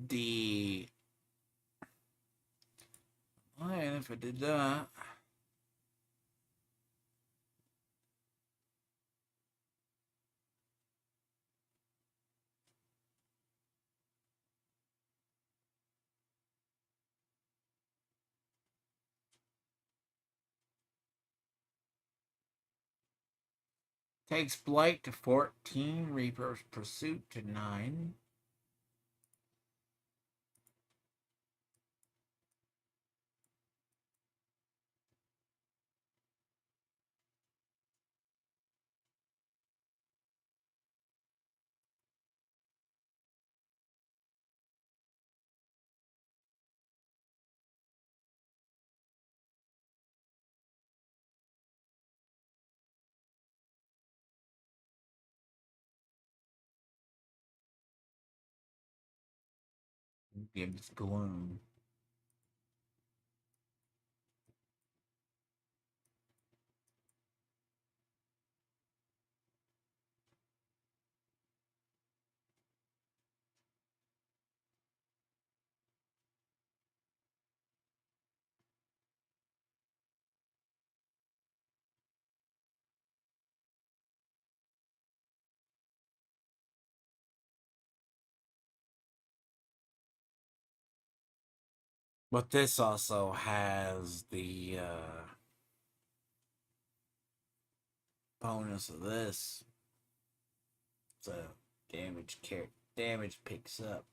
The. And if I did that. Takes Blight to 14, Reaper's Pursuit to 9. Gives Gloom. But this also has the bonus of this. So damage picks up.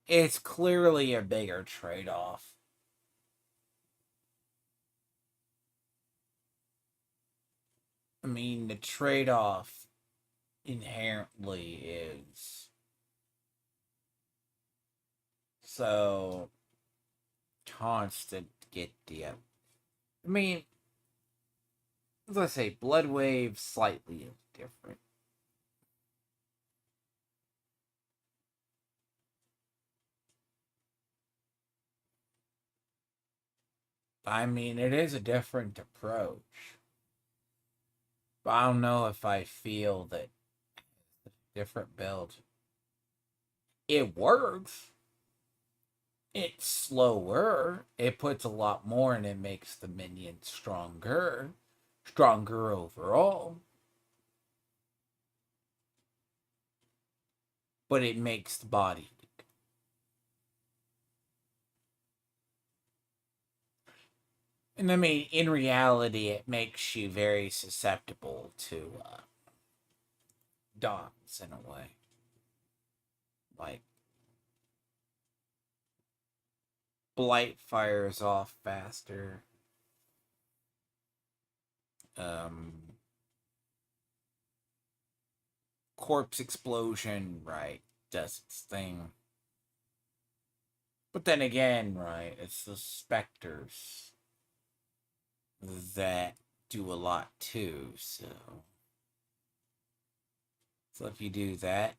It's clearly a bigger trade-off. I mean, the trade-off inherently is so constant to get the. I mean, as I say, Blood Wave slightly different. I mean, it is a different approach. But I don't know if I feel that different build. It works. It's slower. It puts a lot more and it makes the minion stronger. Stronger overall. But it makes the body weak. And I mean, in reality, it makes you very susceptible to dots in a way. Like, Blight fires off faster. Corpse explosion, right, does its thing. But then again, right, it's the specters that do a lot too, so if you do that,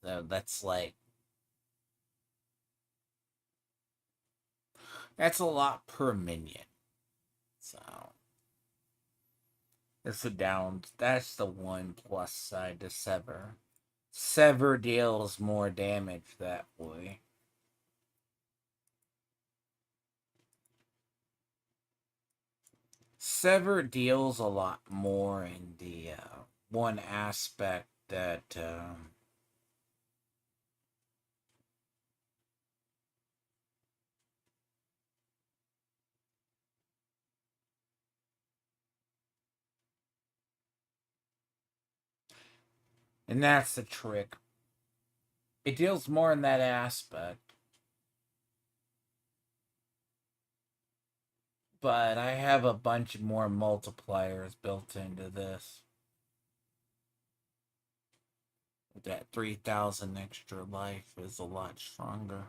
so that's a lot per minion. So that's the one plus side to Sever. Sever deals more damage that way. Sever deals a lot more in the one aspect that and that's the trick. It deals more in that aspect. But I have a bunch more multipliers built into this. That 3,000 extra life is a lot stronger.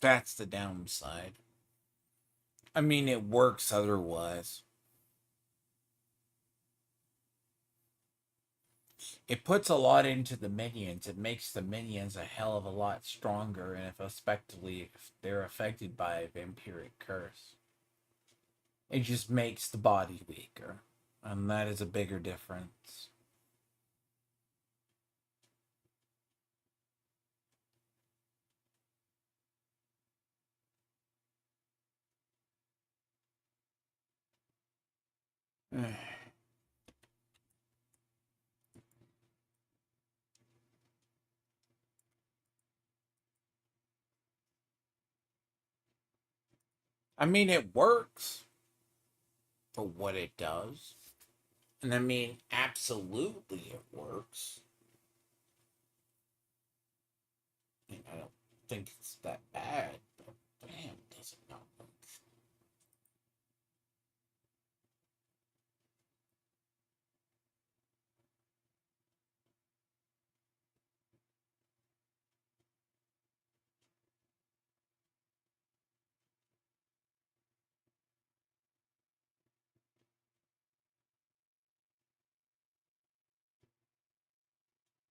That's the downside. I mean, it works otherwise. It puts a lot into the minions. It makes the minions a hell of a lot stronger, and if they're affected by a vampiric curse, it just makes the body weaker, and that is a bigger difference. I mean, it works for what it does. And I mean, absolutely it works. I mean, I don't think it's that bad, but damn, does it not work?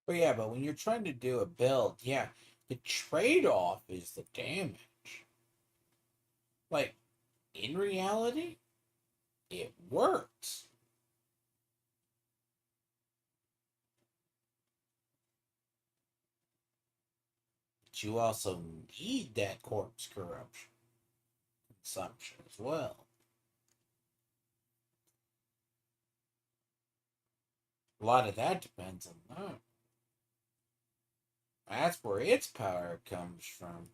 But yeah, but when you're trying to do a build, yeah, the trade off is the damage. Like, in reality, it works. But you also need that corpse corruption consumption as well. A lot of that depends on that. That's where its power comes from.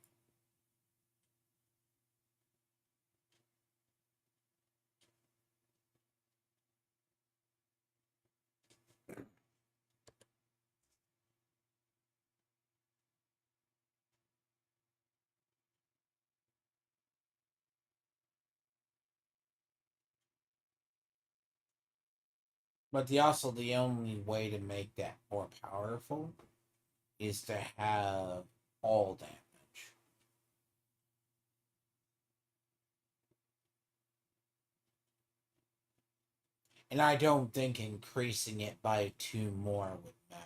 But the only way to make that more powerful is to have all damage. And I don't think increasing it by 2 more would matter.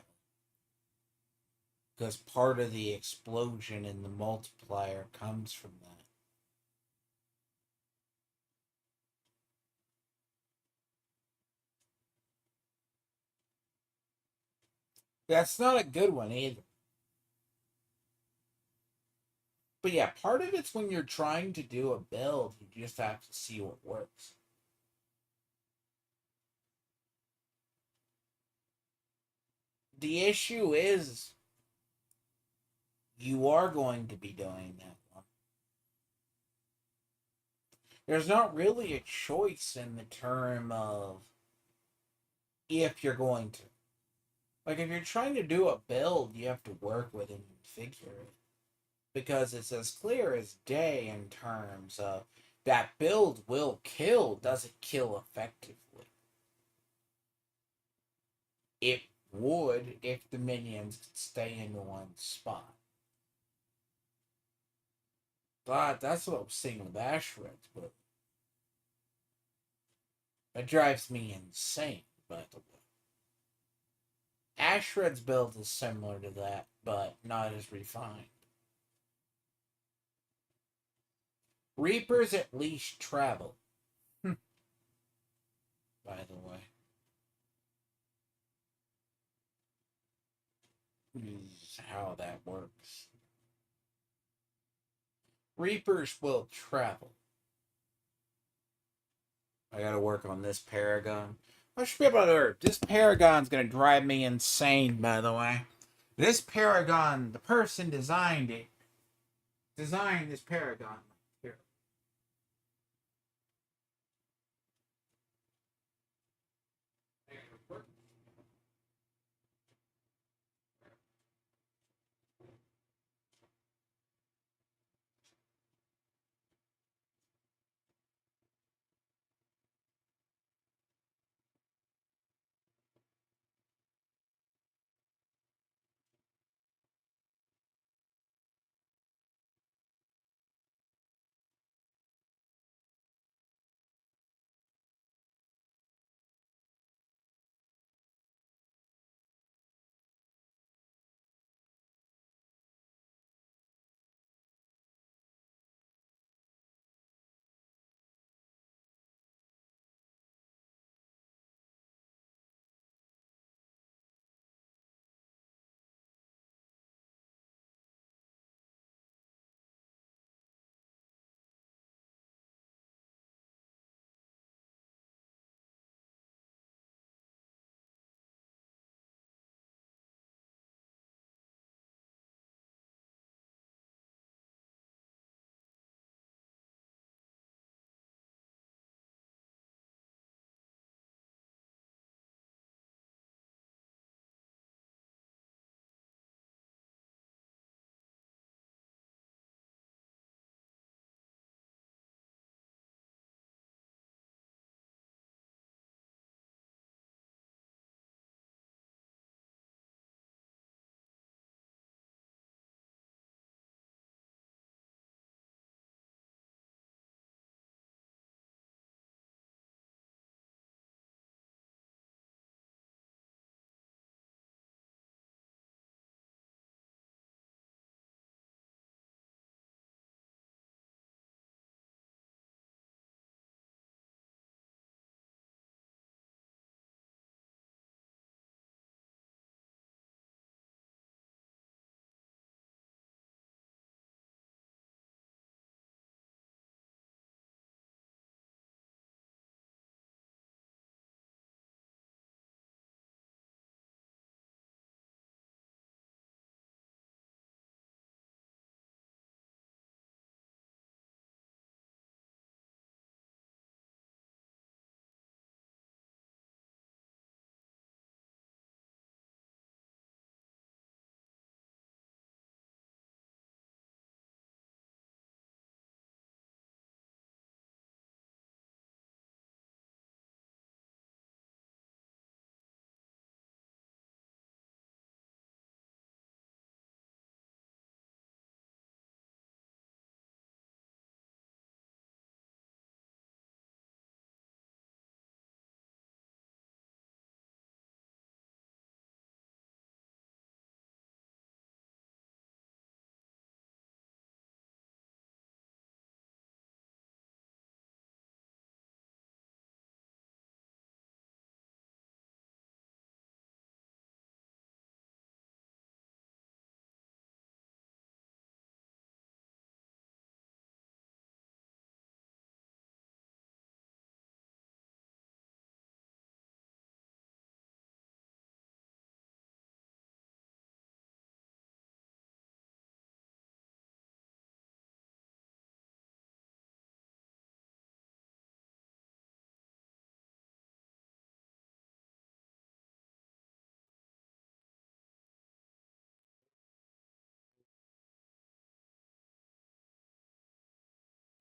Because part of the explosion in the multiplier comes from that. That's not a good one either. But yeah, part of it's when you're trying to do a build, you just have to see what works. The issue is you are going to be doing that one. There's not really a choice in the term of if you're going to. Like, if you're trying to do a build, you have to work with it and figure it. Because it's as clear as day in terms of that build will kill, doesn't kill effectively. It would if the minions could stay in one spot. But that's what I'm seeing with Ashred's, but that drives me insane, by the way. Ashred's build is similar to that, but not as refined. Reapers at least travel. By the way. Is how that works. Reapers will travel. I gotta work on this paragon. I should be able to. This paragon's gonna drive me insane, by the way. This paragon, the person designed it, designed this paragon. Here.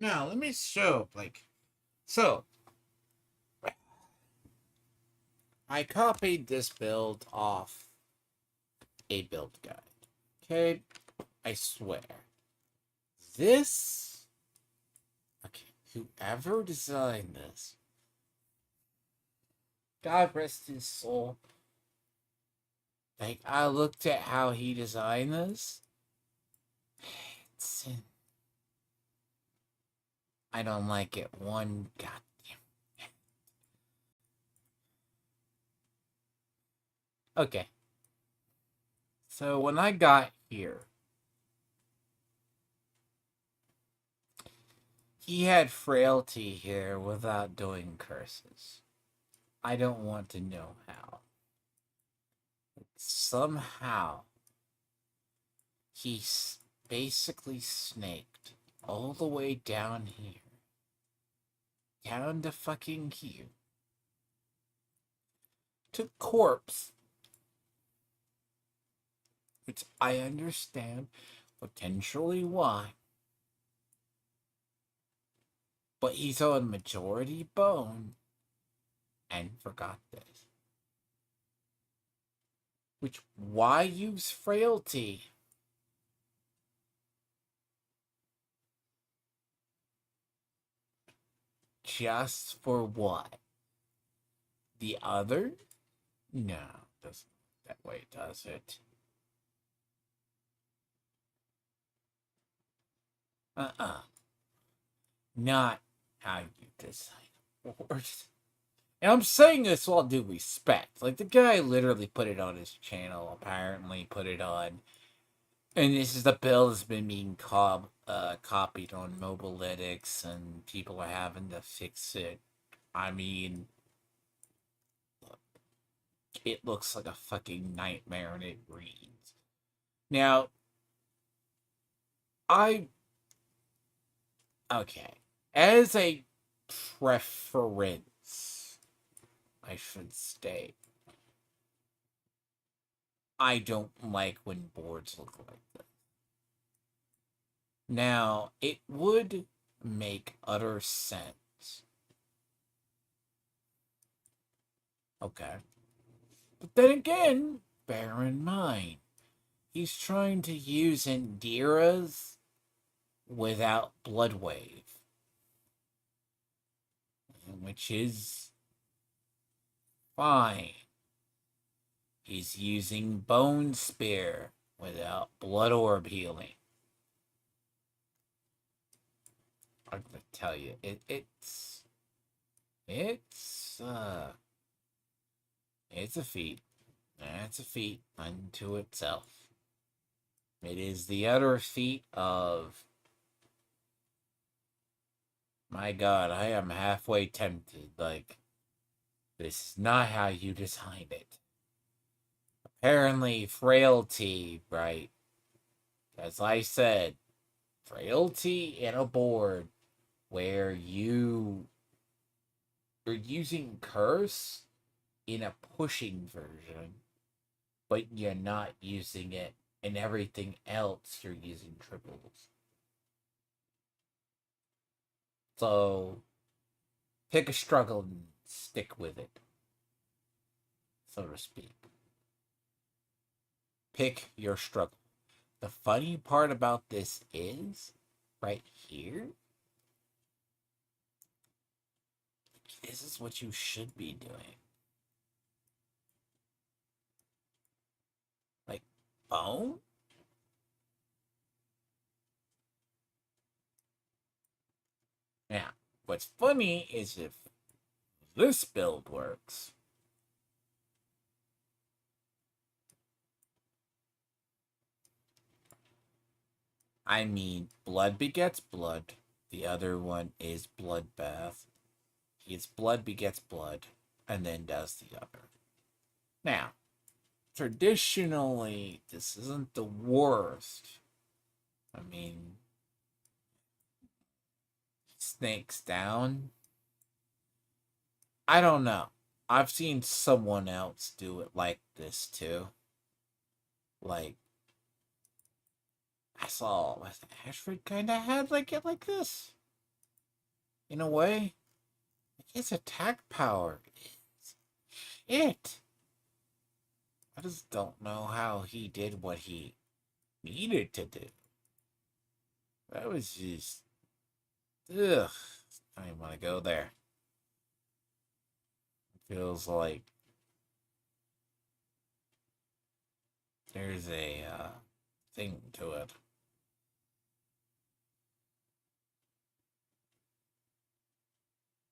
Now, let me show, so, I copied this build off a build guide. Okay? I swear. This, okay, whoever designed this, God rest his soul, like, I looked at how he designed this, I don't like it one goddamn. Okay. So when I got here, he had frailty here without doing curses. I don't want to know how. Somehow, he basically snaked all the way down here. Down to fucking here. To corpse. Which I understand potentially why. But he's on majority bone and forgot this. Which, why use frailty? Just for what? The other? No, doesn't that way, does it? Not how you design hordes. And I'm saying this with all due respect. Like, the guy literally put it on his channel, apparently put it on. And this is the build that's been being copied on Mobilytics, and people are having to fix it. I mean, look, it looks like a fucking nightmare, and it reads. Now, okay, as a preference, I should state, I don't like when boards look like this. Now, it would make utter sense. Okay. But then again, bear in mind, he's trying to use indiras without blood wave. Which is fine. He's using bone spear without blood orb healing. I'm gonna tell you, it's a feat. It's a feat unto itself. It is the utter feat of, my God, I am halfway tempted. Like, this is not how you designed it. Apparently, frailty, right? As I said, frailty in a board where you're using curse in a pushing version, but you're not using it in everything else, you're using triples. So pick a struggle and stick with it, so to speak. Pick your struggle. The funny part about this is, right here, this is what you should be doing. Like, bone? Now, what's funny is if this build works, I mean, blood begets blood. The other one is bloodbath. It's blood begets blood, and then does the other. Now, traditionally, this isn't the worst. I mean, snakes down. I don't know. I've seen someone else do it like this too. Like, I saw Ashford kind of had like it like this. In a way, his attack power is shit. I just don't know how he did what he needed to do. That was just, ugh. I don't even want to go there. It feels like there's a thing to it.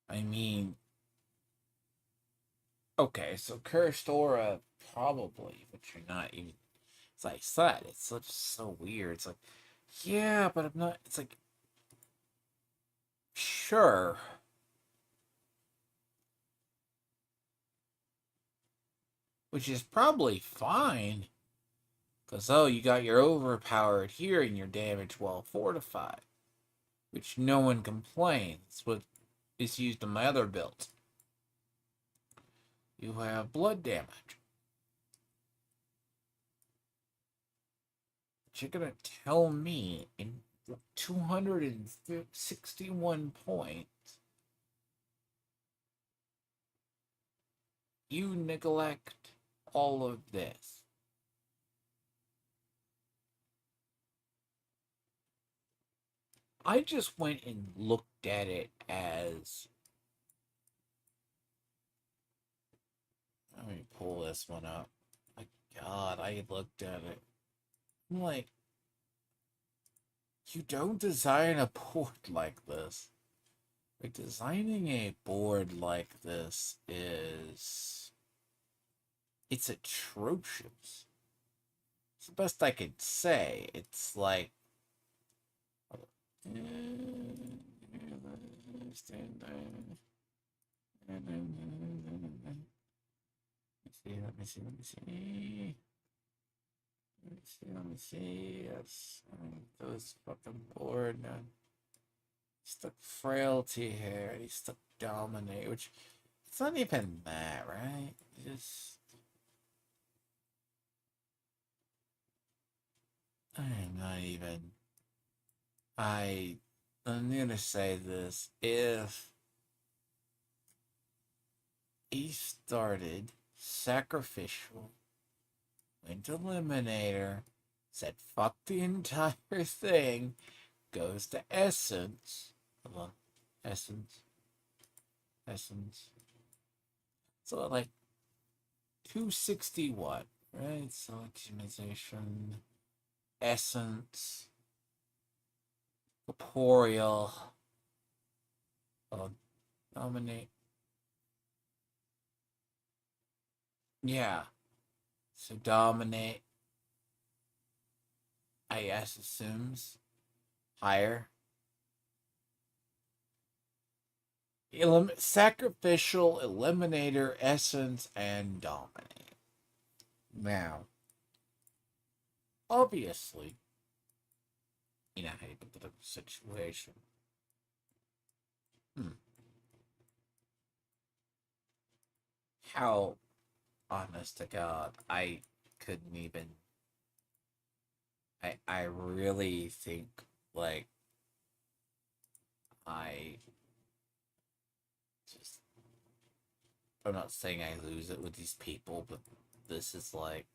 I mean, okay, so cursed aura, probably, but you're not even. It's like I said, it's such so weird. It's like, yeah, but I'm not. It's like, sure, which is probably fine, because oh, you got your overpowered here and your damage well fortified, which no one complains. What is used in my other build? You have blood damage. But you're gonna tell me in 261 points you neglect all of this. I just went and looked at it as. Let me pull this one up. My God, I looked at it. I'm like, you don't design a board like this. Like, designing a board like this is. It's atrocious. It's the best I could say. It's like. Let me see. Let me see. Yes. Those fucking bored. He's stuck frailty here. He's stuck dominate, which it's not even that, right? Just I'm not even. I'm gonna say this. If he started sacrificial, went to eliminator, said fuck the entire thing, goes to essence. Hold on. Essence. So like 261, right? So optimization, essence, corporeal, dominate. Yeah. So dominate, I guess, assumes higher. Sacrificial, eliminator, essence, and dominate. Now, obviously, in a hypothetical situation, how, honest to God, I couldn't even. I really think, like, I just. I'm not saying I lose it with these people, but this is like.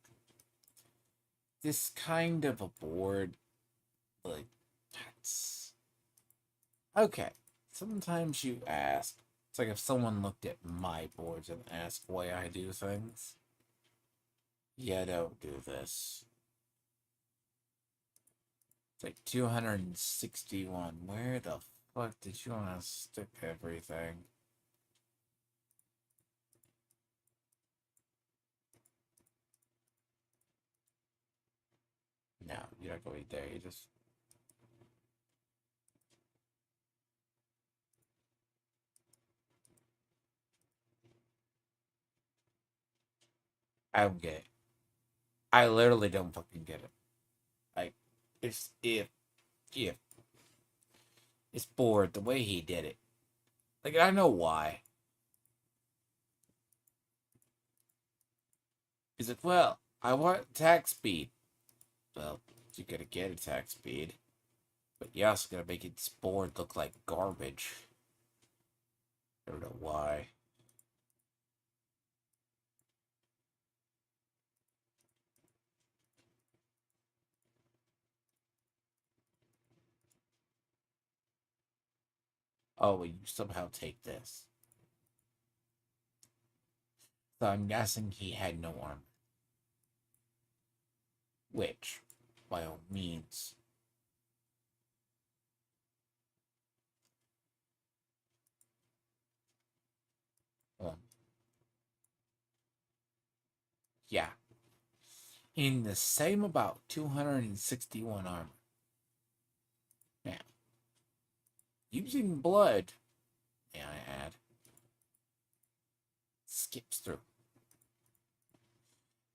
This kind of a board, like, that's. Okay. Sometimes you ask. It's like if someone looked at my boards and asked why I do things. Yeah, don't do this. It's like 261. Where the fuck did you want to stick everything? No, you're not going there. You just. I don't get it. I literally don't fucking get it. Like, if it's bored the way he did it. Like, I know why. He's like, well, I want attack speed. Well, you're gonna get attack speed, but you're also gonna make its board look like garbage. I don't know why. Oh, you somehow take this. So I'm guessing he had no armor. Which, by all means. Well, yeah. In the same about 261 armor. Now, using blood, may I add, skips through.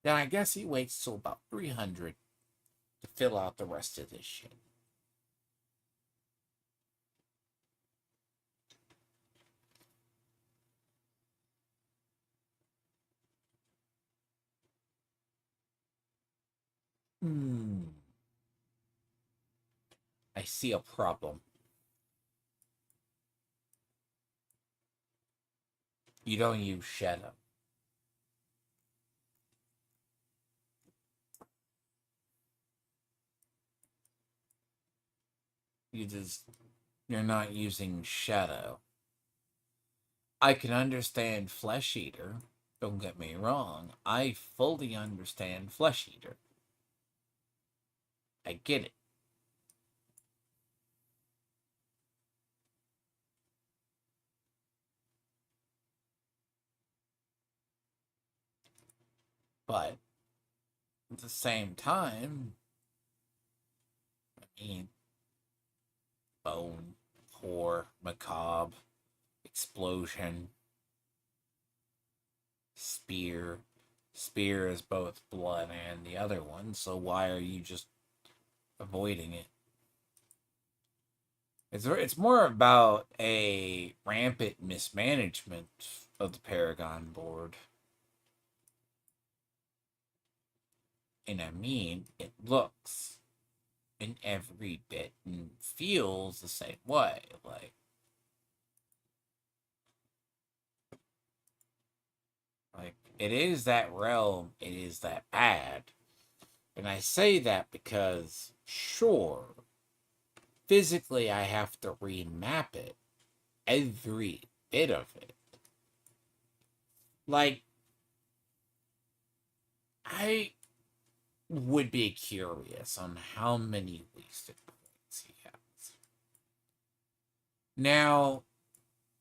Then I guess he waits till about 300 to fill out the rest of this shit. I see a problem. You don't use shadow. You're not using shadow. I can understand flesh eater. Don't get me wrong. I fully understand flesh eater. I get it. But at the same time, I mean, bone, horror, macabre, explosion, spear. Spear is both blood and the other one, so why are you just avoiding it? It's more about a rampant mismanagement of the Paragon board. And I mean, it looks in every bit and feels the same way. Like it is that realm, it is that bad. And I say that because, sure, physically I have to remap it, every bit of it. Like, I would be curious on how many wasted points he has. Now,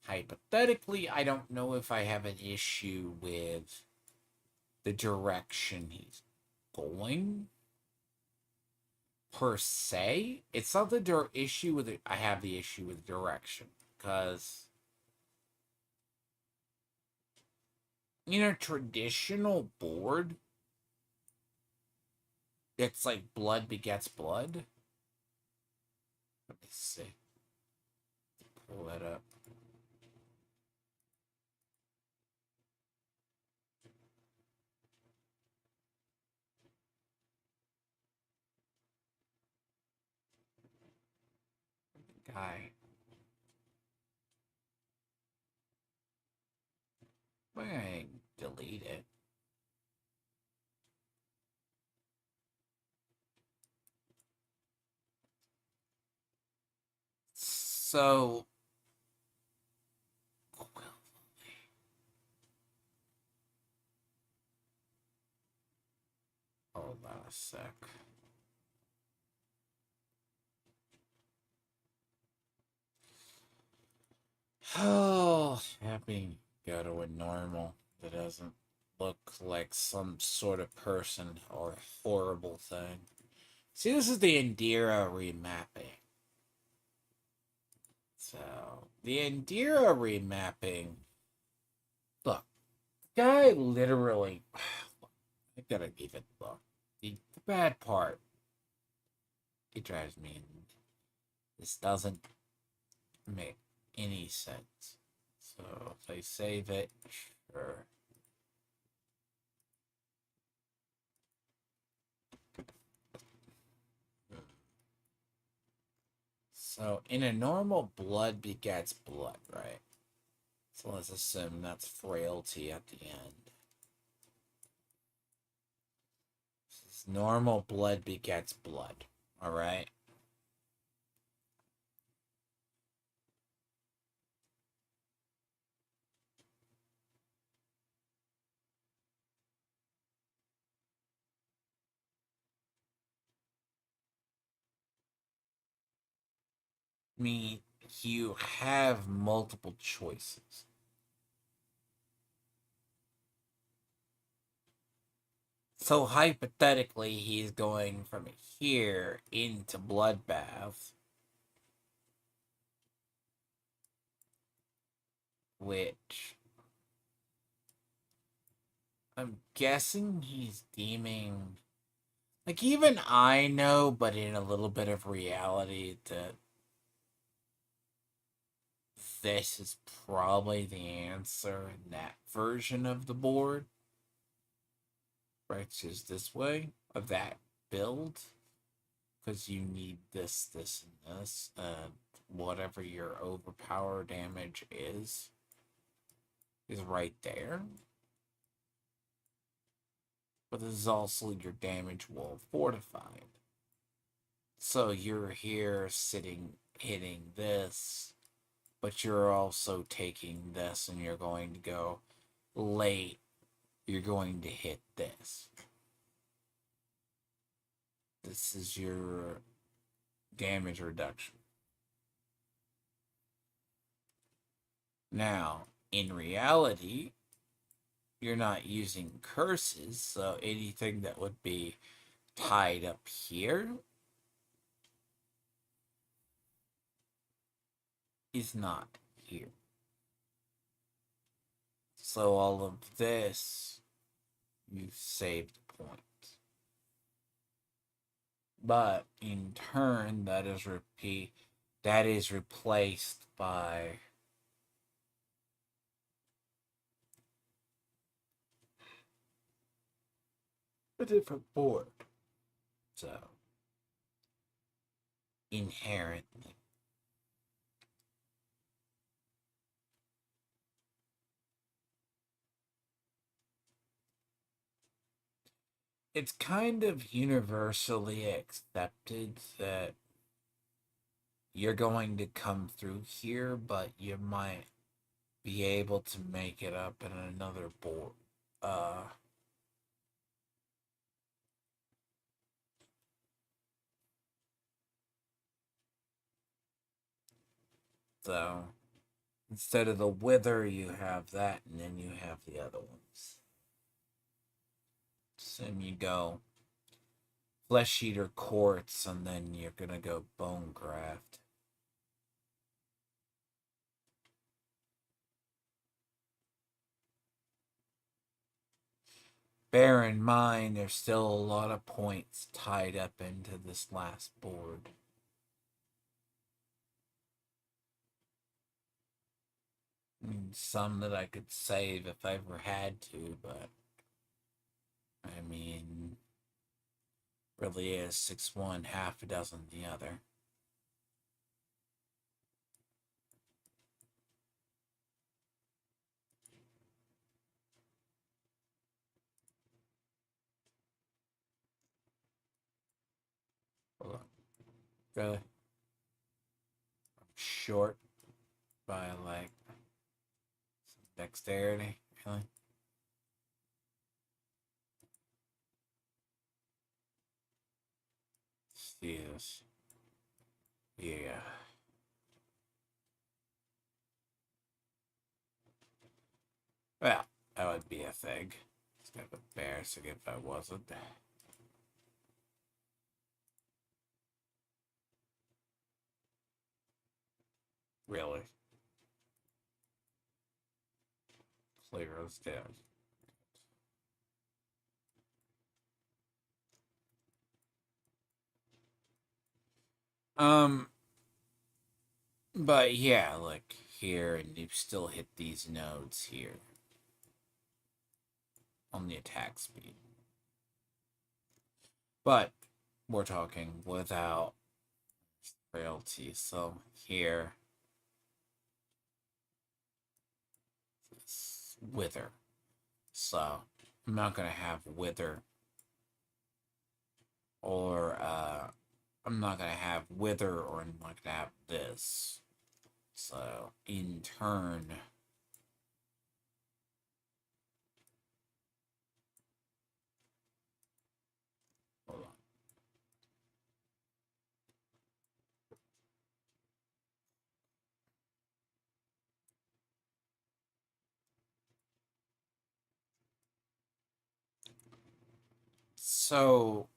hypothetically, I don't know if I have an issue with the direction he's going per se. It's not the issue with it. I have the issue with direction because in a traditional board, it's like blood begets blood. Let me see. Pull that up. Guy. Wait, delete it. So, hold on a sec. Oh, happy go to a normal that doesn't look like some sort of person or horrible thing. See, this is the Indira remapping. So, the Indira remapping. Look, the guy literally. I gotta even look. The bad part. It drives me. This doesn't make any sense. So, if I save it, sure. So, in a normal blood begets blood, right? So let's assume that's frailty at the end. This is normal blood begets blood. Alright? Mean you have multiple choices. So hypothetically, he's going from here into Bloodbath, which I'm guessing he's deeming. Like, even I know, but in a little bit of reality, that this is probably the answer in that version of the board. Right, just this way, of that build. Because you need this, this, and this. Whatever your overpower damage is right there. But this is also your damage wall fortified. So you're here sitting, hitting this, but you're also taking this and you're going to go late. You're going to hit this. This is your damage reduction. Now, in reality, you're not using curses, so anything that would be tied up here is not here. So all of this, you've saved points. But in turn, that is replaced by a different board. So inherently, it's kind of universally accepted that you're going to come through here, but you might be able to make it up in another board. So instead of the wither, you have that, and then you have the other ones. So you go flesh eater quartz, and then you're gonna go bone graft. Bear in mind, there's still a lot of points tied up into this last board. Some that I could save if I ever had to, but I mean, really is 6 one, half a dozen the other. Hold on. Really? I'm short by like some dexterity, really? Jesus. Yeah. Well, that would be a thing. It's kind of embarrassing if I wasn't. Really. Clear as dead. Um, but yeah, like here, and you still hit these nodes here on the attack speed. But we're talking without frailty, so here wither. So I'm not gonna have wither, or I'm not gonna have wither, or I'm not gonna have this. So in turn, hold on. So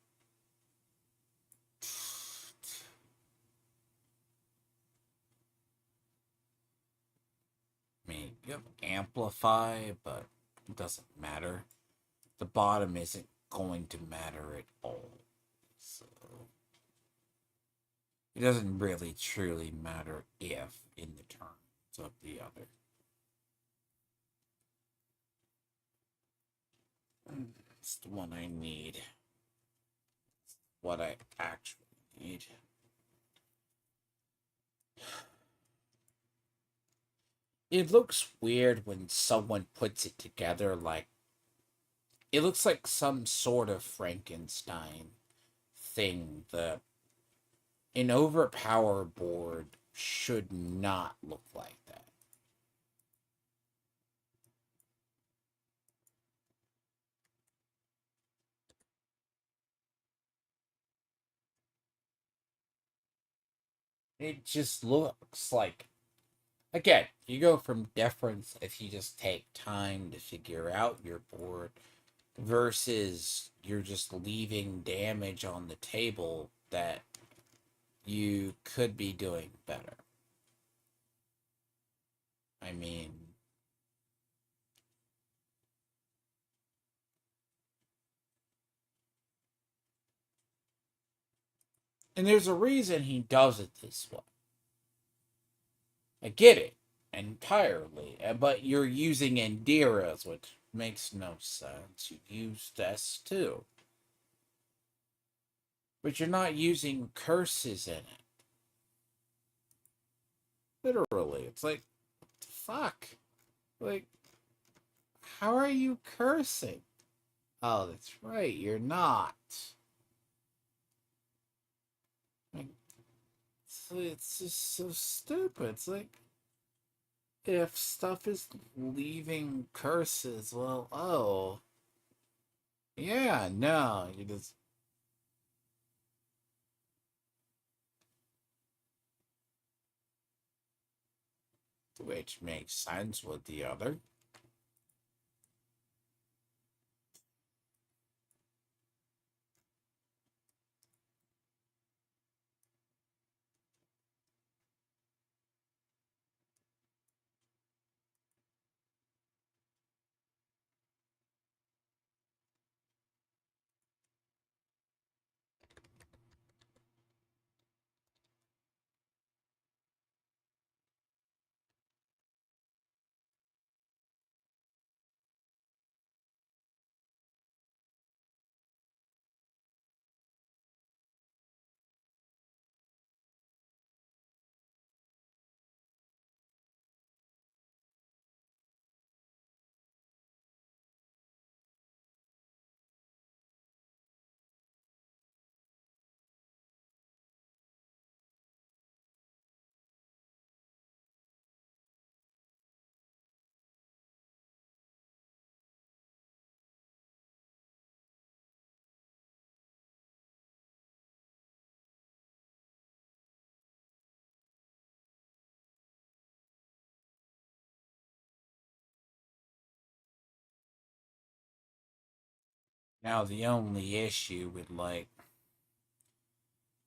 I mean, you have amplify, but it doesn't matter. The bottom isn't going to matter at all. So it doesn't really truly matter if in the terms of the other. It's the one I need. What I actually need. It looks weird when someone puts it together like it looks like some sort of Frankenstein thing that an overpowered board should not look like that. It just looks like, again, you go from deference if you just take time to figure out your board versus you're just leaving damage on the table that you could be doing better. I mean, and there's a reason he does it this way. I get it entirely, but you're using indiras, which makes no sense. You use this too, but you're not using curses in it. Literally, it's like, fuck. Like, how are you cursing? Oh, that's right, you're not. Like, it's just so stupid. It's like, if stuff is leaving curses, well, oh. Yeah, no, you just. Which makes sense with the other. Now, the only issue with, like,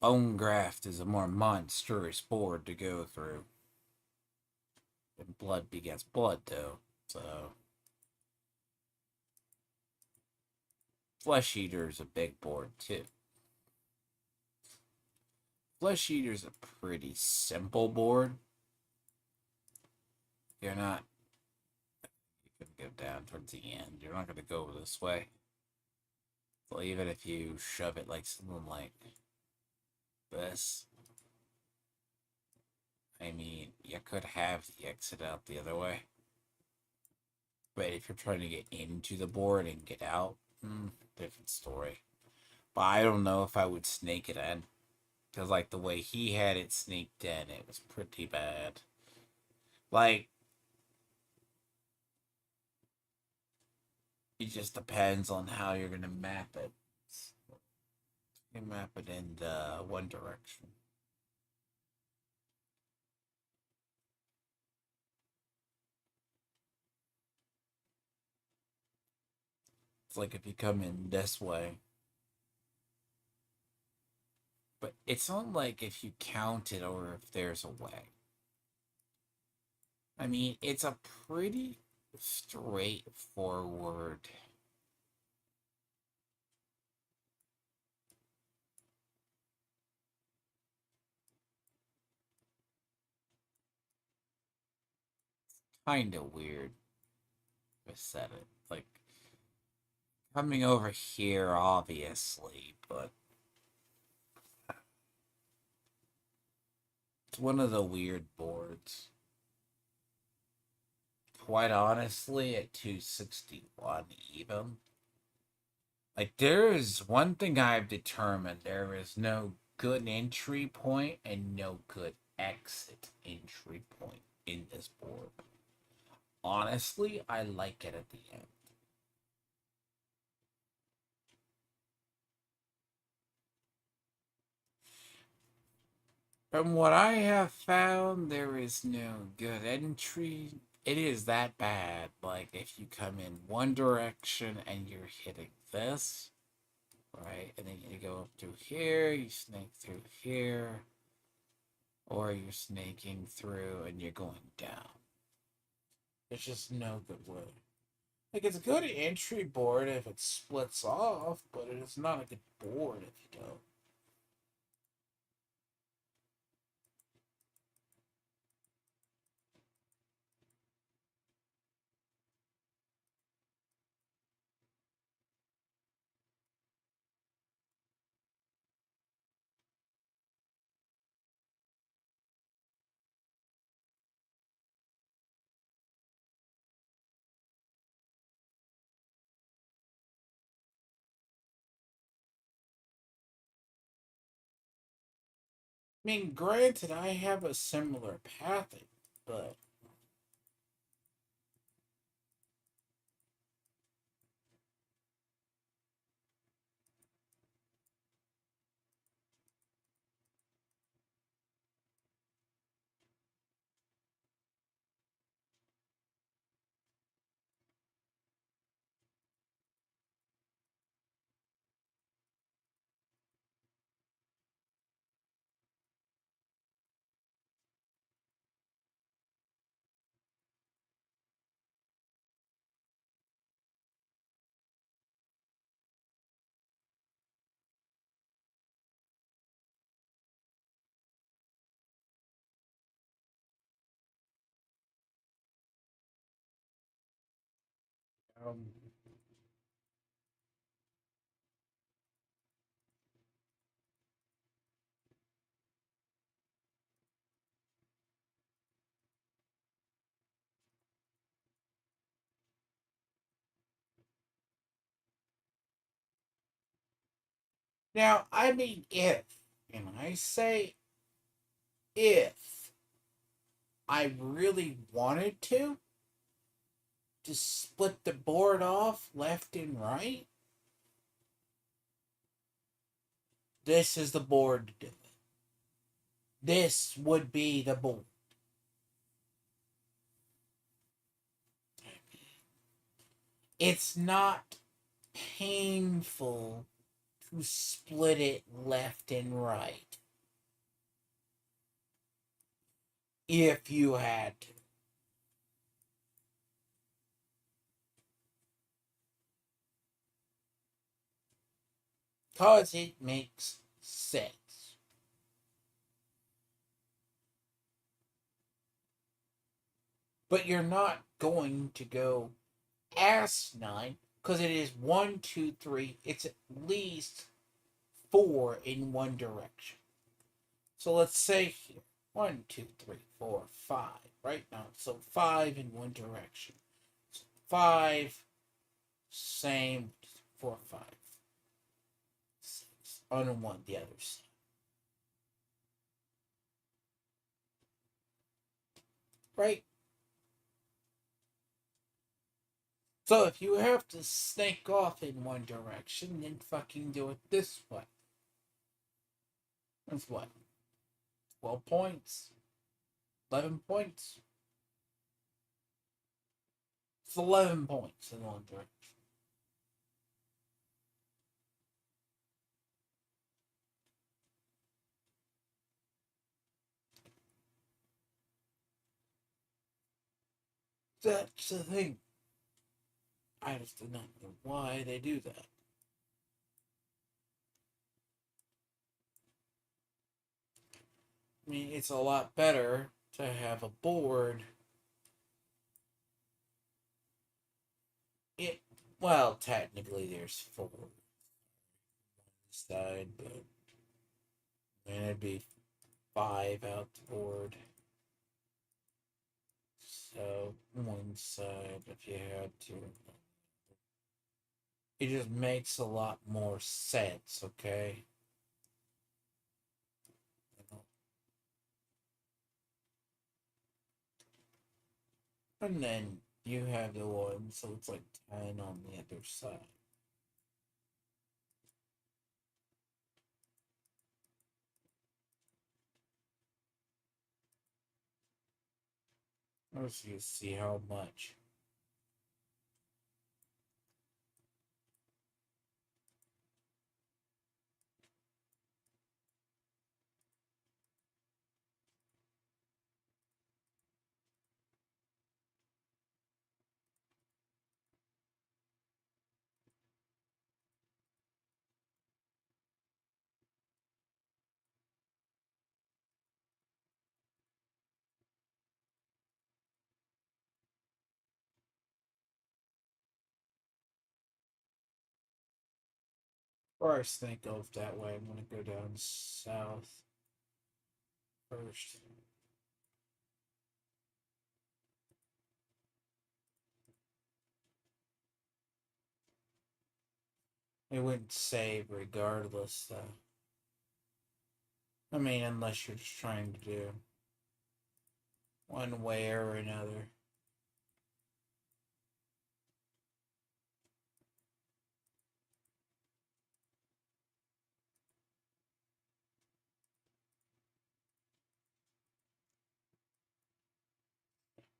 Bone Graft is a more monstrous board to go through. And blood begets blood, though. So, Flesh Eater's a big board, too. Flesh Eater's a pretty simple board. You're not. You can go down towards the end. You're not going to go this way. Well, even if you shove it like something like this, I mean, you could have the exit out the other way. But if you're trying to get into the board and get out, different story. But I don't know if I would snake it in. Because, like, the way he had it sneaked in, it was pretty bad. Like, it just depends on how you're going to map it. You map it in the one direction. It's like if you come in this way. But it's not like if you count it or if there's a way. I mean, it's a pretty straightforward. Kind of weird to set it. Like, coming over here, obviously, but it's one of the weird boards. Quite honestly, at 261 even. Like, there is one thing I've determined: there is no good entry point and no good exit entry point in this board. Honestly, I like it at the end. From what I have found, there is no good entry. It is that bad. Like, if you come in one direction and you're hitting this, right? And then you go up through here, you snake through here, or you're snaking through and you're going down. There's just no good way. Like, it's a good entry board if it splits off, but it is not a good board if you don't. I mean, granted, I have a similar pathing, but um, now, I mean, if, and I say if I really wanted to split the board off left and right, this is the board to do it. This would be the board. It's not painful to split it left and right if you had to. Because it makes sense. But you're not going to go asinine because it is one, two, three. It's at least four in one direction. So let's say here one, two, three, four, five. Right now, so five in one direction. 5, same 4, 5, 6. On one, the other side. Right? So if you have to snake off in one direction, then fucking do it this way. That's what? 12 points? 11 points? It's 11 points in one direction. That's the thing. I just do not know why they do that. I mean, it's a lot better to have a board. Well, technically there's 4 on the side, but it'd be 5 out the board. So one side, if you had to, it just makes a lot more sense. Okay. And then you have the one, so it's like 10 on the other side. Let's see how much. Or I think of that way. I'm gonna go down south first. It wouldn't save regardless, though. I mean, unless you're just trying to do one way or another.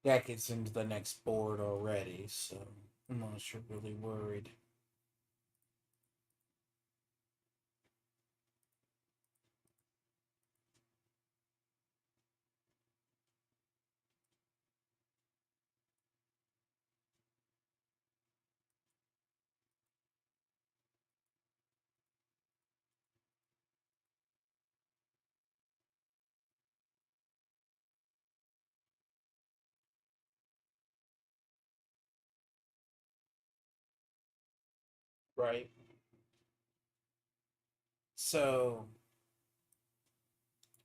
That gets into the next board already, so unless you're really worried. Right. So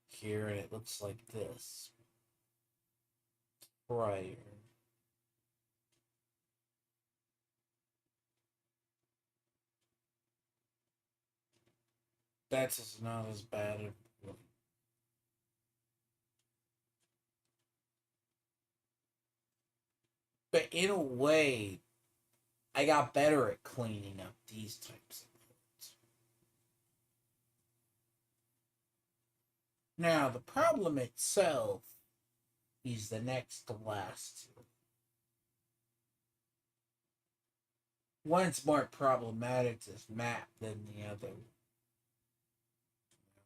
here it looks like this. Prior. That's not as bad. But in a way, I got better at cleaning up these types of things. Now, the problem itself is the next to last. One's more problematic to map than the other.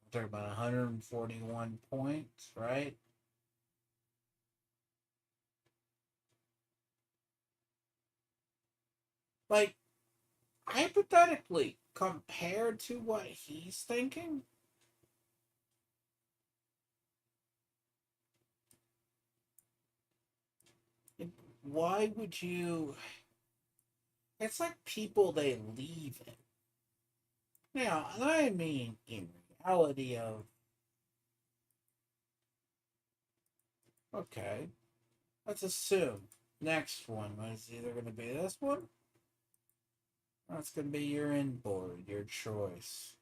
We're talking about 141 points, right? Like, hypothetically, compared to what he's thinking, why would you? It's like people they leave it. Now, I mean, in reality, of okay, let's assume Next one is either going to be this one, or it's going to be your inboard, your choice.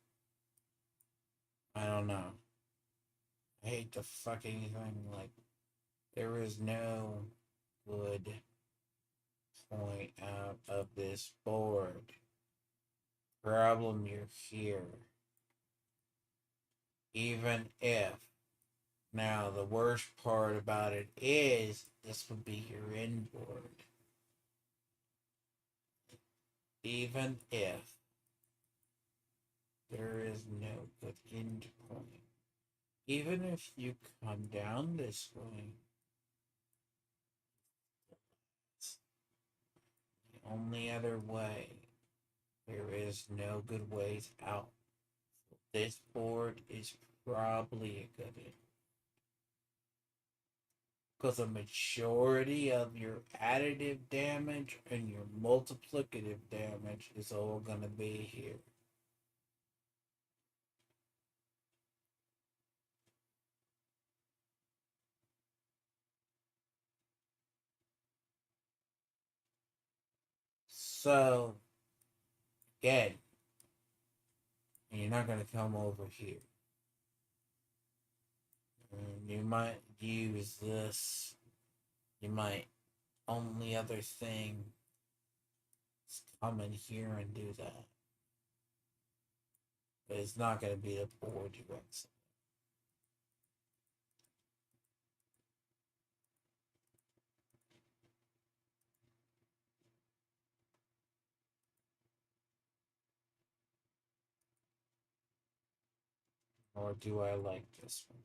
I don't know. I hate the fucking thing. Like, there is no good point out of this board. Problem, you're here. Even if. Now, the worst part about it is this would be your inboard. Even if there is no good end point. Even if you come down this way, the only other way, there is no good ways out. This board is probably a good end. Because a majority of your additive damage and your multiplicative damage is all going to be here. So, again, you're not going to come over here. And you might use this. You might, only other thing is come in here and do that. But it's not going to be the board you exit. Or do I like this one?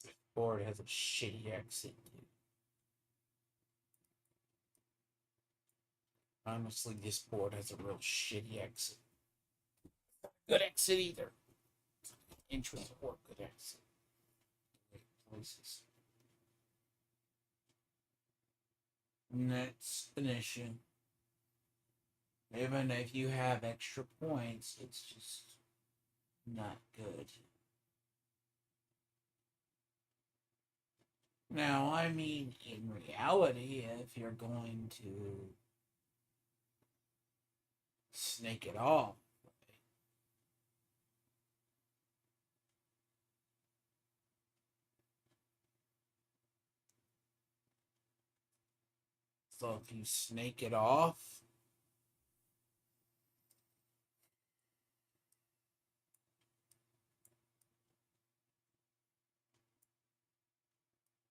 This board has a shitty exit. Honestly, this board has a real shitty exit. Good exit either. Entrance or good exit. Places. Next mission. Even if you have extra points, it's just not good. Now, I mean, in reality, if you're going to snake it off, so if you snake it off,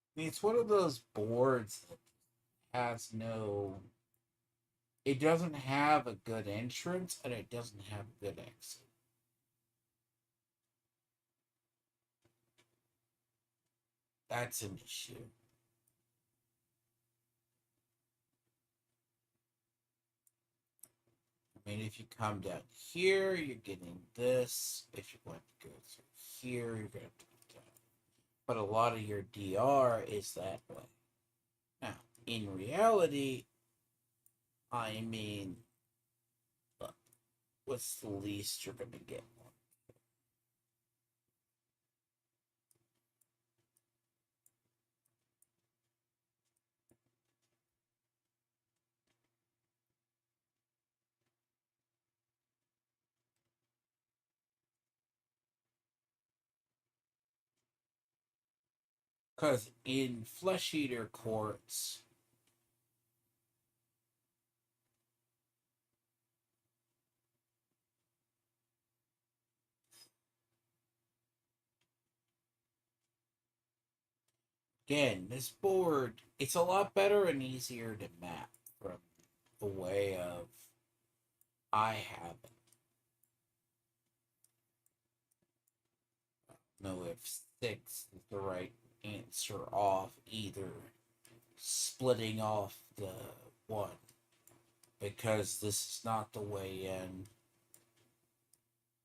I mean, it's one of those boards that has no. It doesn't have a good entrance and it doesn't have a good exit. That's an issue. I mean, if you come down here, you're getting this. If you want to go through here, you're going to do that. But a lot of your DR is that way. Now, in reality, I mean, look, what's the least you're going to get? Because in Flesh Eater Courts, again, this board, it's a lot better and easier to map from the way of I have it. Know if 6 is the right answer off either splitting off the 1, because this is not the way in.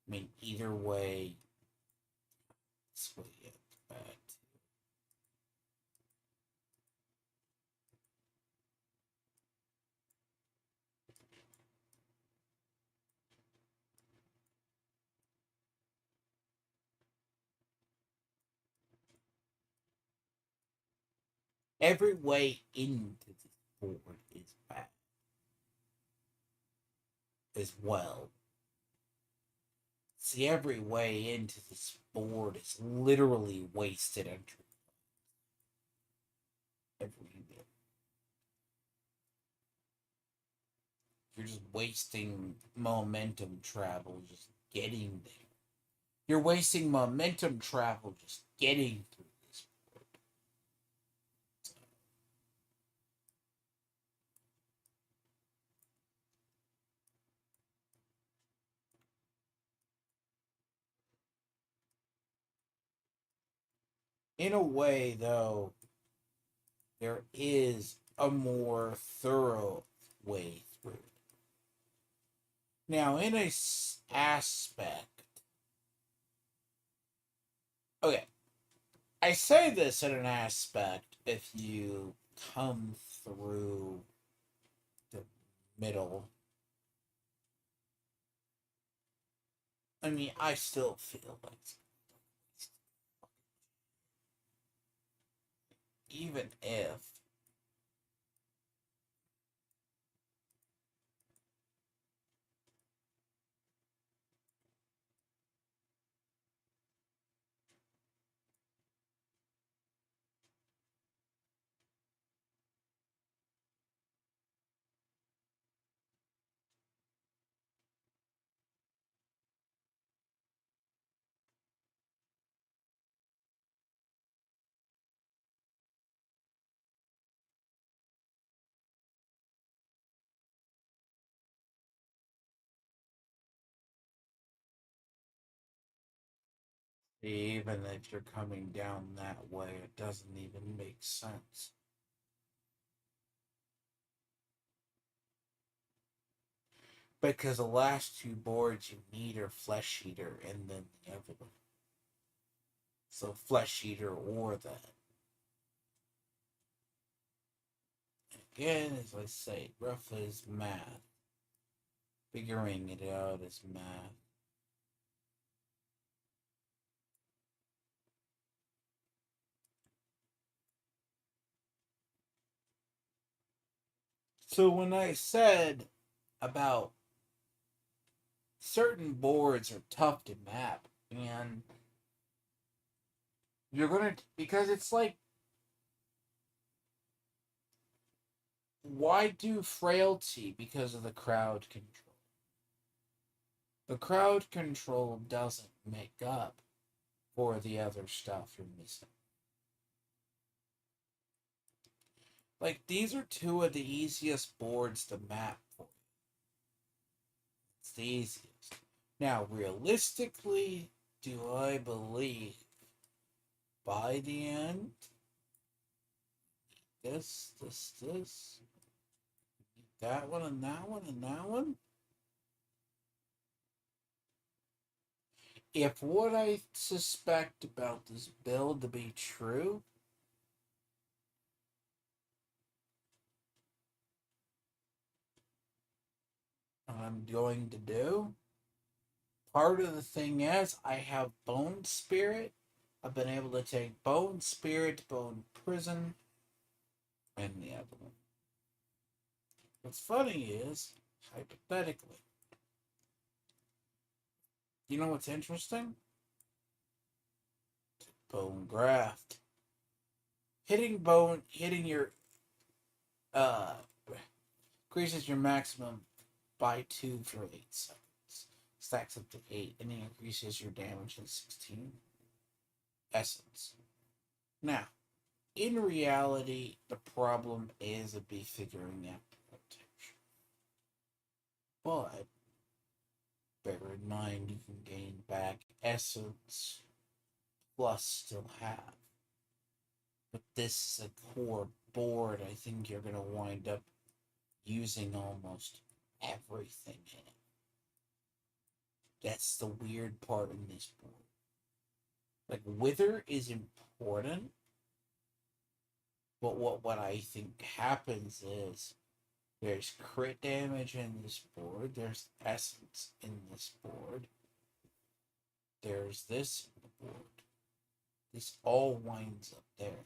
I mean, either way, this way in. But Every way into this board is bad as well. See, every way into this board is literally wasted entry. Every bit. You're just wasting momentum travel just getting there. You're wasting momentum travel just getting through this board. In a way, though, there is a more thorough way through it. Now, in a aspect, okay, I say this in an aspect if you come through the middle. I mean, I still feel like even if even if you're coming down that way, it doesn't even make sense. Because the last two boards you need are Flesh Eater and then the other one. So Flesh Eater or that. Again, as I say, roughly is math. Figuring it out is math. So when I said about certain boards are tough to map, and you're gonna, because it's like, why do frailty? Because of the crowd control. The crowd control doesn't make up for the other stuff you're missing. Like, these are two of the easiest boards to map for. It's the easiest. Now, realistically, do I believe by the end, this, that one, and that one, and that one? If what I suspect about this build to be true, I'm going to do, part of the thing is I have Bone Spirit. I've been able to take Bone Spirit, Bone Prison, and the other one. What's funny is, hypothetically, you know what's interesting? Bone Graft. Hitting your, uh, increases your maximum by 2 for 8 seconds. Stacks up to 8, and it increases your damage in 16 essence. Now, in reality, the problem is a be figuring out protection. But bear in mind you can gain back essence plus still have. But this is a core board. I think you're gonna wind up using almost everything in it. That's the weird part in this board. Like, Wither is important, but what I think happens is there's crit damage in this board, there's essence in this board, there's this in the board. This all winds up there.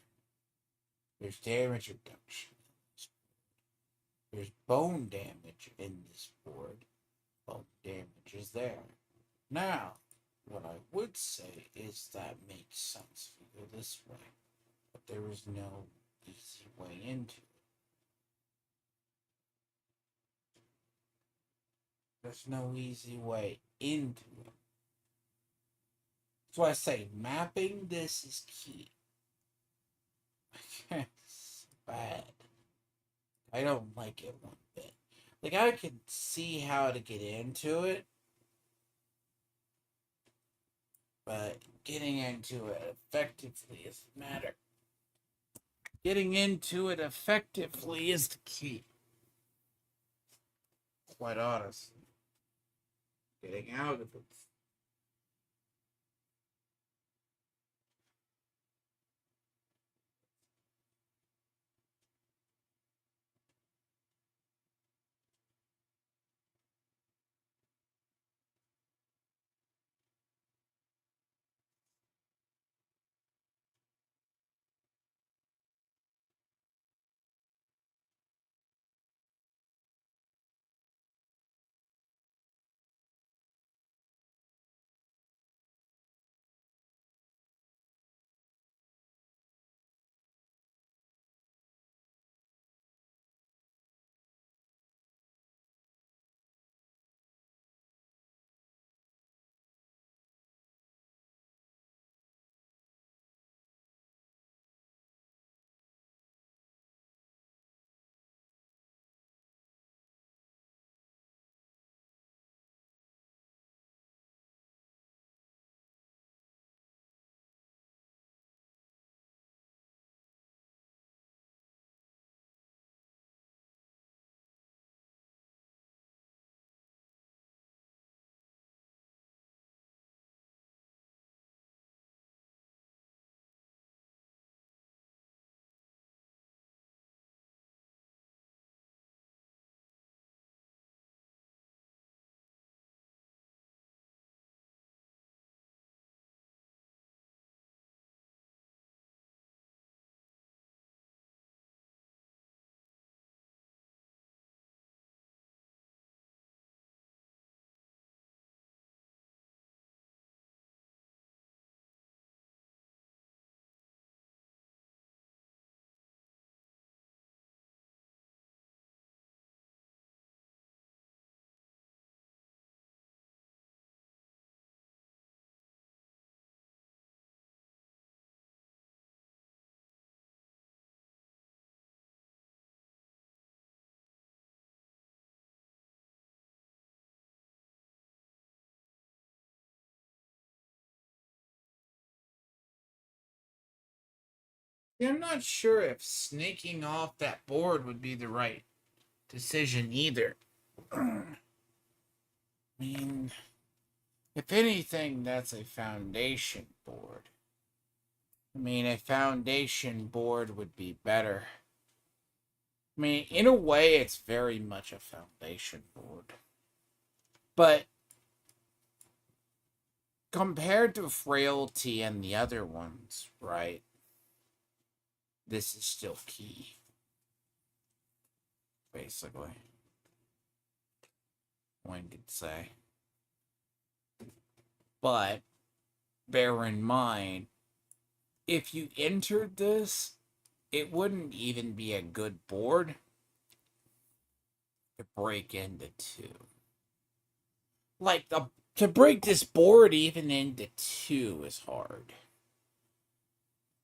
There's damage reduction. There's bone damage in this board. Bone damage is there. Now, what I would say is that makes sense if you go this way. But there is no easy way into it. There's no easy way into it. That's why I say mapping this is key. It's bad. I don't like it one bit. Like, I could see how to get into it, but getting into it effectively is the matter. Getting into it effectively is the key. Quite honestly. Getting out of it. Yeah, I'm not sure if snaking off that board would be the right decision either. I mean, if anything, that's a foundation board. I mean, a foundation board would be better. I mean, in a way, it's very much a foundation board. But compared to frailty and the other ones, right? This is still key. Basically. One could say. But bear in mind, if you entered this, it wouldn't even be a good board to break into two. Like, to break this board even into two is hard.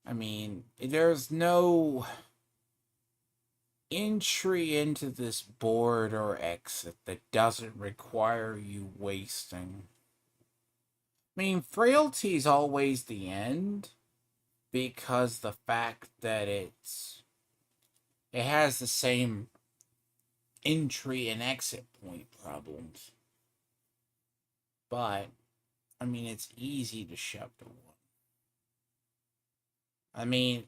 I mean, there's no entry into this board or exit that doesn't require you wasting. I mean, frailty is always the end because the fact that it has the same entry and exit point problems. But I mean, it's easy to shove to one. I mean,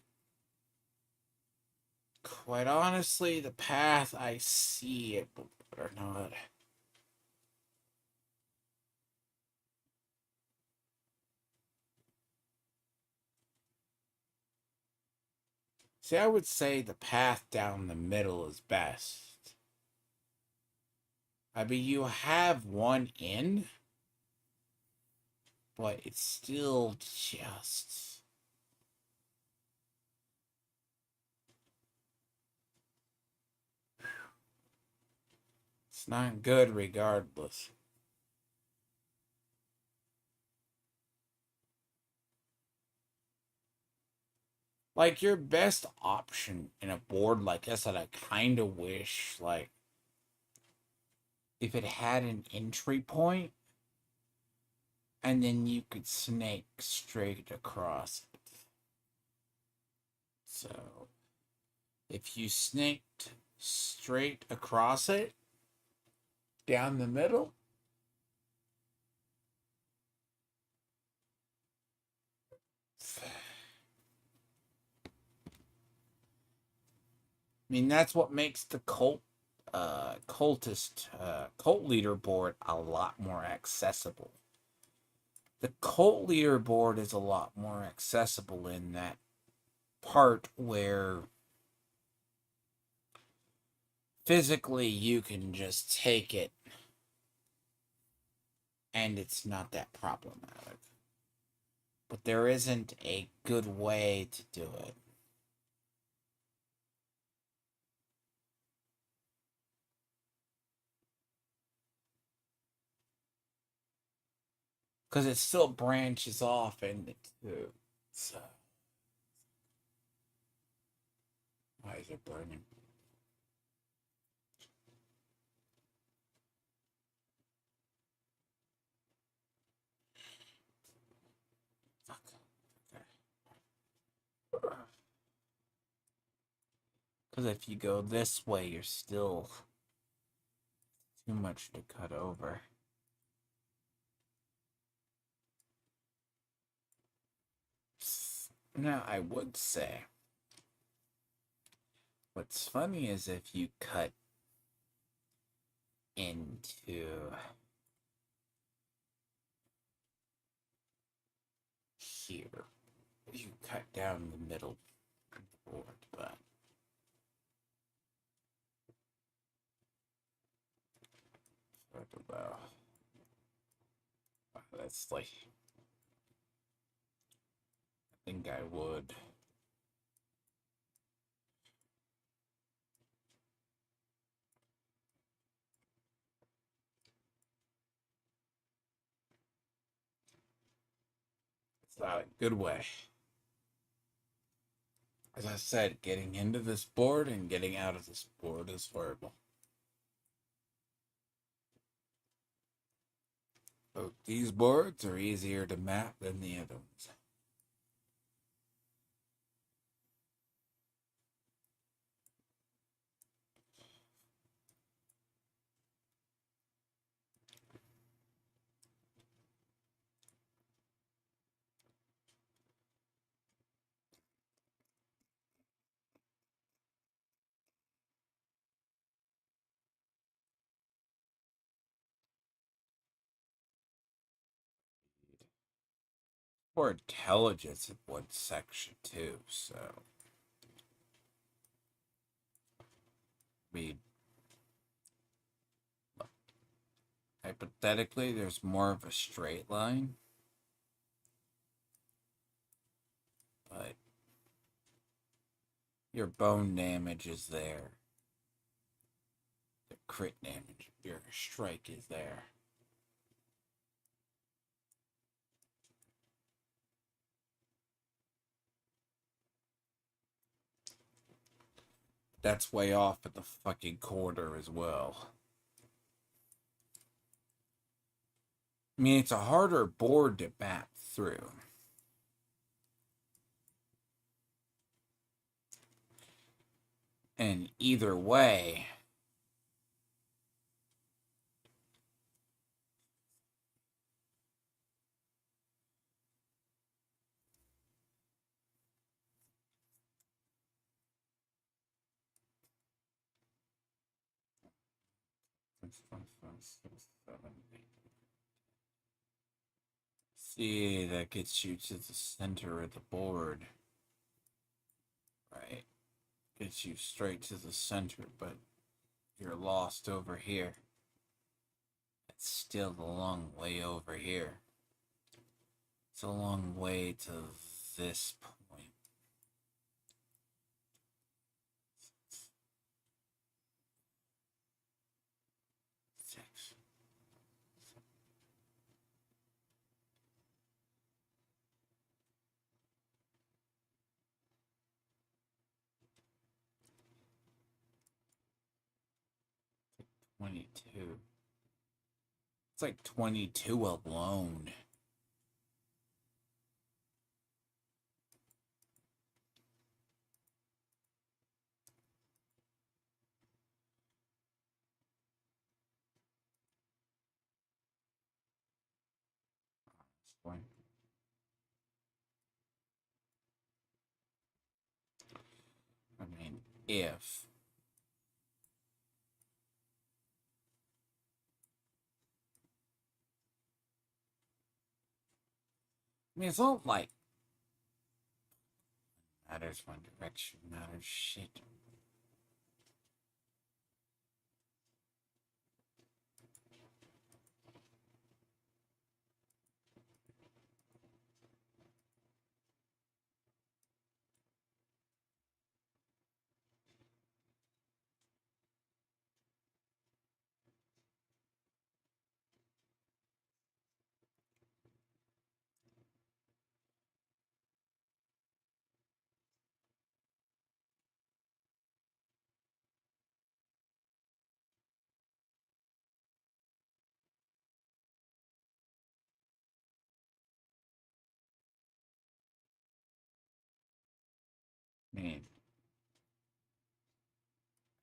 quite honestly, the path I see it, or not. See, I would say the path down the middle is best. I mean, you have one in, but it's still just... It's not good regardless. Like, your best option in a board like this that I kind of wish, like, if it had an entry point, and then you could snake straight across it. So, if you snaked straight across it, down the middle, I mean, that's what makes the cult leaderboard a lot more accessible. The cult leaderboard is a lot more accessible in that part where physically you can just take it and it's not that problematic. But there isn't a good way to do it. Because it still branches off into two. So, why is it burning? Fuck. Okay. Because if you go this way, you're still too much to cut over. Now, I would say, what's funny is if you cut into here, you cut down the middle of the board, but well, that's like, I think I would. It's not a good way. As I said, getting into this board and getting out of this board is horrible. Both these boards are easier to map than the other ones. More intelligence in one section too, so I mean, hypothetically there's more of a straight line, but your bone damage is there. The crit damage, your strike is there. That's way off at the fucking corner as well. I mean, it's a harder board to map through. And either way, see, that gets you to the center of the board. Right. gets you straight to the center, but you're lost over here. It's still a long way over here. It's a long way to this point. Six. 22. It's like 22 alone. I mean, if it's not like matters one direction matters shit. I mean,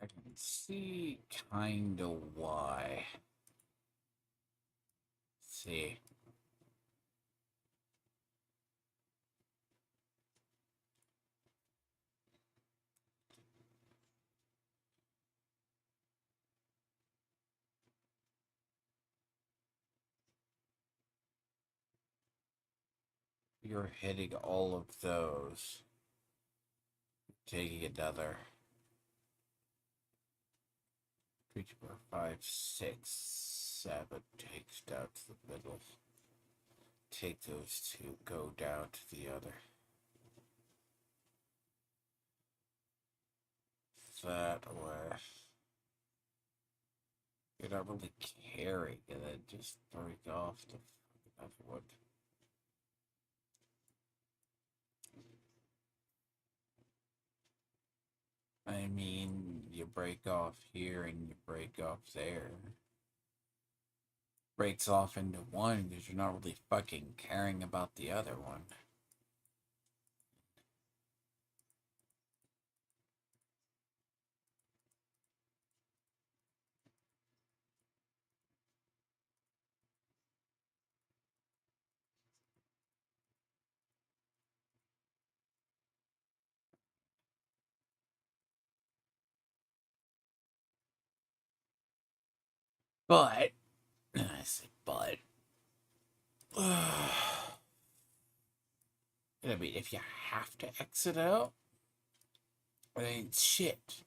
I can see kinda why. Let's see. You're hitting all of those. Taking another 3, 4, 5, 6, 7 takes down to the middle. Take those two, go down to the other. That way. You're not really caring, and then just throwing off the other one. I mean, you break off here and you break off there. Breaks off into one because you're not really fucking caring about the other one. But, I say but, I mean, if you have to exit out, it ain't shit.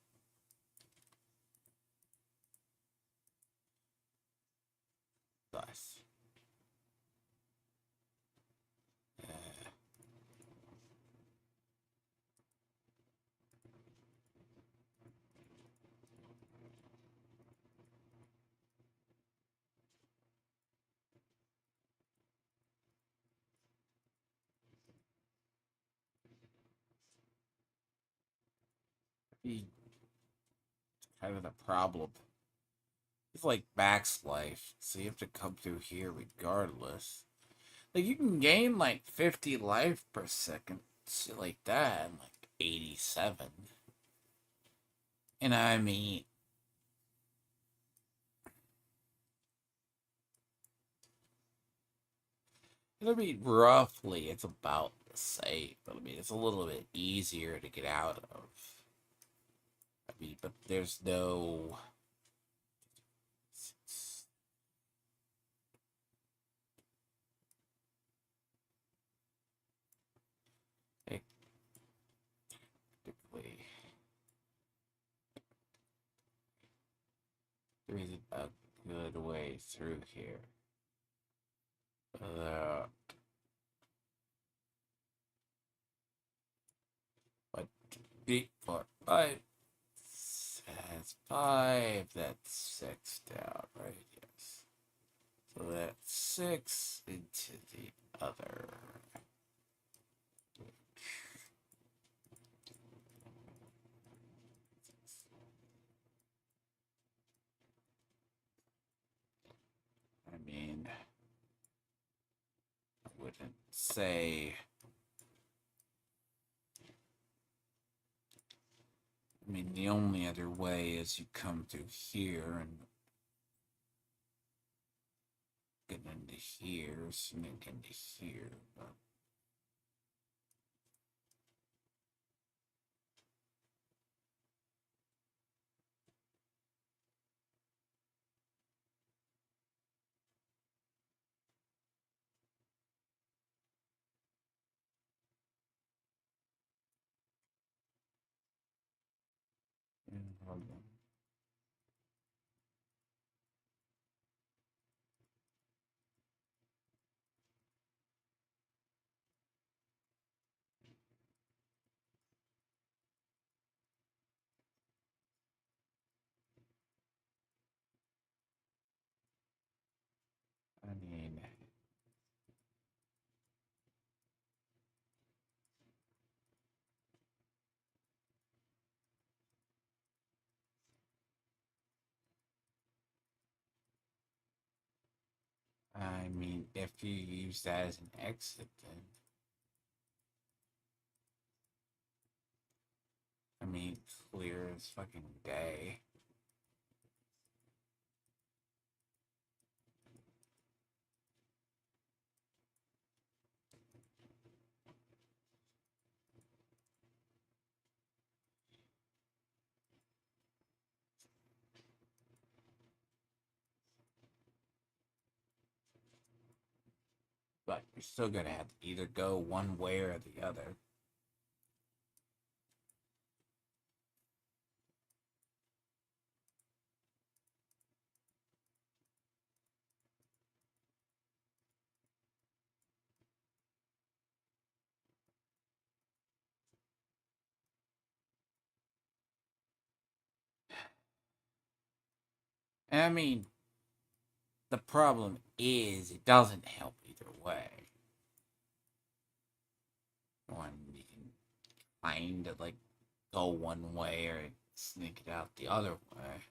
Thus. Be kind of the problem. It's like max life, so you have to come through here regardless. Like, you can gain like 50 life per second, shit like that, and like 87. And I mean, it'll be roughly, it's about the same, but I mean, it's a little bit easier to get out of. I mean, but there's no. Technically. through here without what beat for five. That's five. That's six down, right? Yes. So that's six into the other. I mean, I wouldn't say. I mean, the only other way is you come through here and get into here, sneak into here, but. Hold on. I mean, if you use that as an exit, then. I mean, clear as fucking day. But you're still gonna have to either go one way or the other. I mean, the problem is it doesn't help either way. One, you can kind of like go one way or sneak it out the other way.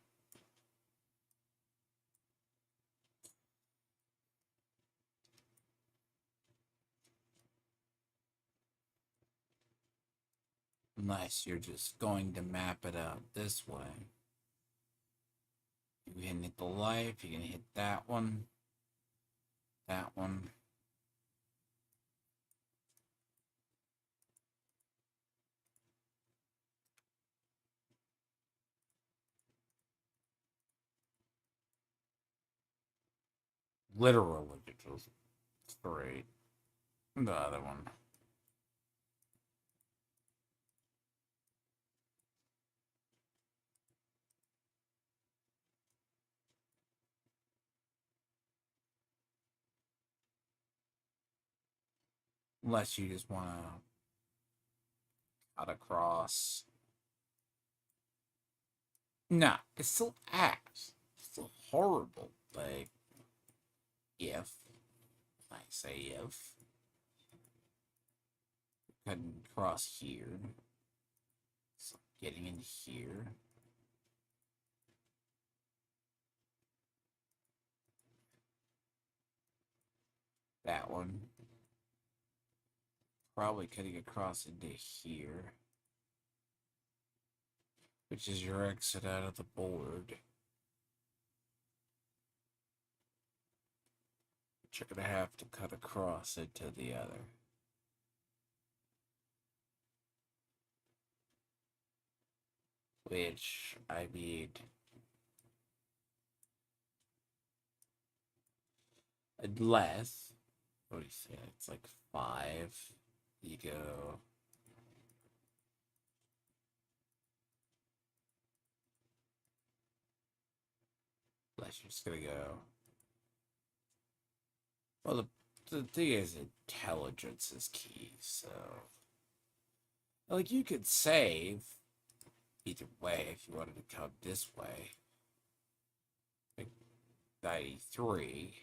Unless you're just going to map it out this way. You can hit the life, you can hit that one, that one. Literally just straight. The other one. Unless you just want to cut across. Nah, it's still ass. It's still horrible. Like, if, I say if, cutting across here. So getting into here. That one. Probably cutting across into here. Which is your exit out of the board. But you're gonna have to cut across into the other. Which, I mean, unless, what do you say, it's like 5, you go, unless you're just gonna go Well, the thing is, intelligence is key, so. Like, you could save either way if you wanted to come this way. Like, 93.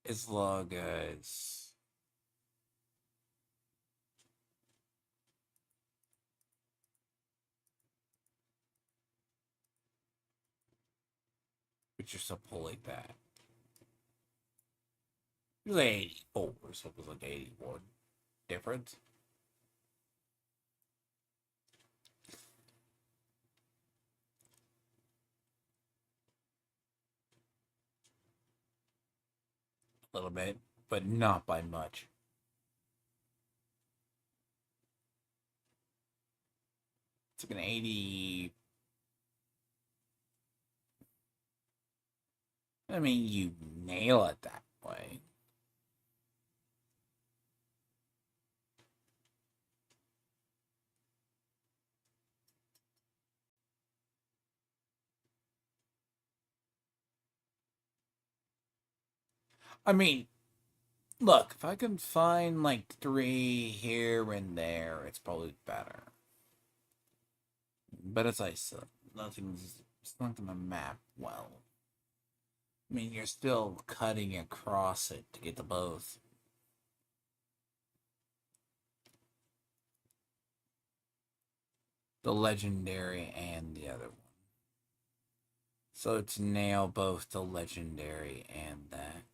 As long as. But you're still pulling that. It was like 84, so it was like 81. Different. A little bit, but not by much. It's like an 80. I mean, you nail it that way. I mean, look, if I can find like 3 here and there, it's probably better. But as I said, it's not gonna map well. I mean, you're still cutting across it to get to both. The legendary and the other one. So it's nail both the legendary and that.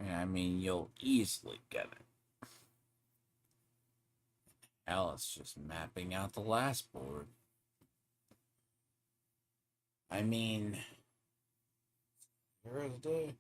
I mean, you'll easily get it. Hell, it's just mapping out the last board. I mean, here's the.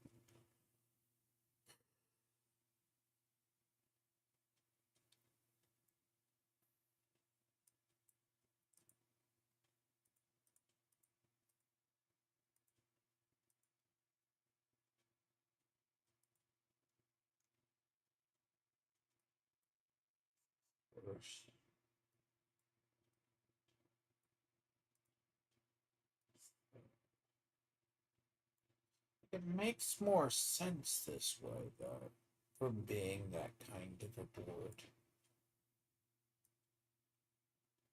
It makes more sense this way, though, from being that kind of a board.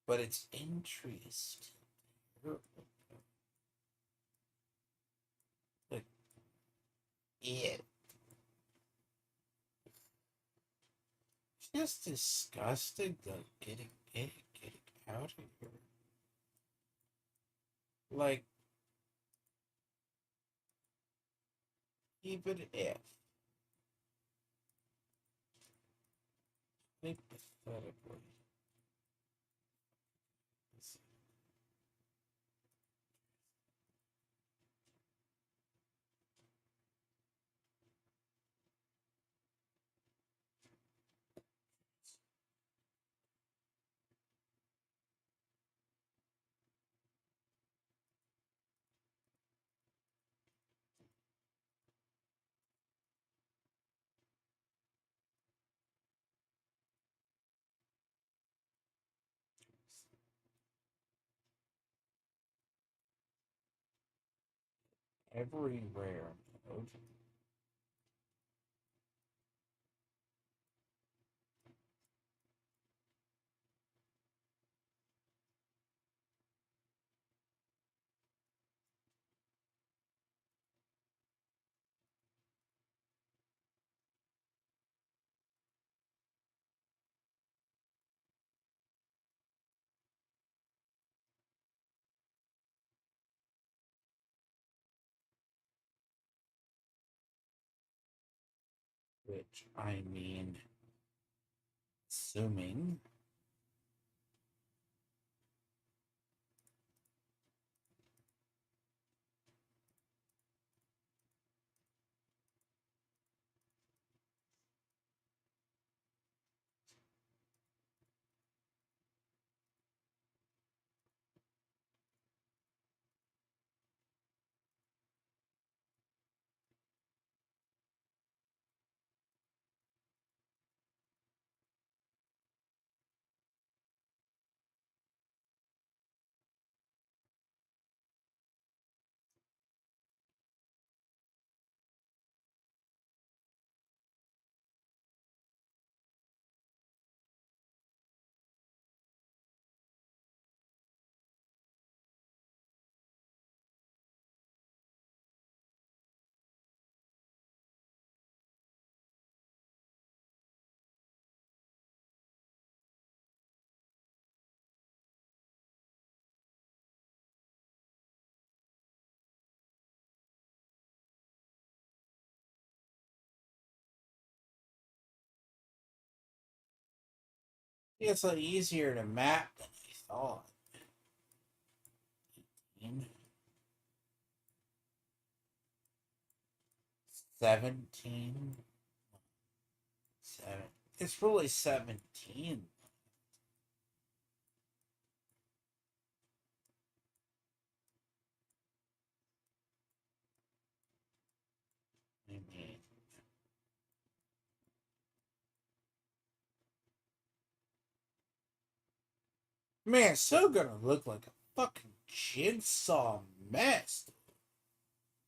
But it's interesting. Like, yeah. It's just disgusting, though. Getting out of here. Like, even if. Hypothetically. Every rare mode. Which, I mean, assuming It's a lot easier to map than I thought. 18, 17, 7. It's really 17. I mean, man, it's still gonna look like a fucking jigsaw mess.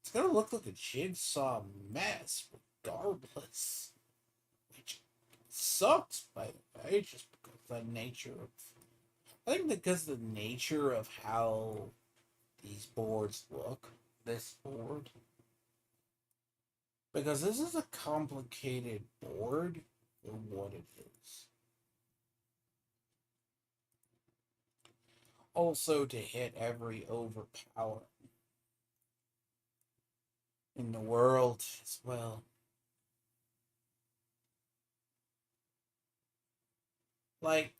It's gonna look like a jigsaw mess, regardless. Which sucks, by the way, just because the nature of. I think because the nature of how these boards look, this board. Because this is a complicated board for what it is. Also, to hit every overpower in the world as well. Like,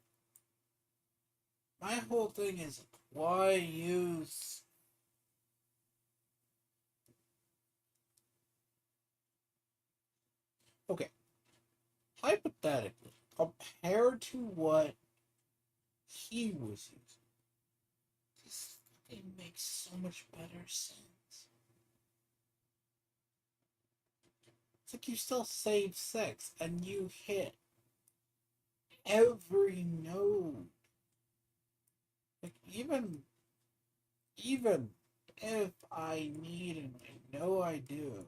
my whole thing is why use. Okay, hypothetically, compared to what he was using, this fucking makes so much better sense. It's like you still save 6 and you hit every node. Like, even if I need, and I know I do,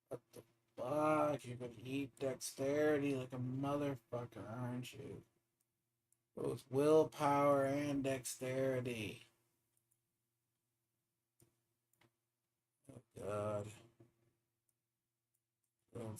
what the fuck? You're gonna eat dexterity like a motherfucker, aren't you? Both willpower and dexterity. Oh god. Oh,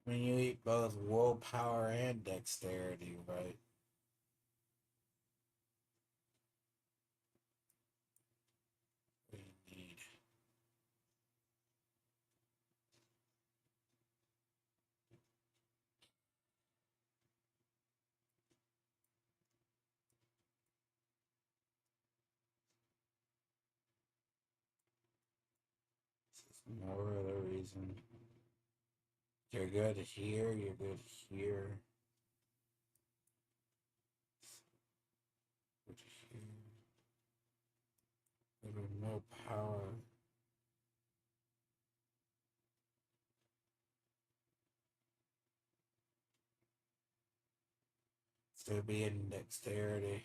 when you eat both willpower and dexterity, right? We need. This is more of the reason. You're good here, you're good here. Good here. Little no power. Still be in dexterity.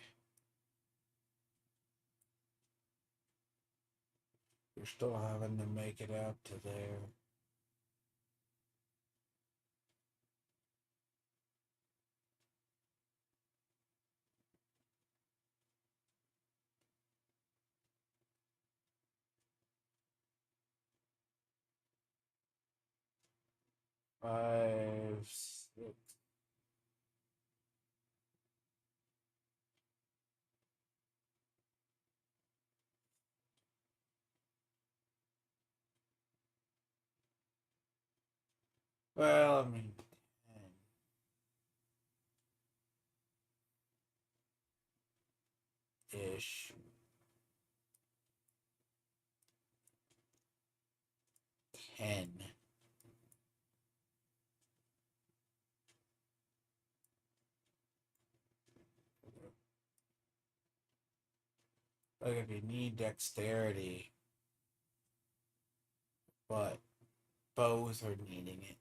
You're still having to make it out to there. Five, 6. Well, I mean, 10 ish. 10. Like, if you need dexterity, but both are needing it.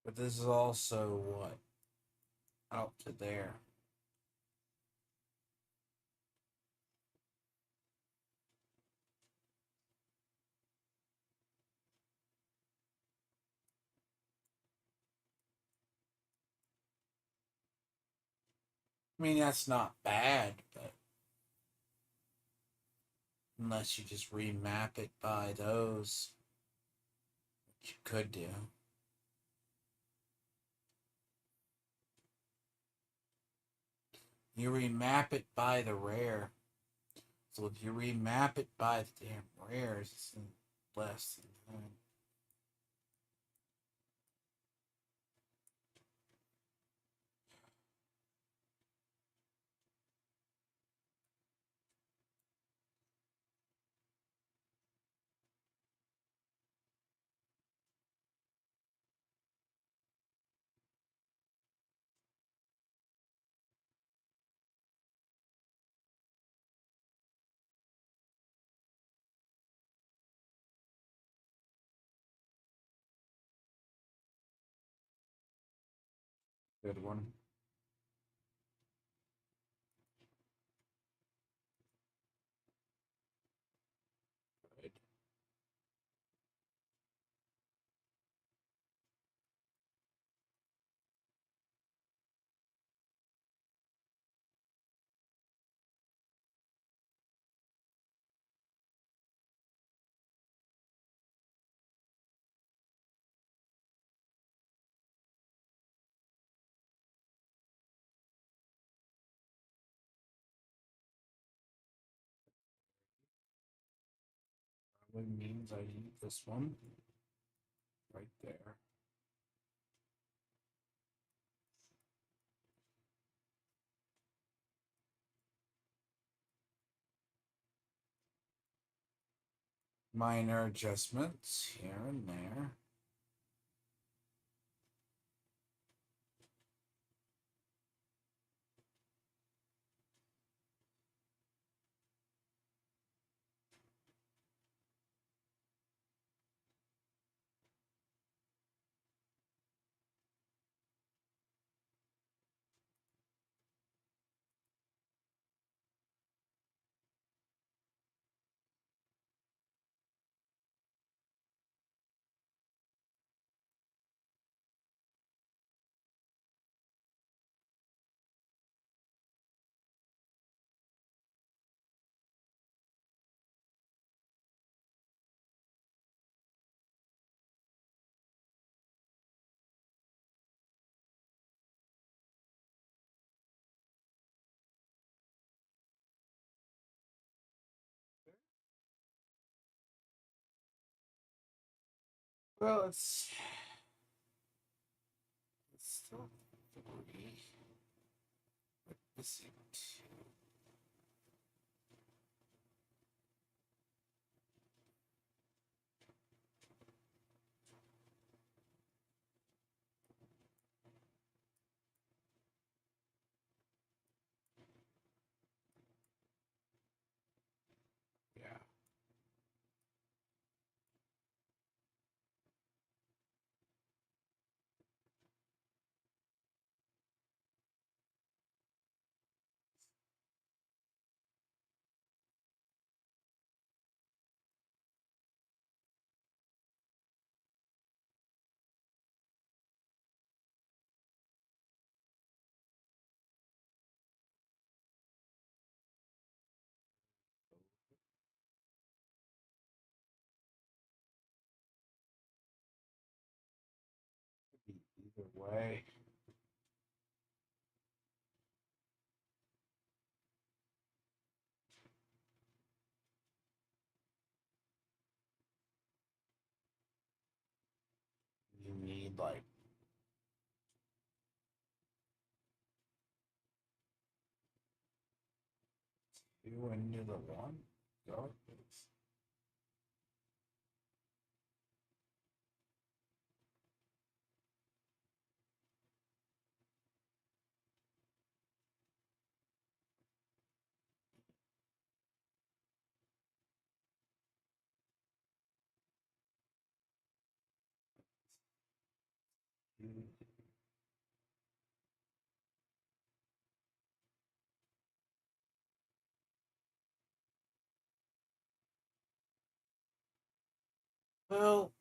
But this is also what? Out to there. I mean, that's not bad, but unless you just remap it by those, which you could do. You remap it by the rare. So if you remap it by the damn rares, it's less than that. Good one. Good. Probably means I need this one right there. Minor adjustments here and there. Well, it's still 3. But missing 2. Yeah. Could be either way. You need like 2 into the 1. Go. Well,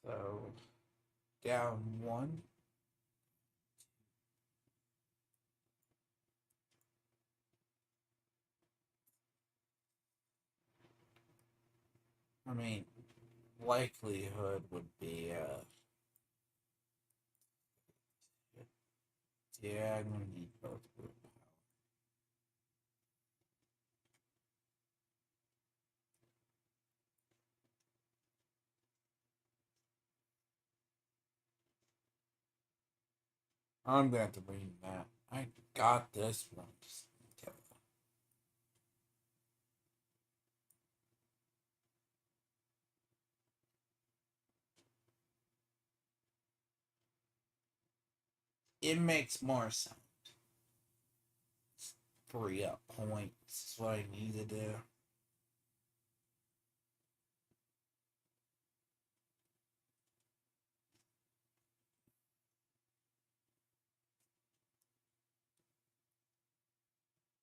So, down one. I mean, likelihood would be, yeah, I'm gonna need both willpower. I'm gonna have to read that. I got this one. Just tell you. It makes more sense. Free up points is what I need to do.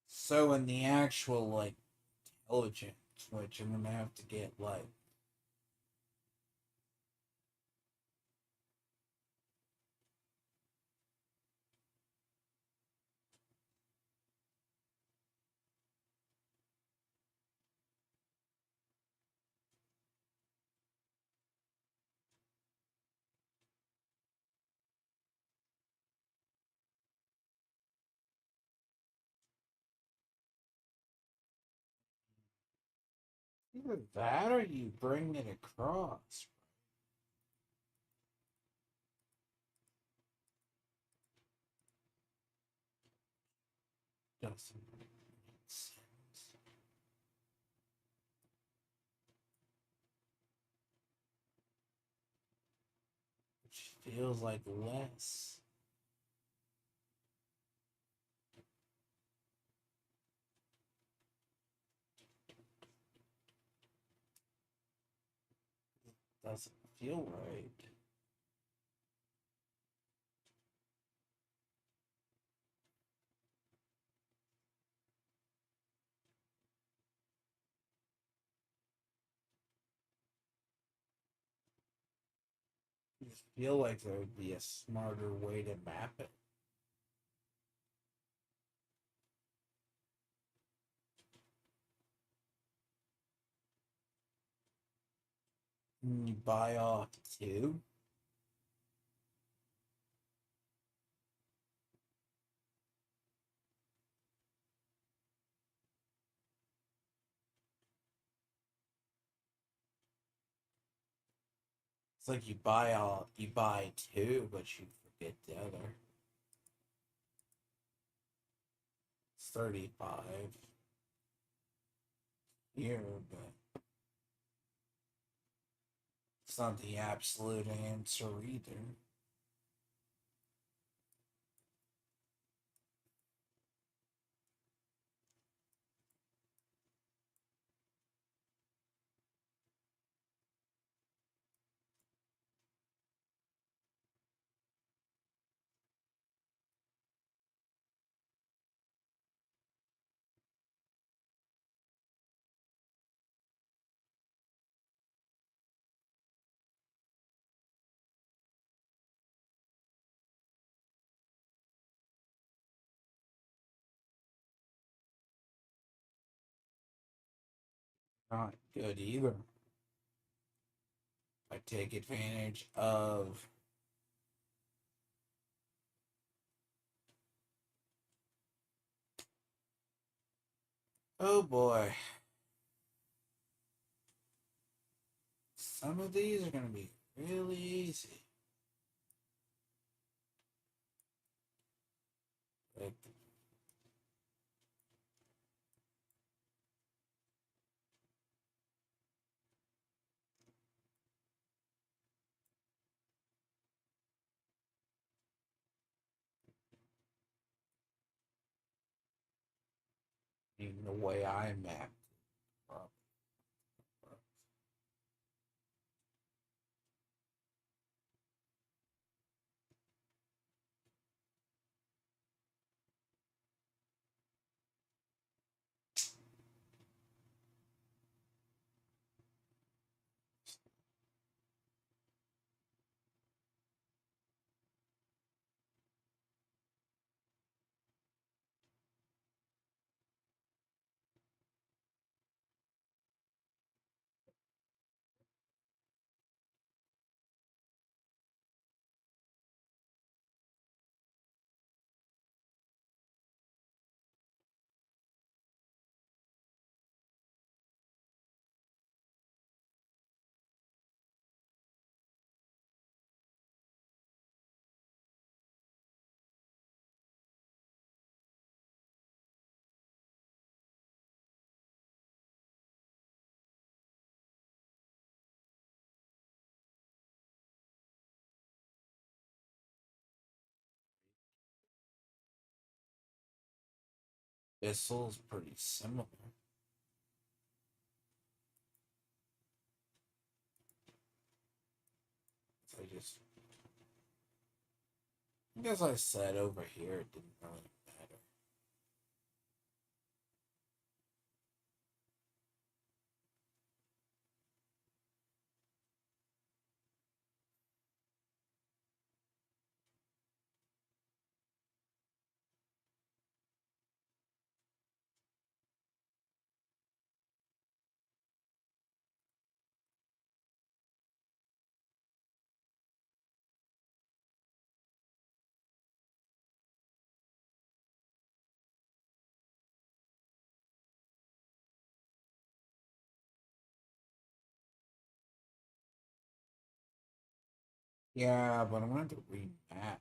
So in the actual like intelligence, which I'm gonna have to get like either that or you bring it across. Doesn't make sense. Which feels like less. Doesn't feel right. I just feel like there would be a smarter way to map it. And you buy off two. It's like you buy two, but you forget the other. It's 35 here, but it's not the absolute answer either. Not good either. I take advantage of oh boy. Some of these are gonna be really easy. Like even the way I mapped it. Bissell's pretty similar. I guess I said over here it didn't really matter. Yeah, but I'm going to remap.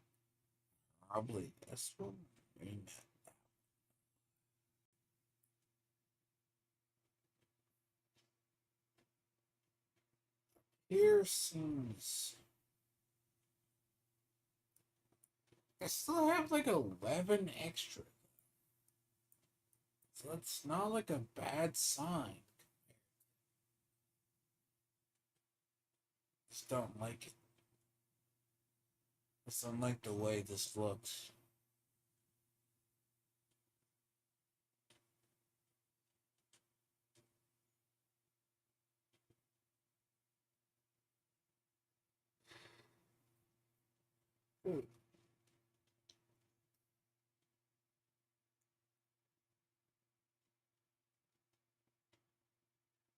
Probably this one. Remap. Here seems. I still have like 11 extra. So it's not like a bad sign. Just don't like it. Just don't like the way this looks.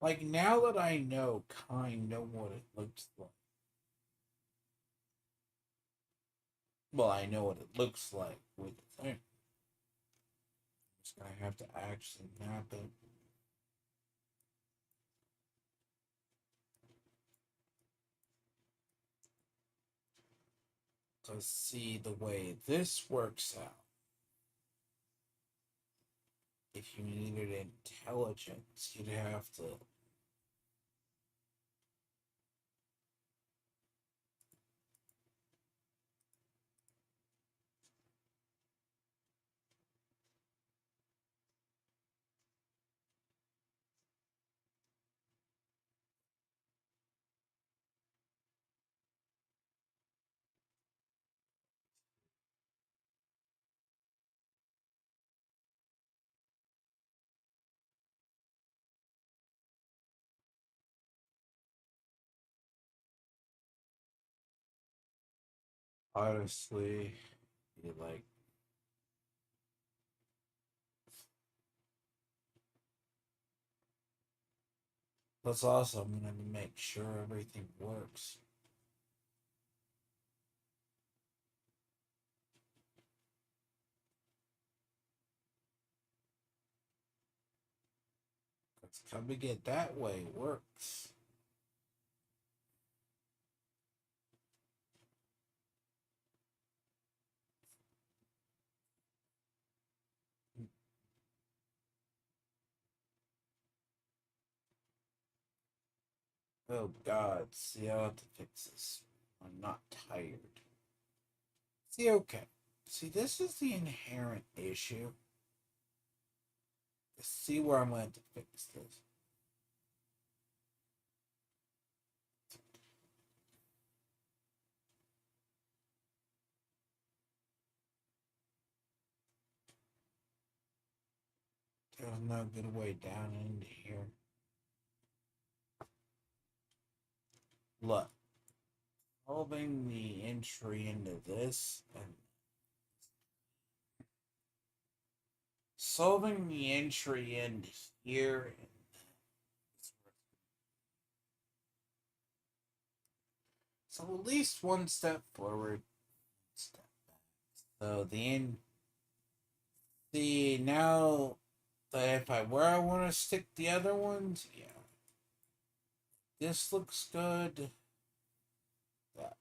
Like now that I know kind of what it looks like. Well, I know what it looks like with the thing. I'm just gonna have to actually map it. To see the way this works out. If you needed intelligence, you'd have to. Honestly, you like. That's awesome. I'm gonna make sure everything works. Cause coming it that way works. Oh God, see, I'll have to fix this. I'm not tired. See, okay. See, this is the inherent issue. Let's see where I'm going to fix this. There's no good way down into here. Look, solving the entry into this and solving the entry into here. So at least one step forward, step back. So the now that if I where I want to stick the other ones, yeah. This looks good. That.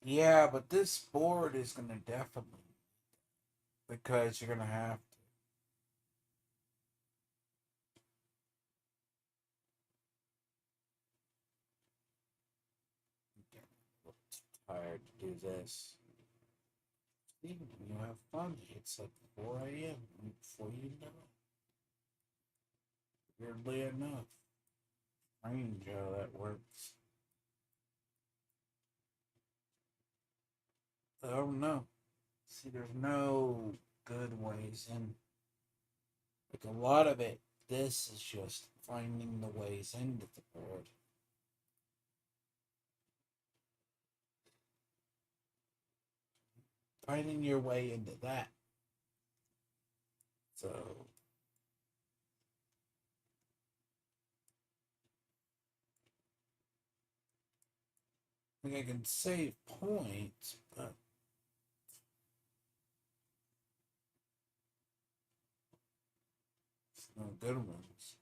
Yeah, but this board is gonna definitely because you're gonna have to. tired to do this. Even when you have fun, it's like 4 a.m. before you know it. Weirdly enough, strange how that works. I don't know. See, there's no good ways in. Like a lot of it, this is just finding the ways into the board. Finding your way into that. So, I think I can save points, but it's no good ones.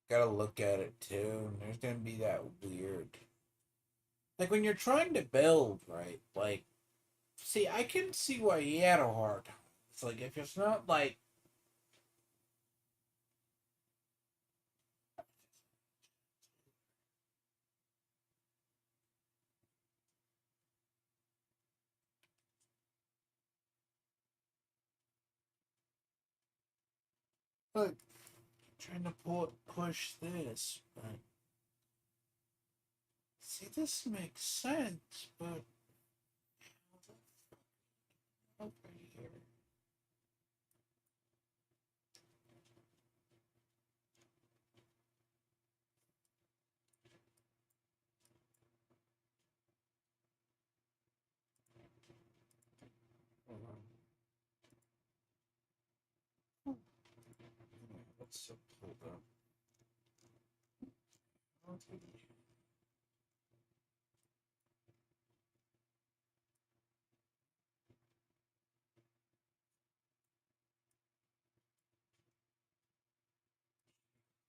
Gotta look at it too, and there's gonna be that weird. Like when you're trying to build, right? Like, see, I can see why he had a hard time. It's like if it's not like look, trying to push this, but see, this makes sense, but over here. Let's pull up.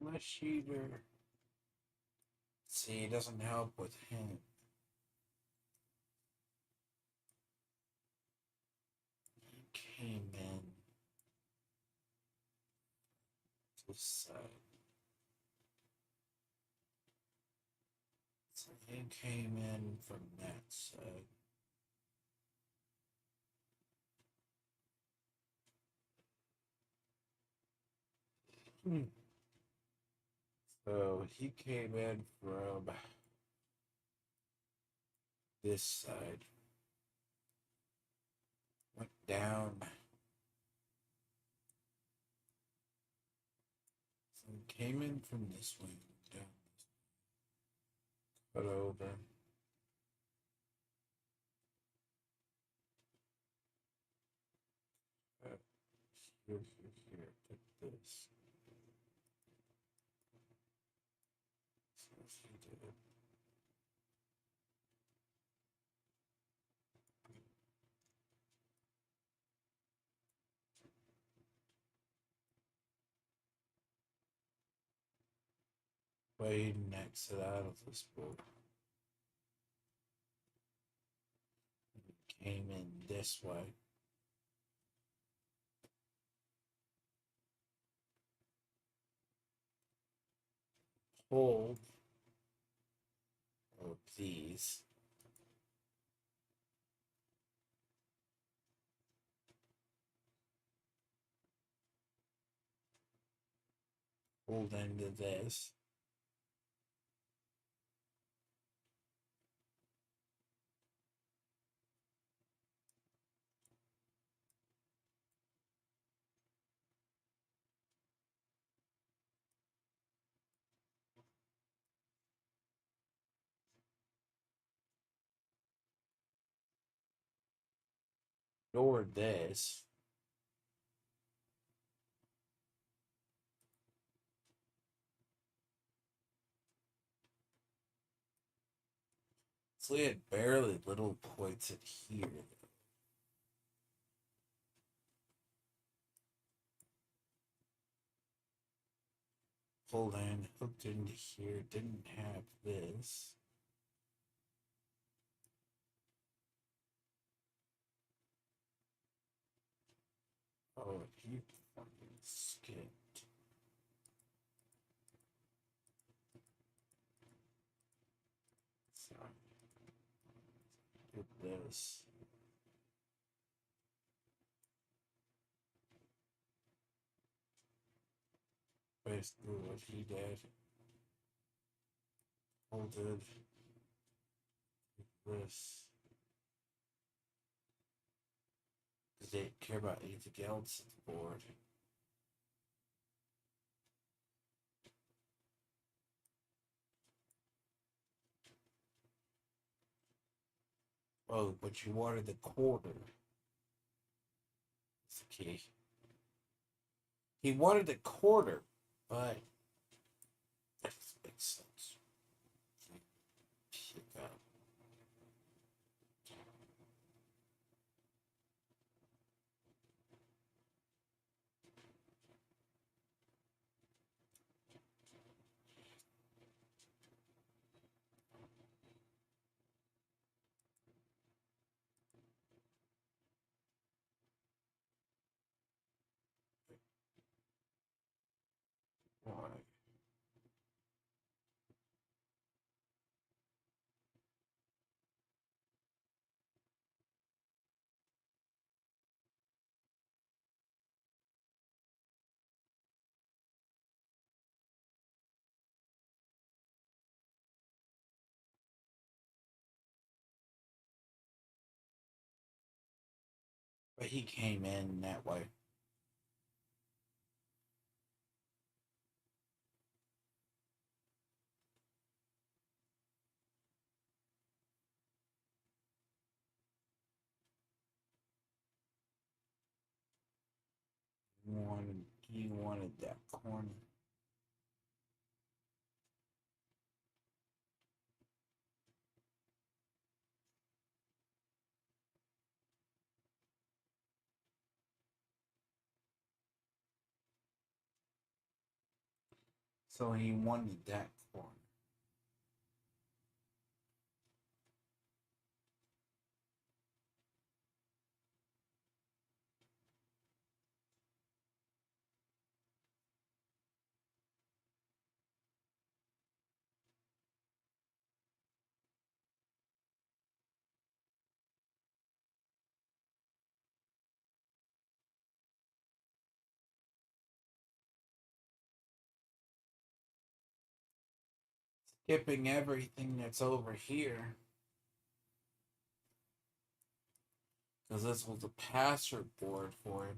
Flesh eater. See, it doesn't help with him. He came in this side. So he came in from that side. So he came in from this side. Went down. So he came in from this way. Down. Cut over. Here, here. Take this. So he did it. Wait and exit out of this board. Came in this way. Hold of these. Hold into this. Or this. So we had barely little points in here. Pulled in, hooked into here, didn't have this. Oh, he Skid. So, do this. Basically what he did. Folded this. Because they didn't care about anything else at the board. Oh, but you wanted the quarter. That's the key. He wanted the quarter, but that doesn't make sense. Pick up. Why? But he came in that way. He wanted that corner. So he wanted that corner. Skipping everything that's over here. Because this was a password board for him.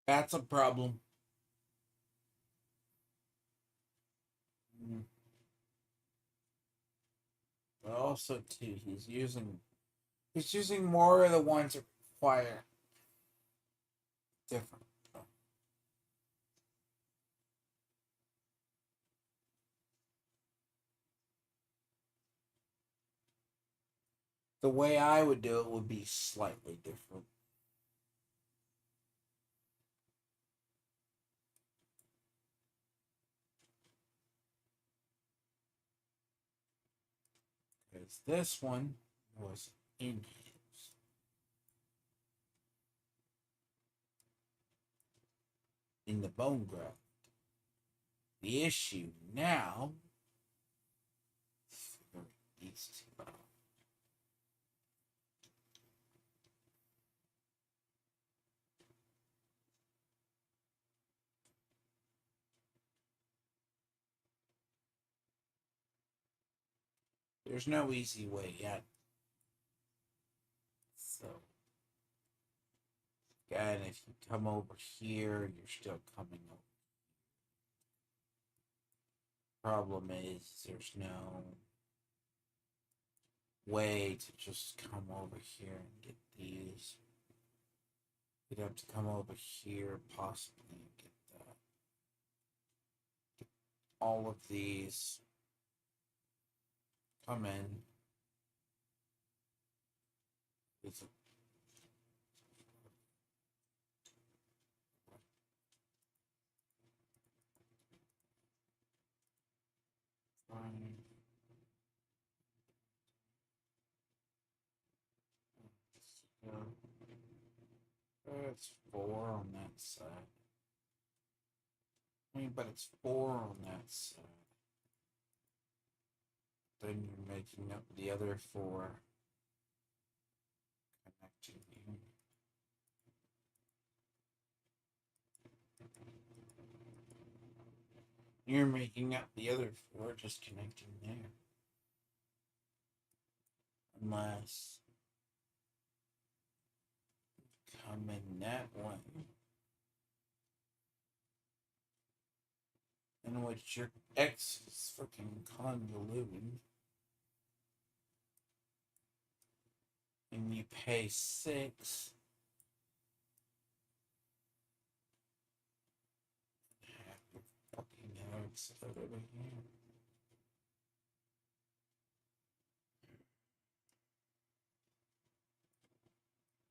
That's a problem. But also too, he's using more of the ones that require different. The way I would do it would be slightly different. Because this one was in his. In the bone graft. The issue now these two out. There's no easy way yet. So, again, if you come over here, you're still coming over. Problem is, there's no way to just come over here and get these. You'd have to come over here, possibly, and get that. Get all of these. Come in. It's a fine. It's 4 on that side. I mean, but it's 4 on that side. Then you're making up the other 4. Connecting you. You're making up the other 4, just connecting there. Unless come in that one. In which your X is freaking convoluted. And you pay 6. Half your fucking X over here.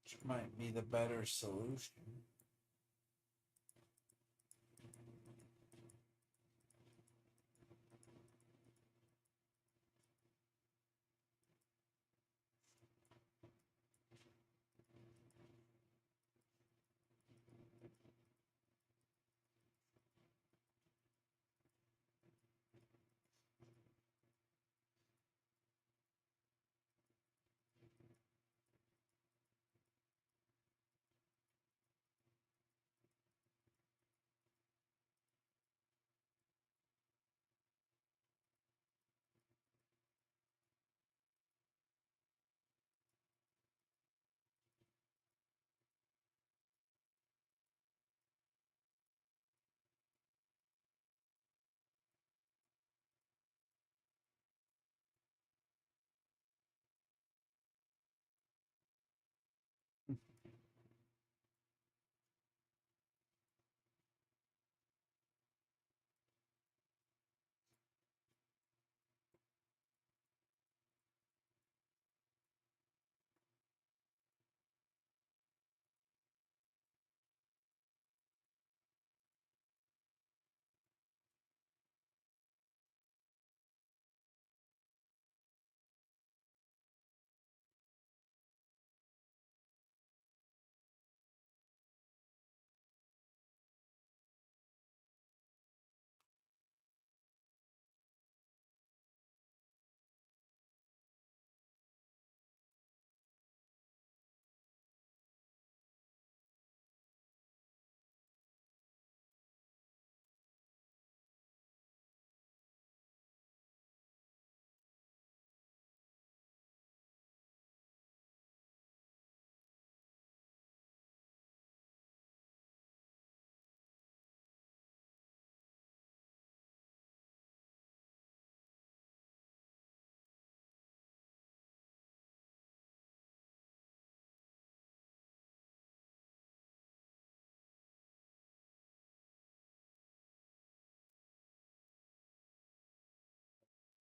Which might be the better solution.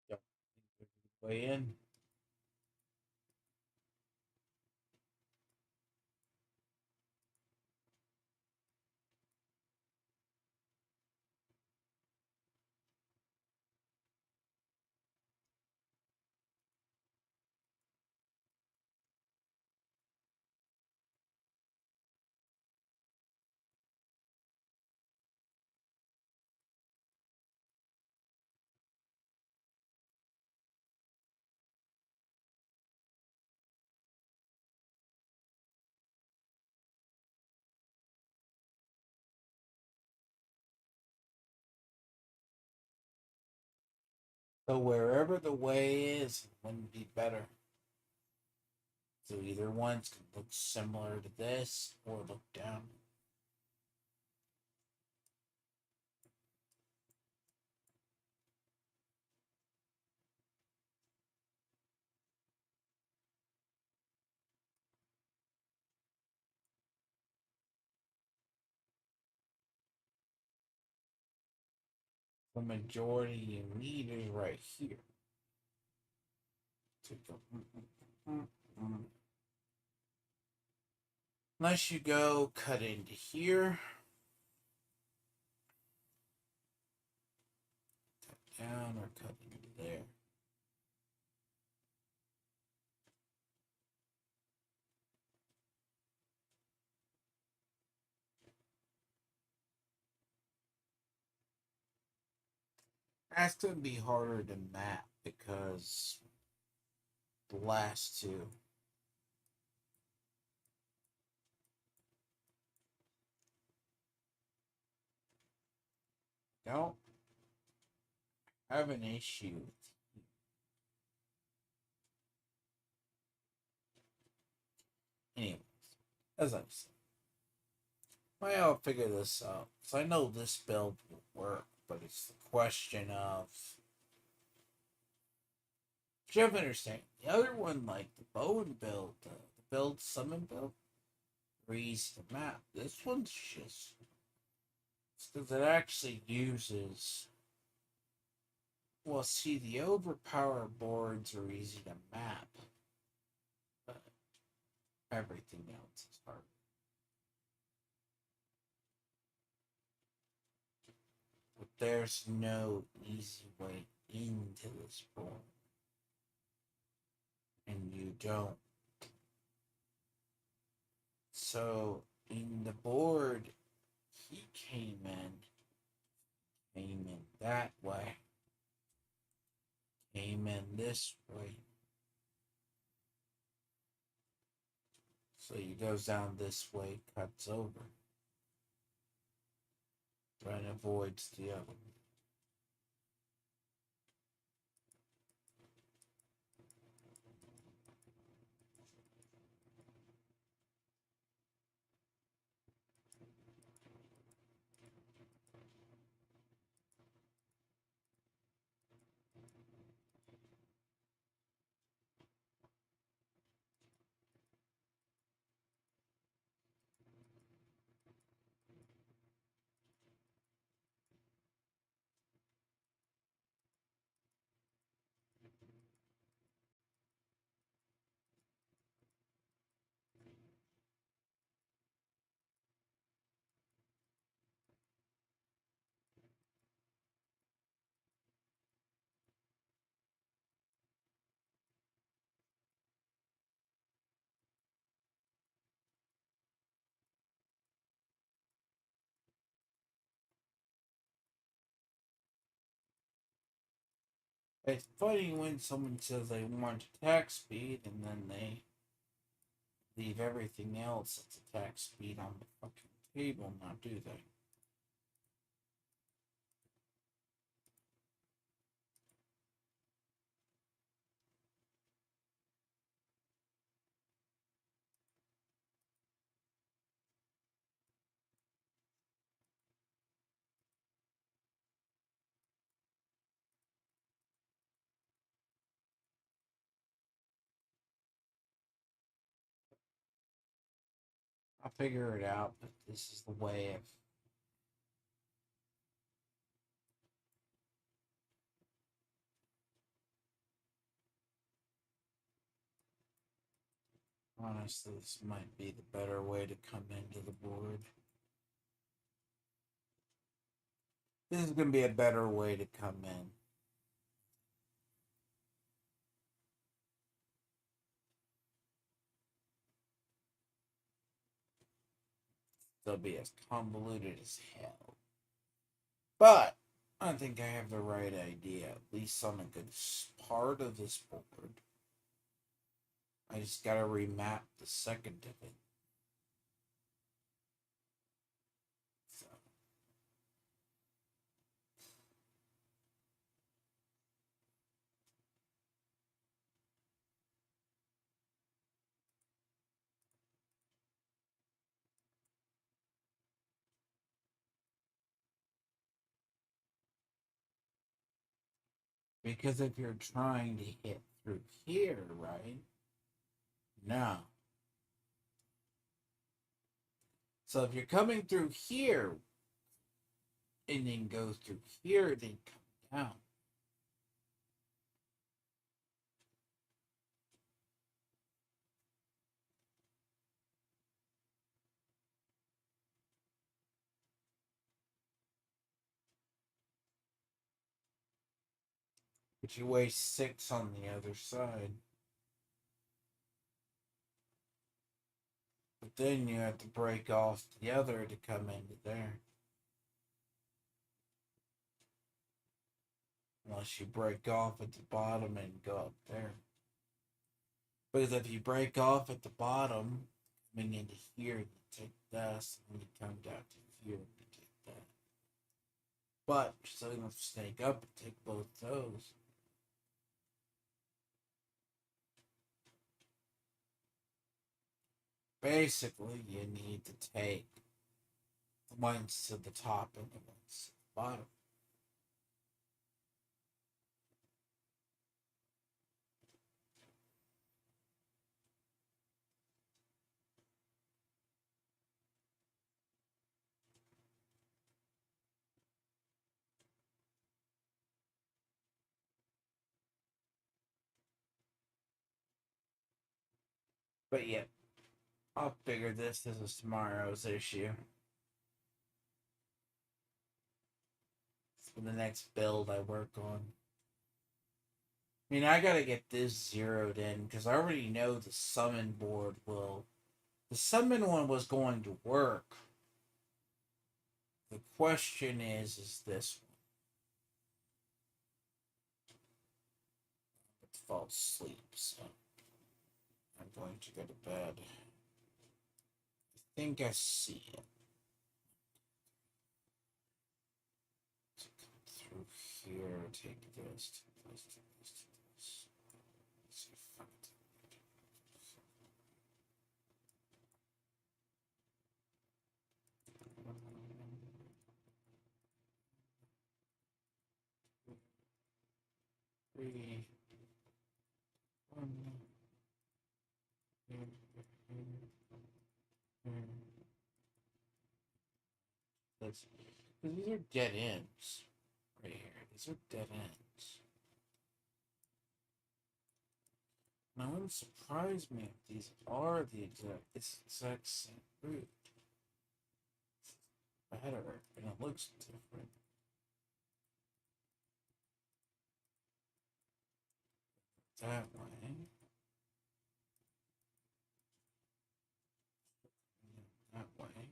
Yep. Way in. So wherever the way is, it wouldn't be better. So either one's can look similar to this or look down. The majority you need is right here. Unless you go cut into here. Cut down or cut into there. That's going to be harder to map because the last two. Don't have an issue with anyways, as I've said. Well, I'll figure this out. So I know this build will work, but it's the question of you have to understand. The other one, like the Bowen build, the build summon build, easy to map. This one's just because it actually uses. Well, see, the overpower boards are easy to map, but everything else is hard. But there's no easy way into this board, and you don't. So in the board, he came in that way, came in this way. So he goes down this way, cuts over, and avoids the other. It's funny when someone says they want attack speed and then they leave everything else that's attack speed on the fucking table, now do they? I'll figure it out, but this is the way of. Honestly, this might be the better way to come into the board. This is going to be a better way to come in. They'll be as convoluted as hell. But I think I have the right idea, at least on a good part of this board. I just gotta remap the second of it. So. Because if you're trying to hit through here, right? No. So if you're coming through here, and then go through here, then come down. But you weigh 6 on the other side. But then you have to break off the other to come into there. Unless you break off at the bottom and go up there. Because if you break off at the bottom, coming into here, you take this, and you come down to here, and you take that. But you're still gonna snake up and take both those. Basically, you need to take the ones to the top and the ones to the bottom. But yeah, I'll figure this as tomorrow's issue. For the next build I work on. I mean, I gotta get this zeroed in because I already know the summon board will. The summon one was going to work. The question is this one? It falls asleep, so I'm going to go to bed. I think I see it. To come through here, take this, take this, take this, take this. Let's see if I can do it. Three, one, that's because these are dead ends right here. These are dead ends. Now, it wouldn't surprise me if these are the exact same route. It's better, and it looks different. That way. That way.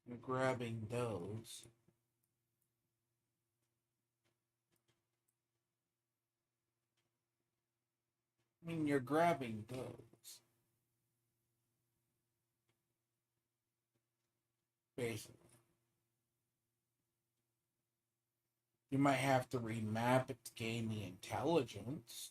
You're grabbing those. I mean, you're grabbing those. Basically. You might have to remap it to gain the intelligence.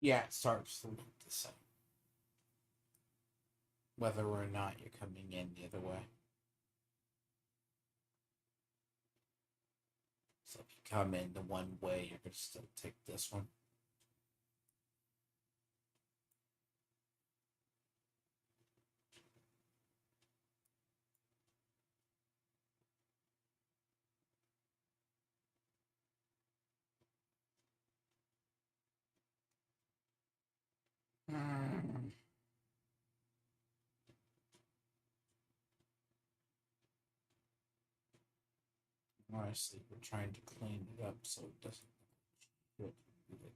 Yeah, it starts to look the same. Whether or not you're coming in the other way. So if you come in the one way, you're going to still take this one. Honestly, we're trying to clean it up so it doesn't look like.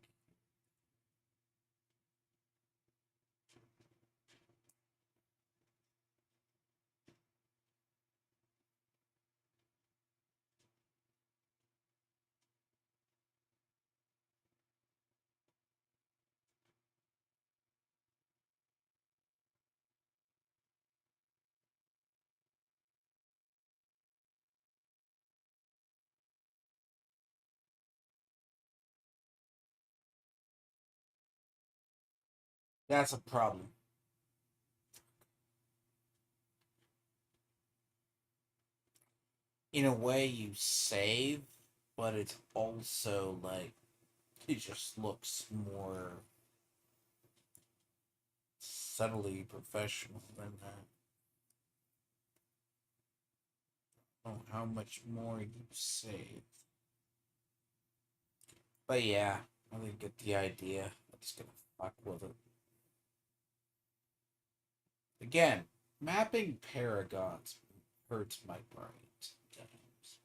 That's a problem. In a way, you save, but it's also like it just looks more subtly professional than that. Oh, how much more you save. But yeah, I didn't get the idea. I'm just gonna fuck with it. Again, mapping paragons hurts my brain sometimes.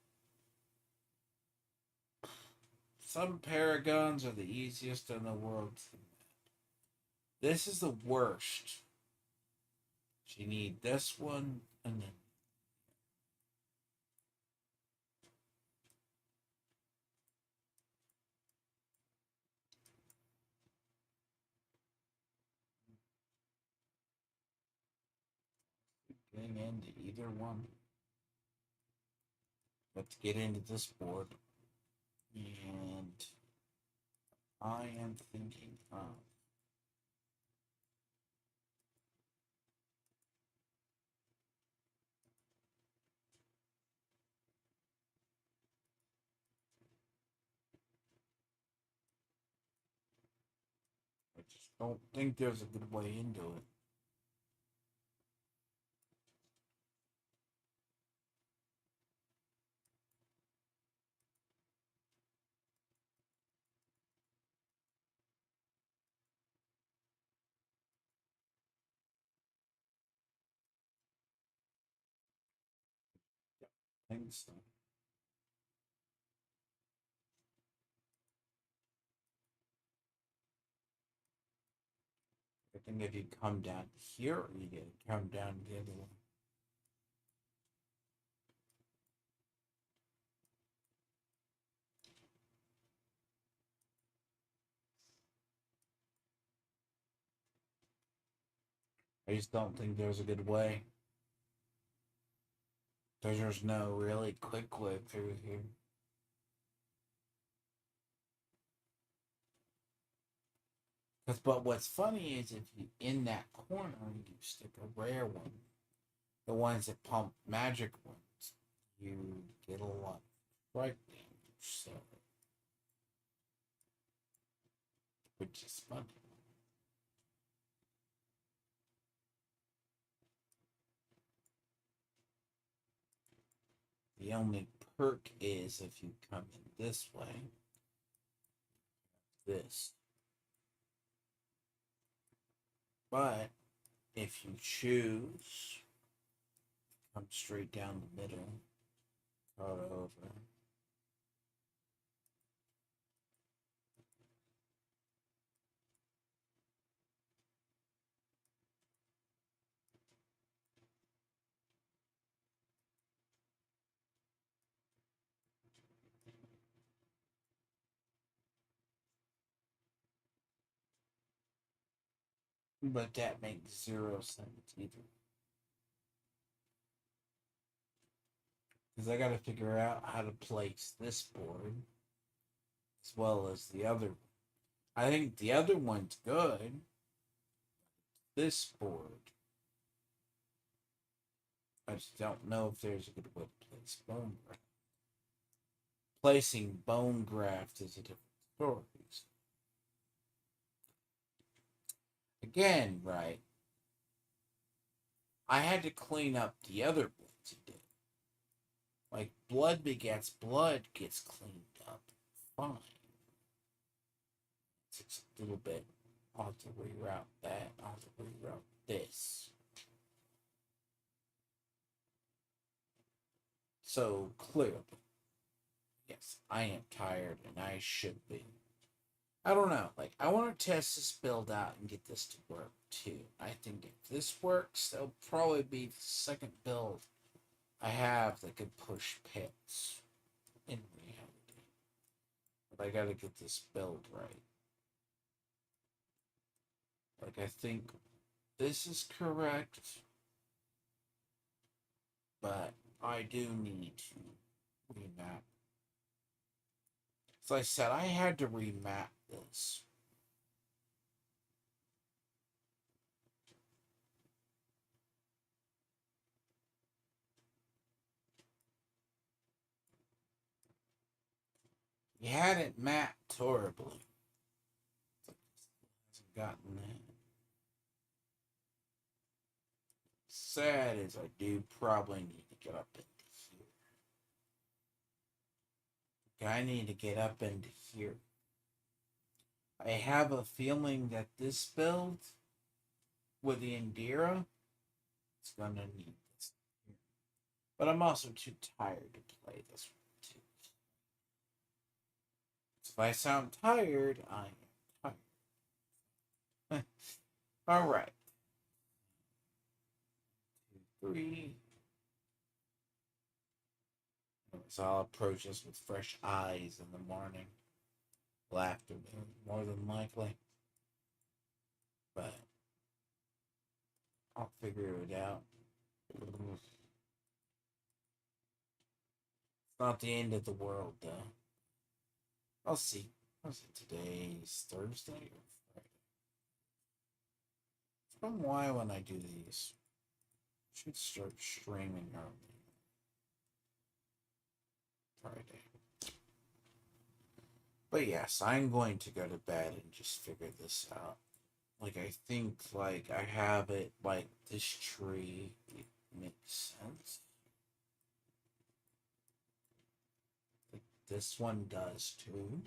Some paragons are the easiest in the world to map. This is the worst. You need this one and then getting into either one. Let's get into this board. And I am thinking of I just don't think there's a good way into it. I think so. I think if you come down here, you get come down the other one. I just don't think there's a good way. There's no really quick way through here. But what's funny is if you in that corner you stick a rare one, the ones that pump magic ones, you get a lot of strike damage. So, which is funny. The only perk is if you come in this way, this. But if you choose, come straight down the middle, card over. But that makes 0 sense either. Because I gotta figure out how to place this board as well as the other. I think the other one's good. This board, I just don't know if there's a good way to place bone graft. Placing bone graft is a different story. Again, right? I had to clean up the other ones he did. Like, blood begets blood gets cleaned up fine. It's just a little bit. I'll have to reroute that. I'll have to reroute this. So, clearly, yes, I am tired and I should be. I don't know. Like, I want to test this build out and get this to work too. I think if this works, that'll probably be the second build I have that could push pits in reality. But I gotta get this build right. Like, I think this is correct, but I do need to remap. As I said, I had to remap this. You had it mapped horribly. Hasn't gotten that. Sad as I do probably need to get up into here. I need to get up into here. I have a feeling that this build with the Indira is gonna need this. But I'm also too tired to play this one too. So if I sound tired, I am tired. Alright. 2, 3. So I'll approach this with fresh eyes in the morning. Laughter, more than likely. But I'll figure it out. It's not the end of the world, though. I'll see. What's it? Today's Thursday or Friday? From why when I do these, I should start streaming early. Friday. But yes, I'm going to go to bed and just figure this out. Like, I think, like, I have it, like, this tree. It makes sense. Like, this one does, too.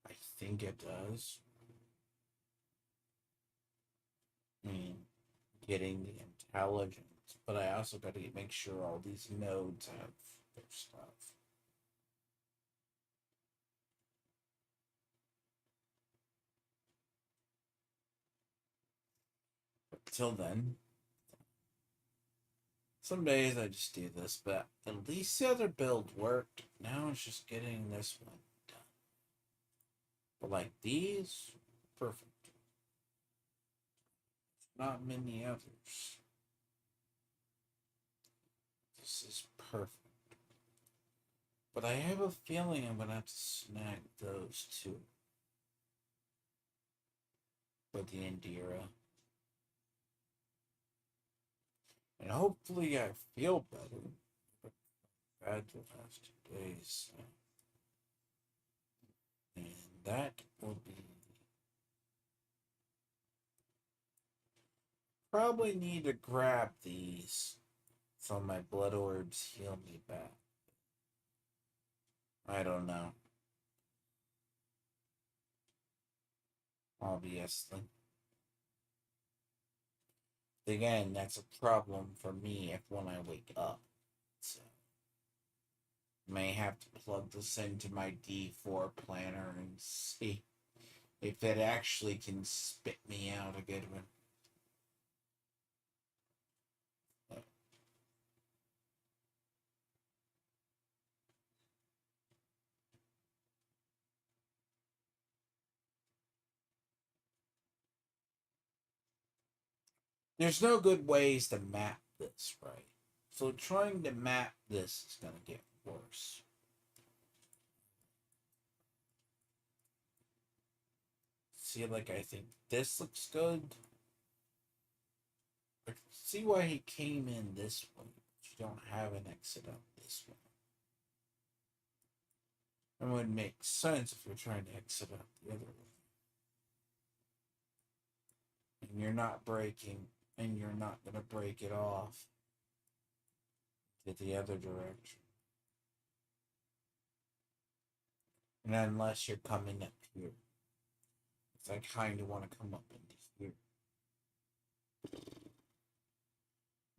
I think it does. I mean, getting the intelligence. But I also got to make sure all these nodes have their stuff. Till then, some days I just do this, but at least the other build worked. Now it's just getting this one done. But like these, perfect. Not many others. This is perfect. But I have a feeling I'm gonna have to snag those too. With the Indira. And hopefully I feel better. I've had the last 2 days. And that will be... Probably need to grab these so my blood orbs heal me back. I don't know. Obviously. Again, that's a problem for me if when I wake up. So may have to plug this into my D4 planner and see if it actually can spit me out a good one. There's no good ways to map this, right? So trying to map this is going to get worse. see, like, I think this looks good. I can see why he came in this way. But you don't have an exit out this way. It would make sense if you're trying to exit out the other way. And you're not breaking, and you're not going to break it off to the other direction. And unless you're coming up here. I kind of want to come up into here.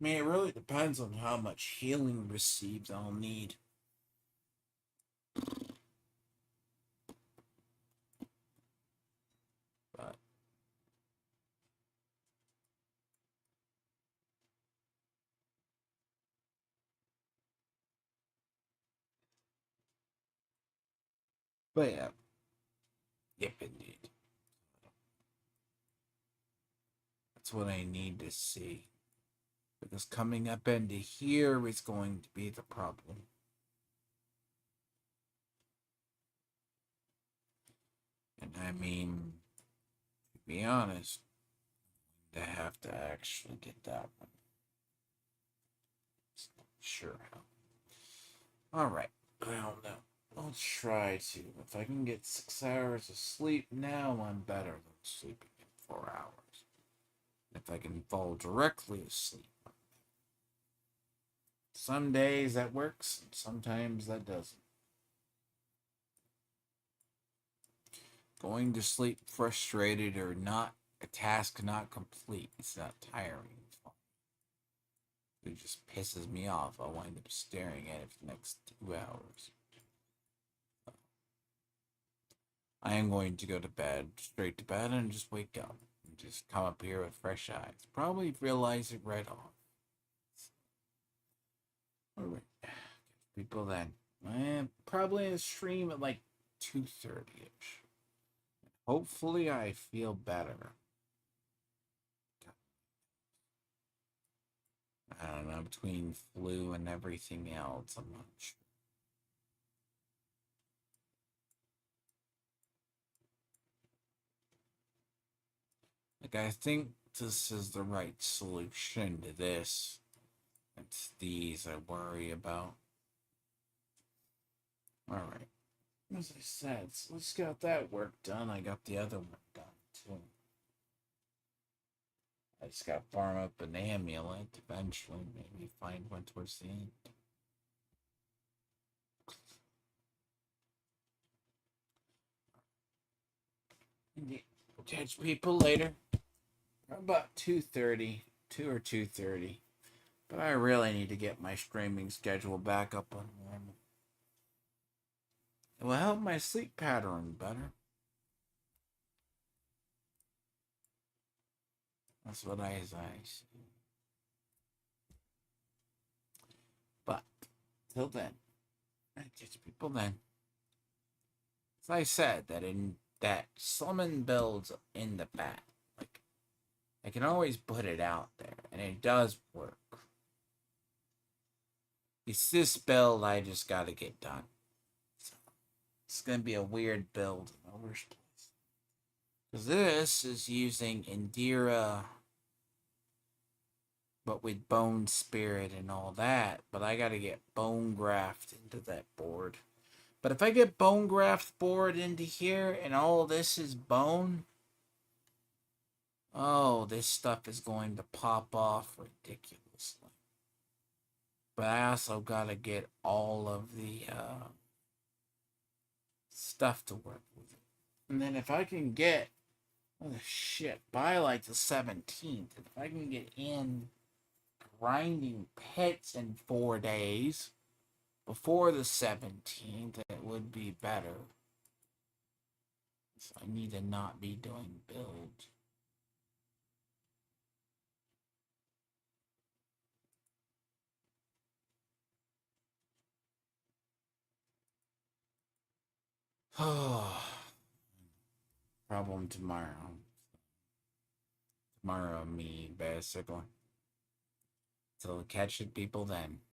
I mean, it really depends on how much healing received I'll need. But yeah. Yep, indeed. That's what I need to see. Because coming up into here is going to be the problem. And I mean, to be honest, I have to actually get that one. Sure how. Alright. Well, no. I'll try to. If I can get 6 hours of sleep now, I'm better than sleeping in 4 hours. If I can fall directly asleep. Some days that works, and sometimes that doesn't. Going to sleep frustrated or not a task not complete, it's not tiring. It just pisses me off. I'll wind up staring at it for the next 2 hours. I am going to go to bed, straight to bed, and just wake up. And just come up here with fresh eyes. Probably realize it right off. Alright. People then. Probably a stream at like 2:30ish. Hopefully I feel better. I don't know, between flu and everything else, I'm not sure. Like, I think this is the right solution to this. It's these I worry about. Alright. As I said, so let's get that work done. I got the other one done, too. I just got to farm up an amulet eventually. Maybe find one towards the end. Catch people later. About 2:30. 2 or 2:30. But I really need to get my streaming schedule back up on normal. It will help my sleep pattern better. That's what I see. But, till then, I catch people then. As I said, that summon builds in the back. Like, I can always put it out there, and it does work. It's this build I just gotta get done. So, it's gonna be a weird build in the worst place. Because this is using Indira, but with Bone Spirit and all that. But I gotta get Bone Graft into that board. But if I get Bone Graft board into here and all this is bone, oh, this stuff is going to pop off ridiculously. But I also gotta get all of the stuff to work with it. And then if I can get, oh shit, by like the 17th, if I can get in grinding pits in 4 days before the 17th, it would be better. So I need to not be doing builds. Problem tomorrow. Tomorrow, me, basically. So catch it, people, then.